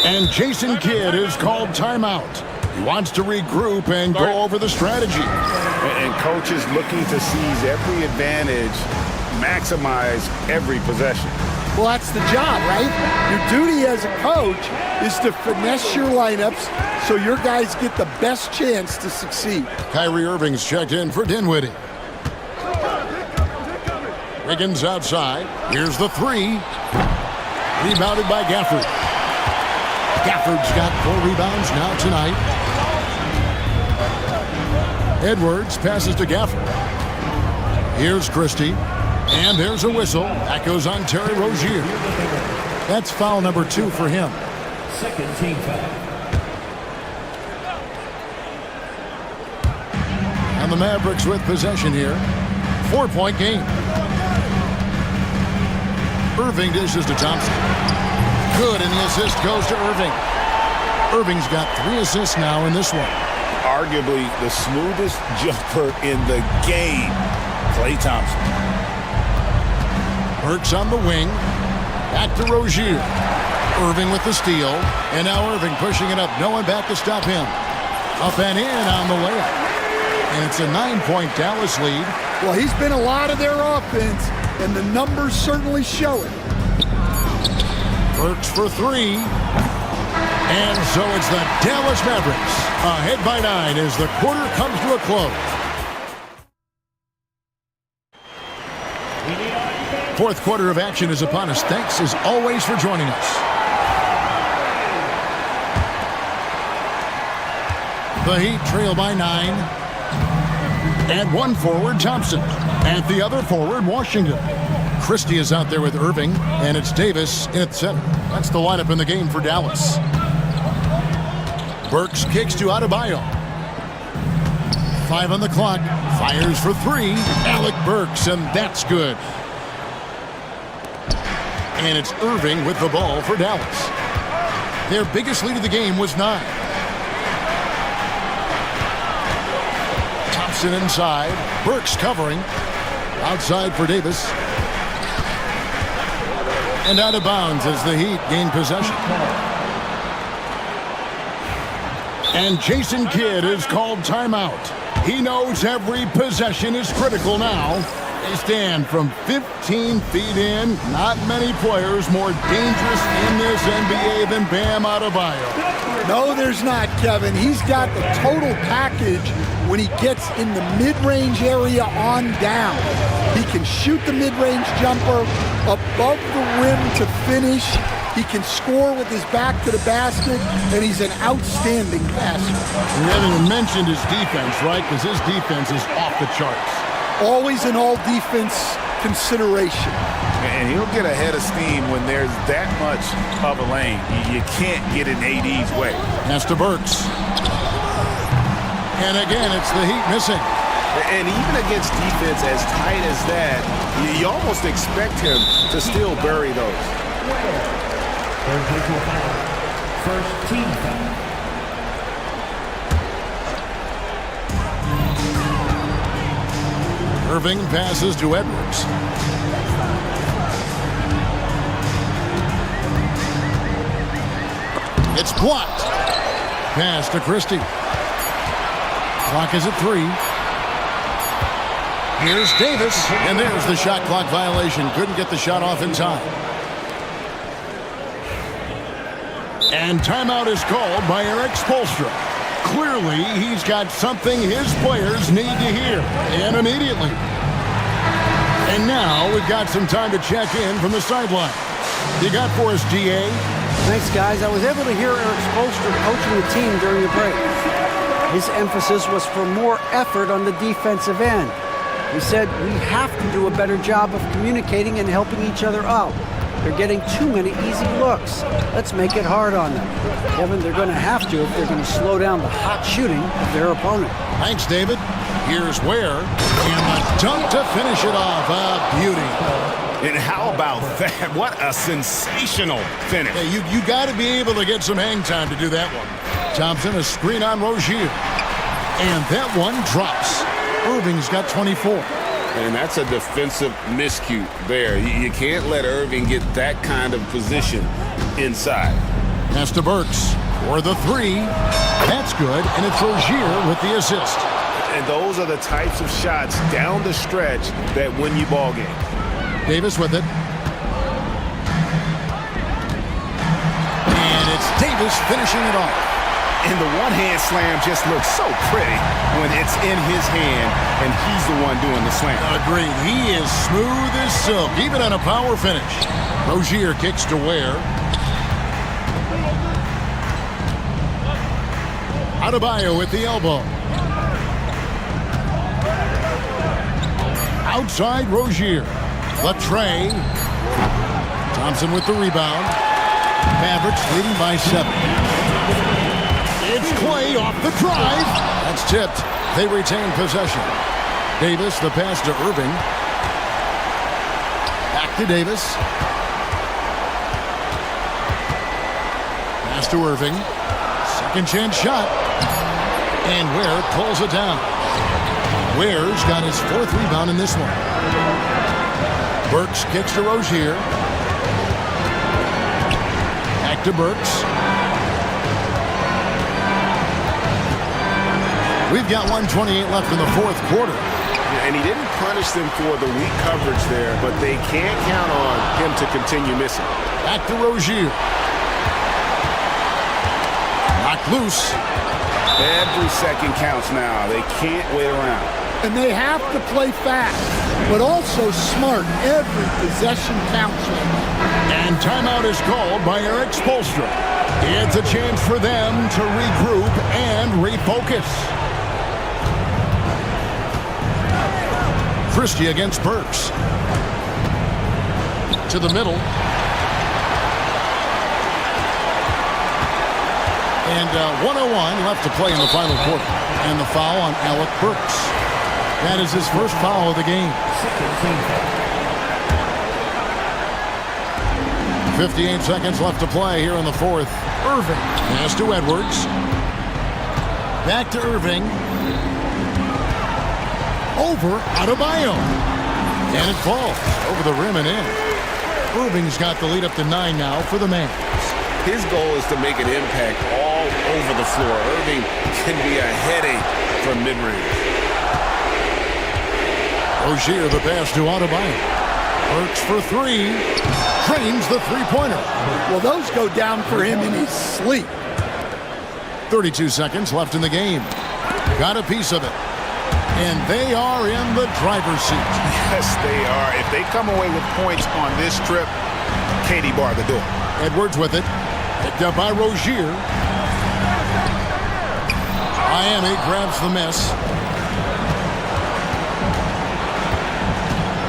And Jason Kidd is called timeout. He wants to regroup and go over the strategy. And coaches looking to seize every advantage, maximize every possession. Well, that's the job, right? Your duty as a coach is to finesse your lineups so your guys get the best chance to succeed. Kyrie Irving's checked in for Dinwiddie. Wiggins outside. Here's the 3. Rebounded by Gafford. Gafford's got 4 rebounds now tonight. Edwards passes to Gafford. Here's Christie. And there's a whistle. That goes on Terry Rozier. That's foul number 2 for him. Second team foul. And the Mavericks with possession here. 4-point game. Irving dishes to Thompson. Good, and the assist goes to Irving. Irving's got 3 assists now in this one. Arguably the smoothest jumper in the game. Klay Thompson. Burks on the wing. Back to Rozier. Irving with the steal. And now Irving pushing it up. No one back to stop him. Up and in on the layup. And it's a 9-point Dallas lead. Well, he's been a lot of their offense, and the numbers certainly show it. Burks for 3. And so it's the Dallas Mavericks ahead by 9 as the quarter comes to a close. Fourth quarter of action is upon us. Thanks as always for joining us. The Heat trail by 9. And one forward, Thompson. And the other forward, Washington. Christie is out there with Irving, and it's Davis in at center. That's the lineup in the game for Dallas. Burks kicks to Adebayo. 5 on the clock. Fires for 3. Alec Burks, and that's good. And it's Irving with the ball for Dallas. Their biggest lead of the game was 9. Thompson inside. Burks covering. Outside for Davis. And out of bounds as the Heat gain possession. And Jason Kidd is called timeout. He knows every possession is critical now. They stand from 15 feet in. Not many players more dangerous in this NBA than Bam Adebayo. No, there's not, Kevin. He's got the total package when he gets in the mid-range area on down. He can shoot the mid-range jumper above the rim to finish. He can score with his back to the basket, and he's an outstanding passer. We haven't even mentioned his defense, right? Because his defense is off the charts. Always an all-defense consideration. And he'll get ahead of steam when there's that much of a lane. You can't get in AD's way. Pass to Burks. And again, it's the Heat missing. And even against defense as tight as that, you almost expect him to still bury those. Third personal foul. First team foul. Irving passes to Edwards. It's blocked. Pass to Christie. Clock is at 3. Here's Davis, and there's the shot clock violation. Couldn't get the shot off in time. And timeout is called by Eric Spoelstra. Clearly, he's got something his players need to hear, and immediately. And now we've got some time to check in from the sideline. You got for us, GA? Thanks, guys. I was able to hear Eric Spoelstra coaching the team during the break. His emphasis was for more effort on the defensive end. He said, we have to do a better job of communicating and helping each other out. They're getting too many easy looks. Let's make it hard on them. Kevin, they're going to have to if they're going to slow down the hot shooting of their opponent. Thanks, David. Here's Ware. And the dunk to finish it off. A beauty. And how about that? What a sensational finish. Hey, you got to be able to get some hang time to do that one. Thompson, a screen on Rozier. And that one drops. Irving's got 24. And that's a defensive miscue there. You can't let Irving get that kind of position inside. Pass to Burks for the 3. That's good, and it's Rozier with the assist. And those are the types of shots down the stretch that win you ball games. Davis with it. And it's Davis finishing it off. And the one-hand slam just looks so pretty when it's in his hand and he's the one doing the slam. Agreed. He is smooth as silk, even on a power finish. Rozier kicks to Ware. Adebayo with the elbow. Outside Rozier. The tray. Thompson with the rebound. Mavericks leading by 7. It's Clay off the drive. That's tipped. They retain possession. Davis, the pass to Irving. Back to Davis. Pass to Irving. Second chance shot. And Ware pulls it down. Ware's got his 4th rebound in this one. Burks kicks to Rozier. Back to Burks. We've got 1:28 left in the 4th quarter. And he didn't punish them for the weak coverage there, but they can't count on him to continue missing. Back to Rozier. Knocked loose. Every second counts now. They can't wait around. And they have to play fast, but also smart. Every possession counts right now. And timeout is called by Eric Spoelstra. It's a chance for them to regroup and refocus. Christie against Burks. To the middle. And 1:01 left to play in the final quarter. And the foul on Alec Burks. That is his first foul of the game. 58 seconds left to play here in the 4th. Irving pass to Edwards. Back to Irving. Over Adebayo. And it falls over the rim and in. Irving's got the lead up to 9 now for the Mavs. His goal is to make an impact all over the floor. Irving can be a headache from mid-range. Rozier the pass to Adebayo. Burks for 3. Trains the three-pointer. Well, those go down for him in his sleep. 32 seconds left in the game. Got a piece of it. And they are in the driver's seat. Yes, they are. If they come away with points on this trip, Katie bar the door. Edwards with it. Picked up by Rozier. Miami grabs the miss.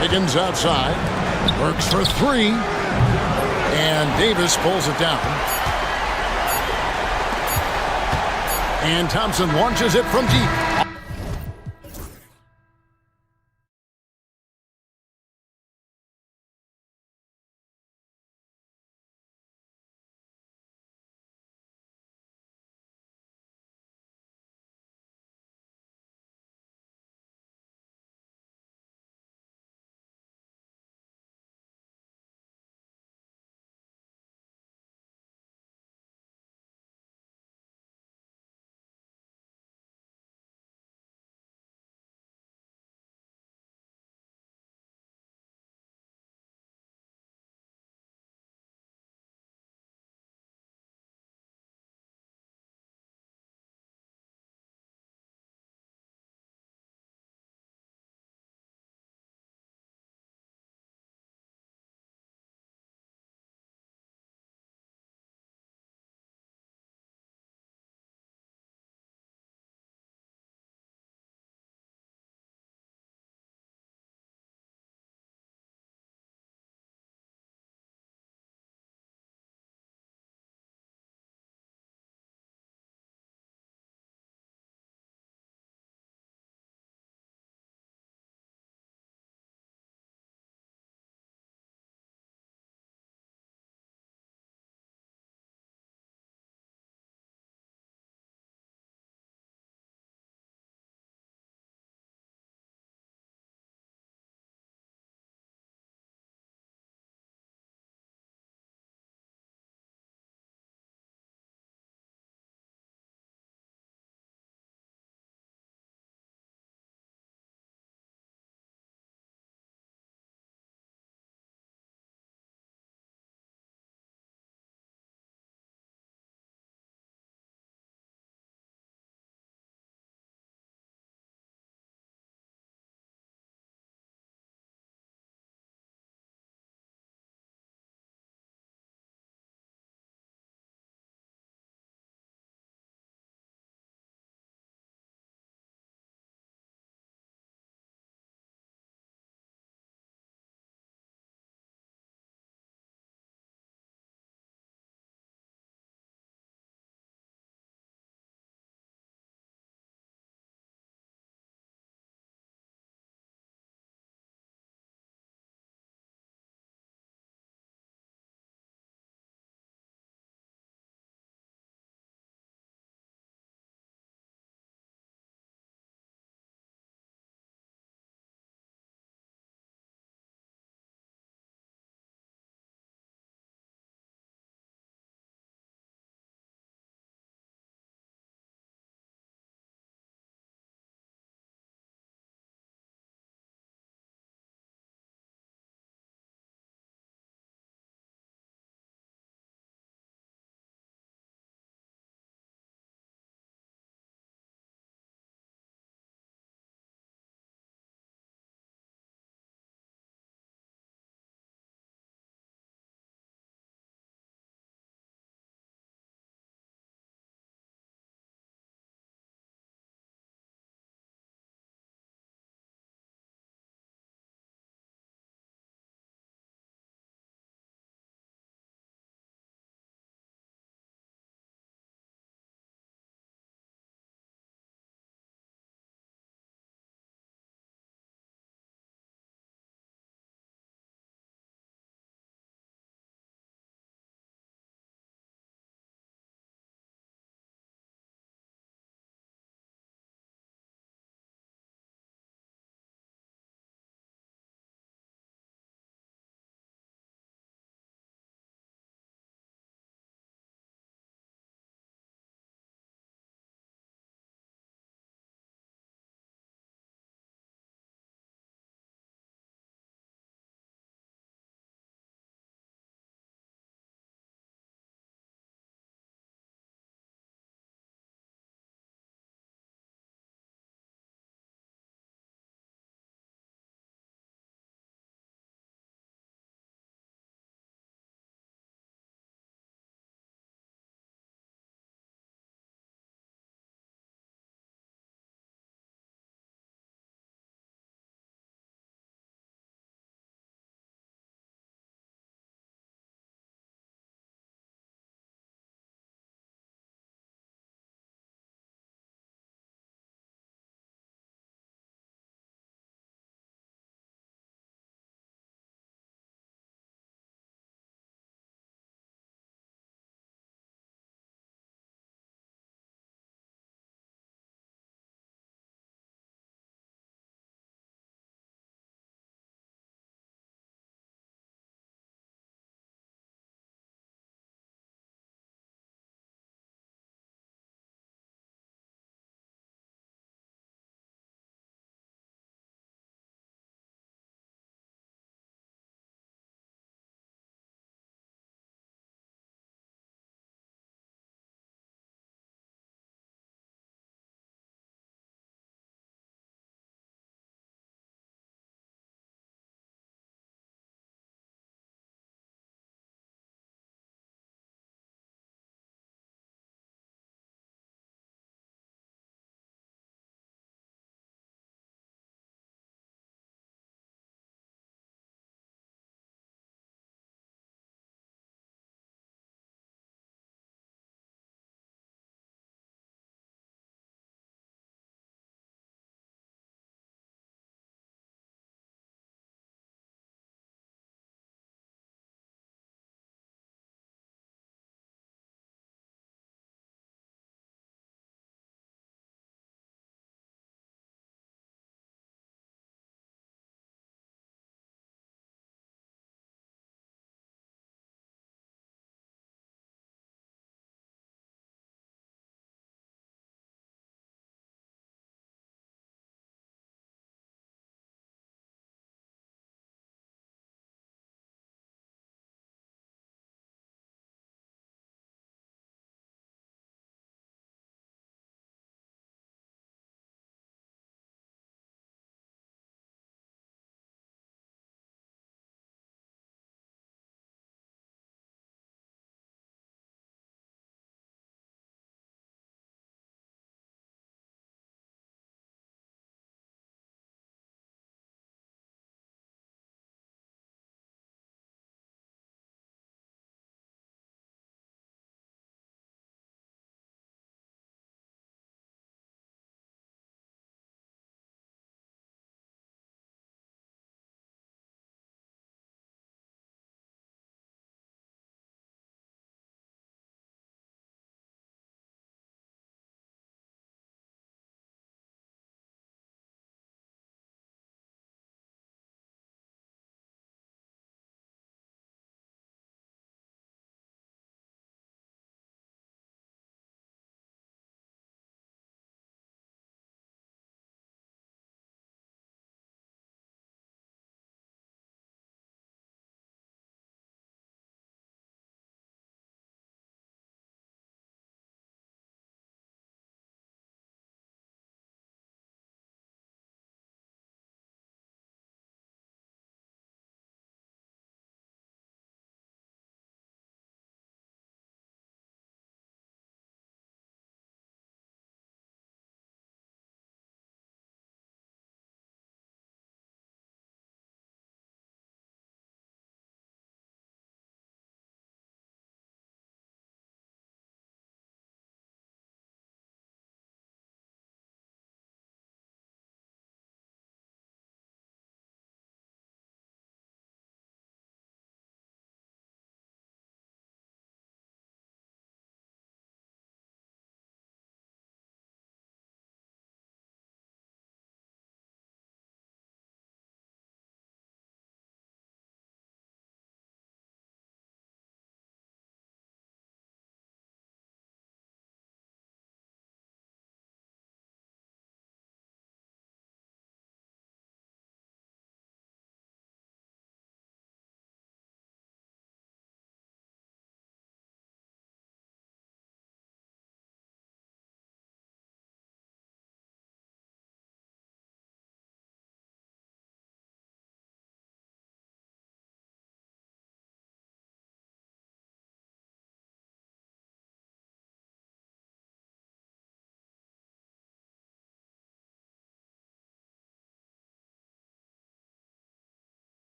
Higgins outside. Works for 3. And Davis pulls it down. And Thompson launches it from deep.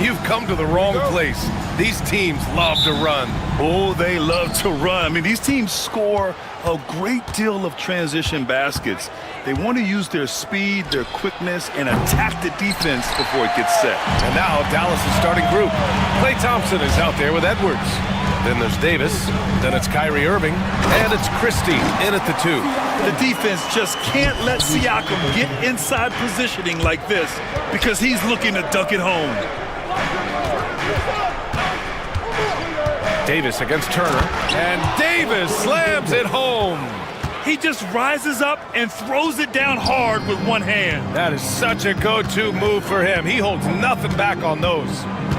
You've come to the wrong place. These teams love to run. Oh, they love to run. I mean, these teams score a great deal of transition baskets. They want to use their speed, their quickness, and attack the defense before it gets set. And now Dallas' starting group. Klay Thompson is out there with Edwards. Then there's Davis. Then it's Kyrie Irving. And it's Christie in at the 2. The defense just can't let Siakam get inside positioning like this because he's looking to dunk it home. Davis against Turner. And Davis slams it home. He just rises up and throws it down hard with one hand. That is such a go-to move for him. He holds nothing back on those.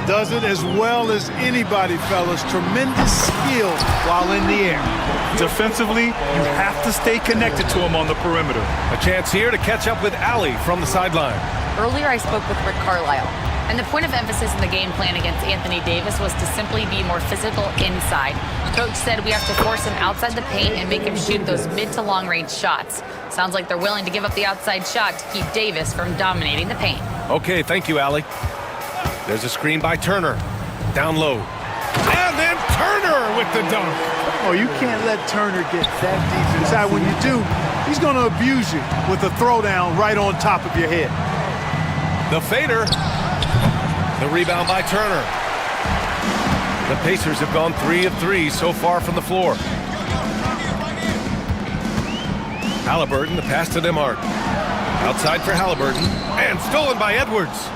Does it as well as anybody, fellas. Tremendous skill while in the air. Defensively, you have to stay connected to him on the perimeter. A chance here to catch up with Allie from the sideline. Earlier, I spoke with Rick Carlisle, and the point of emphasis in the game plan against Anthony Davis was to simply be more physical inside. Coach said we have to force him outside the paint and make him shoot those mid to long range shots. Sounds like they're willing to give up the outside shot to keep Davis from dominating the paint. Okay, thank you, Allie. There's a screen by Turner. Down low. And then Turner with the dunk. Oh, you can't let Turner get that deep inside. When you do, he's going to abuse you with a throwdown right on top of your head. The fader. The rebound by Turner. The Pacers have gone 3 of 3 so far from the floor. Halliburton, the pass to Demart. Outside for Halliburton. And stolen by Edwards.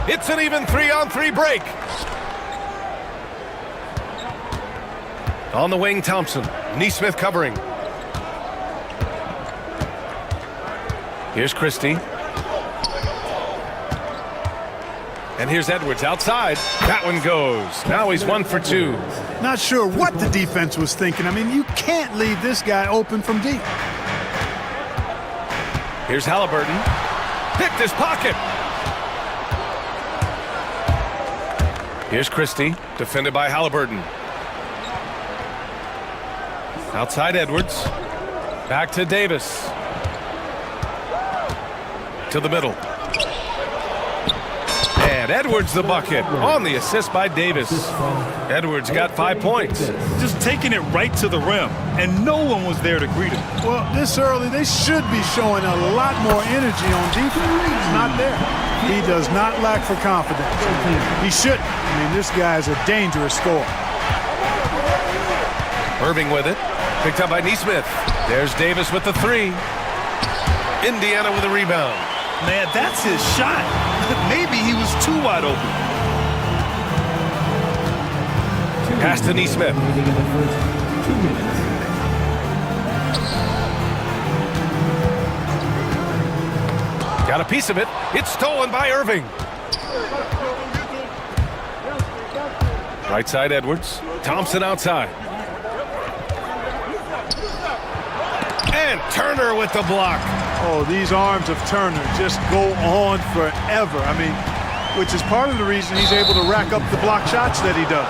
It's an even 3-on-3 break. On the wing, Thompson. Neesmith covering. Here's Christie. And here's Edwards outside. That one goes. Now he's 1 for 2. Not sure what the defense was thinking. I mean, you can't leave this guy open from deep. Here's Halliburton. Picked his pocket. Here's Christie, defended by Halliburton. Outside Edwards. Back to Davis. To the middle. And Edwards the bucket on the assist by Davis. Edwards got 5 points. Just taking it right to the rim, and no one was there to greet him. Well, this early, they should be showing a lot more energy on defense. It's not there. He does not lack for confidence. He shouldn't. I mean, this guy is a dangerous scorer. Irving with it. Picked up by Neesmith. There's Davis with the 3. Indiana with a rebound. Man, that's his shot. Maybe he was too wide open. Pass to Neesmith. Got a piece of it. It's stolen by Irving. Right side Edwards. Thompson outside. And Turner with the block. Oh, these arms of Turner just go on forever. I mean, which is part of the reason he's able to rack up the block shots that he does.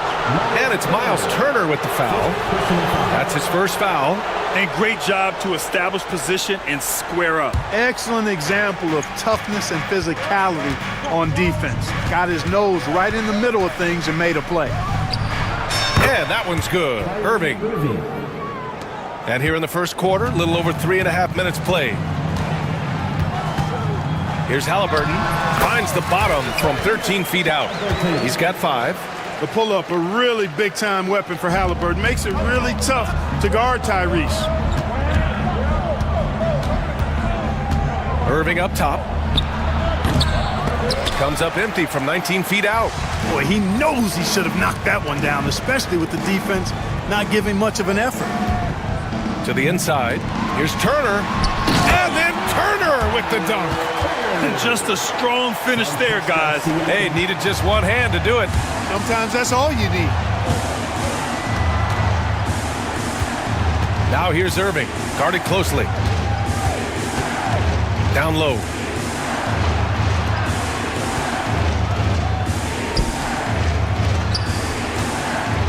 And it's Miles Turner with the foul. That's his first foul. And great job to establish position and square up. Excellent example of toughness and physicality on defense. Got his nose right in the middle of things and made a play. And that one's good. Irving. And here in the first quarter, a little over 3.5 minutes played. Here's Halliburton. Finds the bottom from 13 feet out. He's got 5. The pull-up, a really big-time weapon for Halliburton. Makes it really tough to guard Tyrese. Irving up top. Comes up empty from 19 feet out. Boy, he knows he should have knocked that one down, especially with the defense not giving much of an effort. To the inside. Here's Turner. And then Turner with the dunk. And just a strong finish there, guys. Hey, needed just one hand to do it. Sometimes that's all you need. Now here's Irving. Guarded closely. Down low.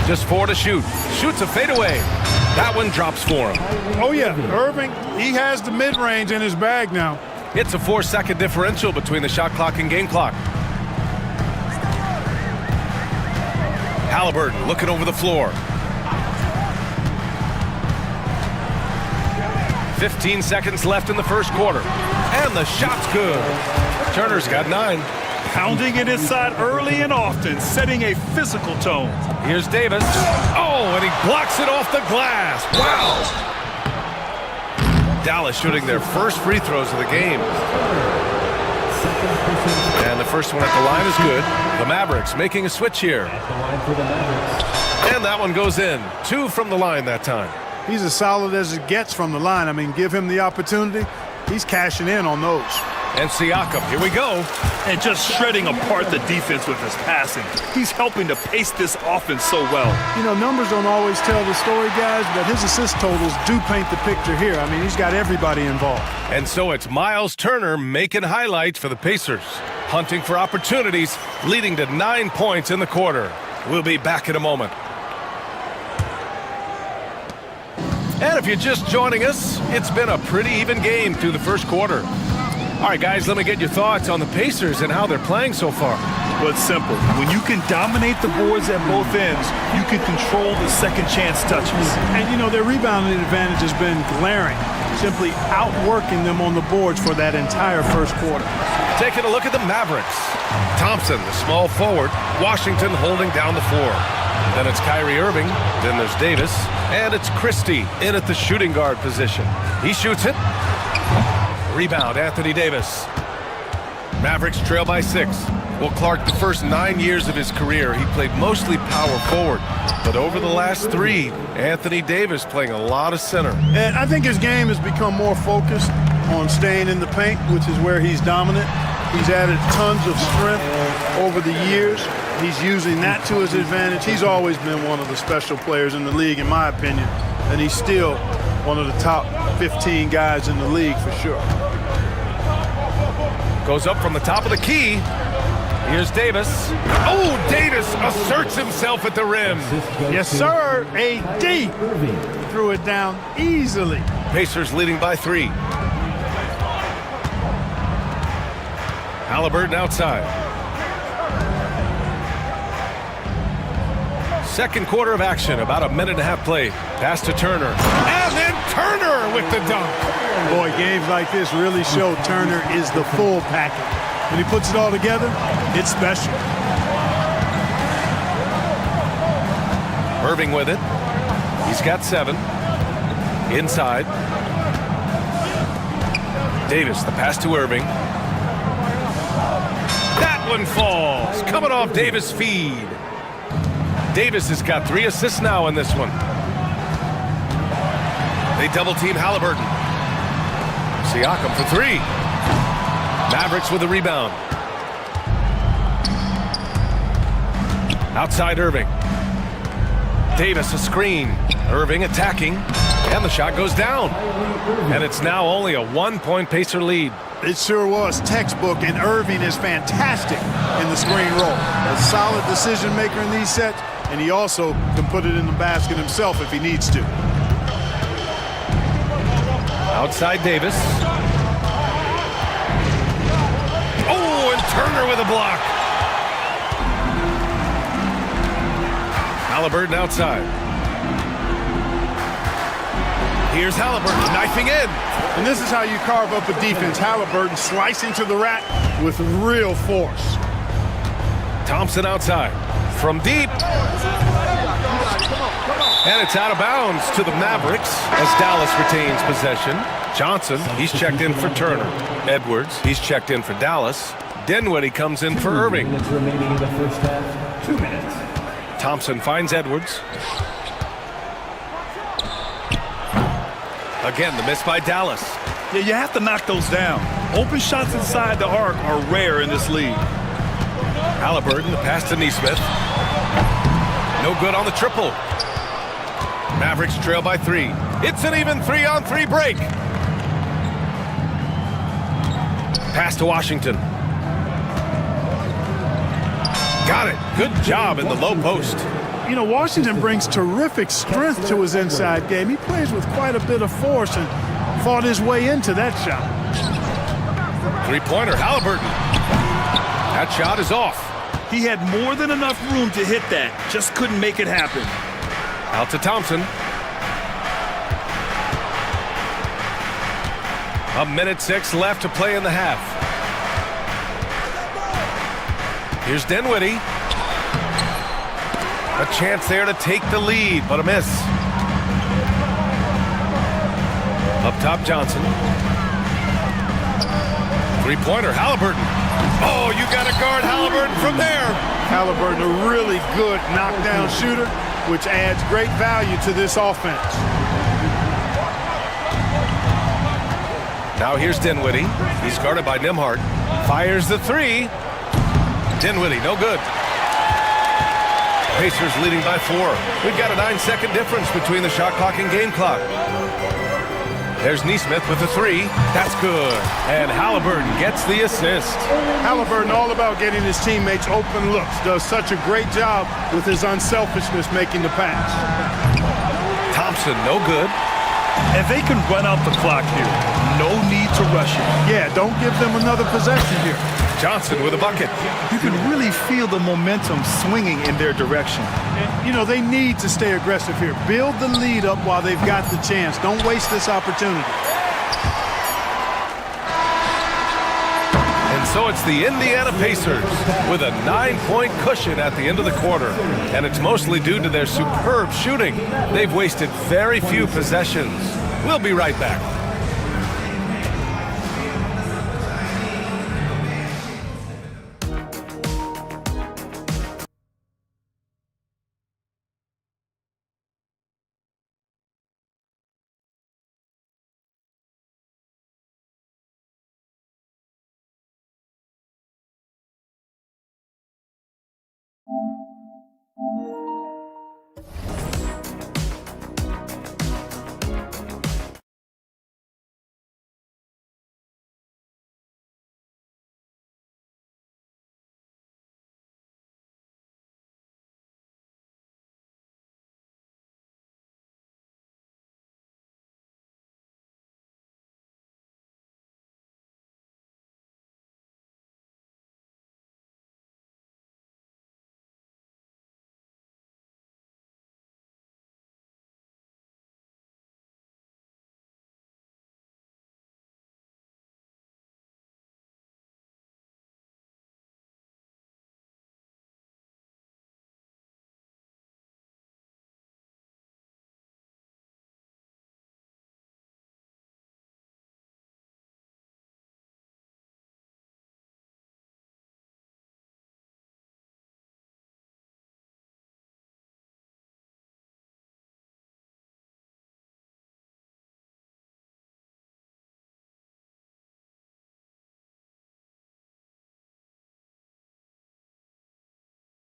Just 4 to shoot. Shoots a fadeaway. That one drops for him. Oh, yeah. Irving, he has the mid-range in his bag now. It's a 4-second differential between the shot clock and game clock. Halliburton looking over the floor. 15 seconds left in the first quarter. And the shot's good. Turner's got 9. Pounding it inside early and often, setting a physical tone. Here's Davis. Oh, and he blocks it off the glass. Wow. Dallas shooting their first free throws of the game. And the first one at the line is good. The Mavericks making a switch here. And that one goes in. 2 from the line that time. He's as solid as it gets from the line. I mean, give him the opportunity. He's cashing in on those. And Siakam, here we go. And just shredding apart the defense with his passing. He's helping to pace this offense so well. You know, numbers don't always tell the story, guys, but his assist totals do paint the picture here. I mean, he's got everybody involved. And so it's Miles Turner making highlights for the Pacers. Hunting for opportunities, leading to 9 points in the quarter. We'll be back in a moment. And if you're just joining us, it's been a pretty even game through the first quarter. All right, guys, let me get your thoughts on the Pacers and how they're playing so far. Well, it's simple. When you can dominate the boards at both ends, you can control the second chance touches. And, you know, their rebounding advantage has been glaring, simply outworking them on the boards for that entire first quarter. Taking a look at the Mavericks. Thompson, the small forward. Washington holding down the floor. Then it's Kyrie Irving. Then there's Davis. And it's Christie in at the shooting guard position. He shoots it. Rebound, Anthony Davis. Mavericks trail by 6. Well, Clark, the first 9 years of his career, he played mostly power forward. But over the last 3, Anthony Davis playing a lot of center. And I think his game has become more focused on staying in the paint, which is where he's dominant. He's added tons of strength over the years. He's using that to his advantage. He's always been one of the special players in the league, in my opinion. And he's still one of the top 15 guys in the league for sure. Goes up from the top of the key. Here's Davis. Oh, Davis asserts himself at the rim. Yes, sir. AD threw it down easily. Pacers leading by 3. Halliburton outside. Second quarter of action, about a minute and a half played. Pass to Turner. And then Turner with the dunk. Boy, games like this really show Turner is the full package. When he puts it all together, it's special. Irving with it. He's got 7. Inside. Davis, the pass to Irving. That one falls. Coming off Davis' feed. Davis has got 3 assists now in this one. They double-team Halliburton. Siakam for 3. Mavericks with a rebound. Outside Irving. Davis a screen. Irving attacking. And the shot goes down. And it's now only a 1-point Pacer lead. It sure was textbook, and Irving is fantastic in the screen roll. A solid decision maker in these sets, and he also can put it in the basket himself if he needs to. Outside Davis. Oh, and Turner with a block. Halliburton outside. Here's Halliburton knifing in. And this is how you carve up a defense. Halliburton slicing to the rack with real force. Thompson outside. From deep. And it's out of bounds to the Mavericks as Dallas retains possession. Johnson, he's checked in for Turner. Edwards, he's checked in for Dallas. Dinwiddie comes in for Irving. 2 minutes remaining in the first half. 2 minutes. Thompson finds Edwards. Again, the miss by Dallas. Yeah, you have to knock those down. Open shots inside the arc are rare in this league. Halliburton, the pass to Nesmith. No good on the triple. Mavericks trail by 3. It's an even 3-on-3 break. Pass to Washington. Got it. Good job in the low post. You know, Washington brings terrific strength to his inside game. He plays with quite a bit of force and fought his way into that shot. 3-pointer, Halliburton. That shot is off. He had more than enough room to hit that, just couldn't make it happen. Out to Thompson. A minute 6 left to play in the half. Here's Dinwiddie. A chance there to take the lead, but a miss. Up top, Johnson. Three-pointer, Halliburton. Oh, you got to guard Halliburton from there. Halliburton, a really good knockdown shooter, which adds great value to this offense. Now here's Dinwiddie. He's guarded by Nembhard. Fires the three. Dinwiddie, no good. Pacers leading by 4. We've got a 9-second difference between the shot clock and game clock. There's Nesmith with the three. That's good. And Halliburton gets the assist. Halliburton all about getting his teammates open looks. Does such a great job with his unselfishness making the pass. Thompson, no good. And they can run out the clock here. No need to rush it. Yeah, don't give them another possession here. Johnson with a bucket. You can really feel the momentum swinging in their direction. And, you know, they need to stay aggressive here. Build the lead up while they've got the chance. Don't waste this opportunity. And so it's the Indiana Pacers with a 9-point cushion at the end of the quarter. And it's mostly due to their superb shooting. They've wasted very few possessions. We'll be right back.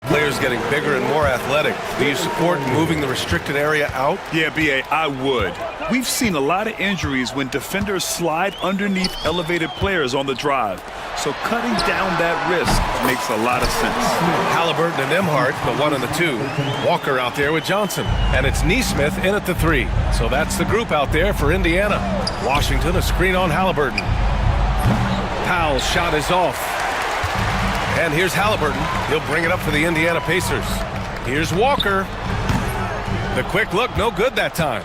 Players getting bigger and more athletic. Do you support moving the restricted area out? Yeah, B.A., I would. We've seen a lot of injuries when defenders slide underneath elevated players on the drive. So cutting down that risk makes a lot of sense. Halliburton and Nembhard, the 1 and the 2. Walker out there with Johnson. And it's Nesmith in at the 3. So that's the group out there for Indiana. Washington, a screen on Halliburton. Powell's shot is off. And here's Halliburton. He'll bring it up for the Indiana Pacers. Here's Walker. The quick look, no good that time.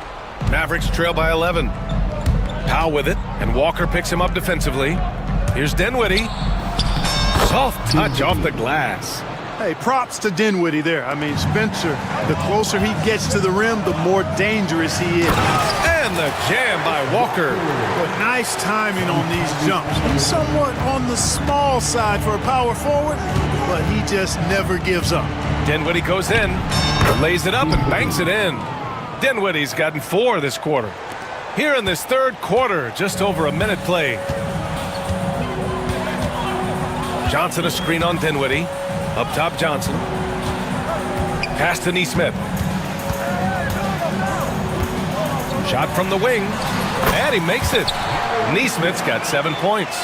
Mavericks trail by 11. Powell with it, and Walker picks him up defensively. Here's Dinwiddie. Soft touch off the glass. Hey, props to Dinwiddie there. I mean, Spencer, the closer he gets to the rim, the more dangerous he is. And the jam by Walker. But nice timing on these jumps. He's somewhat on the small side for a power forward, but he just never gives up. Dinwiddie goes in, lays it up and banks it in. Dinwiddie's gotten 4 this quarter. Here in this third quarter, just over a minute play. Johnson a screen on Dinwiddie. Up top, Johnson. Pass to Nesmith. Shot from the wing, and he makes it. Nesmith's got 7 points.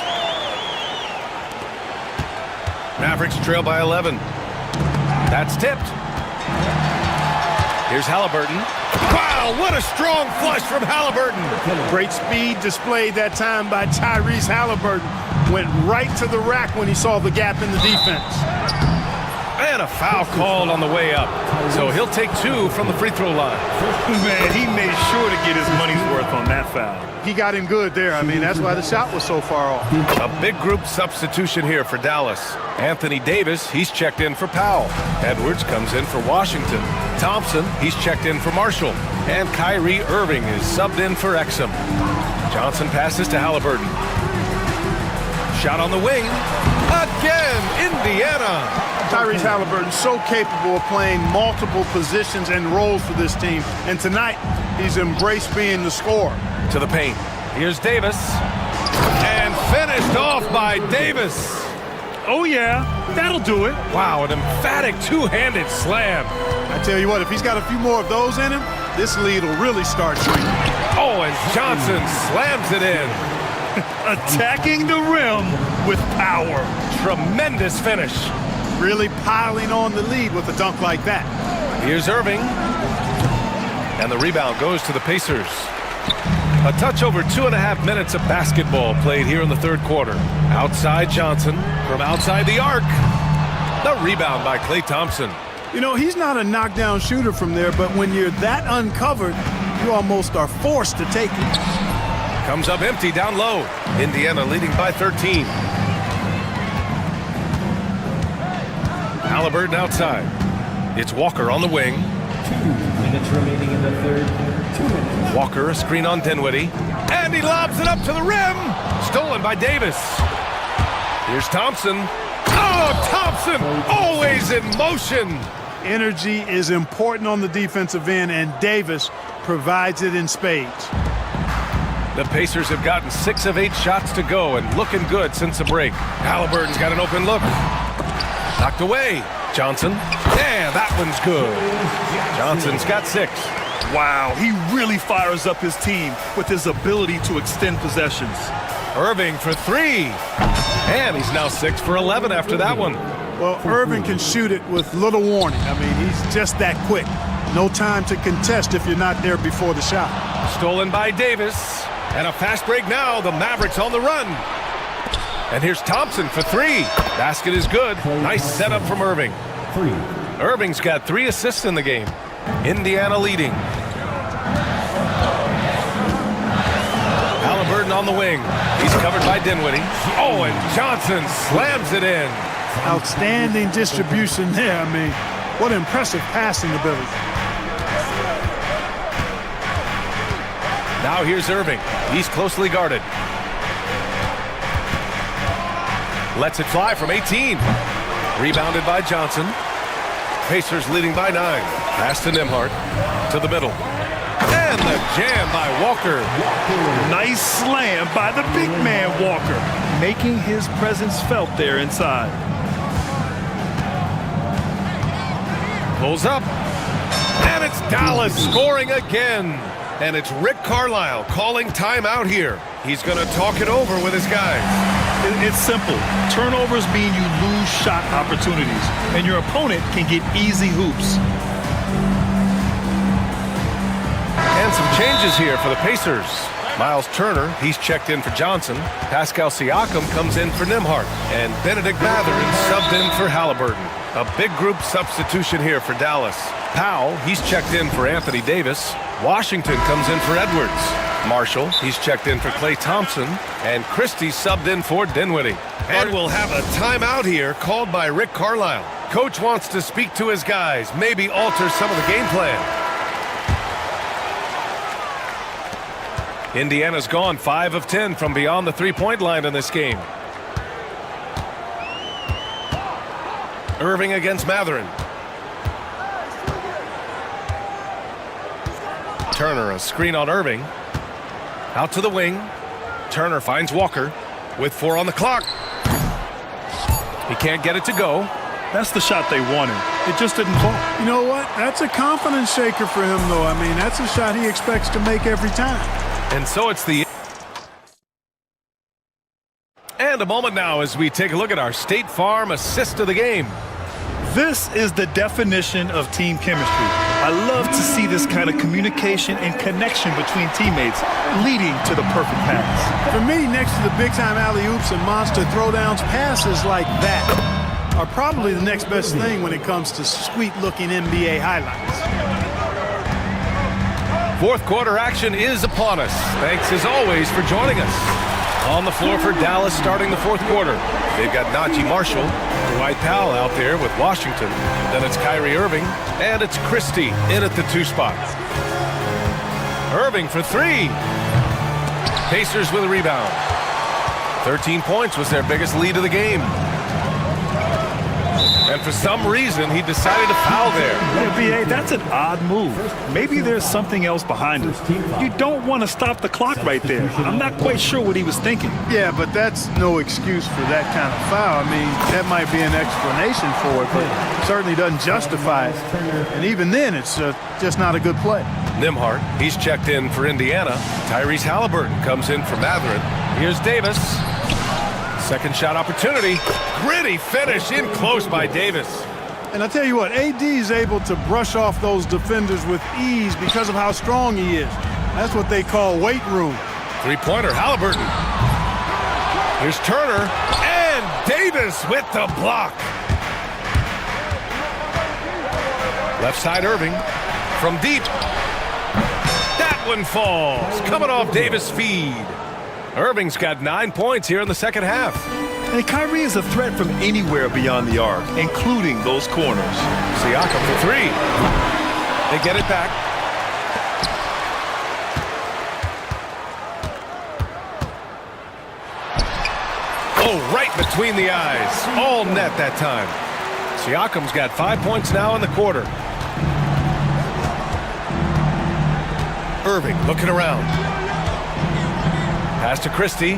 Mavericks trail by 11. That's tipped. Here's Halliburton. Wow, what a strong flush from Halliburton. Great speed displayed that time by Tyrese Halliburton. Went right to the rack when he saw the gap in the defense. And a foul called on the way up. So he'll take 2 from the free throw line. Man, he made sure to get his money's worth on that foul. He got him good there. I mean, that's why the shot was so far off. A big group substitution here for Dallas. Anthony Davis, he's checked in for Powell. Edwards comes in for Washington. Thompson, he's checked in for Marshall. And Kyrie Irving is subbed in for Exum. Johnson passes to Halliburton. Shot on the wing. Again, Indiana. Tyrese Halliburton so capable of playing multiple positions and roles for this team. And tonight, he's embraced being the scorer. To the paint. Here's Davis. And finished off by Davis. Oh, yeah, that'll do it. Wow, an emphatic two-handed slam. I tell you what, if he's got a few more of those in him, this lead will really start shrinking. Oh, and Johnson slams it in. Attacking the rim with power. Tremendous finish. Really piling on the lead with a dunk like that. Here's Irving. And the rebound goes to the Pacers. A touch over 2.5 minutes of basketball played here in the third quarter. Outside Johnson from outside the arc. The rebound by Klay Thompson. You know, he's not a knockdown shooter from there, but when you're that uncovered, you almost are forced to take it. Comes up empty down low. Indiana leading by 13. Halliburton outside. It's Walker on the wing. 2 minutes remaining in the third. 2 minutes. Walker, a screen on Dinwiddie. And he lobs it up to the rim. Stolen by Davis. Here's Thompson. Oh, Thompson, always in motion. Energy is important on the defensive end, and Davis provides it in spades. The Pacers have gotten 6 of 8 shots to go and looking good since the break. Halliburton's got an open look. Knocked away. Johnson. Yeah, that one's good. Johnson's got 6. Wow, he really fires up his team with his ability to extend possessions. Irving for 3. And he's now 6 for 11 after that one. Well, Irving can shoot it with little warning. I mean, he's just that quick. No time to contest if you're not there before the shot. Stolen by Davis. And a fast break now. The Mavericks on the run. And here's Thompson for 3. Basket is good. Nice setup from Irving. 3. Irving's got 3 assists in the game. Indiana leading. Halliburton on the wing. He's covered by Dinwiddie. Oh, and Johnson slams it in. Outstanding distribution there. I mean, what impressive passing ability. Now here's Irving. He's closely guarded. Lets it fly from 18. Rebounded by Johnson. Pacers leading by 9. Pass to Nembhard. To the middle. And the jam by Walker. Nice slam by the big man Walker, making his presence felt there inside. Pulls up. And it's Dallas scoring again. And it's Rick Carlisle calling timeout here. He's going to talk it over with his guys. It's simple. Turnovers mean you lose shot opportunities, and your opponent can get easy hoops. And some changes here for the Pacers. Miles Turner, he's checked in for Johnson. Pascal Siakam comes in for Nembhard. And Benedict Mathurin subbed in for Halliburton. A big group substitution here for Dallas. Powell, he's checked in for Anthony Davis. Washington comes in for Edwards. Marshall, he's checked in for Klay Thompson. And Christie subbed in for Dinwiddie. And we'll have a timeout here called by Rick Carlisle. Coach wants to speak to his guys, maybe alter some of the game plan. Indiana's gone 5 of 10 from beyond the three-point line in this game. Irving against Mathurin. Turner, a screen on Irving. Out to the wing. Turner finds Walker with 4 on the clock. He can't get it to go. That's the shot they wanted. It just didn't fall. You know what? That's a confidence shaker for him, though. I mean, that's a shot he expects to make every time. And so it's the... And a moment now as we take a look at our State Farm assist of the game. This is the definition of team chemistry. I love to see this kind of communication and connection between teammates leading to the perfect pass. For me, next to the big-time alley-oops and monster throwdowns, passes like that. are probably the next best thing when it comes to sweet-looking NBA highlights. Fourth quarter action is upon us. Thanks as always for joining us. On the floor for Dallas starting the fourth quarter. They've got Najee Marshall, Dwight Powell out there with Washington. Then it's Kyrie Irving, and it's Christie in at the 2 spot. Irving for 3. Pacers with a rebound. 13 points was their biggest lead of the game. And for some reason, he decided to foul there. Yeah, B.A., that's an odd move. Maybe there's something else behind it. You don't want to stop the clock right there. I'm not quite sure what he was thinking. Yeah, but that's no excuse for that kind of foul. I mean, that might be an explanation for it, but it certainly doesn't justify it. And even then, it's just not a good play. Nembhard, he's checked in for Indiana. Tyrese Halliburton comes in for Matherin. Here's Davis. Second shot opportunity. Gritty finish in close by Davis. And I tell you what, AD is able to brush off those defenders with ease because of how strong he is. That's what they call weight room. Three-pointer, Halliburton. Here's Turner, and Davis with the block. Left side Irving from deep. That one falls, coming off Davis' feed. Irving's got 9 points here in the second half. And Kyrie is a threat from anywhere beyond the arc, including those corners. Siakam for 3. They get it back. Oh, right between the eyes. All net that time. Siakam's got 5 points now in the quarter. Irving looking around. Pass to Christie.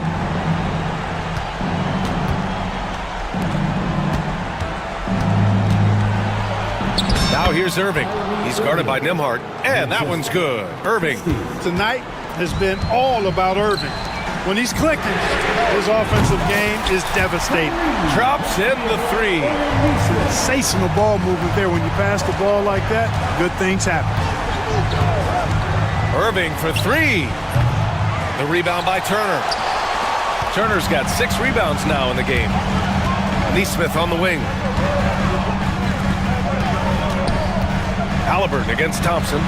Now here's Irving. He's guarded by Nembhard, and that one's good. Irving. Tonight has been all about Irving. When he's clicking, his offensive game is devastating. Drops in the 3. Sensational ball movement there. When you pass the ball like that, good things happen. Irving for 3. The rebound by Turner. Turner's got 6 rebounds now in the game. Neesmith on the wing. Halliburton against Thompson.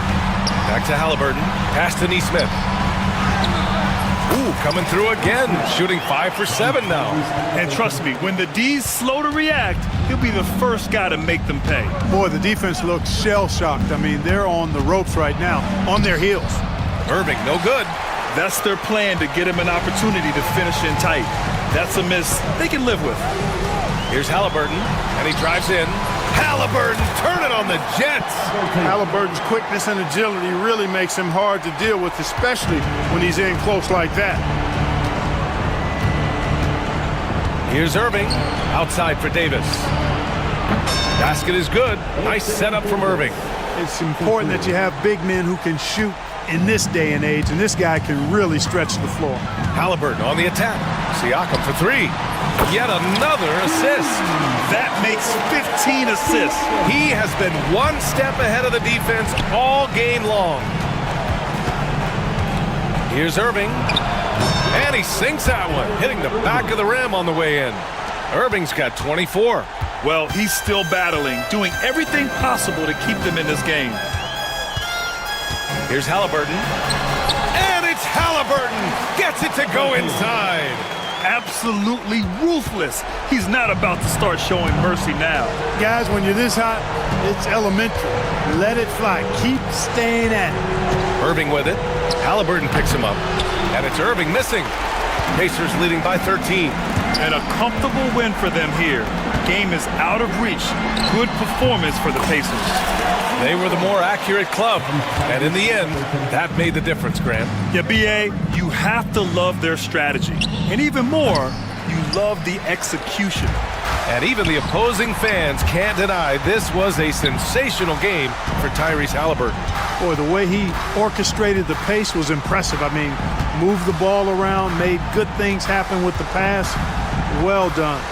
Back to Halliburton. Pass to Neesmith. Ooh, coming through again. Shooting 5 for 7 now. And trust me, when the D's slow to react, he'll be the first guy to make them pay. Boy, the defense looks shell-shocked. I mean, they're on the ropes right now, on their heels. Irving, no good. That's their plan, to get him an opportunity to finish in tight. That's a miss they can live with. Here's Halliburton, and he drives in. Halliburton, turn it on the Jets. Halliburton's quickness and agility really makes him hard to deal with, especially when he's in close like that. Here's Irving, outside for Davis. Basket is good. Nice setup from Irving. It's important that you have big men who can shoot in this day and age, and this guy can really stretch the floor. Halliburton on the attack. Siakam for 3. Yet another assist. That makes 15 assists. He has been one step ahead of the defense all game long. Here's Irving. And he sinks that one, hitting the back of the rim on the way in. Irving's got 24. Well, he's still battling, doing everything possible to keep them in this game. Here's Halliburton. And it's Halliburton. Gets it to go inside. Absolutely ruthless. He's not about to start showing mercy now. Guys, when you're this hot, it's elementary. Let it fly. Keep staying at it. Irving with it. Halliburton picks him up. And it's Irving missing. Pacers leading by 13. And a comfortable win for them here. Game is out of reach. Good performance for the Pacers. They were the more accurate club. And in the end, that made the difference, Graham. Yeah, B.A., you have to love their strategy. And even more, you love the execution. And even the opposing fans can't deny this was a sensational game for Tyrese Halliburton. Boy, the way he orchestrated the pace was impressive. I mean, moved the ball around, made good things happen with the pass. Well done.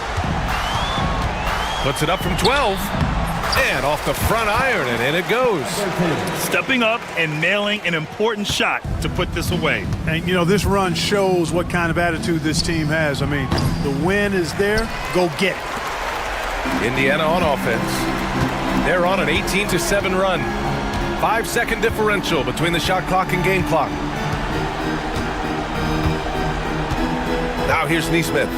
Puts it up from 12. And off the front iron, and in it goes. Stepping up and nailing an important shot to put this away. And, you know, this run shows what kind of attitude this team has. I mean, the win is there. Go get it. Indiana on offense. They're on an 18-7 run. 5-second differential between the shot clock and game clock. Now here's Neesmith.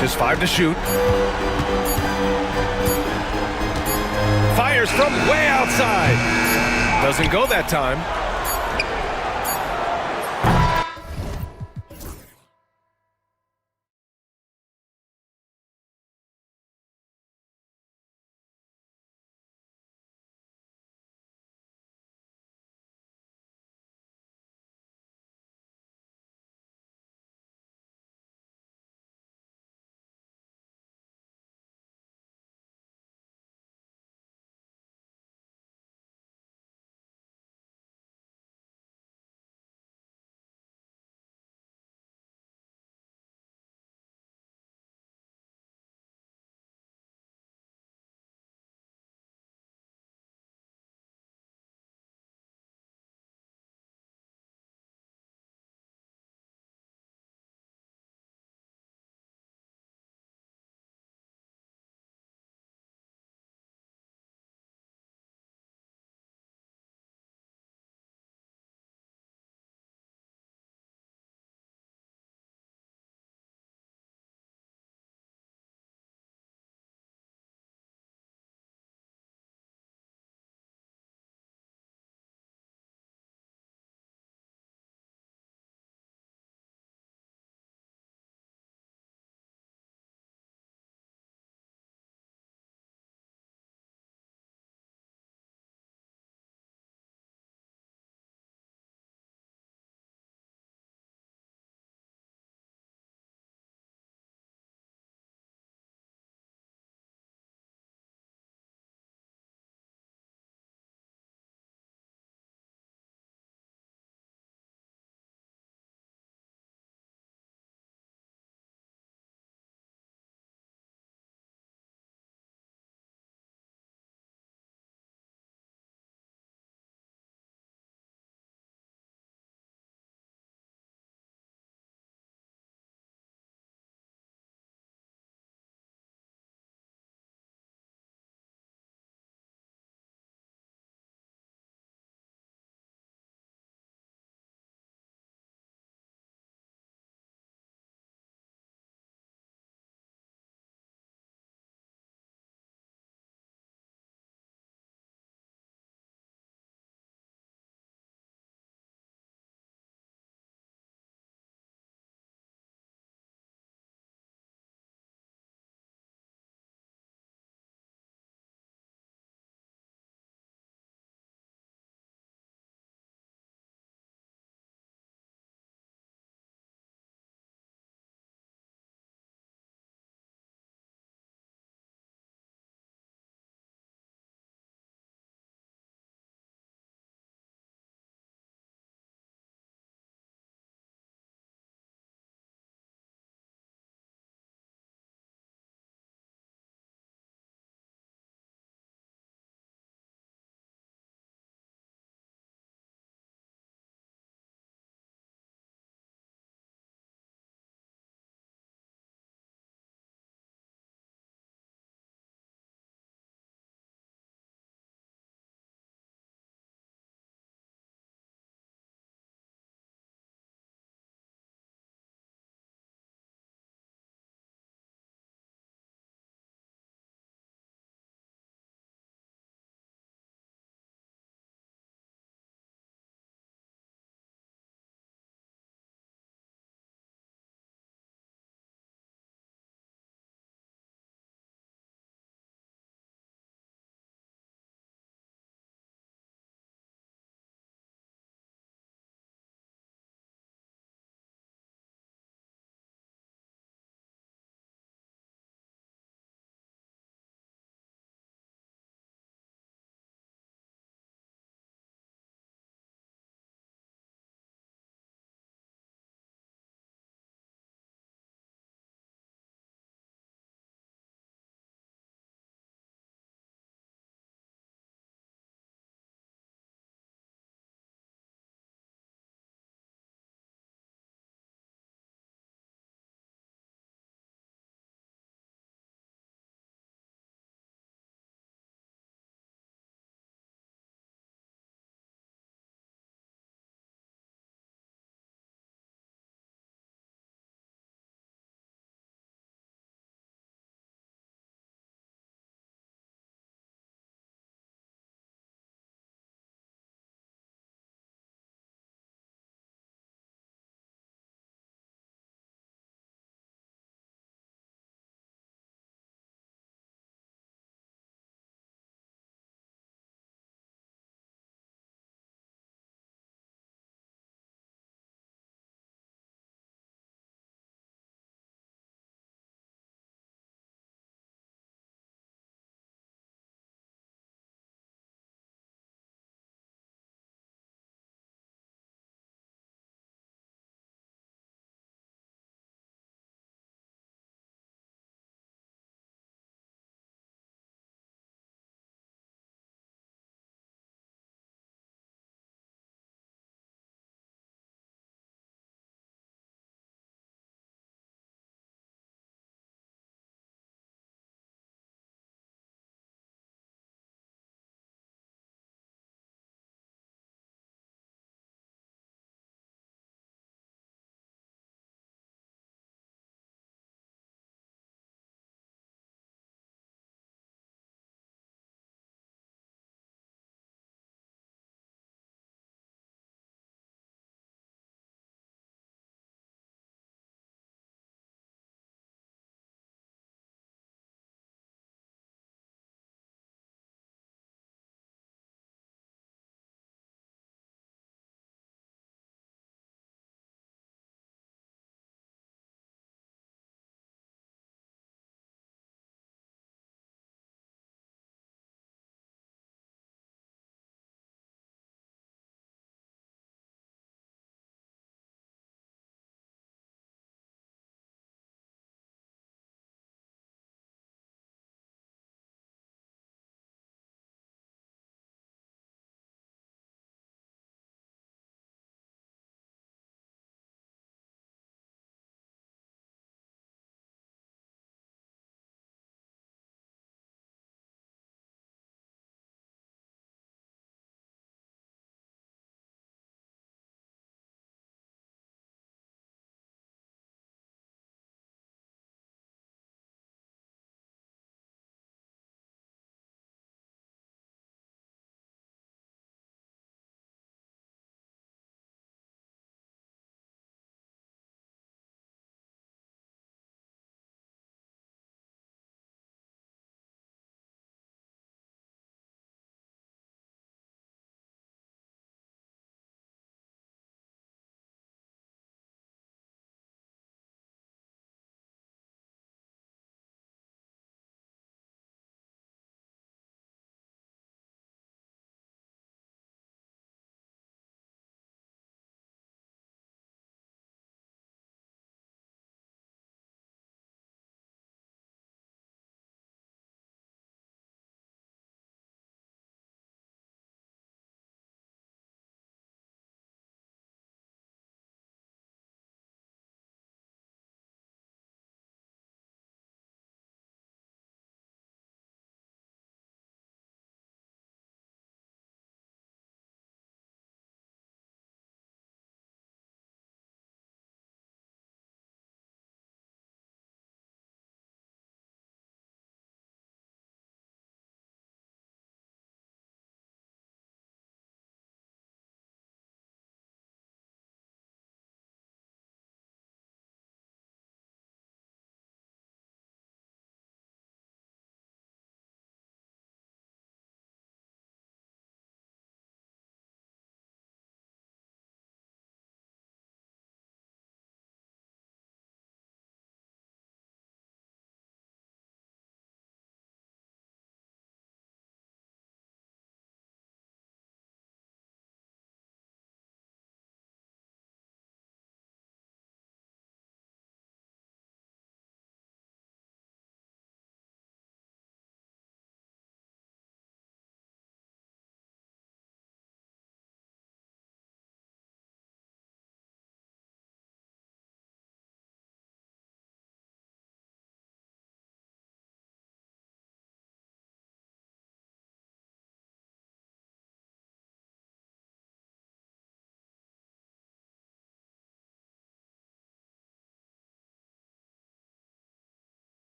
Just 5 to shoot. Fires from way outside. Doesn't go that time.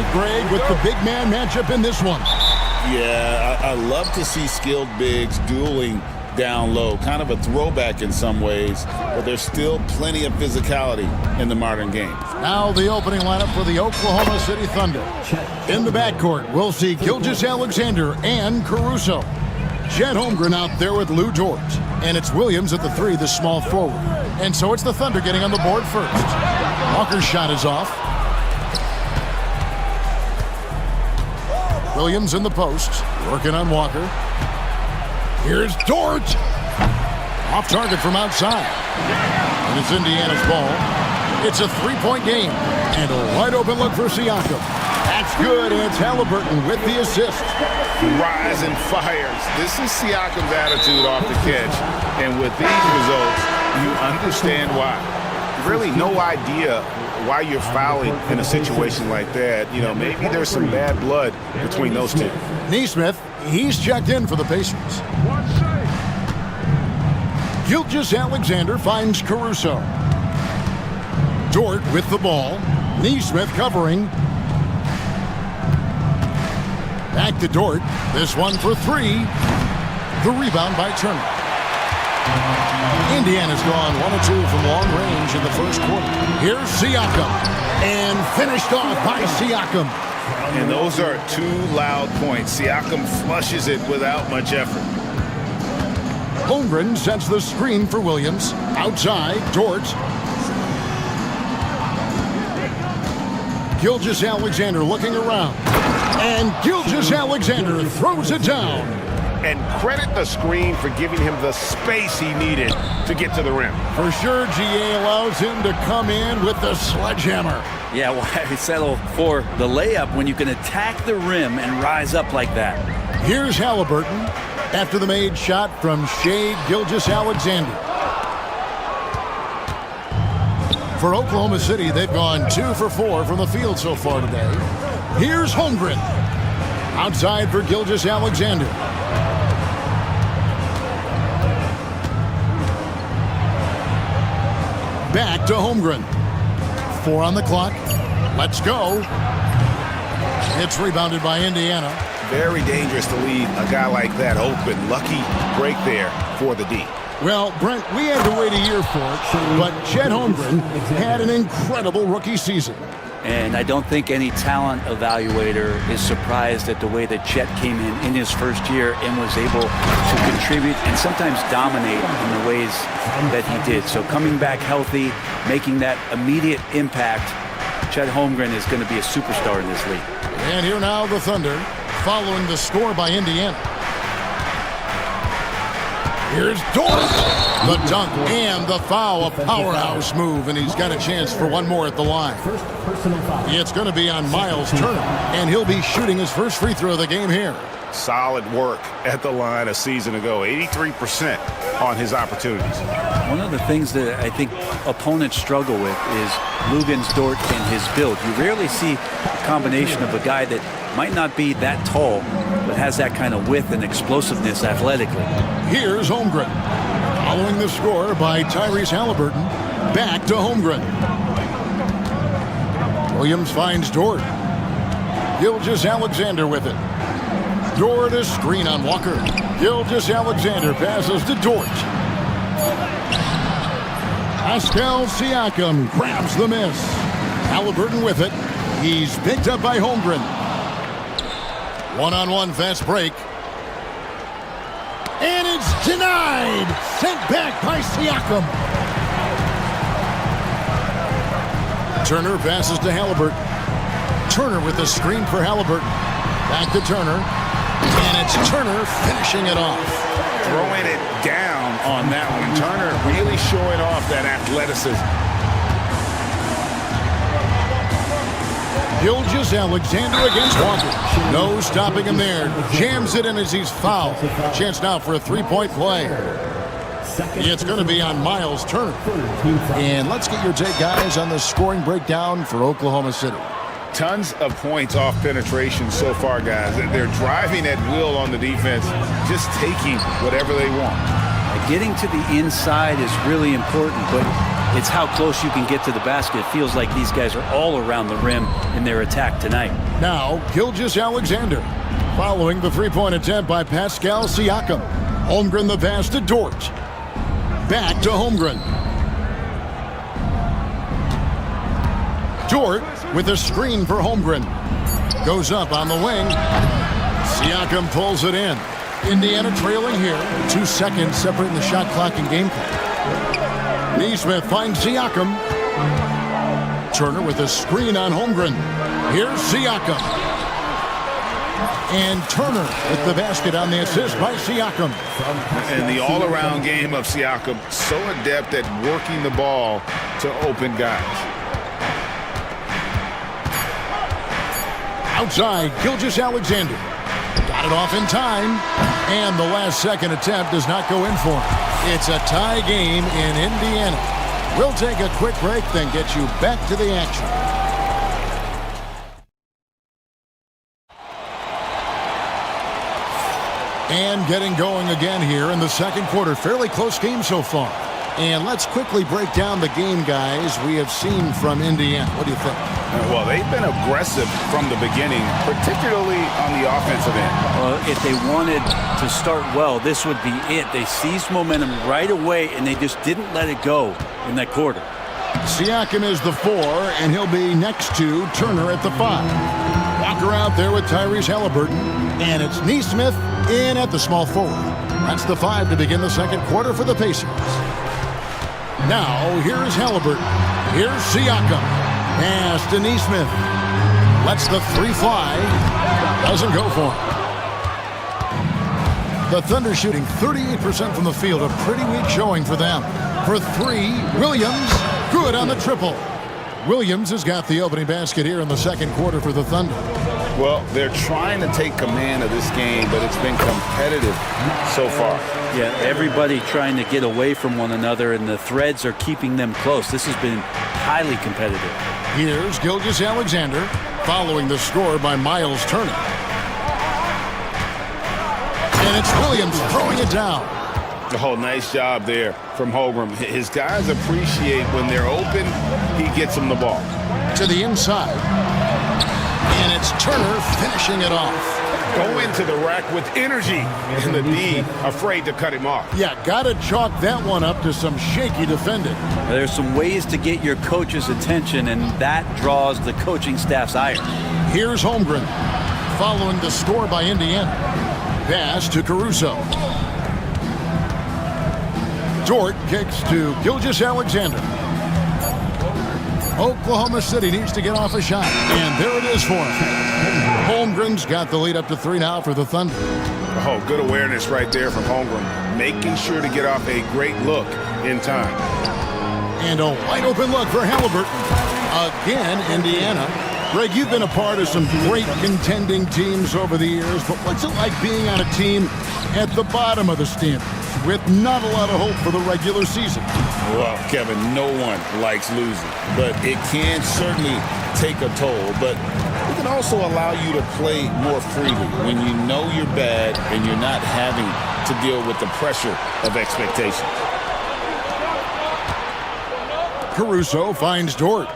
right, Greg, with the big man matchup in this one. Yeah, I love to see skilled bigs dueling down low. Kind of a throwback in some ways, but there's still plenty of physicality in the modern game. Now the opening lineup for the Oklahoma City Thunder. In the backcourt, we'll see Gilgeous-Alexander and Caruso. Chet Holmgren out there with Lou Dort. And it's Williams at the 3, the small forward. And so it's the Thunder getting on the board first. Walker's shot is off. Williams in the post, working on Walker. Here's Dort. Off target from outside. And it's Indiana's ball. It's a three-point game. And a wide open look for Siakam. That's good, and it's Halliburton with the assist. Rise and fires. This is Siakam's attitude off the catch. And with these results, you understand why. Really no idea why you're fouling in a situation like that. You know, maybe there's some bad blood between those two. Neesmith, he's checked in for the Pacers. Gilgeous-Alexander finds Caruso. Dort with the ball. Neesmith covering. Back to Dort. This one for 3. The rebound by Turner. Indiana's gone 1 of 2 from long range in the first quarter. Here's Siakam. And finished off by Siakam. And those are 2 loud points. Siakam flushes it without much effort. Holmgren sets the screen for Williams. Outside, Dort. Gilgeous-Alexander looking around. And Gilgeous-Alexander throws it down. And credit the screen for giving him the space he needed to get to the rim. For sure, GA allows him to come in with the sledgehammer. Yeah, why settle for the layup when you can attack the rim and rise up like that? Here's Halliburton after the made shot from Shai Gilgeous-Alexander. For Oklahoma City, they've gone 2 for 4 from the field so far today. Here's Holmgren. Outside for Gilgeous-Alexander. Back to Holmgren. 4 on the clock. Let's go. It's rebounded by Indiana. Very dangerous to leave a guy like that open. Lucky break there for the D. Well, Brent, we had to wait a year for it, but Chet Holmgren had an incredible rookie season. And I don't think any talent evaluator is surprised at the way that Chet came in his first year and was able to contribute and sometimes dominate in the ways that he did. So coming back healthy, making that immediate impact, Chet Holmgren is going to be a superstar in this league. And here now the Thunder, following the score by Indiana. Here's Dort. The dunk and the foul, a powerhouse move, and he's got a chance for one more at the line. It's going to be on Miles Turner, and he'll be shooting his first free throw of the game here. Solid work at the line a season ago, 83% on his opportunities. One of the things that I think opponents struggle with is Luguentz Dort and his build. You rarely see a combination of a guy that might not be that tall, but has that kind of width and explosiveness athletically. Here's Holmgren. Following the score by Tyrese Halliburton, back to Holmgren. Williams finds Dort. Gilgeous-Alexander with it. Dort a screen on Walker. Gilgeous-Alexander passes to Dort. Pascal Siakam grabs the miss. Halliburton with it. He's picked up by Holmgren. One-on-one fast break. And it's denied. Sent back by Siakam. Turner passes to Halliburton. Turner with the screen for Halliburton. Back to Turner. And it's Turner finishing it off. Throwing it down on that one. Turner really showing off that athleticism. Gilgeous-Alexander against Walker. No stopping him there. Jams it in as he's fouled. Chance now for a three-point play. It's going to be on Miles Turner. And let's get your take, guys, on the scoring breakdown for Oklahoma City. Tons of points off penetration so far, guys. They're driving at will on the defense, just taking whatever they want. Getting to the inside is really important, but It's how close you can get to the basket. It feels like these guys are all around the rim in their attack tonight. Now, Gilgeous-Alexander following the three-point attempt by Pascal Siakam. Holmgren the pass to Dort. Back to Holmgren. Dort with a screen for Holmgren. Goes up on the wing. Siakam pulls it in. Indiana trailing here. 2 seconds separating the shot clock and game clock. Neesmith finds Siakam. Turner with a screen on Holmgren. Here's Siakam. And Turner with the basket on the assist by Siakam. And the all-around game of Siakam, so adept at working the ball to open guys. Outside, Gilgeous-Alexander. Got it off in time. And the last second attempt does not go in for him. It's a tie game in Indiana. We'll take a quick break, then get you back to the action. And getting going again here in the second quarter. Fairly close game so far. And let's quickly break down the game, guys, we have seen from Indiana. What do you think? Well, they've been aggressive from the beginning, particularly on the offensive end. Well, if they wanted to start well, this would be it. They seized momentum right away, and they just didn't let it go in that quarter. Siakam is the 4, and he'll be next to Turner at the 5. Walker out there with Tyrese Halliburton, and it's Neesmith in at the small forward. That's the 5 to begin the second quarter for the Pacers. Now, here's Halliburton. Here's Siakam. Pass to Neesmith. Lets the 3 fly. Doesn't go for him. The Thunder shooting 38% from the field. A pretty weak showing for them. For 3, Williams. Good on the triple. Williams has got the opening basket here in the second quarter for the Thunder. Well, they're trying to take command of this game, but it's been competitive so far. Yeah, everybody trying to get away from one another, and the threads are keeping them close. This has been highly competitive. Here's Gilgeous-Alexander following the score by Miles Turner. And it's Williams throwing it down. Oh, nice job there from Holmgren. His guys appreciate when they're open, he gets them the ball. To the inside. And it's Turner finishing it off. Go into the rack with energy, and the D afraid to cut him off. Yeah, gotta chalk that one up to some shaky defending. There's some ways to get your coach's attention, and that draws the coaching staff's ire. Here's Holmgren following the score by Indiana. Pass to Caruso. Dort kicks to Gilgeous-Alexander. Oklahoma City needs to get off a shot, and there it is for him. Holmgren's got the lead up to 3 now for the Thunder. Oh, good awareness right there from Holmgren, making sure to get off a great look in time. And a wide open look for Halliburton. Again, Indiana. Greg, you've been a part of some great contending teams over the years, but what's it like being on a team at the bottom of the standings with not a lot of hope for the regular season? Well, Kevin, no one likes losing, but it can certainly take a toll. But it can also allow you to play more freely when you know you're bad and you're not having to deal with the pressure of expectations. Caruso finds Dort.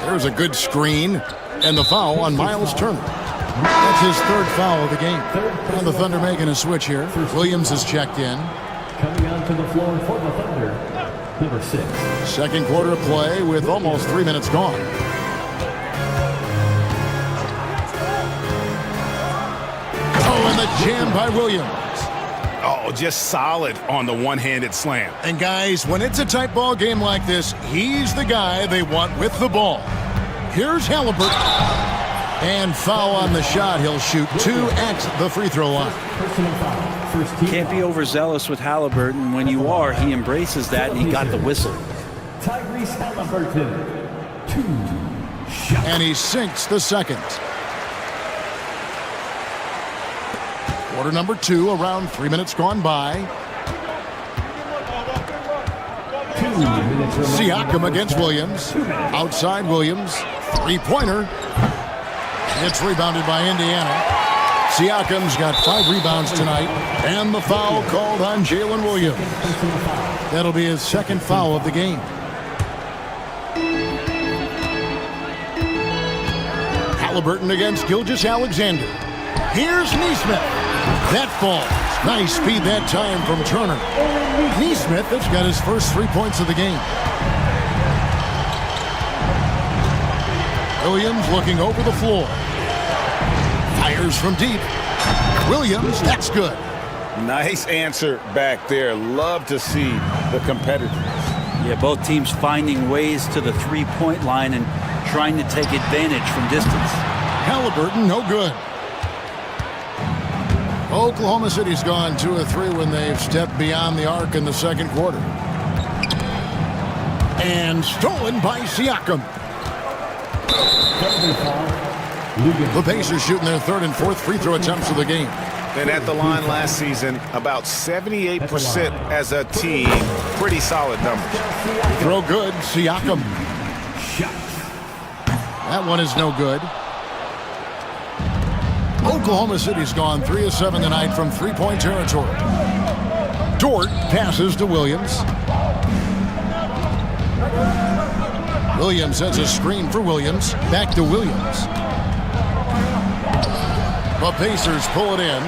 There's a good screen, and the foul on Miles Turner. That's his 3rd foul of the game. And the Thunder making a switch here. Williams is checked in. Coming onto the floor for the Thunder, number 6. Second quarter of play with almost 3 minutes gone. Oh, and the jam by Williams. Oh, just solid on the one-handed slam. And guys, when it's a tight ball game like this, he's the guy they want with the ball. Here's Halliburton. And foul on the shot. He'll shoot 2 at the free throw line. Can't be overzealous with Halliburton. When you are, he embraces that, and he got the whistle. Tyrese Halliburton, 2 shots. And he sinks the second. Quarter number 2, around 3 minutes gone by. 2 minutes remaining. Siakam against Williams. Outside Williams. 3-pointer. It's rebounded by Indiana. Siakam's got 5 rebounds tonight, and the foul called on Jalen Williams. That'll be his second foul of the game. Halliburton against Gilgeous-Alexander. Here's Neesmith. That falls. Nice speed that time from Turner. Neesmith has got his first 3 points of the game. Williams looking over the floor. Fires from deep. Williams, that's good. Nice answer back there. Love to see the competitiveness. Yeah, both teams finding ways to the three-point line and trying to take advantage from distance. Halliburton, no good. Oklahoma City's gone 2 of 3 when they've stepped beyond the arc in the second quarter. And stolen by Siakam. The Pacers shooting their 3rd and 4th free throw attempts of the game. And at the line last season, about 78% as a team. Pretty solid numbers. Throw good, Siakam. That one is no good. Oklahoma City's gone 3 of 7 tonight from 3-point territory. Dort passes to Williams. Williams sets a screen for Williams. Back to Williams. The Pacers pull it in.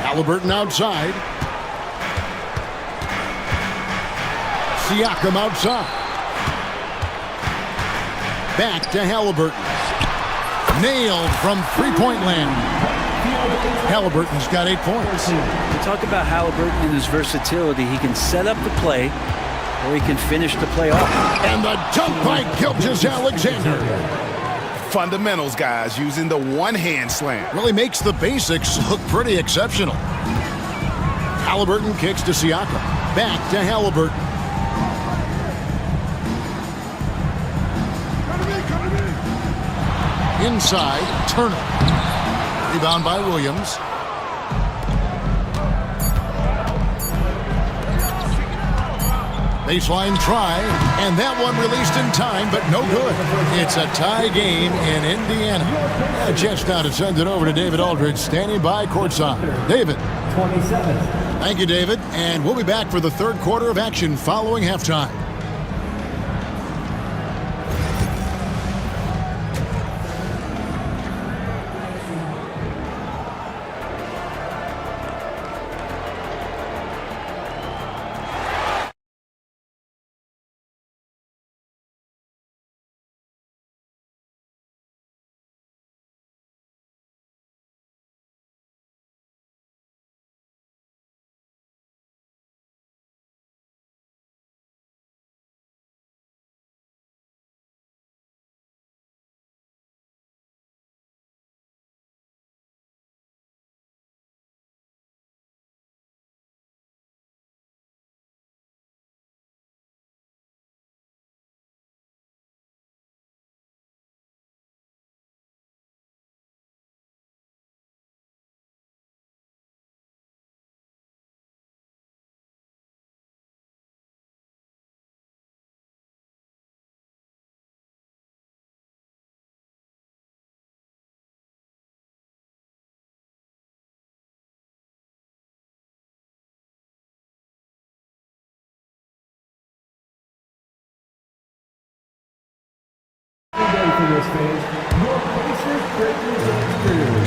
Halliburton outside. Siakam outside. Back to Halliburton. Nailed from 3-point land. Halliburton's got 8 points. We talk about Halliburton and his versatility. He can set up the play, or he can finish the play off. And the dunk by Gilgeous-Alexander. Fundamentals, guys, using the one-hand slam. Really makes the basics look pretty exceptional. Halliburton kicks to Siakam. Back to Halliburton. Inside, Turner. Rebound by Williams. Baseline try, and that one released in time, but no good. It's a tie game in Indiana. A chance now to send it over to David Aldridge, standing by courtside. David. 27. Thank you, David, and we'll be back for the 3rd quarter of action following halftime.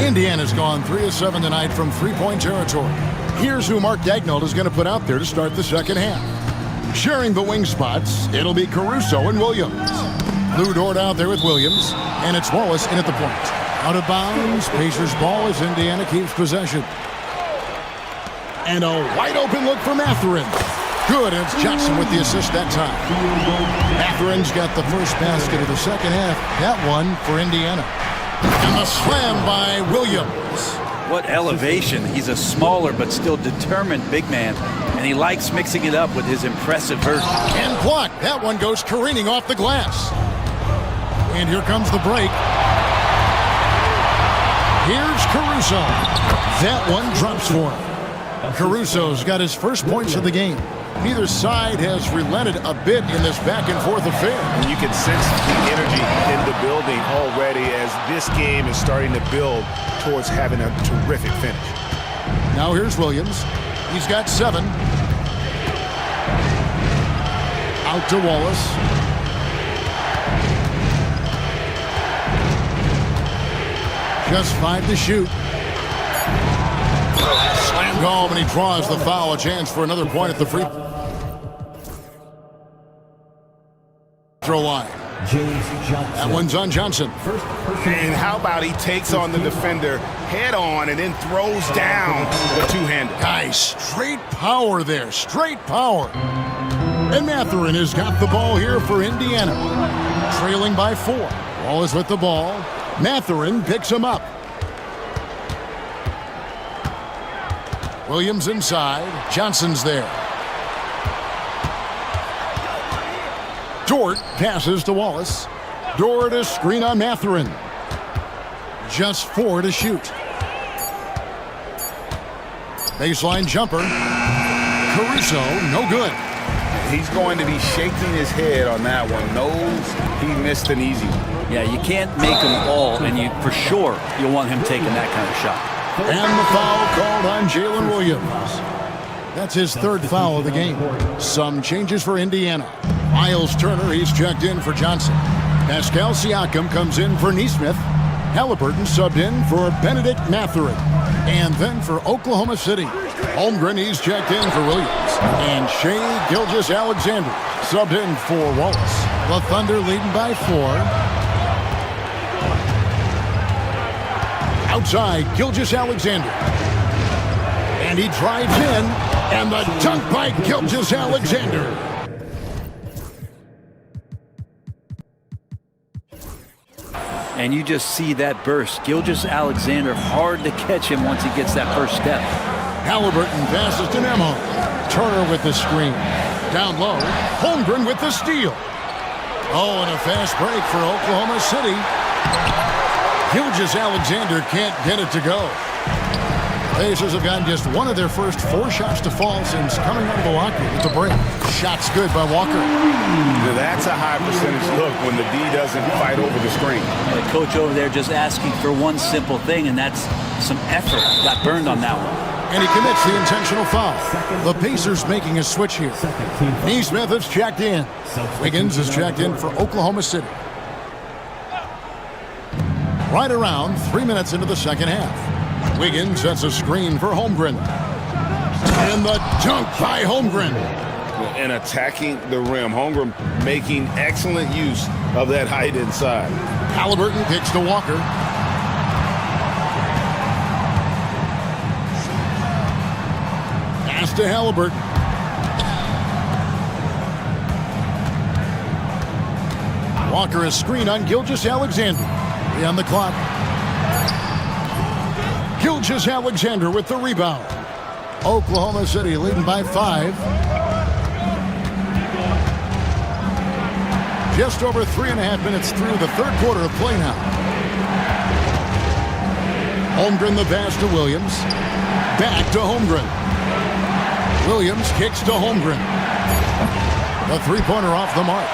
Indiana's gone 3 of 7 tonight from 3-point territory. Here's who Mark Daigneault is going to put out there to start the second half. Sharing the wing spots, it'll be Caruso and Williams. Lou Dort out there with Williams, and it's Wallace in at the point. Out of bounds, Pacers ball as Indiana keeps possession. And a wide open look for Mathurin. Good, and it's Jackson with the assist that time. Matherin's got the first basket of the second half. That one for Indiana. And the slam by Williams. What elevation. He's a smaller but still determined big man, and he likes mixing it up with his impressive vert. And blocked. That one goes careening off the glass. And here comes the break. Here's Caruso. That one drops for him. Caruso's got his first points of the game. Neither side has relented a bit in this back-and-forth affair. And you can sense the energy in the building already as this game is starting to build towards having a terrific finish. Now here's Williams. He's got 7. Out to Wallace. Just 5 to shoot. Slam home, and he draws the foul. A chance for another point at the free throw line. That one's on Johnson. And how about he takes on the defender head on and then throws down the two-hander. Guys, straight power there. Straight power. And Mathurin has got the ball here for Indiana. Trailing by 4. Wallace with the ball. Mathurin picks him up. Williams inside. Johnson's there. Dort passes to Wallace. Dort a screen on Mathurin. Just 4 to shoot. Baseline jumper. Caruso, no good. He's going to be shaking his head on that one. Knows he missed an easy one. Yeah, you can't make them all, and you for sure you'll want him taking that kind of shot. And the foul called on Jalen Williams. That's his 3rd foul of the game. Some changes for Indiana. Miles Turner, he's checked in for Johnson. Pascal Siakam comes in for Neesmith. Halliburton subbed in for Benedict Mathurin. And then for Oklahoma City, Holmgren, he's checked in for Williams. And Shea Gilgeous-Alexander subbed in for Wallace. The Thunder leading by 4. Outside, Gilgeous-Alexander. And he drives in, and the dunk by Gilgeous-Alexander. And you just see that burst. Gilgeous-Alexander, hard to catch him once he gets that first step. Halliburton passes to Nemo. Turner with the screen. Down low, Holmgren with the steal. Oh, and a fast break for Oklahoma City. Gilgeous-Alexander can't get it to go. Pacers have gotten just one of their first 4 shots to fall since coming out of the locker with the break. Shot's good by Walker. That's a high percentage look when the D doesn't fight over the screen. The coach over there just asking for one simple thing, and that's some effort. Got burned on that one. And he commits the intentional foul. The Pacers making a switch here. Neesmith is checked in. Wiggins is checked in for Oklahoma City. Right around 3 minutes into the second half. Wiggins sets a screen for Holmgren. And the dunk by Holmgren. And attacking the rim. Holmgren making excellent use of that height inside. Halliburton kicks to Walker. Pass to Halliburton. Walker a screen on Gilgeous-Alexander. On the clock. Gilgeous-Alexander with the rebound. Oklahoma City leading by 5. Just over 3.5 minutes through the 3rd quarter of play now. Holmgren the pass to Williams. Back to Holmgren. Williams kicks to Holmgren. The 3-pointer off the mark.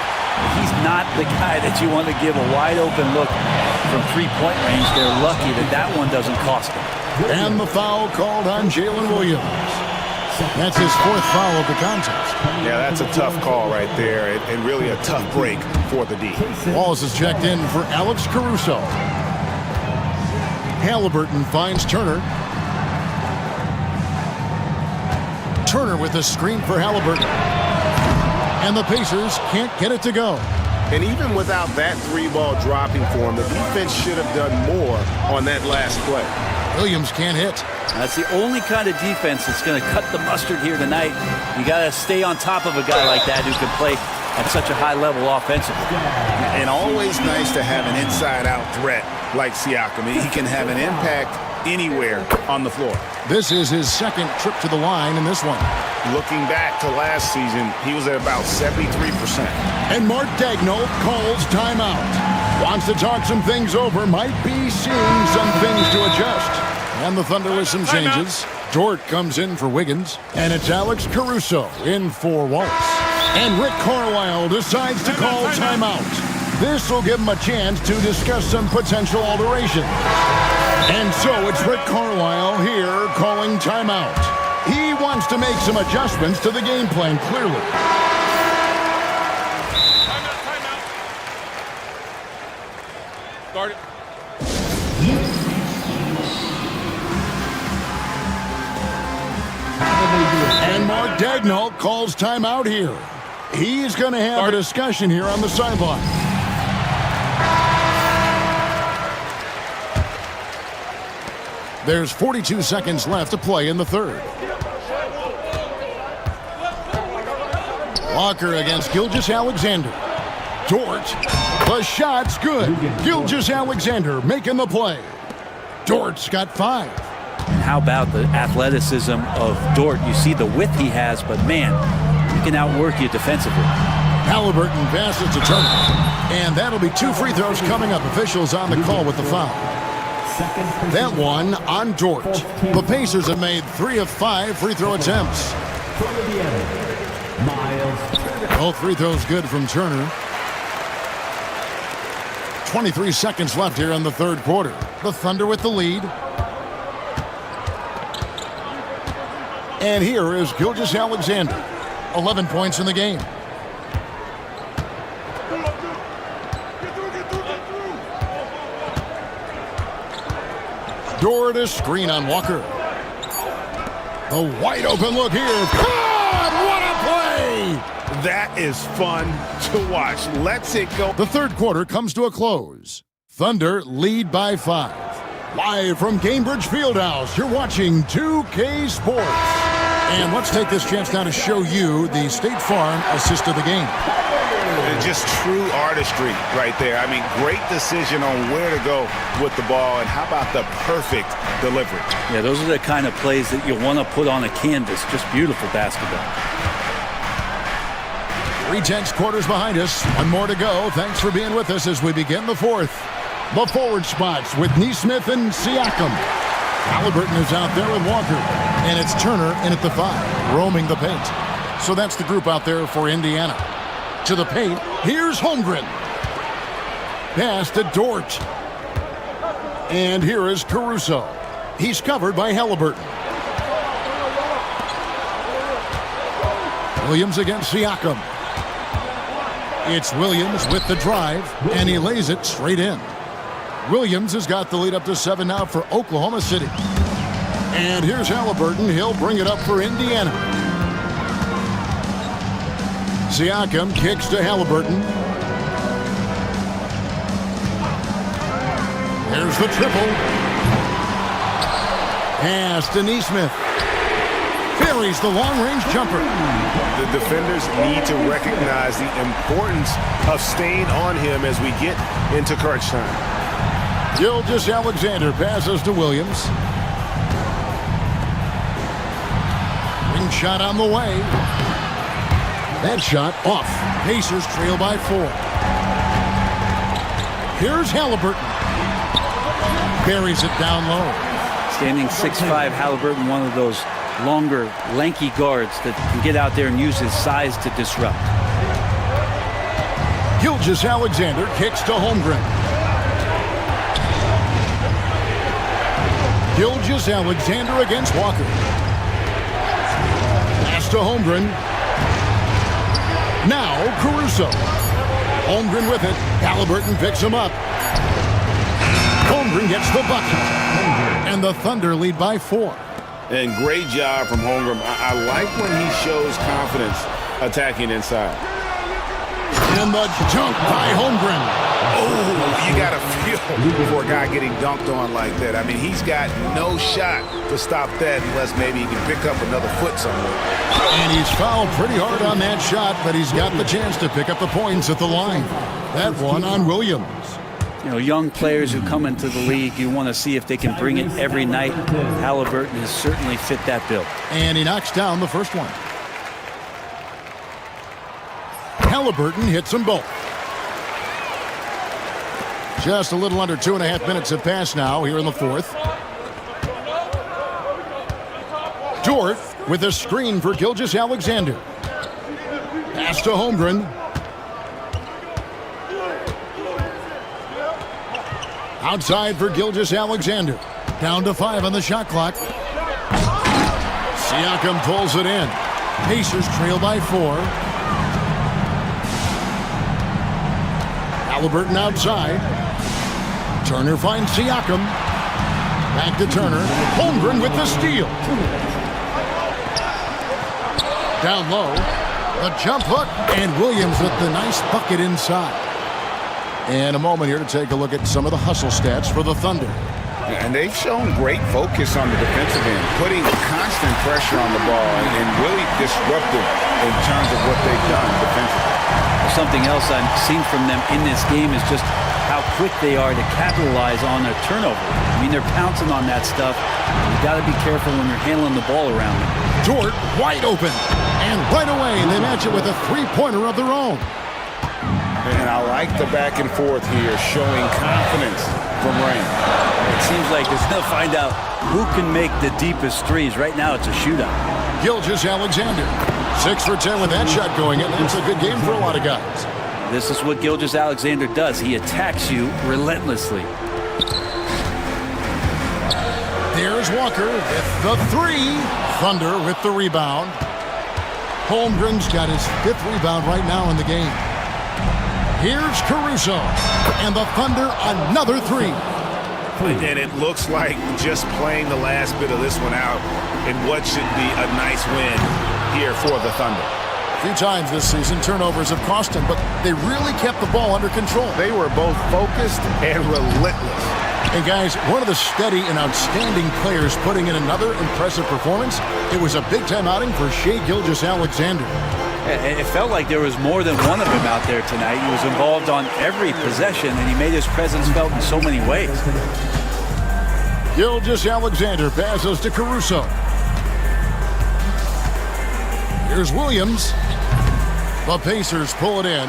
He's not the guy that you want to give a wide-open look from 3-point range. They're lucky that that one doesn't cost them. And the foul called on Jalen Williams. That's his 4th foul of the contest. Yeah, that's a tough call right there, and really a tough break for the D. Wallace is checked in for Alex Caruso. Halliburton finds Turner. Turner with a screen for Halliburton. And the Pacers can't get it to go. And even without that 3-ball dropping for him, the defense should have done more on that last play. Williams can't hit. That's the only kind of defense that's going to cut the mustard here tonight. You got to stay on top of a guy like that who can play at such a high level offensively. And always nice to have an inside-out threat like Siakam. He can have an impact anywhere on the floor. This is his 2nd trip to the line in this one. Looking back to last season, he was at about 73%. And Mark Daigneault calls timeout. Wants to talk some things over, might be seeing some things to adjust. And the Thunder with some changes. Dort comes in for Wiggins, and it's Alex Caruso in for Wallace. And Rick Carlisle decides to call timeout. This will give him a chance to discuss some potential alteration. And so it's Rick Carlisle here calling timeout. He wants to make some adjustments to the game plan, clearly. Guard it. And Mark Daignault calls timeout here. He's going to have a discussion here on the sideline. There's 42 seconds left to play in the third. Walker against Gilgeous-Alexander. Dort. The shot's good. Gilgeous-Alexander making the play. Dort's got 5. And how about the athleticism of Dort? You see the width he has, but man, he can outwork you defensively. Halliburton passes to Turner. And that'll be 2 free throws coming up. Officials on the call with the foul. That one on Dort. The Pacers have made 3 of 5 free throw attempts. Both free throws good from Turner. 23 seconds left here in the third quarter. The Thunder with the lead. And here is Gilgeous-Alexander. 11 points in the game. Dort a screen on Walker. A wide open look here. God, what a play! That is fun to watch. Let's it go. The third quarter comes to a close. Thunder lead by 5. Live from Cambridge Fieldhouse, you're watching 2K Sports. And let's take this chance now to show you the State Farm assist of the game. Just true artistry right there. I mean, great decision on where to go with the ball, and how about the perfect delivery? Yeah, those are the kind of plays that you want to put on a canvas. Just beautiful basketball. 3/10 quarters behind us. One more to go. Thanks for being with us as we begin the fourth. The forward spots with Neesmith and Siakam. Halliburton is out there with Walker. And it's Turner in at the 5, roaming the paint. So that's the group out there for Indiana. To the paint, here's Holmgren. Pass to Dort. And here is Caruso. He's covered by Halliburton. Williams against Siakam. It's Williams with the drive, and he lays it straight in. Williams has got the lead up to 7 now for Oklahoma City. And here's Halliburton. He'll bring it up for Indiana. Siakam kicks to Halliburton. Here's the triple. Pass to Neesmith. Buries the long-range jumper. The defenders need to recognize the importance of staying on him as we get into crunch time. Gilgeous-Alexander passes to Williams. Ring shot on the way. That shot off. Pacers trail by 4. Here's Halliburton. Buries it down low. Standing 6'5", Halliburton, one of those longer, lanky guards that can get out there and use his size to disrupt. Gilgeous-Alexander kicks to Holmgren. Gilgeous-Alexander against Walker. Pass to Holmgren. Now Caruso. Holmgren with it. Halliburton picks him up. Holmgren gets the bucket. And the Thunder lead by 4. And great job from Holmgren. I like when he shows confidence attacking inside. And the dunk by Holmgren. Oh, you got to feel for a guy getting dunked on like that. I mean, he's got no shot to stop that unless maybe he can pick up another foot somewhere. And he's fouled pretty hard on that shot, but he's got the chance to pick up the points at the line. That one on Williams. You know, young players who come into the league, you want to see if they can bring it every night. Halliburton has certainly fit that bill. And he knocks down the first one. Halliburton hits them both. Just a little under 2.5 minutes have passed now here in the fourth. Dort with a screen for Gilgeous-Alexander. Pass to Holmgren. Outside for Gilgeous-Alexander. Down to 5 on the shot clock. Siakam pulls it in. Pacers trail by 4. Halliburton outside. Turner finds Siakam. Back to Turner. Holmgren with the steal. Down low. The jump hook. And Williams with the nice bucket inside. And a moment here to take a look at some of the hustle stats for the Thunder. And they've shown great focus on the defensive end, putting constant pressure on the ball and really disruptive in terms of what they've done defensively. Something else I've seen from them in this game is just how quick they are to capitalize on a turnover. I mean, they're pouncing on that stuff. You got to be careful when you're handling the ball around them. Dort wide open. And right away, they match it with a three-pointer of their own. And I like the back and forth here, showing confidence from Rain. It seems like they'll find out who can make the deepest threes. Right now, it's a shootout. Gilgeous-Alexander, 6 for 10 with that shot going in. That's a good game for a lot of guys. This is what Gilgeous-Alexander does. He attacks you relentlessly. There's Walker with the 3. Thunder with the rebound. Holmgren's got his 5th rebound right now in the game. Here's Caruso, and the Thunder another 3. And it looks like just playing the last bit of this one out in what should be a nice win here for the Thunder. A few times this season, turnovers have cost them, but they really kept the ball under control. They were both focused and relentless. And guys, one of the steady and outstanding players putting in another impressive performance, it was a big-time outing for Shai Gilgeous-Alexander. It felt like there was more than one of them out there tonight. He was involved on every possession, and he made his presence felt in so many ways. Gilgeous-Alexander passes to Caruso. Here's Williams. The Pacers pull it in.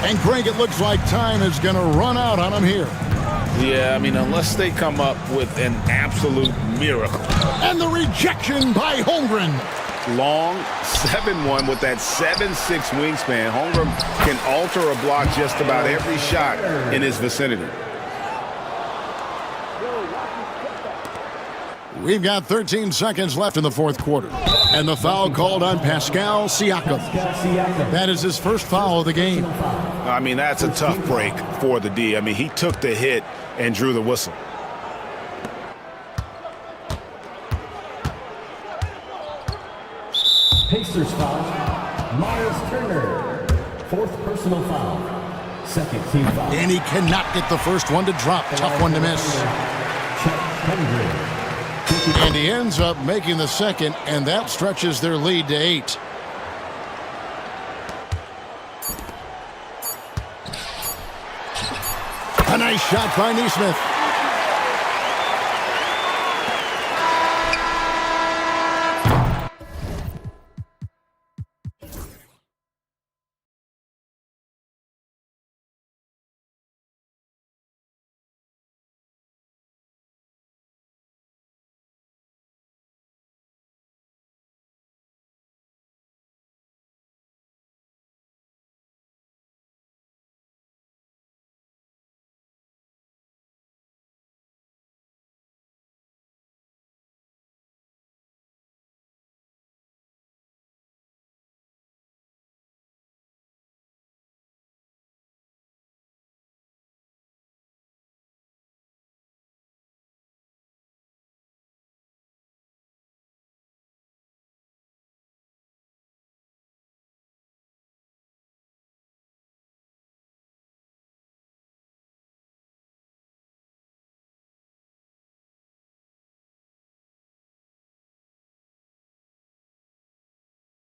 And Greg, it looks like time is going to run out on them here. Yeah, I mean, unless they come up with an absolute miracle. And the rejection by Holmgren. Long 7-1 with that 7'6" wingspan. Holmgren can alter a block just about every shot in his vicinity. We've got 13 seconds left in the fourth quarter. And the foul called on Pascal Siakam. That is his first foul of the game. I mean, that's a tough break for the D. I mean, he took the hit and drew the whistle. Pacers foul, Miles Turner. 4th personal foul. 2nd team foul. And he cannot get the first one to drop. Tough one to miss. And he ends up making the second, and that stretches their lead to 8. A nice shot by Neesmith.